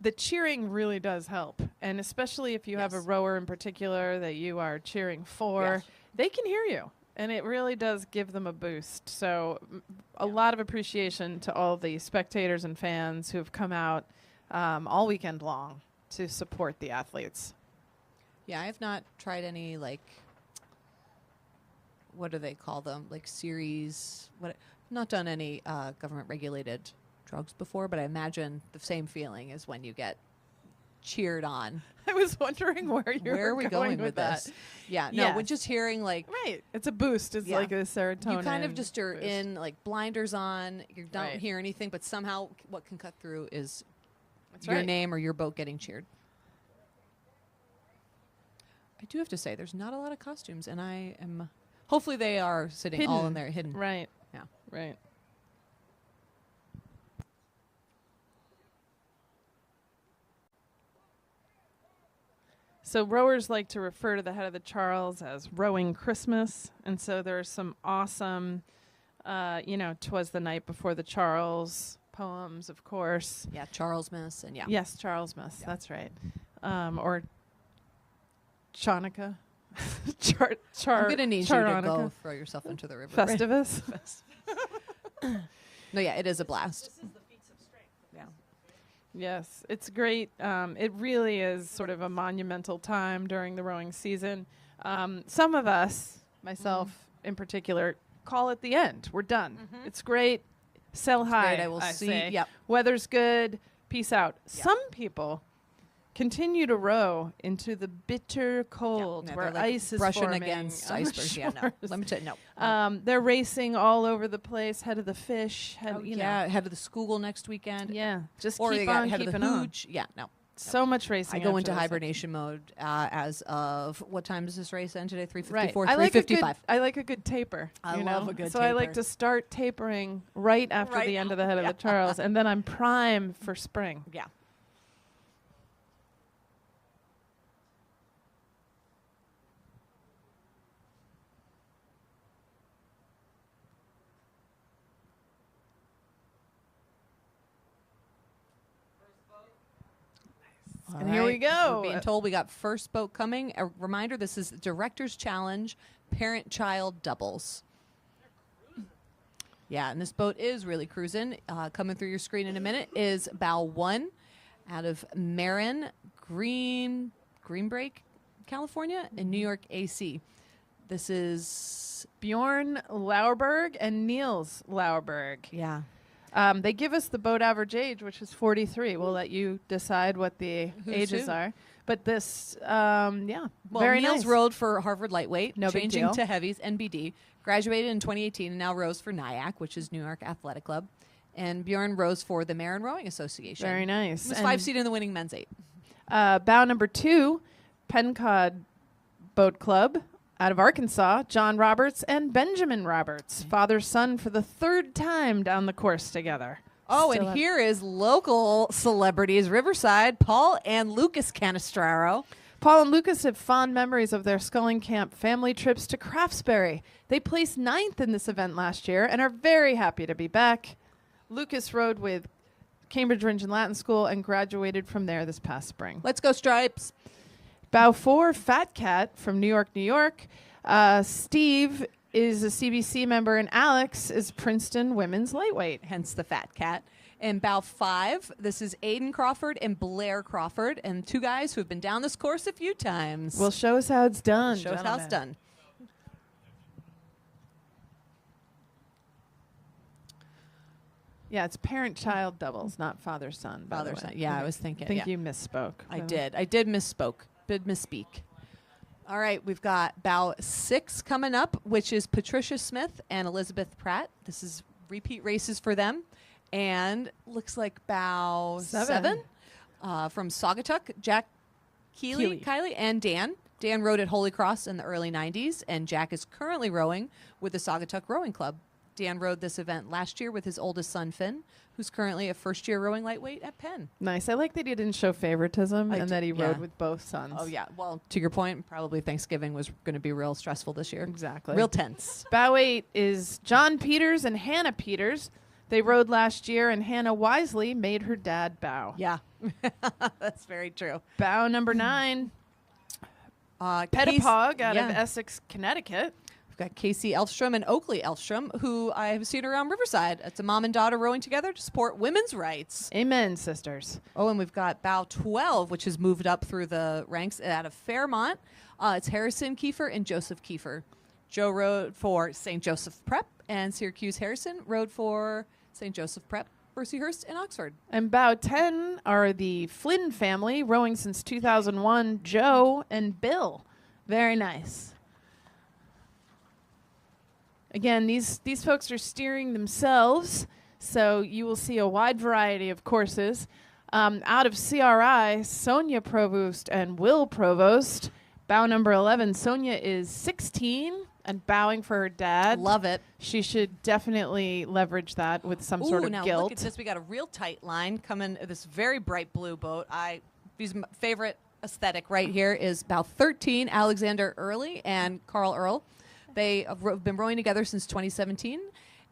The cheering really does help. And especially if you have a Yes. rower in particular that you are cheering for, Yes. they can hear you. And it really does give them a boost. So a lot of appreciation to all the spectators and fans who have come out all weekend long to support the athletes. Yeah, I have not tried any, like, what do they call them? Like series. Not done any government regulated drugs before, but I imagine the same feeling as when you get cheered on. I was wondering where are we going with that. this? Yeah, no, Yes. when just hearing like Right. It's a boost. It's Yeah. like a serotonin. you kind of just are boost. in like blinders on, you don't Right. hear anything, but somehow what can cut through is That's your right. name or your boat getting cheered. I do have to say, there's not a lot of costumes, and I am. Hopefully, they are sitting all in Hidden. there hidden. Right. Yeah. Right. So rowers like to refer to the Head of the Charles as rowing Christmas, and so there's some awesome, 'Twas the Night Before the Charles poems, of course. Yeah, Charles Miss, and yeah. Yes, Charles Miss. Yeah. That's right. Or Chanukah. I'm gonna need you to Charonica. go throw yourself into the river. Festivus. No, yeah, it is a blast. Yeah. Yes, it's great. It really is sort of a monumental time during the rowing season. Some of us, myself in particular, call it the end. We're done. It's great. Sell high. great. I will see. say. Yep. Weather's good. Peace out. Some people continue to row into the bitter cold No, where they're, like, ice is brushing forming against on the icebergs. Yeah, no. shores. Let me tell you, no. They're racing all over the place, head of the fish, head, head to the school next weekend. yeah, just Or keep you got on head of the keeping on. hooch. Yeah, no. So much racing. I go after into this. hibernation mode as of what time does this race end today? 3:54, Right. I like a good. 3:55. I like a good taper. I you love know? a good So I like taper. to start tapering right after Right the end of the head of yeah. the Charles, and then I'm prime for spring. Yeah. And here we go. We're being told we got first boat coming. A reminder, this is Director's Challenge Parent-Child Doubles. Yeah, and this boat is really cruising. Coming through your screen in a minute is bow 1 out of Marin, Greenbreak, California, in New York, AC. This is, Bjorn Lauerberg and Niels Lauerberg. yeah. They give us the boat average age, which is 43. We'll let you decide what the Who's ages who? are. But this, Well, very Niels nice. rode for Harvard Lightweight, No big changing deal. to heavies, NBD. Graduated in 2018 and now rows for NIAC, which is New York Athletic Club. And Bjorn rows for the Marin Rowing Association. Very nice. He was And 5 seed in the winning men's 8. bow number 2, Pencod Boat Club out of Arkansas, John Roberts and Benjamin Roberts, father-son for the 3rd time down the course together. Oh, Still and have- here is local celebrities, Riverside, Paul and Lucas Canestraro. Paul and Lucas have fond memories of their Sculling Camp family trips to Craftsbury. They placed 9th in this event last year and are very happy to be back. Lucas rode with Cambridge Ringe and Latin School and graduated from there this past spring. Let's go, Stripes. Bow 4, Fat Cat from New York, New York. Steve is a CBC member and Alex is Princeton women's lightweight. Hence the Fat Cat. And bow 5, this is Aiden Crawford and Blair Crawford, and 2 guys who have been down this course a few times. Well, show us how it's done. show us how it's gentlemen. done. Yeah, it's parent-child doubles, not father-son. by the Father, way. son. Yeah, I was thinking. I think yeah. you misspoke. I did. I did misspeak. All right, we've got bow 6 coming up, which is Patricia Smith and Elizabeth Pratt. This is repeat races for them. And looks like bow 7 from Saugatuck, Jack Kylie, and Dan. Dan rowed at Holy Cross in the early 90s, and Jack is currently rowing with the Saugatuck Rowing Club. Dan rowed this event last year with his oldest son, Finn, who's currently a first-year rowing lightweight at Penn. Nice. I like that he didn't show favoritism and that he yeah. rode with both sons. Oh, yeah. Well, to your point, probably Thanksgiving was going to be real stressful this year. Exactly. Real tense. Bow 8 is John Peters and Hannah Peters. They rode last year, and Hannah wisely made her dad bow. Yeah. That's very true. Bow number 9, Casey- Pettipog out of yeah. Essex, Connecticut. We've got Casey Elfstrom and Oakley Elfstrom, who I have seen around Riverside. It's a mom and daughter rowing together to support women's rights. Amen, sisters. Oh, and we've got bow 12, which has moved up through the ranks out of Fairmont. It's Harrison Kiefer and Joseph Kiefer. Joe rode for St. Joseph Prep, and Syracuse Harrison rode for St. Joseph Prep, Bercyhurst, and Oxford. And bow 10 are the Flynn family, rowing since 2001, Joe and Bill. Very nice. Again, these folks are steering themselves, so you will see a wide variety of courses. Out of CRI, Sonia Provost and Will Provost. Bow number 11, Sonia is 16 and bowing for her dad. Love it. She should definitely leverage that with some sort Ooh, of now guilt. look at this. We got a real tight line coming. This very bright blue boat. These my favorite aesthetic right here is bow 13, Alexander Early and Carl Earl. They have been rowing together since 2017.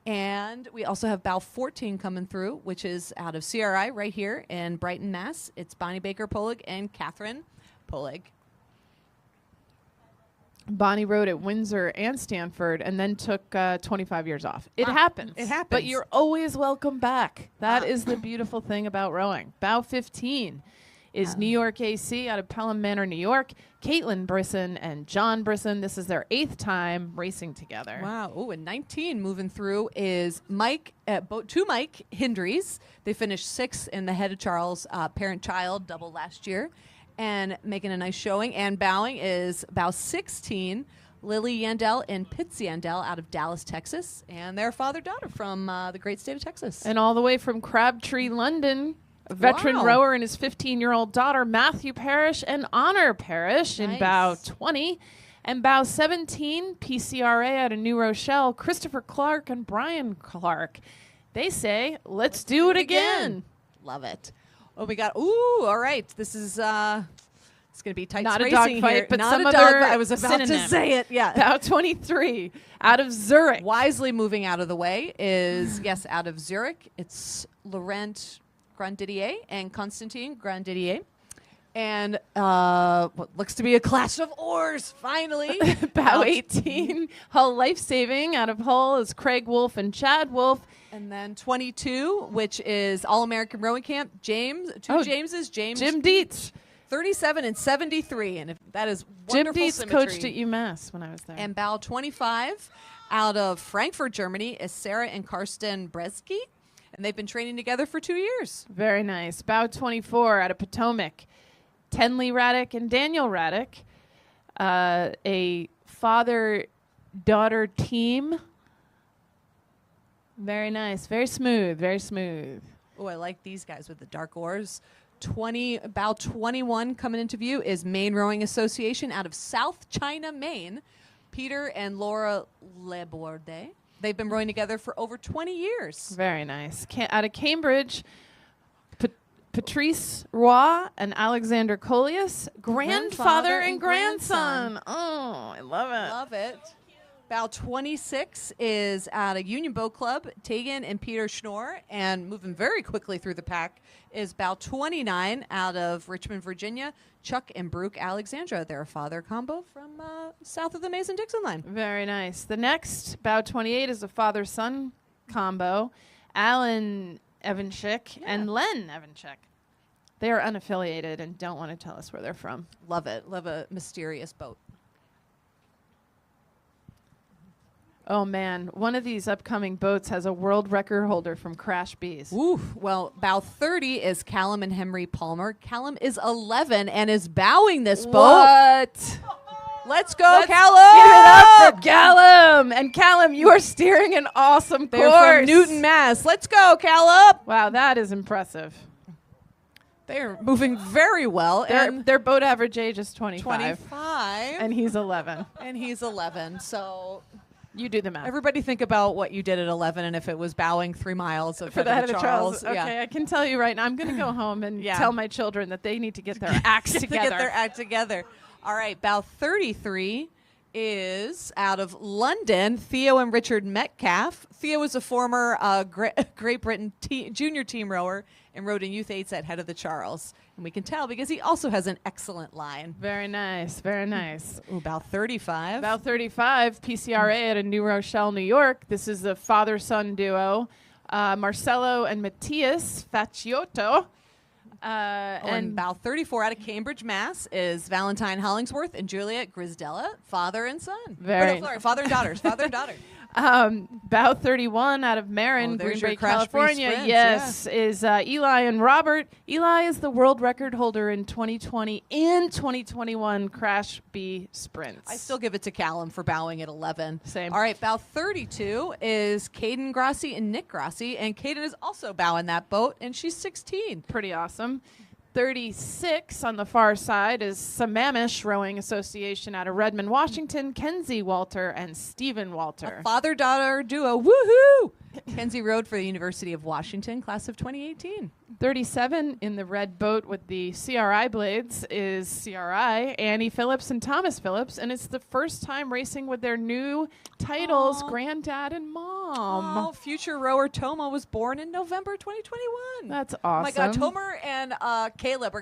And we also have bow 14 coming through, which is out of CRI right here in Brighton, Mass. It's Bonnie Baker Polig and Catherine Polig. Bonnie rode at Windsor and Stanford and then took 25 years off. It happens. It happens. But you're always welcome back. That is the beautiful thing about rowing. Bow 15 is New York AC out of Pelham Manor, New York. Caitlin Brisson and John Brisson. This is their 8th time racing together. Wow. Oh, and 19 moving through is Mike Hindries. They finished 6th in the Head of Charles parent-child double last year and making a nice showing. And bowing is bow 16, Lily Yandel and Pitts Yandel out of Dallas, Texas, and their father-daughter from the great state of Texas. And all the way from Crabtree, London, a veteran Wow. rower and his 15-year-old daughter, Matthew Parrish and Honor Parrish in Nice. bow 20. And bow 17, PCRA out of New Rochelle, Christopher Clark and Brian Clark. They say, let's do it again. Love it. Oh, we got, all right. This is, it's going to be tight Not a racing dogfight, here. but Not some a other dogfight. I was about synonym. to say it. Yeah. Bow 23 out of Zurich. Wisely moving out of the way is, yes, out of Zurich. It's Laurent Grandidier and Constantine Grandidier. And what looks to be a clash of oars, finally. Bow 18, Hull Life Saving out of Hull is Craig Wolf and Chad Wolf. And then 22, which is All-American Rowing Camp, James. Jameses. James Jim Dietz. 37 and 73. And if that is Jim wonderful Dietz symmetry. coached at UMass when I was there. And bow 25 out of Frankfurt, Germany is Sarah and Karsten Bresky. And they've been training together for 2 years. Very nice. Bow 24 out of Potomac, Tenley Raddick and Daniel Raddick. A father-daughter team. Very nice. Very smooth. Very smooth. Oh, I like these guys with the dark oars. Bow 21 coming into view is Maine Rowing Association out of South China, Maine. Peter and Laura Leborde. They've been rowing together for over 20 years. Very nice. Out of Cambridge, Patrice Roy and Alexander Coleus, grandfather and grandson. Oh, I love it. Love it. Bow 26 is out of Union Boat Club, Tegan and Peter Schnorr. And moving very quickly through the pack is bow 29 out of Richmond, Virginia, Chuck and Brooke Alexandra. They're a father combo from south of the Mason-Dixon line. Very nice. The next, bow 28, is a father-son combo, Alan Evanchik and Len Evanchik. They are unaffiliated and don't want to tell us where they're from. Love it. Love a mysterious boat. Oh, man. One of these upcoming boats has a world record holder from Crash Bees. Oof. Well, bow 30 is Callum and Henry Palmer. Callum is 11 and is bowing this boat. What? Let's go, Let's Callum! Give it up for Callum. And Callum, you are steering an awesome They're course. from Newton, Mass. Let's go, Callum! Wow, that is impressive. They're moving very well. Their boat average age is 25. 25. And he's 11. And he's 11. So You do the math. everybody think about what you did at 11 and if it was bowing 3 miles of For the Head head of of Charles. Charles. Okay, I can tell you right now, I'm going to go home and tell my children that they need to get their acts To together. get their act together. All right, bow 33 is out of London, Theo and Richard Metcalf. Theo is a former Great Britain junior team rower and rowed in Youth 8s at Head of the Charles. And we can tell because he also has an excellent line. Very nice, very nice. Ooh, bow 35. About 35, PCRA out of New Rochelle, New York. This is the father-son duo, Marcelo and Matthias Facciotto. And bow 34 out of Cambridge, Mass. is Valentine Hollingsworth and Juliet Grisdella, father and son. Father and daughters. Father and daughter. Bow 31 out of Marin, there's Green your Bay, Crash Free California. sprints, Yes, is Eli and Robert. Eli is the world record holder in 2020 and 2021 Crash B sprints. I still give it to Callum for bowing at 11. Same. All right, bow 32 is Caden Grassi and Nick Grassi, and Caden is also bowing that boat, and she's 16. Pretty awesome. 36 on the far side is Sammamish Rowing Association out of Redmond, Washington, Kenzie Walter and Stephen Walter. Father-daughter duo, woohoo! Kenzie rowed for the University of Washington, class of 2018. 37 in the red boat with the CRI blades is CRI, Annie Phillips and Thomas Phillips, and it's the first time racing with their new titles, granddad and mom. Oh, future rower Toma was born in November 2021. That's awesome. Oh my God, Tomer and Callum are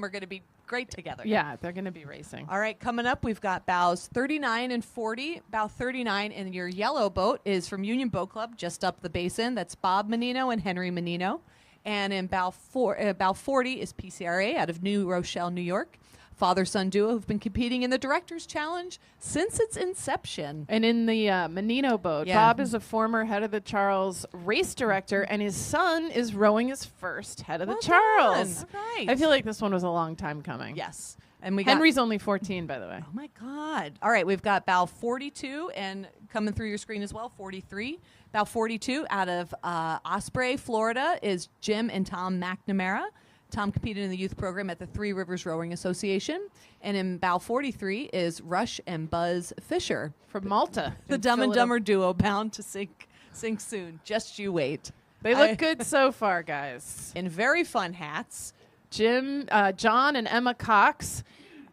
going to be great together. Yeah, they're going to be racing. All right, coming up, we've got bows 39 and 40. Bow 39 in your yellow boat is from Union Boat Club, just up the basin. That's Bob Menino and Henry Menino. And in bow 40 is PCRA out of New Rochelle, New York. Father-son duo who've been competing in the Director's Challenge since its inception. And in the Menino boat, Yeah. Bob is a former head of the Charles race director, and his son is rowing his first head of the Well Charles. done. All right. I feel like this one was a long time coming. Yes. And we got Henry's only 14, by the way. Oh my God. All right, we've got bow 42 and coming through your screen as well, 43. Bow 42 out of Osprey, Florida is Jim and Tom McNamara. Tom competed in the youth program at the Three Rivers Rowing Association. And in bow 43 is Rush and Buzz Fisher. From Malta. The in Dumb and Philadelphia. Dumber duo bound to sink soon. Just you wait. They look good so far, guys. In very fun hats. John and Emma Cox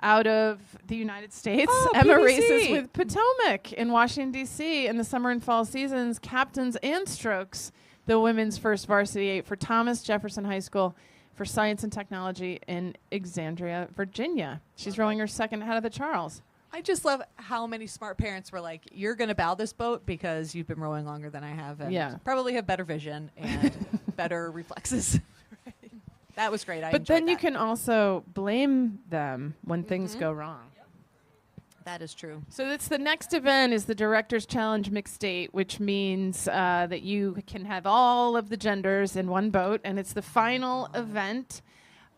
out of the United States. Oh, Emma PBC. races with Potomac in Washington, D.C. in the summer and fall seasons, captains and strokes the women's first varsity 8 for Thomas Jefferson High School for Science and Technology in Alexandria, Virginia. She's rowing her second head of the Charles. I just love how many smart parents were like, you're going to bow this boat because you've been rowing longer than I have and probably have better vision and better reflexes. That was great. But then you can also blame them when things go wrong. That is true. So it's the next event is the Director's Challenge Mixed Eight, which means that you can have all of the genders in one boat, and it's the final event.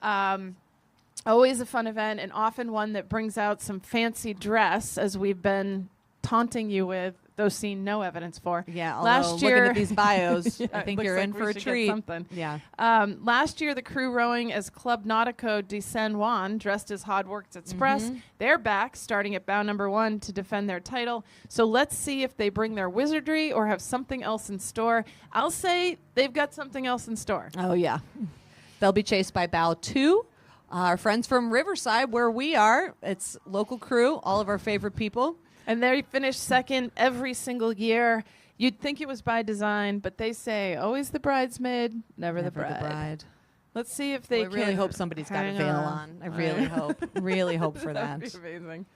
Always a fun event, and often one that brings out some fancy dress, as we've been taunting you with, though seen no evidence for. Yeah, last year, looking at these bios, Yeah, I think looks you're like in we for a should get treat. something. Yeah. Last year, the crew rowing as Club Nautico de San Juan, dressed as Hardworks Express, they're back, starting at bow number 1 to defend their title. So let's see if they bring their wizardry or have something else in store. I'll say they've got something else in store. Oh, yeah. They'll be chased by bow 2. Our friends from Riverside, where we are. It's local crew, all of our favorite people. And they finish second every single year. You'd think it was by design, but they say always the bridesmaid, never the bride. Let's see if they I really can hope somebody's got a hang veil on. I really hope. Really hope for that. That'd be amazing.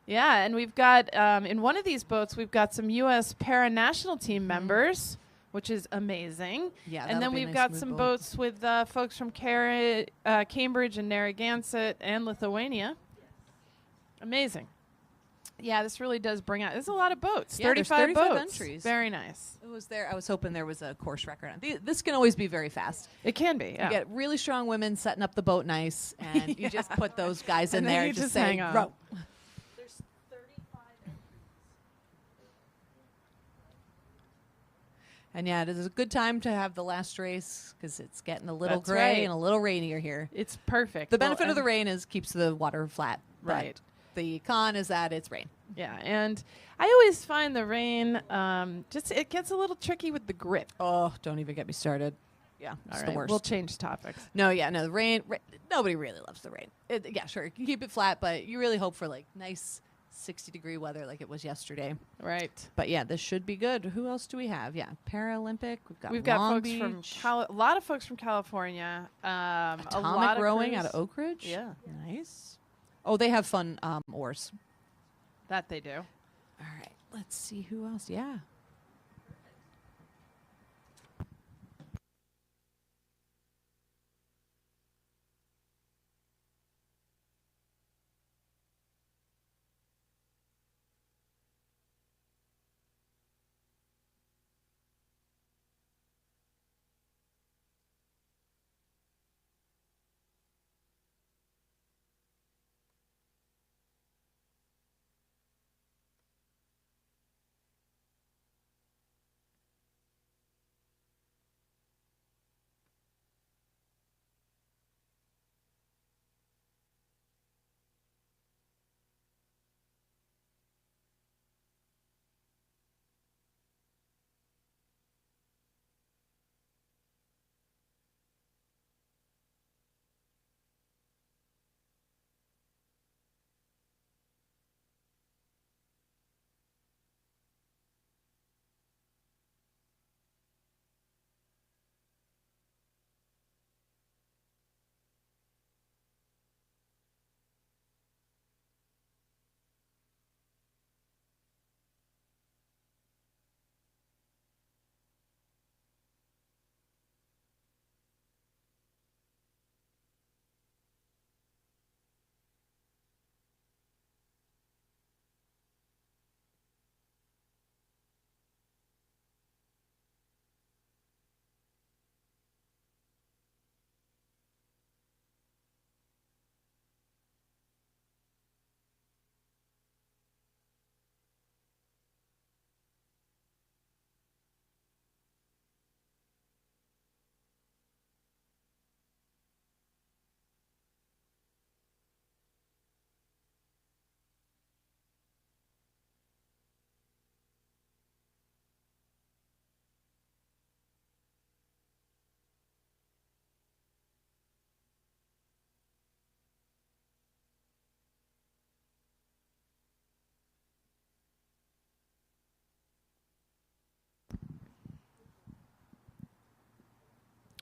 Yeah, and we've got, in one of these boats, we've got some U.S. para-national team members, which is amazing. Yeah, and then we've got some boats with folks from Cambridge and Narragansett and Lithuania. Amazing. Yeah, this really does bring out. There's a lot of boats. Yeah, 35 boats. entries. Very nice. It was there. I was hoping there was a course record. This can always be very fast. It can be. Yeah. You get really strong women setting up the boat nice, and you just put those guys in And then there you and just just say, hang on. row. There's 35. And yeah, it is a good time to have the last race because it's getting a little That's gray right. and a little rainier here. It's perfect. The Well, benefit of the and- rain is keeps the water flat. but Right. The con is that it's rain. Yeah, and I always find the rain just it gets a little tricky with the grip. Oh, don't even get me started. Yeah, All it's right, the worst. we'll change topics. No, the rain. Nobody really loves the rain. Yeah, sure, you can keep it flat, but you really hope for like nice 60-degree weather like it was yesterday. Right. But yeah, this should be good. Who else do we have? Yeah, Paralympic. We've got Long folks Beach, from a lot of folks from California. a lot Atomic of rowing crews. out of Oak Ridge. Yeah, Nice. Oh, they have fun oars. that they do. All right, let's see who else. Yeah.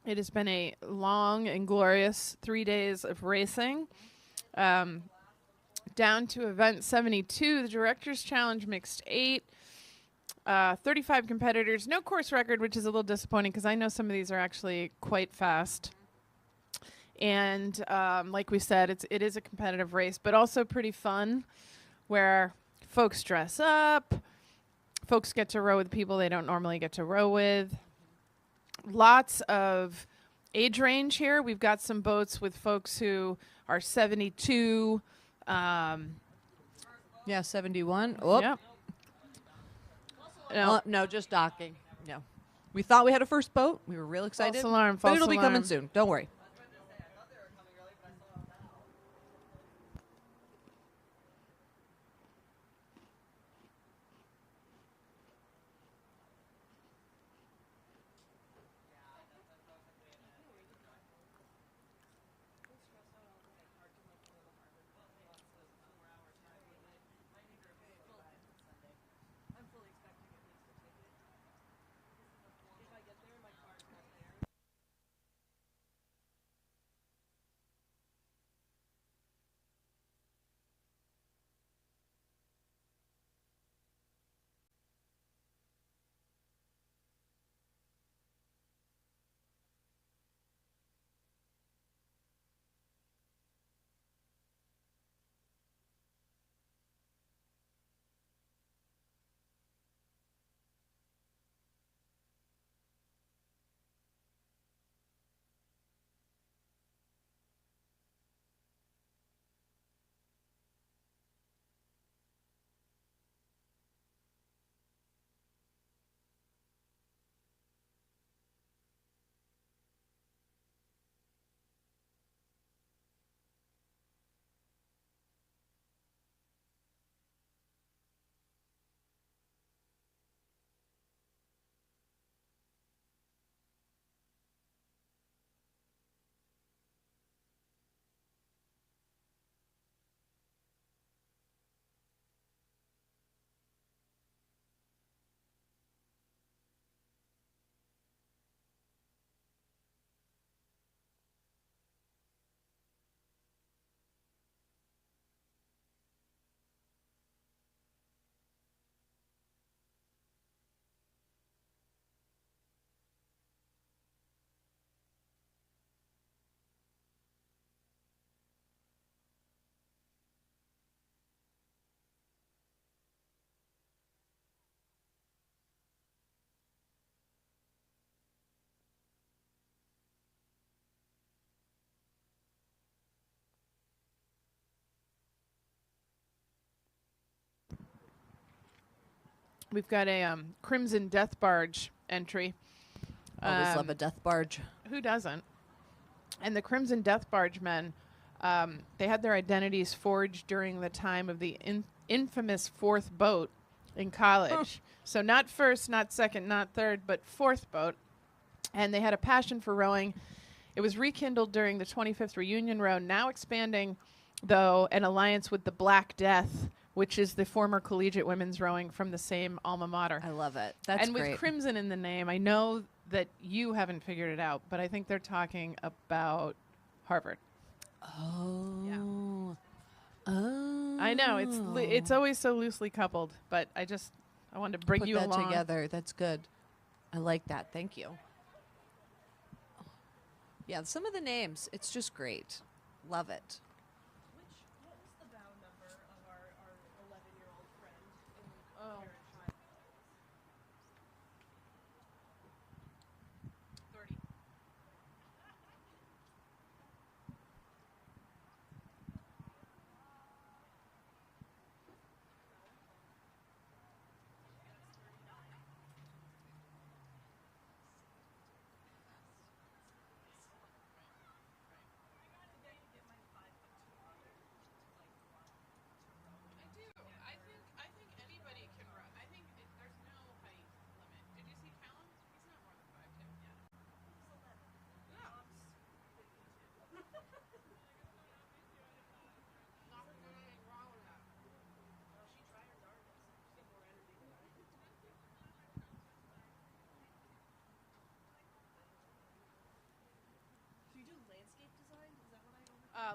It has been a long and glorious 3 days of racing. Down to event 72, the Director's Challenge Mixed 8. 35 competitors. No course record, which is a little disappointing because I know some of these are actually quite fast. And like we said, it is a competitive race, but also pretty fun where folks dress up. Folks get to row with people they don't normally get to row with. Lots of age range here. We've got some boats with folks who are 72. Yeah, 71. Oh, Yep. No, no, just docking. No. We thought we had a first boat. We were real excited. false alarm, but false it'll be coming alarm. soon. Don't worry. we've got a Crimson Death Barge entry. Always love a death barge. Who doesn't? And the Crimson Death Barge men, they had their identities forged during the time of the infamous fourth boat in college. So not first, not second, not third, but fourth boat. And they had a passion for rowing. It was rekindled during the 25th reunion row, now expanding, though, an alliance with the Black Death, which is the former collegiate women's rowing from the same alma mater. I love it. That's and great. with Crimson in the name, I know that you haven't figured it out, but I think they're talking about Harvard. Oh. Yeah. Oh. I know it's always so loosely coupled, but I wanted to bring Put you that along. together. That's good. I like that. Thank you. Yeah, some of the names, it's just great. Love it. What was the bow number of our 11-year-old friend in Oh. Parent Child? 30.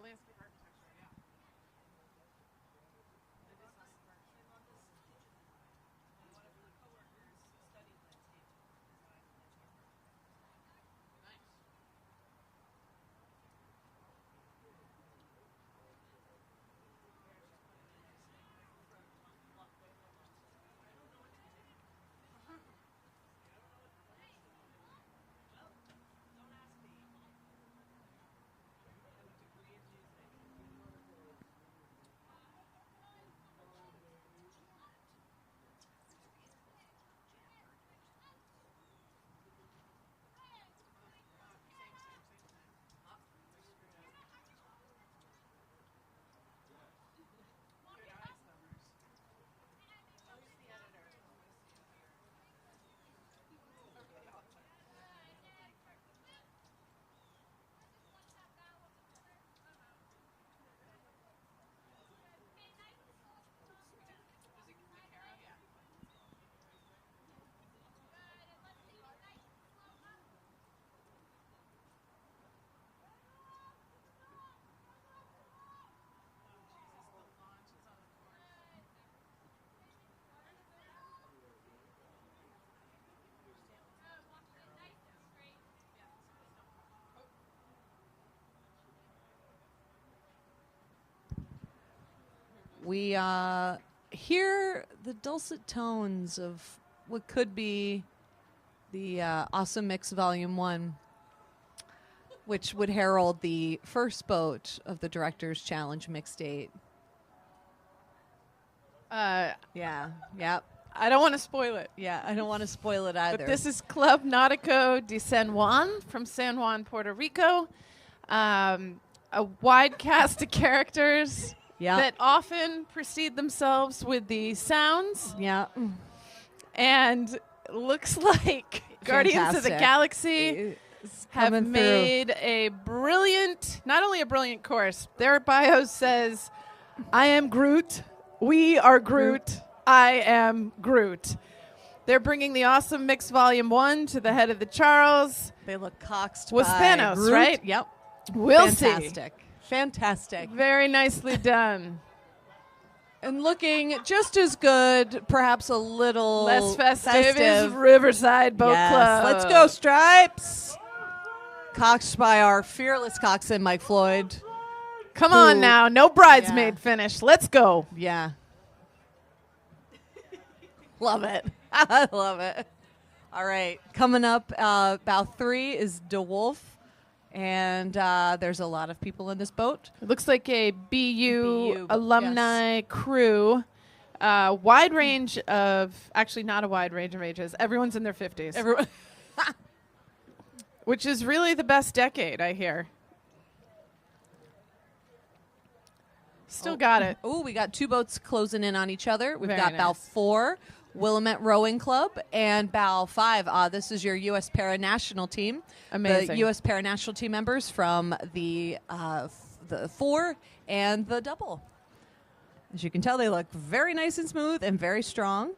Landscape architecture, yeah. We hear the dulcet tones of what could be the Awesome Mix Volume 1, which would herald the first boat of the Director's Challenge mixed date. Yeah, yep. I don't want to spoil it. Yeah, I don't want to spoil it either. But this is Club Nautico de San Juan from San Juan, Puerto Rico. A wide cast of characters that often precede themselves with the sounds. Yeah. And looks like Guardians of the Fantastic. Galaxy have coming through. made a brilliant, not only a brilliant course, their bio says, I am Groot, we are Groot, I am Groot. They're bringing the Awesome Mix Volume 1 to the head of the Charles. They look coxed Was by Thanos, Groot. right? Yep. We'll see. Fantastic. Fantastic. Very nicely done. And looking just as good, perhaps a little Less festive is Riverside Boat Yes, Club. let's go, Stripes. Coxed by our fearless coxswain, Mike Floyd. Come on now. No bridesmaid finish. Let's go. Yeah. Love it. I love it. All right. Coming up, bow 3 is DeWolf. And there's a lot of people in this boat. It looks like a BU alumni crew. Wide range of, actually not a wide range of ages. Everyone's in their 50s. Everyone. Which is really the best decade, I hear. Still got it. Oh, we got two boats closing in on each other. We've Very got bow nice. 4, Willamette Rowing Club, and bow 5. This is your U.S. Para-National team. Amazing. The U.S. Para-National team members from the 4 and the double. As you can tell, they look very nice and smooth and very strong.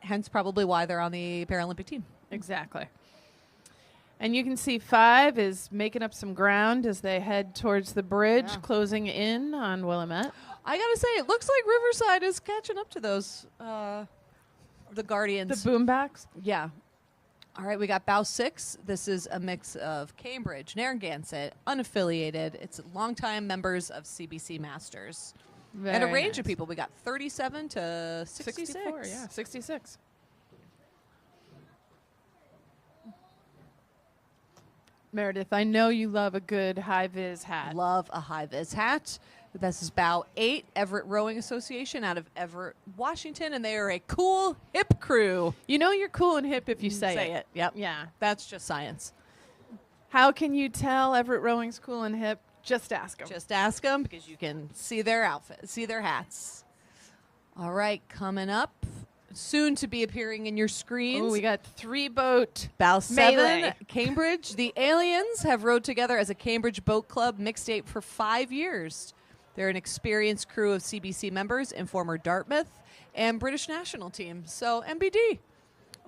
Hence probably why they're on the Paralympic team. Exactly. And you can see 5 is making up some ground as they head towards the bridge, closing in on Willamette. I got to say, it looks like Riverside is catching up to those, the Guardians. The boombacks? Yeah. All right, we got bow 6. This is a mix of Cambridge, Narragansett, unaffiliated. It's longtime members of CBC Masters. And a Very range nice. of people. We got 37 to 66. 64, yeah, 66. Meredith, I know you love a good high-vis hat. Love a high-vis hat. This is bow 8, Everett Rowing Association out of Everett, Washington, and they are a cool, hip crew. You know you're cool and hip if you say it. Yep. Yeah. That's just science. How can you tell Everett Rowing's cool and hip? Just ask them. Just ask them because you can see their outfits, see their hats. All right, coming up, soon to be appearing in your screens. Oh, we got 3-boat bow 7, melee. Cambridge. The Aliens have rowed together as a Cambridge Boat Club mixed date for 5 years. They're an experienced crew of CBC members and former Dartmouth and British national team. So MBD.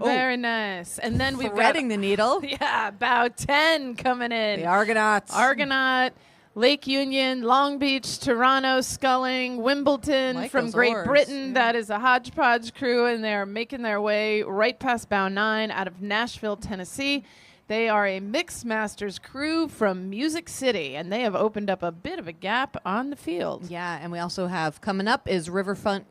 Very nice. And then we've Threading the needle. Yeah, bow 10 coming in. The Argonauts. Argonaut Lake Union, Long Beach, Toronto, Sculling, Wimbledon, Like from those Great oars. Britain. That is a hodgepodge crew, and they're making their way right past Bow 9 out of Nashville, Tennessee. They are a mixed masters crew from Music City, and they have opened up a bit of a gap on the field. Yeah, and we also have coming up is Riverfront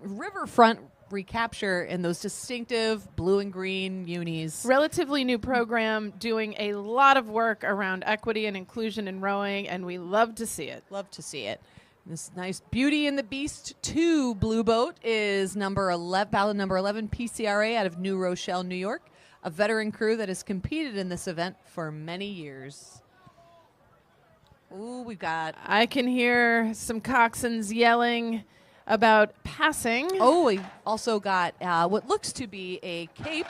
recapture in those distinctive blue and green unis. Relatively new program, doing a lot of work around equity and inclusion in rowing, and we love to see it. Love to see it. This nice Beauty and the Beast 2 blue boat is ballot number 11 PCRA out of New Rochelle, New York, a veteran crew that has competed in this event for many years. Ooh, we've got... I can hear some coxswains yelling about passing. Oh, we also got what looks to be a cape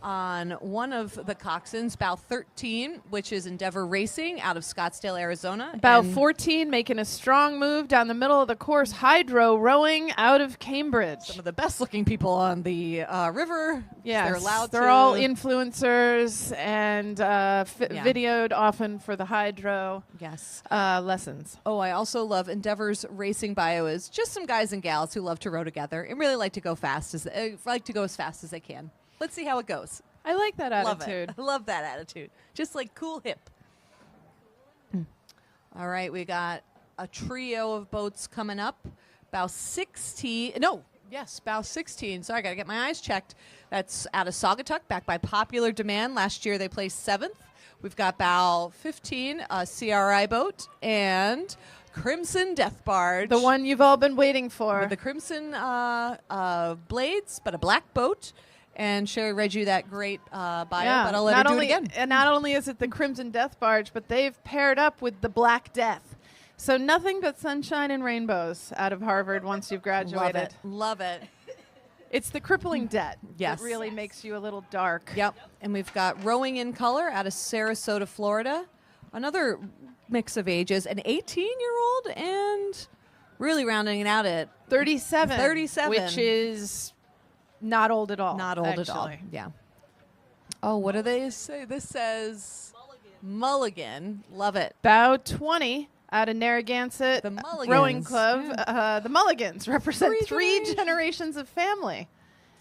on one of the coxswains, bow 13, which is Endeavor Racing out of Scottsdale, Arizona. About And 14, making a strong move down the middle of the course. Hydro rowing out of Cambridge. some of the best-looking people on the river. Yes, They're allowed they're to... all influencers and Yeah. videoed often for the hydro Yes. lessons. Oh, I also love Endeavor's racing bio is just some guys and gals who love to row together and really like to go as fast as they can. Let's see how it goes. I like that Love attitude. it. I love that attitude. Just like cool hip. All right, we got a trio of boats coming up. Bow 16. No, yes, bow 16. Sorry, I got to get my eyes checked. That's out of Saugatuck, back by popular demand. Last year they placed 7th. We've got bow 15, a CRI boat, and Crimson Death Barge. The one you've all been waiting for. With the crimson blades, but a black boat. And Sherry read you that great bio, but I'll let her do it again. And not only is it the Crimson Death Barge, but they've paired up with the Black Death. So nothing but sunshine and rainbows out of Harvard once you've graduated. Love it. It's the crippling debt Yes. that really makes you a little dark. Yep. And we've got Rowing in Color out of Sarasota, Florida. Another mix of ages. An 18-year-old and really rounding it out at 37. 37. Which is not old at all. not old at all. actually. Yeah. Oh, what do they say? This says Mulligan. Love it. Bow 20 out of Narragansett The Mulligans. Rowing Club. Yeah. The Mulligans represent Three three generations of family.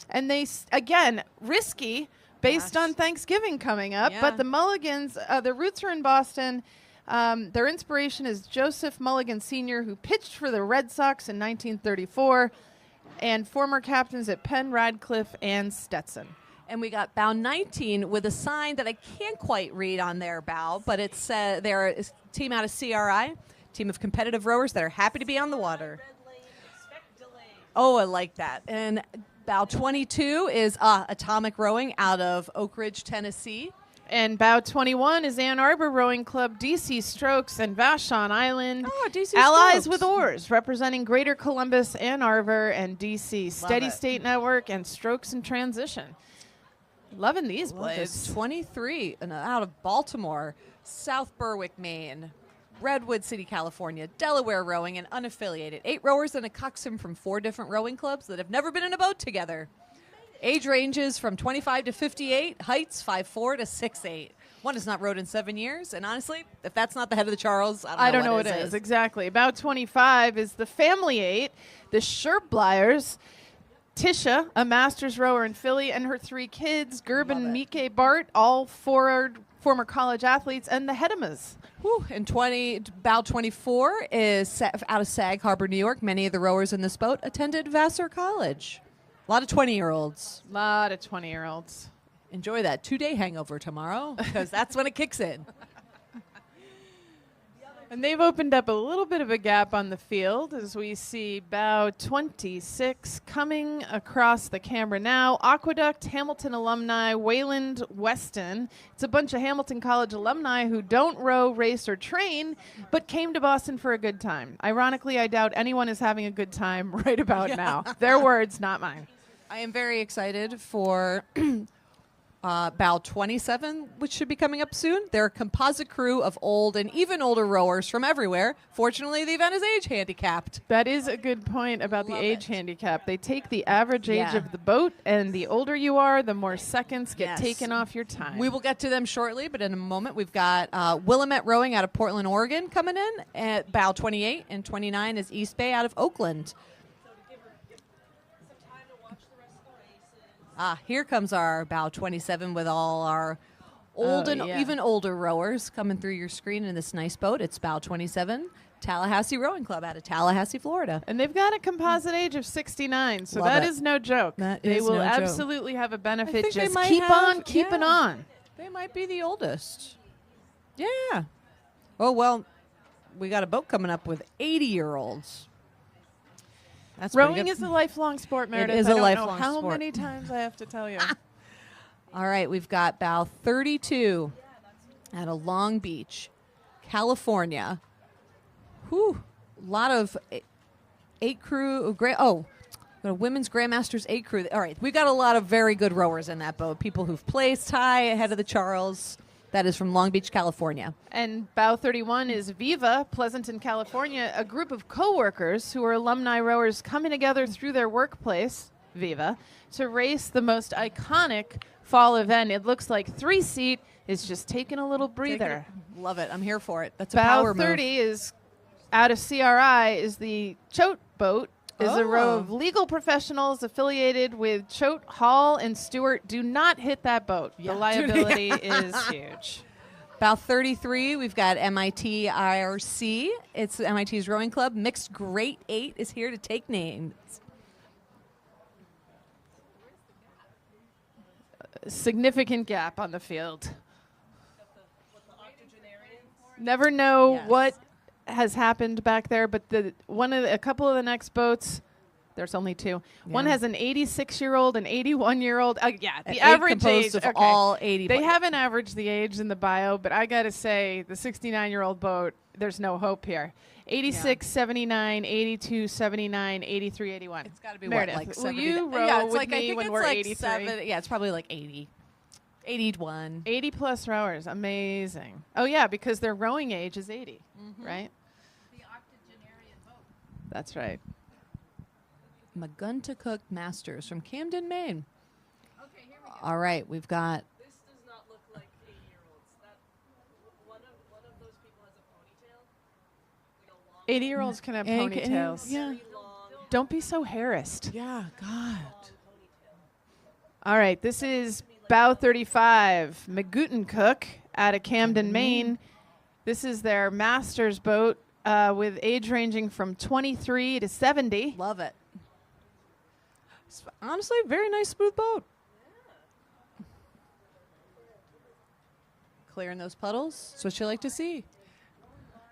And they, again, risky based Yes. on Thanksgiving coming up. Yeah. But the Mulligans, their roots are in Boston. Their inspiration is Joseph Mulligan Sr., who pitched for the Red Sox in 1934, and former captains at Penn, Radcliffe, and Stetson. And we got bow 19 with a sign that I can't quite read on their bow, but it's they're a team out of CRI, team of competitive rowers that are happy to be on the water. Oh, I like that. And bow 22 is Atomic Rowing out of Oak Ridge, Tennessee. And bow 21 is Ann Arbor Rowing Club, DC Strokes, and Vashon Island. Oh, DC Allies Strokes. with Oars, representing Greater Columbus, Ann Arbor, and DC. Steady it. State Network and Strokes in Transition. Loving these Love this. blades. 23 and out of Baltimore, South Berwick, Maine, Redwood City, California, Delaware Rowing, and unaffiliated. 8 rowers and a coxswain from 4 different rowing clubs that have never been in a boat together. Age ranges from 25 to 58, heights 5'4" to 6'8". One has not rowed in 7 years, and honestly, if that's not the head of the Charles, I don't know what it is. Exactly. About 25 is the Family 8, the Sherbliers. Tisha, a master's rower in Philly, and her 3 kids, Gerben and Mike Bart, all former college athletes, and the Hedemas. Whew. And bow 24 is out of Sag Harbor, New York. Many of the rowers in this boat attended Vassar College. A lot of 20-year-olds. A lot of 20-year-olds. Enjoy that 2-day hangover tomorrow, because that's when it kicks in. And they've opened up a little bit of a gap on the field as we see bow 26 coming across the camera now. Aqueduct, Hamilton alumni, Wayland Weston. It's a bunch of Hamilton College alumni who don't row, race, or train, but came to Boston for a good time. Ironically, I doubt anyone is having a good time right about now. Their words, not mine. I am very excited for bow 27, which should be coming up soon. They're a composite crew of old and even older rowers from everywhere. Fortunately, the event is age handicapped. That is a good point about Love the age it. handicap. They take the average age Yeah. of the boat, and the older you are, the more seconds get Yes. taken off your time. We will get to them shortly, but in a moment, we've got Willamette Rowing out of Portland, Oregon coming in at bow 28, and 29 is East Bay out of Oakland. Here comes our bow 27 with all our old and yeah. even older rowers coming through your screen in this nice boat. It's bow 27, Tallahassee Rowing Club out of Tallahassee, Florida. And they've got a composite age of 69, so Love that it. is no joke. That they is will no joke. absolutely have a benefit. think they Just might keep have- on keeping yeah. on. They might be the oldest. Yeah. Oh, well, we got a boat coming up with 80-year-olds. That's pretty Rowing good. is a lifelong sport, Meredith. is I a don't lifelong know how sport. many times I have to tell you. All right, we've got bow 32 out of Long Beach, California. Whew, a lot of eight crew. Got a women's Grandmasters 8 crew. All right, we got a lot of very good rowers in that boat. People who've placed high ahead of the Charles. That is from Long Beach, California. And bow 31 is Viva, Pleasanton, California, a group of coworkers who are alumni rowers coming together through their workplace, Viva, to race the most iconic fall event. It looks like 3-seat is just taking a little breather. Love it. I'm here for it. That's a Bow power 30 move. is out of CRI is the Choate boat. Is a row Oh. of legal professionals affiliated with Choate, Hall, and Stewart. Do not hit that boat. Yeah. The liability is huge. About 33, we've got MIT IRC. It's MIT's rowing club. Mixed Grade 8 is here to take names. Significant gap on the field. Never know Yes. what has happened back there, but a couple of the next boats, there's only two. One Yeah. has an 86-year-old, an 81-year-old. The An average composed age of okay. all 80. They haven't averaged the age in the bio, but I got to say, the 69-year-old boat, there's no hope here. 86, 79, 82, 79, 83, 81. It's got to be Meredith, what, like will 70? you row yeah, it's with like, I me think when it's we're like 83? 7, yeah, it's probably like 80. 81. 80 plus rowers, amazing. Oh yeah, because their rowing age is 80, right? The octogenarian boat. That's right. Maguntacook Masters from Camden, Maine. Okay, here we go. All right, we've got This does not look like 80-year-olds. That one of those people has a ponytail, like a long 80-year-olds can have And- ponytails. yeah. long Don't be so harassed. Yeah, God. All right, this is bow 35, Maguntacook out of Camden, Maine. This is their master's boat with age ranging from 23 to 70. Love it. It's honestly, a very nice, smooth boat. Clearing those puddles. That's what you like to see.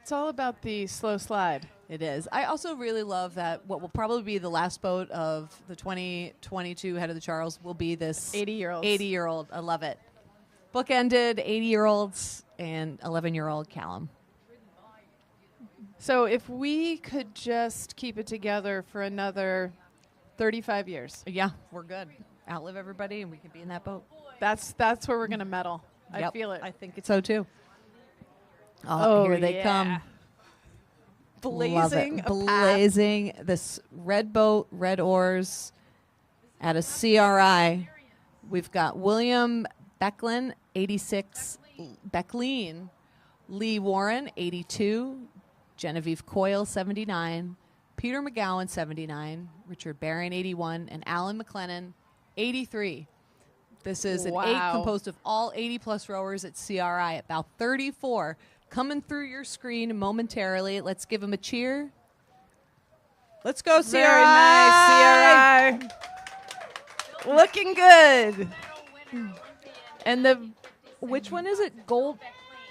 It's all about the slow slide. It is. I also really love that what will probably be the last boat of the 2022 Head of the Charles will be this 80-year-olds. 80-year-old. I love it. Bookended 80-year-olds and 11-year-old Callum. So if we could just keep it together for another 35 years, Yeah, we're good. Outlive everybody, and we can be in that boat. that's where we're going to medal. I Yep, feel it. I think it's so too. Oh, here they yeah. come. Blazing, Love it. Blazing. This red boat, red oars at a CRI. We've got William Becklin, 86. Beckleen. Lee Warren, 82. Genevieve Coyle, 79. Peter McGowan, 79. Richard Barron, 81. And Alan McLennan, 83. This is an 8 Wow. composed of all 80-plus rowers at CRI. About 34 coming through your screen momentarily. Let's give them a cheer. Let's go, CRI! Very nice, CRI. Looking good. And the Which one is it? Gold.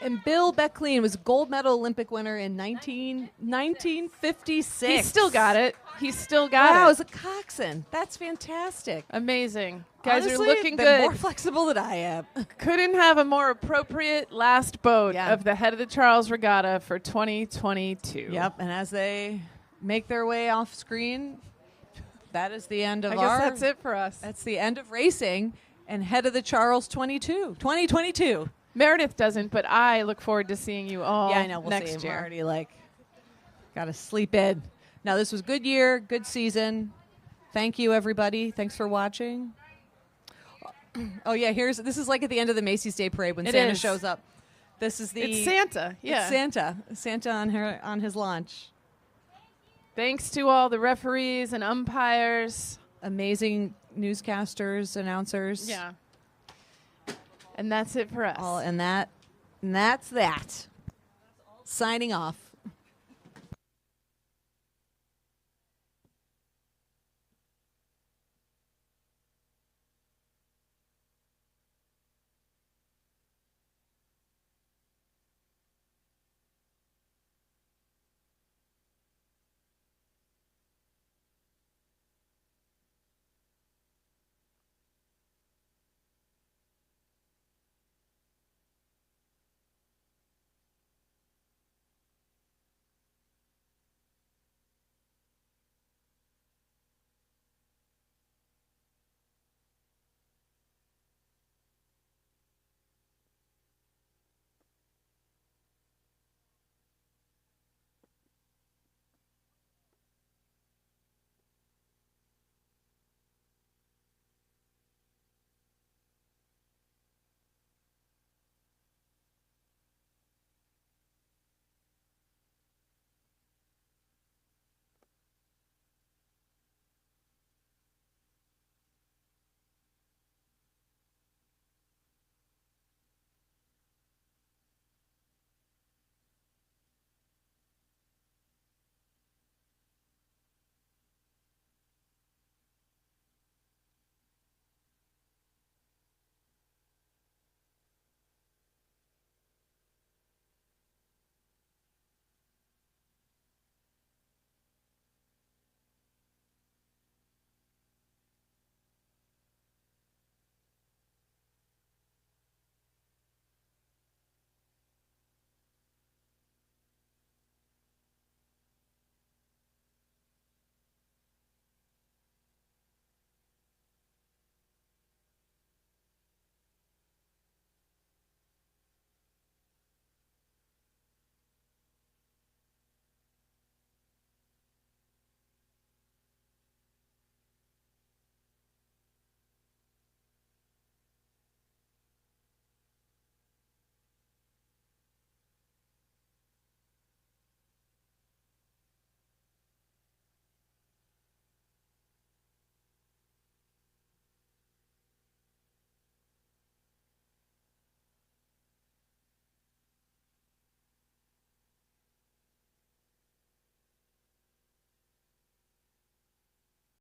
And Bill Beckleen was gold medal Olympic winner in 1956. he still got it. He's still Wow, got as a coxswain. That's fantastic. Amazing. Guys Honestly, are looking they're good. more flexible than I am. Couldn't have a more appropriate last boat Yeah. of the Head of the Charles Regatta for 2022. Yep, and as they make their way off screen, that is the end of I our... guess that's it for us. That's the end of racing. and head of the Charles 2022. Meredith doesn't, but I look forward to seeing you all Yeah, I know. We'll next see. I'm year. already like, got to sleep in. Now, this was good year, good season. Thank you, everybody. Thanks for watching. Oh, yeah, this is like at the end of the Macy's Day Parade when It Santa is. shows up. This is It's Santa. Yeah. It's Santa. Santa on his launch. Thanks to all the referees and umpires. Amazing newscasters, announcers. Yeah. And that's it for us. And that's that. Signing off.